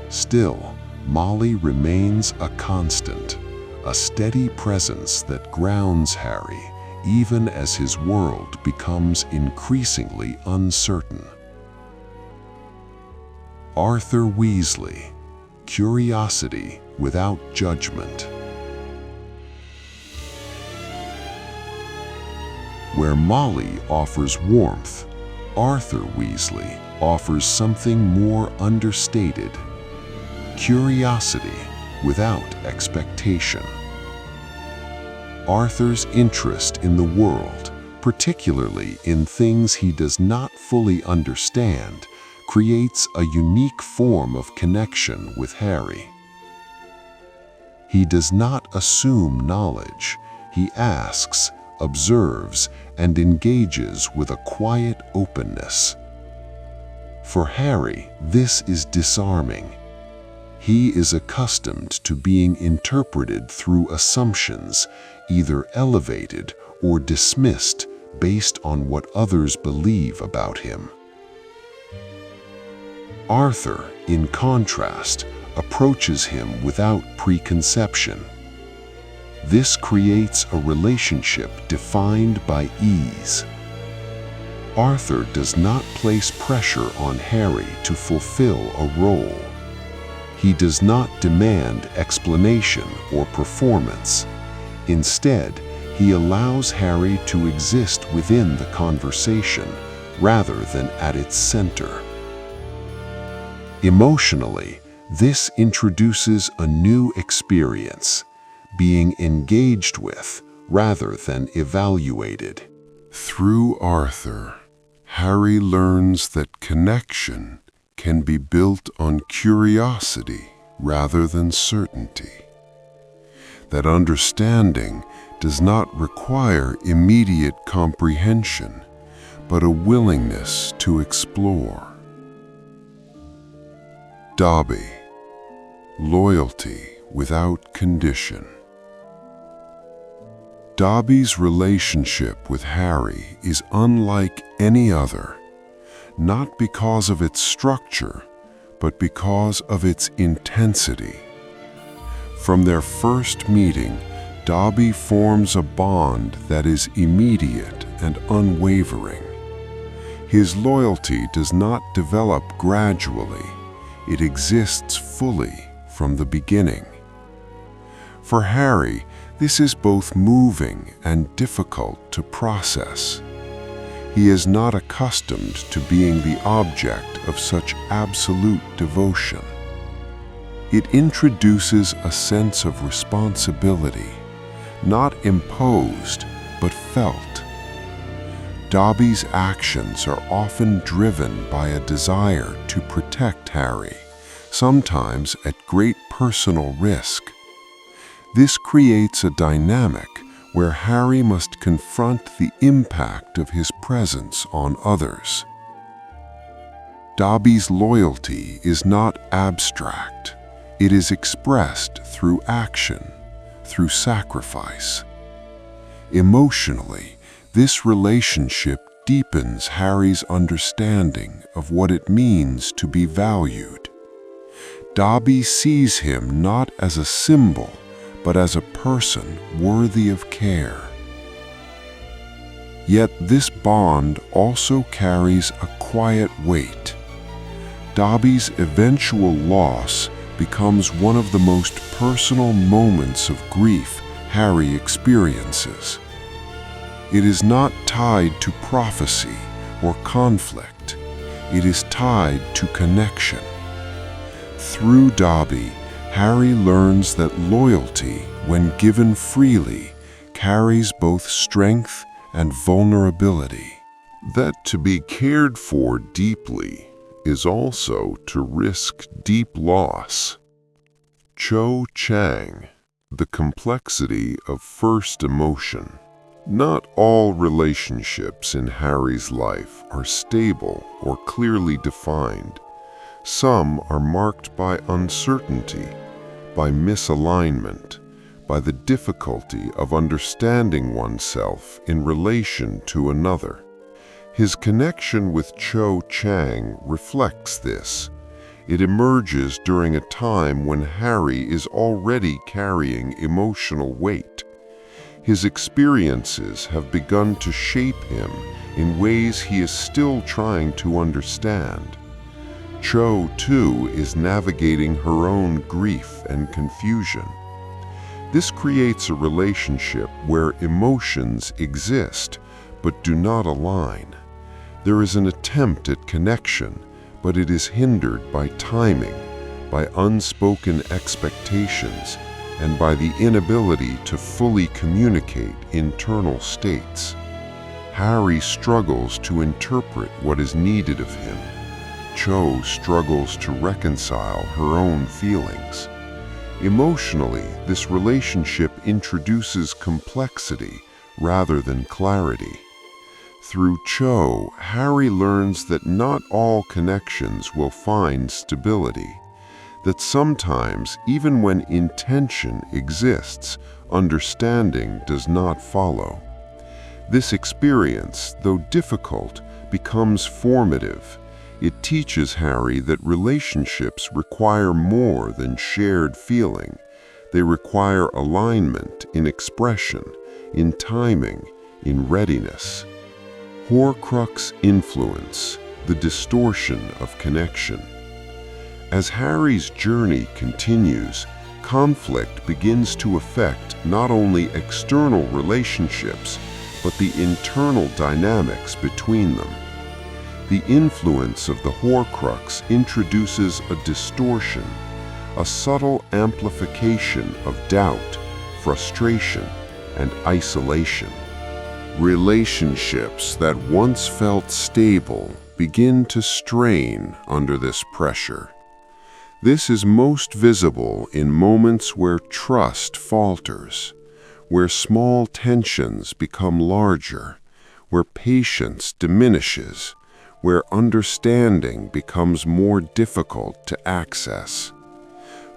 S2: Still, Molly remains a constant, a steady presence that grounds Harry even as his world becomes increasingly uncertain. Arthur Weasley, curiosity without judgment. Where Molly offers warmth, Arthur Weasley offers something more understated: curiosity, without expectation. Arthur's interest in the world, particularly in things he does not fully understand, creates a unique form of connection with Harry. He does not assume knowledge. He asks, observes, and engages with a quiet openness. For Harry, this is disarming. He is accustomed to being interpreted through assumptions, either elevated or dismissed based on what others believe about him. Arthur, in contrast, approaches him without preconception. This creates a relationship defined by ease. Arthur does not place pressure on Harry to fulfill a role. He does not demand explanation or performance. Instead, he allows Harry to exist within the conversation rather than at its center. Emotionally, this introduces a new experience, being engaged with rather than evaluated.
S1: Through Arthur, Harry learns that connection can be built on curiosity rather than certainty. That understanding does not require immediate comprehension, but a willingness to explore. Dobby, loyalty without condition. Dobby's relationship with Harry is unlike any other, not because of its structure, but because of its intensity. From their first meeting, Dobby forms a bond that is immediate and unwavering. His loyalty does not develop gradually. It exists fully from the beginning. For Harry, this is both moving and difficult to process. He is not accustomed to being the object of such absolute devotion. It introduces a sense of responsibility, not imposed, but felt. Dobby's actions are often driven by a desire to protect Harry, sometimes at great personal risk. This creates a dynamic where Harry must confront the impact of his presence on others. Dobby's loyalty is not abstract. It is expressed through action, through sacrifice. Emotionally, this relationship deepens Harry's understanding of what it means to be valued. Dobby sees him not as a symbol, but as a person worthy of care. Yet this bond also carries a quiet weight. Dobby's eventual loss becomes one of the most personal moments of grief Harry experiences. It is not tied to prophecy or conflict. It is tied to connection. Through Dobby, Harry learns that loyalty, when given freely, carries both strength and vulnerability. That to be cared for deeply is also to risk deep loss. Cho Chang, The Complexity of First Emotion. Not all relationships in Harry's life are stable or clearly defined. Some are marked by uncertainty, by misalignment, by the difficulty of understanding oneself in relation to another. His connection with Cho Chang reflects this. It emerges during a time when Harry is already carrying emotional weight. His experiences have begun to shape him in ways he is still trying to understand. Cho, too, is navigating her own grief and confusion. This creates a relationship where emotions exist but do not align. There is an attempt at connection, but it is hindered by timing,
S2: by unspoken expectations, and by the inability to fully communicate internal states. Harry struggles to interpret what is needed of him. Cho struggles to reconcile her own feelings. Emotionally, this relationship introduces complexity rather than clarity. Through Cho, Harry learns that not all connections will find stability, that sometimes, even when intention exists, understanding does not follow. This experience, though difficult, becomes formative. It teaches Harry that relationships require more than shared feeling. They require alignment in expression, in timing, in readiness. Horcrux influence, the distortion of connection. As Harry's journey continues, conflict begins to affect not only external relationships, but the internal dynamics between them. The influence of the Horcrux introduces a distortion, a subtle amplification of doubt, frustration, and isolation. Relationships that once felt stable begin to strain under this pressure. This is most visible in moments where trust falters, where small tensions become larger, where patience diminishes, where understanding becomes more difficult to access.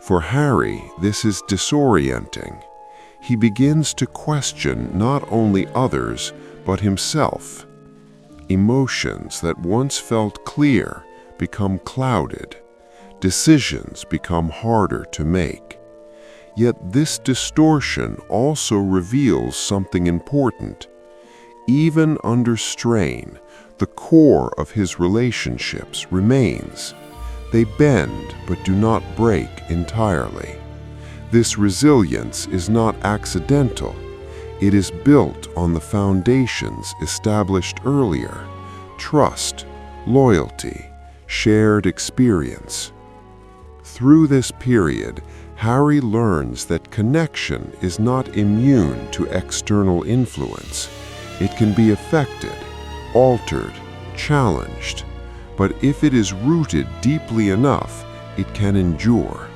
S2: For Harry, this is disorienting. He begins to question not only others, but himself. Emotions that once felt clear become clouded. Decisions become harder to make. Yet this distortion also reveals something important. Even under strain, the core of his relationships remains. They bend but do not break entirely. This resilience is not accidental. It is built on the foundations established earlier: trust, loyalty, shared experience. Through this period, Harry learns that connection is not immune to external influence. It can be affected, altered, challenged, but if it is rooted deeply enough, it can endure.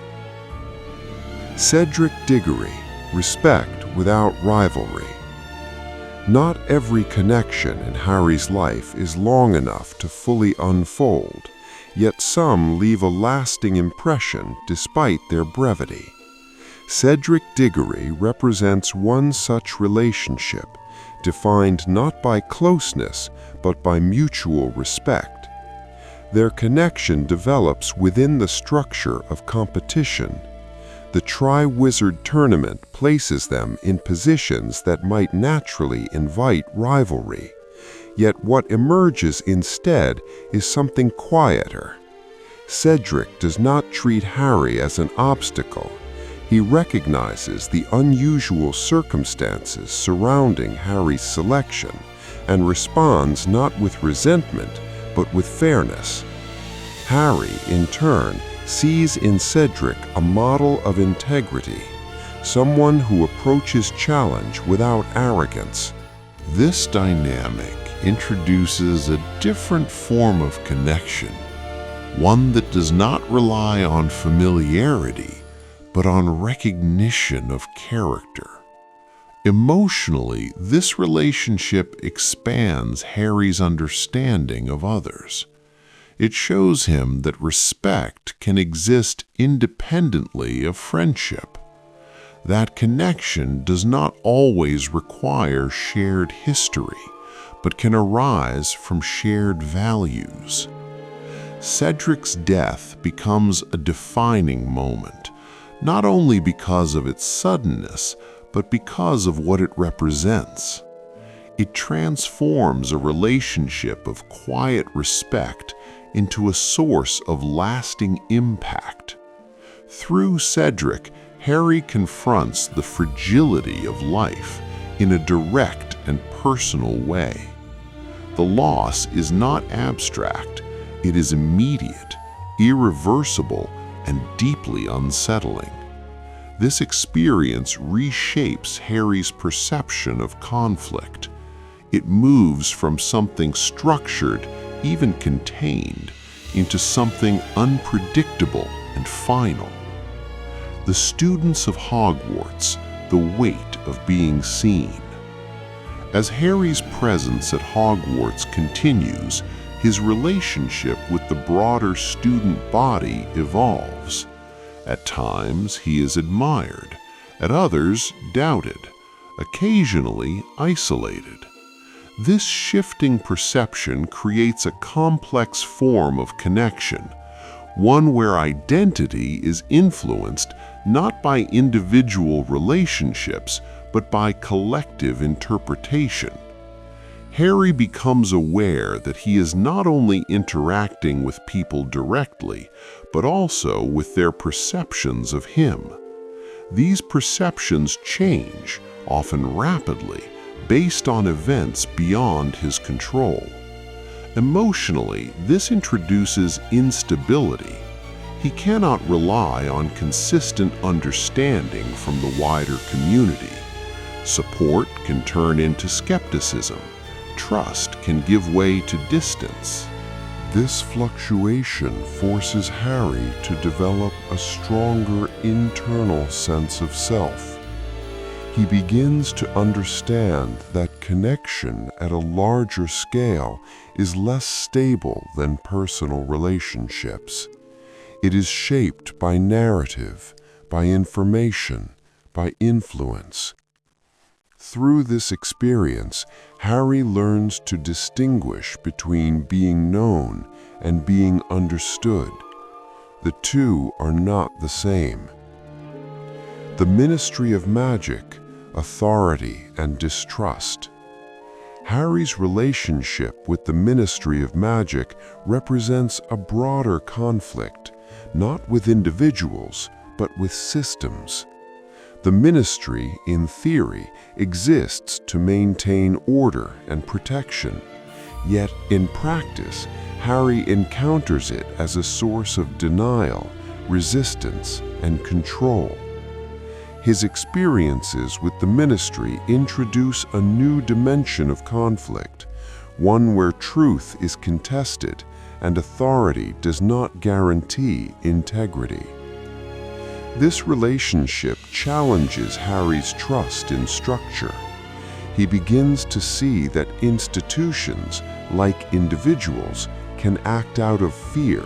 S2: Cedric Diggory, respect without rivalry. Not every connection in Harry's life is long enough to fully unfold, yet some leave a lasting impression despite their brevity. Cedric Diggory represents one such relationship, defined not by closeness, but by mutual respect. Their connection develops within the structure of competition. The Tri-Wizard Tournament places them in positions that might naturally invite rivalry. Yet what emerges instead is something quieter. Cedric does not treat Harry as an obstacle. He recognizes the unusual circumstances surrounding Harry's selection and responds not with resentment, but with fairness. Harry, in turn, sees in Cedric a model of integrity, someone who approaches challenge without arrogance.
S1: This dynamic introduces a different form of connection, one that does not rely on familiarity, but on recognition of character. Emotionally, this relationship expands Harry's understanding of others. It shows him that respect can exist independently of friendship. That connection does not always require shared history, but can arise from shared values. Cedric's death becomes a defining moment, not only because of its suddenness, but because of what it represents. It transforms a relationship of quiet respect into a source of lasting impact. Through Cedric, Harry confronts the fragility of life in a direct and personal way. The loss is not abstract, it is immediate, irreversible,
S2: and deeply unsettling. This experience reshapes Harry's perception of conflict. It moves from something structured, even contained, into something unpredictable and final. The students of Hogwarts, the weight of being seen. As Harry's presence at Hogwarts continues, his relationship with the broader student body evolves. At times, he is admired, at others, doubted, occasionally isolated. This shifting perception creates a complex form of connection, one where identity is influenced not by individual relationships, but by collective interpretation. Harry becomes aware that he is not only interacting with people directly, but also with their perceptions of him. These perceptions change, often rapidly, based on events beyond his control. Emotionally, this introduces instability. He cannot rely on consistent understanding from the wider community. Support can turn into skepticism. Trust can give way to distance.
S1: This fluctuation forces Harry to develop a stronger internal sense of self. He begins to understand that connection at a larger scale is less stable than personal relationships. It is shaped by narrative, by information, by influence. Through this experience, Harry learns to distinguish between being known and being understood. The two are not the same. The Ministry of Magic, authority and distrust. Harry's relationship with the Ministry of Magic represents a broader conflict, not with individuals, but with systems. The Ministry, in theory, exists to maintain order and protection. Yet, in practice, Harry encounters it as a source of denial, resistance, and control. His experiences with the Ministry introduce a new dimension of conflict, one where truth is contested and authority does not guarantee integrity. This relationship challenges Harry's trust in structure. He begins to see that institutions, like individuals, can act out of fear,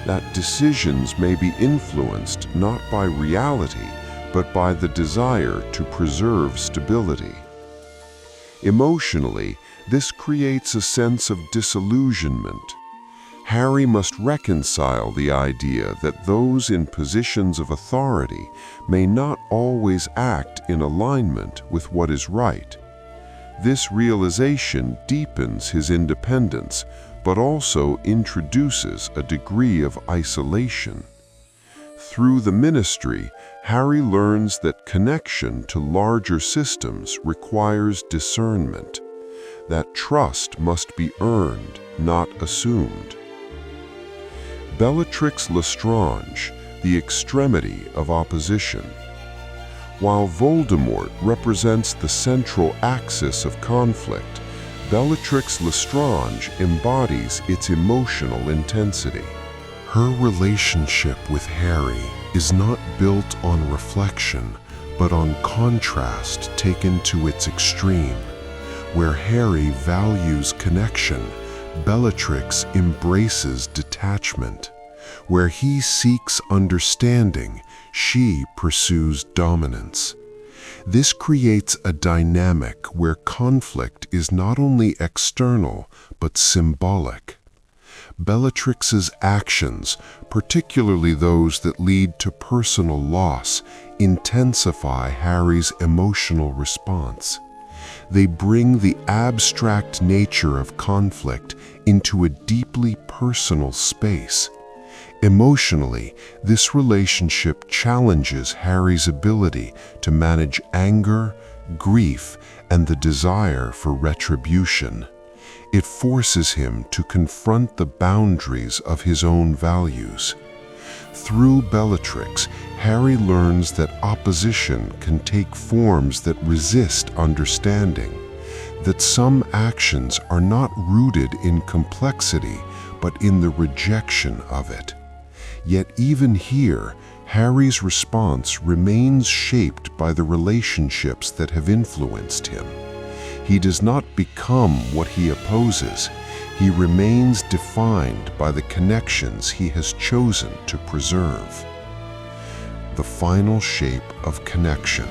S1: that decisions may be influenced not by reality, but by the desire to preserve stability. Emotionally, this creates a sense of disillusionment. Harry must reconcile the idea that those in positions of authority may not always act in alignment with what is right. This realization deepens his independence, but also introduces a degree of isolation. Through the Ministry, Harry learns that connection to larger systems requires discernment, that trust must be earned, not assumed. Bellatrix Lestrange, the extremity of opposition. While Voldemort represents the central axis of conflict, Bellatrix Lestrange embodies its emotional intensity. Her relationship with Harry is not built on reflection, but on contrast taken to its extreme. Where Harry values connection, Bellatrix embraces detachment. Where he seeks understanding, she pursues dominance. This creates a dynamic where conflict is not only external, but symbolic. Bellatrix's actions, particularly those that lead to personal loss, intensify Harry's emotional response. They bring the abstract nature of conflict into a deeply personal space. Emotionally, this relationship challenges Harry's ability to manage anger, grief, and the desire for retribution. It forces him to confront the boundaries of his own values.
S2: Through Bellatrix, Harry learns that opposition can take forms that resist understanding, that some actions are not rooted in complexity, but in the rejection of it. Yet even here, Harry's response remains shaped by the relationships that have influenced him. He does not become what he opposes. He remains defined by the connections he has chosen to preserve. The final shape of connection.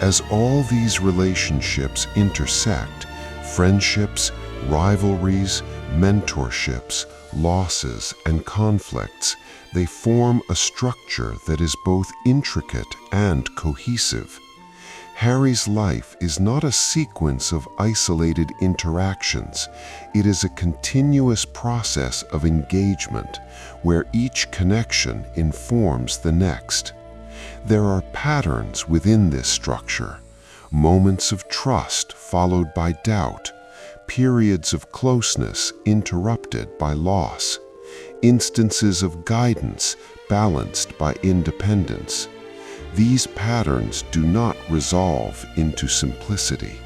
S2: As all these relationships intersect, friendships, rivalries, mentorships, losses, and conflicts, they form a structure that is both intricate and cohesive. Harry's life is not a sequence of isolated interactions. It is a continuous process of engagement where each connection informs the next. There are patterns within this structure, moments of trust followed by doubt, periods of closeness interrupted by loss, instances of guidance balanced by independence. These patterns do not resolve into simplicity.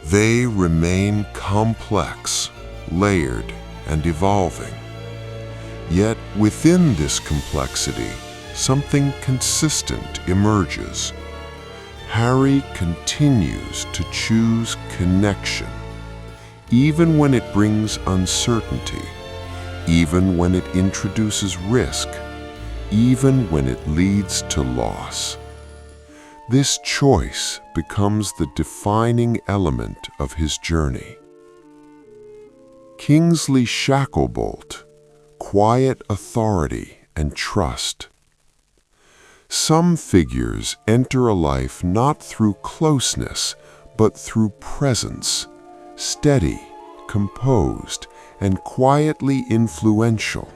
S2: They remain complex, layered, and evolving. Yet within this complexity, something consistent emerges. Harry continues to choose connection, even when it brings uncertainty, even when it introduces risk, even when it leads to loss. This choice becomes the defining element of his journey. Kingsley Shacklebolt, quiet authority and trust. Some figures enter a life not through closeness, but through presence, steady, composed, and quietly influential.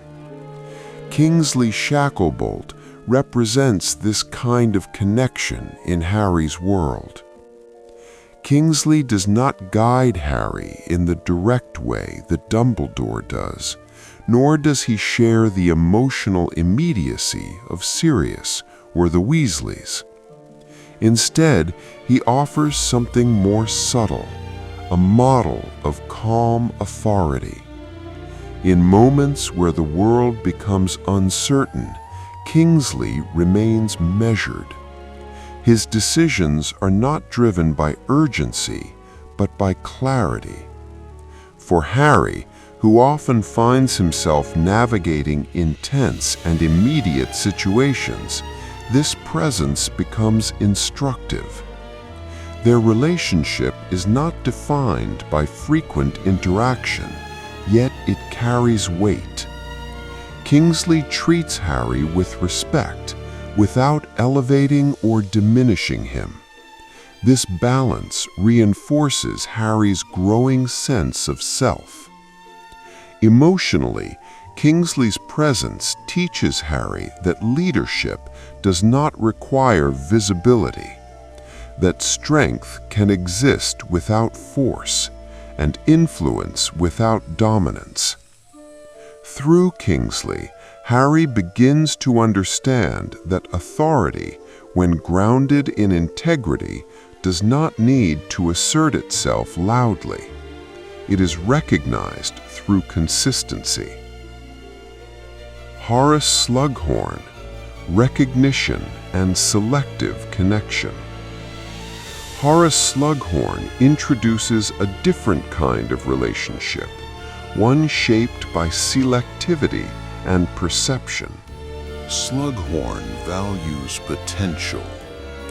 S2: Kingsley Shacklebolt represents this kind of connection in Harry's world. Kingsley does not guide Harry in the direct way that Dumbledore does, nor does he share the emotional immediacy of Sirius or the Weasleys. Instead, he offers something more subtle, a model of calm authority. In moments where the world becomes uncertain, Kingsley remains measured. His decisions are not driven by urgency, but by clarity. For Harry, who often finds himself navigating intense and immediate situations, this presence becomes instructive. Their relationship is not defined by frequent interaction, yet it carries weight. Kingsley treats Harry with respect, without elevating or diminishing him. This balance reinforces Harry's growing sense of self. Emotionally, Kingsley's presence teaches Harry that leadership does not require visibility, that strength can exist without force, and influence without dominance. Through Kingsley, Harry begins to understand that authority, when grounded in integrity, does not need to assert itself loudly. It is recognized through consistency. Horace Slughorn, recognition and selective connection. Horace Slughorn introduces a different kind of relationship, one shaped by selectivity and perception.
S1: Slughorn values potential.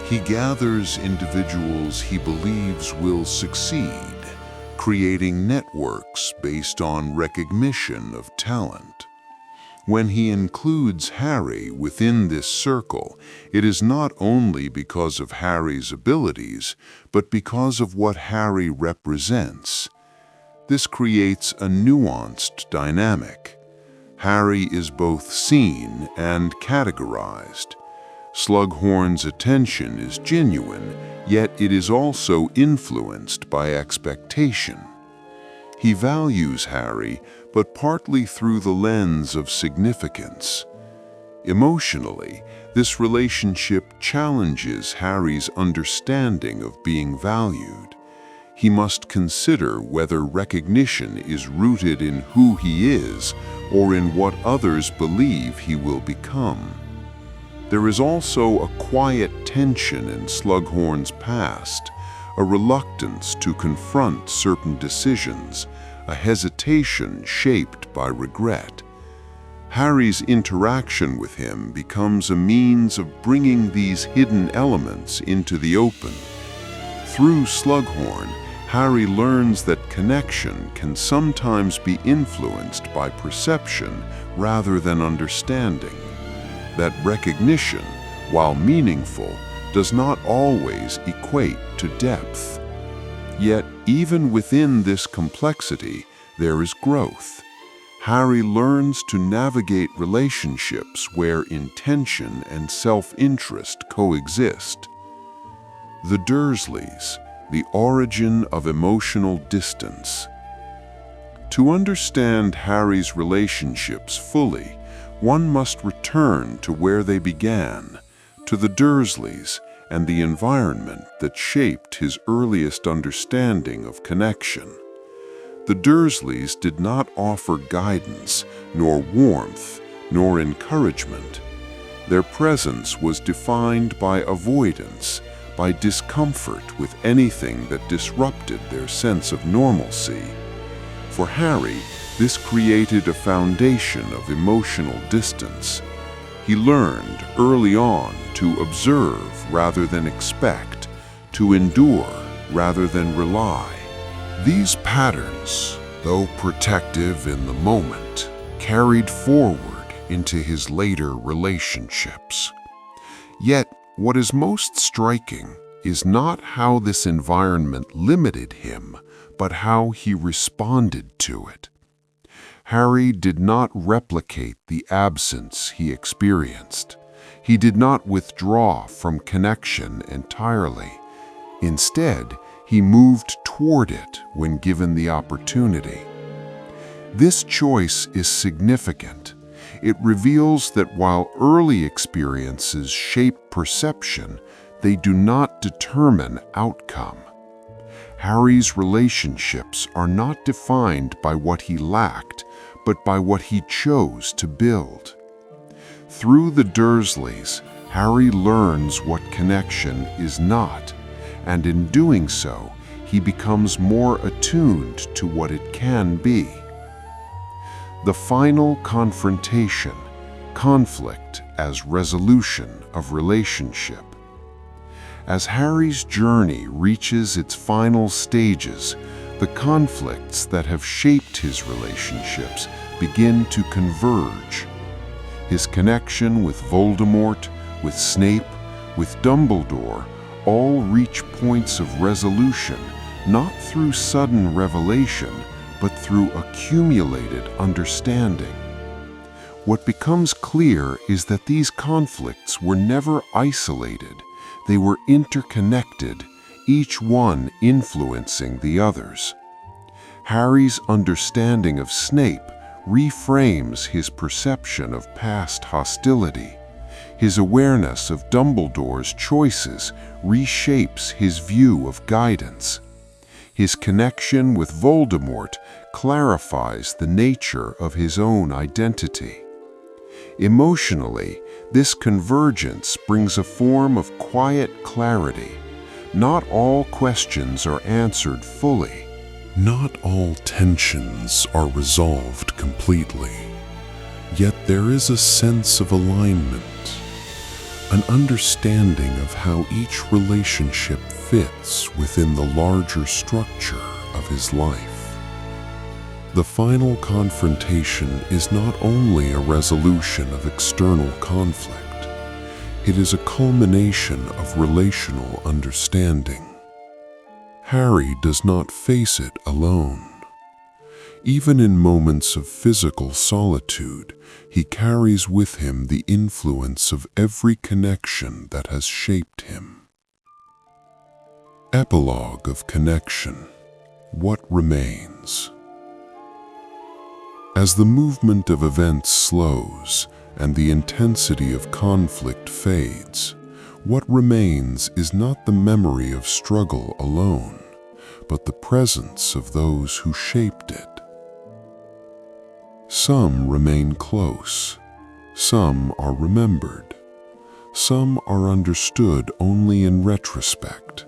S1: He gathers individuals he believes will succeed, creating networks based on recognition of talent. When he includes Harry within this circle, it is not only because of Harry's abilities, but because of what Harry represents. This creates a nuanced dynamic. Harry is both seen and categorized. Slughorn's attention is genuine, yet it is also influenced by expectation. He values Harry, but partly through the lens of significance. Emotionally, this relationship challenges Harry's understanding of being valued. He must consider whether recognition is rooted in who he is or in what others believe he will become. There is also a quiet tension in Slughorn's past, a reluctance to confront certain decisions, a hesitation shaped by regret. Harry's interaction with him becomes a means of bringing these hidden elements into the open. Through Slughorn, Harry learns that connection can sometimes be influenced by perception rather than understanding. That recognition, while meaningful, does not always equate to depth. Yet, even within this complexity, there is growth. Harry learns to navigate relationships where intention and self-interest coexist. The Dursleys, the origin of emotional distance. To understand Harry's relationships fully, one must return to where they began, to the Dursleys and the environment that shaped his earliest understanding of connection. The Dursleys did not offer guidance, nor warmth, nor encouragement. Their presence was defined by avoidance, by discomfort with anything that disrupted their sense of normalcy. For Harry, this created a foundation of emotional distance. He learned early on to observe rather than expect, to endure rather than rely. These patterns, though protective in the moment, carried forward into his later relationships. Yet, what is most striking is not how this environment limited him, but how he responded to it. Harry did not replicate the absence he experienced. He did not withdraw from connection entirely. Instead, he moved toward it when given the opportunity. This choice is significant. It reveals that while early experiences shape perception, they do not determine outcome. Harry's relationships are not defined by what he lacked, but by what he chose to build. Through the Dursleys, Harry learns what connection is not, and in doing so, he becomes more attuned to what it can be. The final confrontation, conflict as resolution of relationship. As Harry's journey reaches its final stages, the conflicts that have shaped his relationships begin to converge. His connection with Voldemort, with Snape, with Dumbledore, all reach points of resolution, not through sudden revelation, but through accumulated understanding. What becomes clear is that these conflicts were never isolated. They were interconnected, each one influencing the others. Harry's understanding of Snape reframes his perception of past hostility. His awareness of Dumbledore's choices reshapes his view of guidance. His connection with Voldemort clarifies the nature of his own identity. Emotionally, this convergence brings a form of quiet clarity. Not all questions are answered fully.
S2: Not all tensions are resolved completely, yet there is a sense of alignment, an understanding of how each relationship fits within the larger structure of his life. The final confrontation is not only a resolution of external conflict, it is a culmination of relational understanding. Harry does not face it alone. Even in moments of physical solitude, he carries with him the influence of every connection that has shaped him. Epilogue of connection. What remains? As the movement of events slows, and the intensity of conflict fades, what remains is not the memory of struggle alone, but the presence of those who shaped it. Some remain close, some are remembered, some are understood only in retrospect,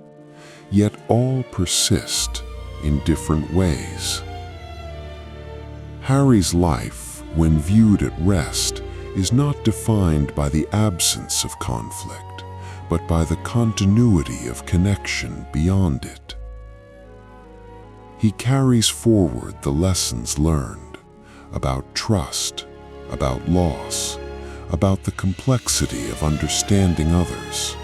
S2: yet all persist in different ways. Harry's life, when viewed at rest, is not defined by the absence of conflict, but by the continuity of connection beyond it. He carries forward the lessons learned about trust, about loss, about the complexity of understanding others.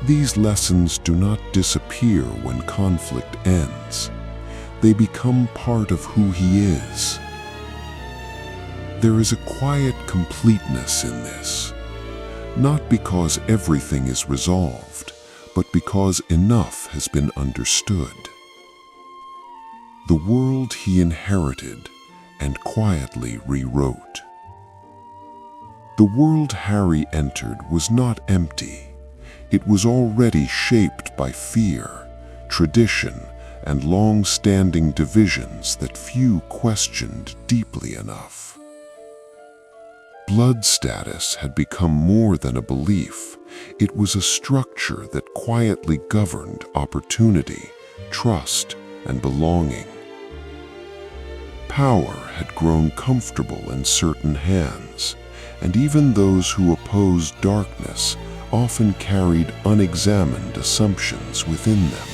S2: These lessons do not disappear when conflict ends. They become part of who he is. There is a quiet completeness in this, not because everything is resolved, but because enough has been understood. The world he inherited and quietly rewrote. The world Harry entered was not empty. It was already shaped by fear, tradition, and long-standing divisions that few questioned deeply enough. Blood status had become more than a belief. It was a structure that quietly governed opportunity, trust, and belonging. Power had grown comfortable in certain hands, and even those who opposed darkness often carried unexamined assumptions within them.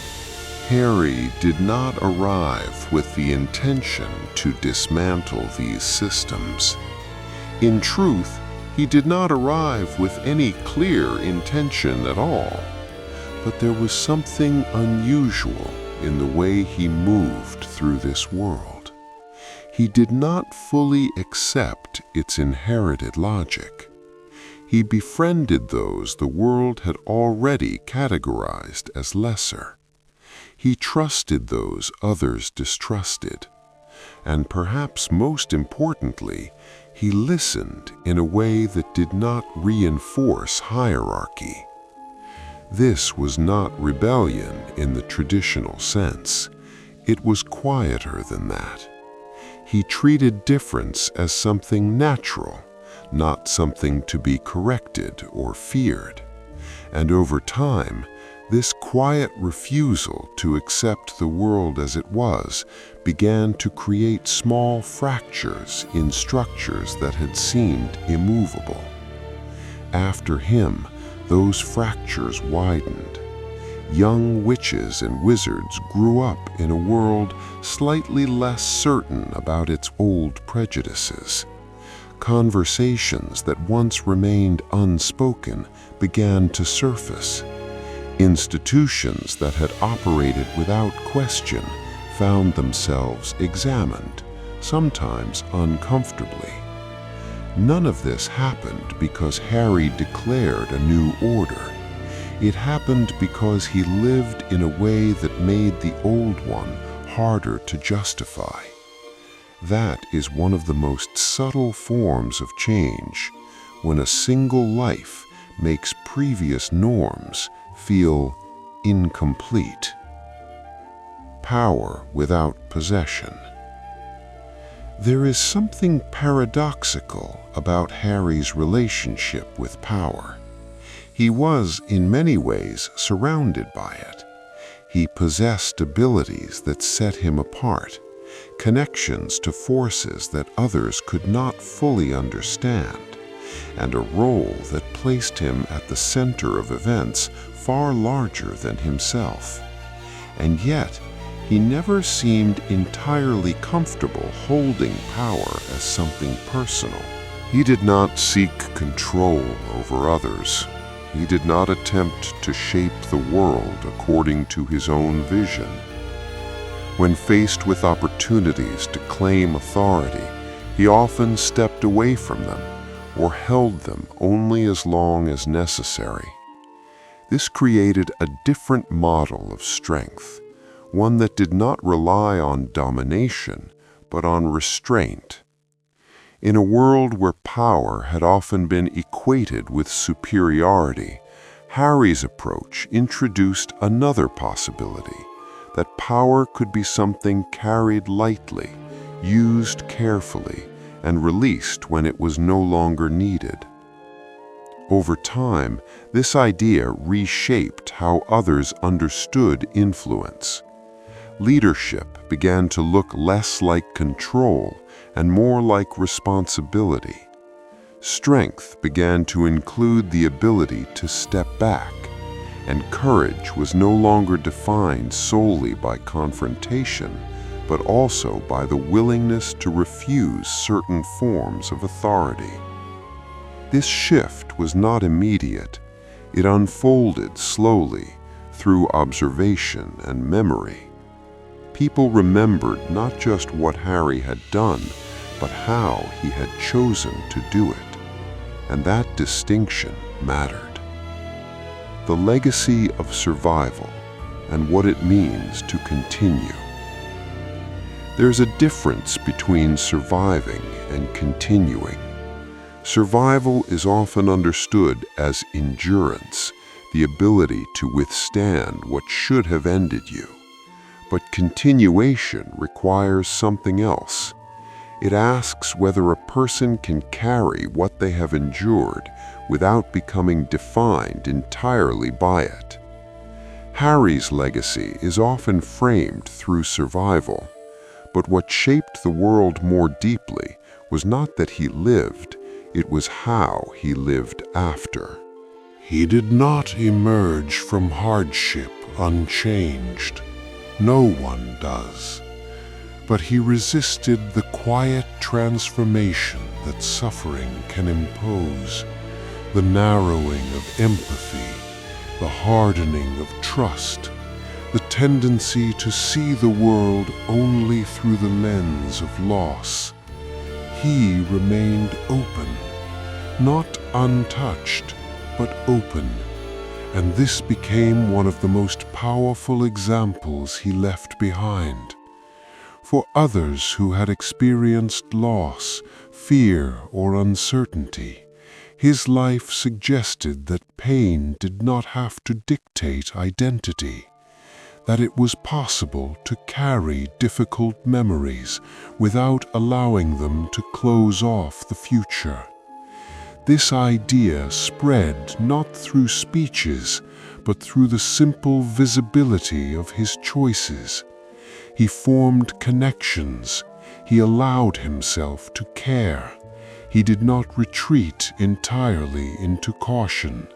S1: Harry did not arrive with the intention to dismantle these systems. In truth, he did not arrive with any clear intention at all, but there was something unusual in the way he moved through this world. He did not fully accept its inherited logic. He befriended those the world had already categorized as lesser. He trusted those others distrusted. And perhaps most importantly, he listened in a way that did not reinforce hierarchy. This was not rebellion in the traditional sense. It was quieter than that. He treated difference as something natural, not something to be corrected or feared. And over time, this quiet refusal to accept the world as it was began to create small fractures in structures that had seemed immovable. After him, those fractures widened. Young witches and wizards grew up in a world slightly less certain about its old prejudices. Conversations that once remained unspoken began to surface. Institutions that had operated without question found themselves examined, sometimes uncomfortably. None of this happened because Harry declared a new order. It happened because he lived in a way that made the old one harder to justify. That is one of the most subtle forms of change, when a single life makes previous norms feel incomplete. Power without possession. There is something paradoxical about Harry's relationship with power. He was, in many ways, surrounded by it. He possessed abilities that set him apart, connections to forces that others could not fully understand, and a role that placed him at the center of events far larger than himself. And yet, he never seemed entirely comfortable holding power as something personal. He did not seek control over others. He did not attempt to shape the world according to his own vision. When faced with opportunities to claim authority, he often stepped away from them or held them only as long as necessary. This created a different model of strength, one that did not rely on domination, but on restraint.
S2: In a world where power had often been equated with superiority, Harry's approach introduced another possibility, that power could be something carried lightly, used carefully, and released when it was no longer needed. Over time, this idea reshaped how others understood influence. Leadership began to look less like control and more like responsibility. Strength began to include the ability to step back, and courage was no longer defined solely by confrontation, but also by the willingness to refuse certain forms of authority. This shift was not immediate. It unfolded slowly through observation and memory. People remembered not just what Harry had done, but how he had chosen to do it. And that distinction mattered. The legacy of survival and what it means to continue. There's a difference between surviving and continuing. Survival is often understood as endurance, the ability to withstand what should have ended you. But continuation requires something else. It asks whether a person can carry what they have endured without becoming defined entirely by it. Harry's legacy is often framed through survival, but what shaped the world more deeply was not that he lived, it was how he lived after.
S1: He did not emerge from hardship unchanged. No one does. But he resisted the quiet transformation that suffering can impose, the narrowing of empathy, the hardening of trust, the tendency to see the world only through the lens of loss. He remained open, not untouched, but open, and this became one of the most powerful examples he left behind. For others who had experienced loss, fear, or uncertainty, his life suggested that pain did not have to dictate identity, that it was possible to carry difficult memories without allowing them to close off the future. This idea spread not through speeches, but through the simple visibility of his choices. He formed connections. He allowed himself to care. He did not retreat entirely into caution.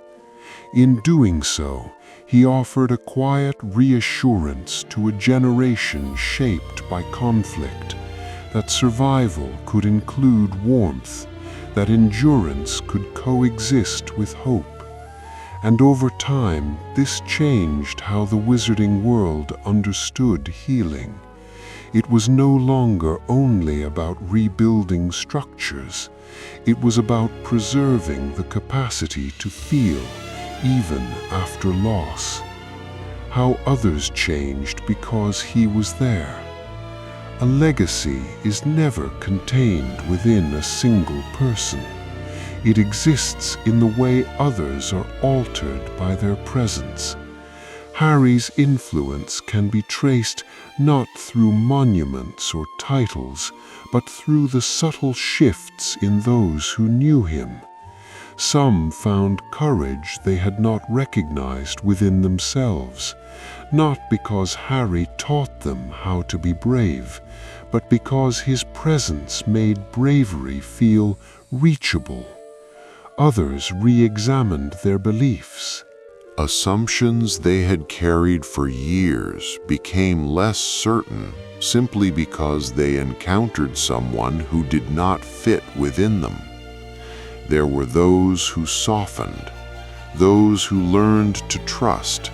S1: In doing so, he offered a quiet reassurance to a generation shaped by conflict, that survival could include warmth, that endurance could coexist with hope. And over time, this changed how the wizarding world understood healing. It was no longer only about rebuilding structures. It was about preserving the capacity to feel, even after loss. How others changed because he was there. A legacy is never contained within a single person. It exists in the way others are altered by their presence. Harry's influence can be traced not through monuments or titles, but through the subtle shifts in those who knew him. Some found courage they had not recognized within themselves, not because Harry taught them how to be brave, but because his presence made bravery feel reachable. Others re-examined their beliefs.
S2: Assumptions they had carried for years became less certain simply because they encountered someone who did not fit within them. There were those who softened, those who learned to trust,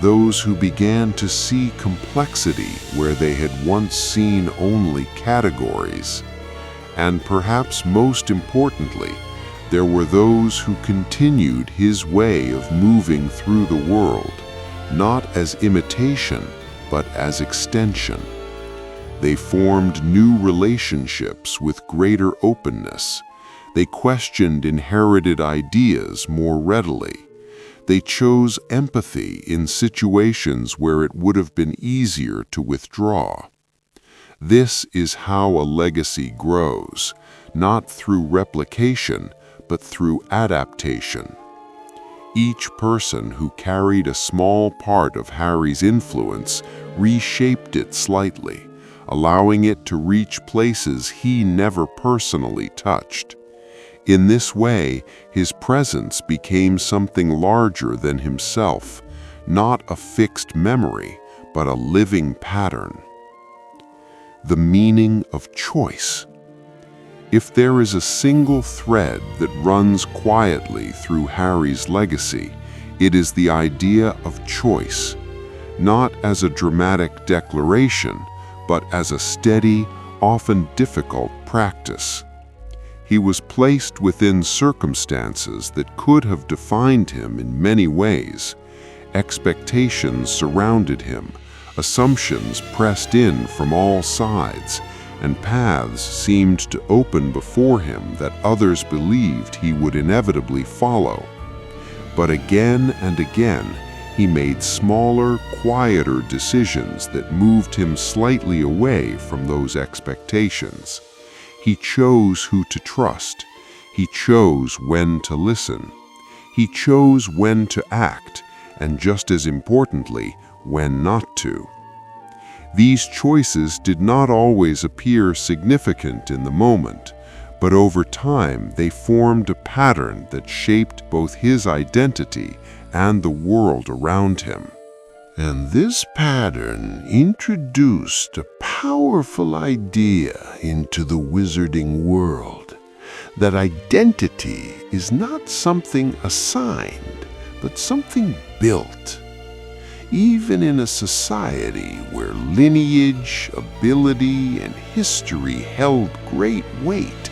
S2: those who began to see complexity where they had once seen only categories. And perhaps most importantly, there were those who continued his way of moving through the world, not as imitation, but as extension.
S1: They formed new relationships with greater openness. They questioned inherited ideas more readily. They chose empathy in situations where it would have been easier to withdraw. This is how a legacy grows, not through replication, but through adaptation. Each person who carried a small part of Harry's influence reshaped it slightly, allowing it to reach places he never personally touched. In this way, his presence became something larger than himself, not a fixed memory, but a living pattern. The meaning of choice. If there is a single thread that runs quietly through Harry's legacy, it is the idea of choice, not as a dramatic declaration, but as a steady, often difficult practice. He was placed within circumstances that could have defined him in many ways. Expectations surrounded him, assumptions pressed in from all sides, and paths seemed to open before him that others believed he would inevitably follow. But again and again, he made smaller, quieter decisions that moved him slightly away from those expectations. He chose who to trust. He chose when to listen. He chose when to act, and just as importantly, when not to. These choices did not always appear significant in the moment, but over time they formed a pattern that shaped both his identity and the world around him. And this pattern introduced a powerful idea into the wizarding world, that identity is not something assigned, but something built. Even in a society where lineage, ability, and history held great weight,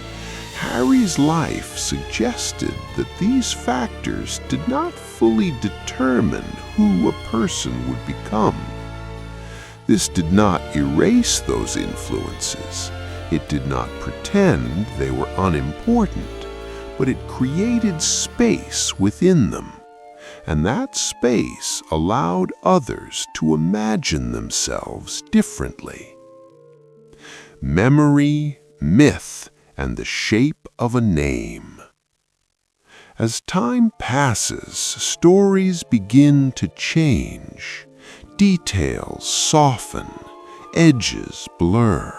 S1: Harry's life suggested that these factors did not fully determine who a person would become. This did not erase those influences. It did not pretend they were unimportant, but it created space within them. And that space allowed others to imagine themselves differently. Memory, myth, and the shape of a name. As time passes, stories begin to change. Details soften, edges blur.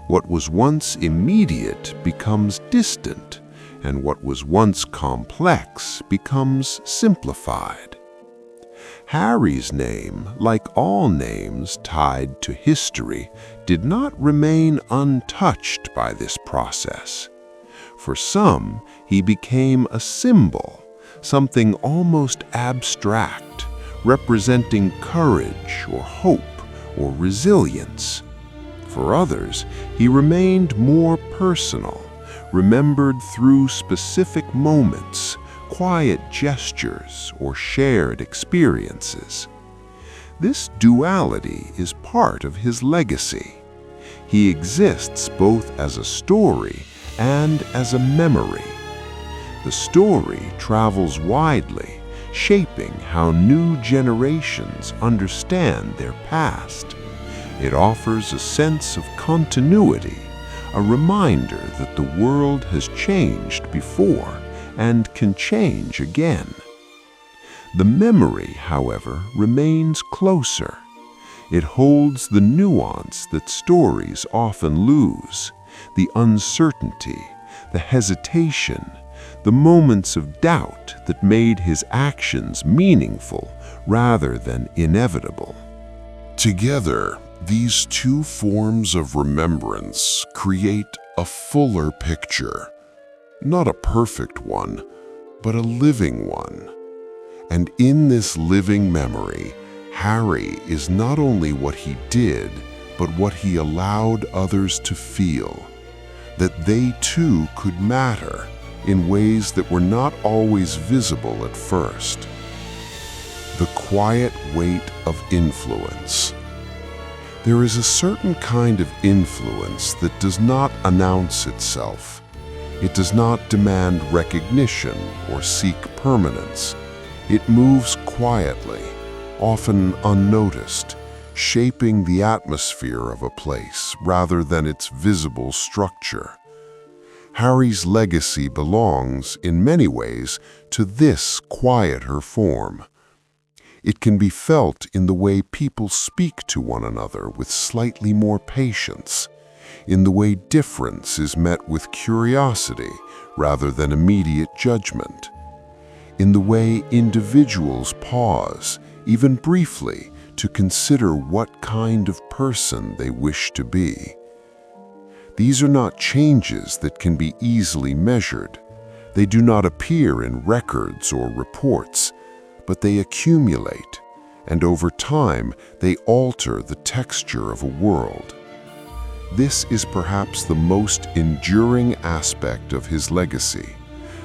S1: What was once immediate becomes distant, and what was once complex becomes simplified. Harry's name, like all names tied to history, did not remain untouched by this process. For some, he became a symbol, something almost abstract, representing courage or hope or resilience. For others, he remained more personal, remembered through specific moments, quiet gestures, or shared experiences. This duality is part of his legacy. He exists both as a story and as a memory. The story travels widely, shaping how new generations understand their past. It offers a sense of continuity, a reminder that the world has changed before and can change again. The memory, however, remains closer. It holds the nuance that stories often lose, the uncertainty, the hesitation, the moments of doubt that made his actions meaningful rather than inevitable. Together, these two forms of remembrance create a fuller picture. Not a perfect one, but a living one. And in this living memory, Harry is not only what he did, but what he allowed others to feel. That they too could matter in ways that were not always visible at first. The quiet weight of influence.
S2: There is a certain kind of influence that does not announce itself. It does not demand recognition or seek permanence. It moves quietly, often unnoticed, shaping the atmosphere of a place rather than its visible structure. Harry's legacy belongs, in many ways, to this quieter form. It can be felt in the way people speak to one another with slightly more patience, in the way difference is met with curiosity rather than immediate judgment, in the way individuals pause, even briefly, to consider what kind of person they wish to be. These are not changes that can be easily measured. They do not appear in records or reports, but they accumulate, and over time they alter the texture of a world. This is perhaps the most enduring aspect of his legacy,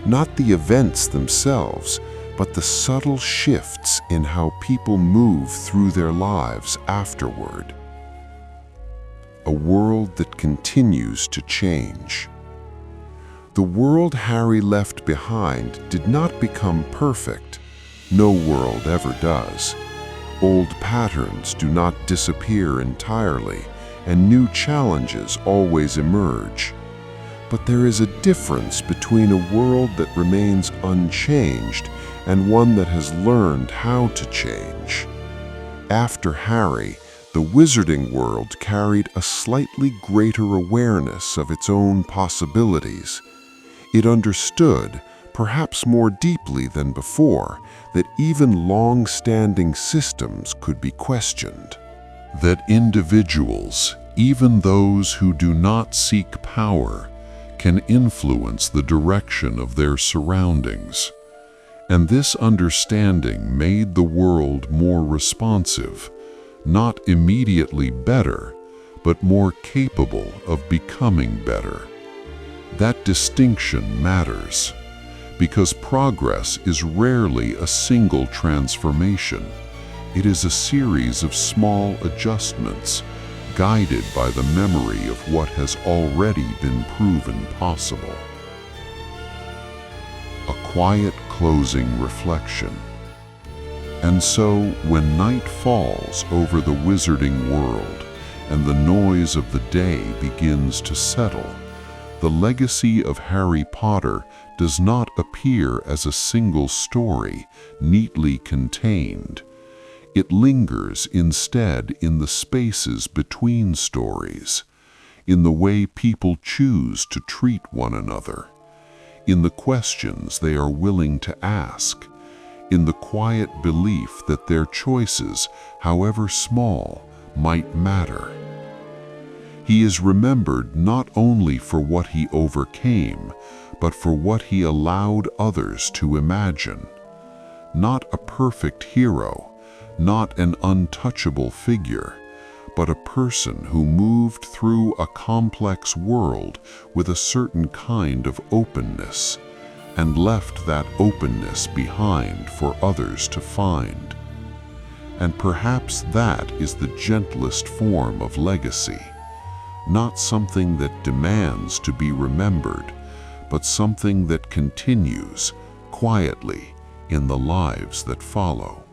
S2: not the events themselves, but the subtle shifts in how people move through their lives afterward. A world that continues to change. The world Harry left behind did not become perfect. No world ever does. Old patterns do not disappear entirely, and new challenges always emerge. But there is a difference between a world that remains unchanged and one that has learned how to change. After Harry, the wizarding world carried a slightly greater awareness of its own possibilities. It understood, perhaps more deeply than before, that even long-standing systems could be questioned. That individuals, even those who do not seek power, can influence the direction of their surroundings. And this understanding made the world more responsive, not immediately better, but more capable of becoming better. That distinction matters, because progress is rarely a single transformation. It is a series of small adjustments, guided by the memory of what has already been proven possible. A quiet closing reflection. And so, when night falls over the wizarding world and the noise of the day begins to settle, the legacy of Harry Potter does not appear as a single story, neatly contained. It lingers instead in the spaces between stories, in the way people choose to treat one another, in the questions they are willing to ask, in the quiet belief that their choices, however small, might matter. He is remembered not only for what he overcame, but for what he allowed others to imagine. Not a perfect hero, not an untouchable figure, but a person who moved through a complex world with a certain kind of openness, and left that openness behind for others to find. And perhaps that is the gentlest form of legacy, not something that demands to be remembered, but something that continues quietly in the lives that follow.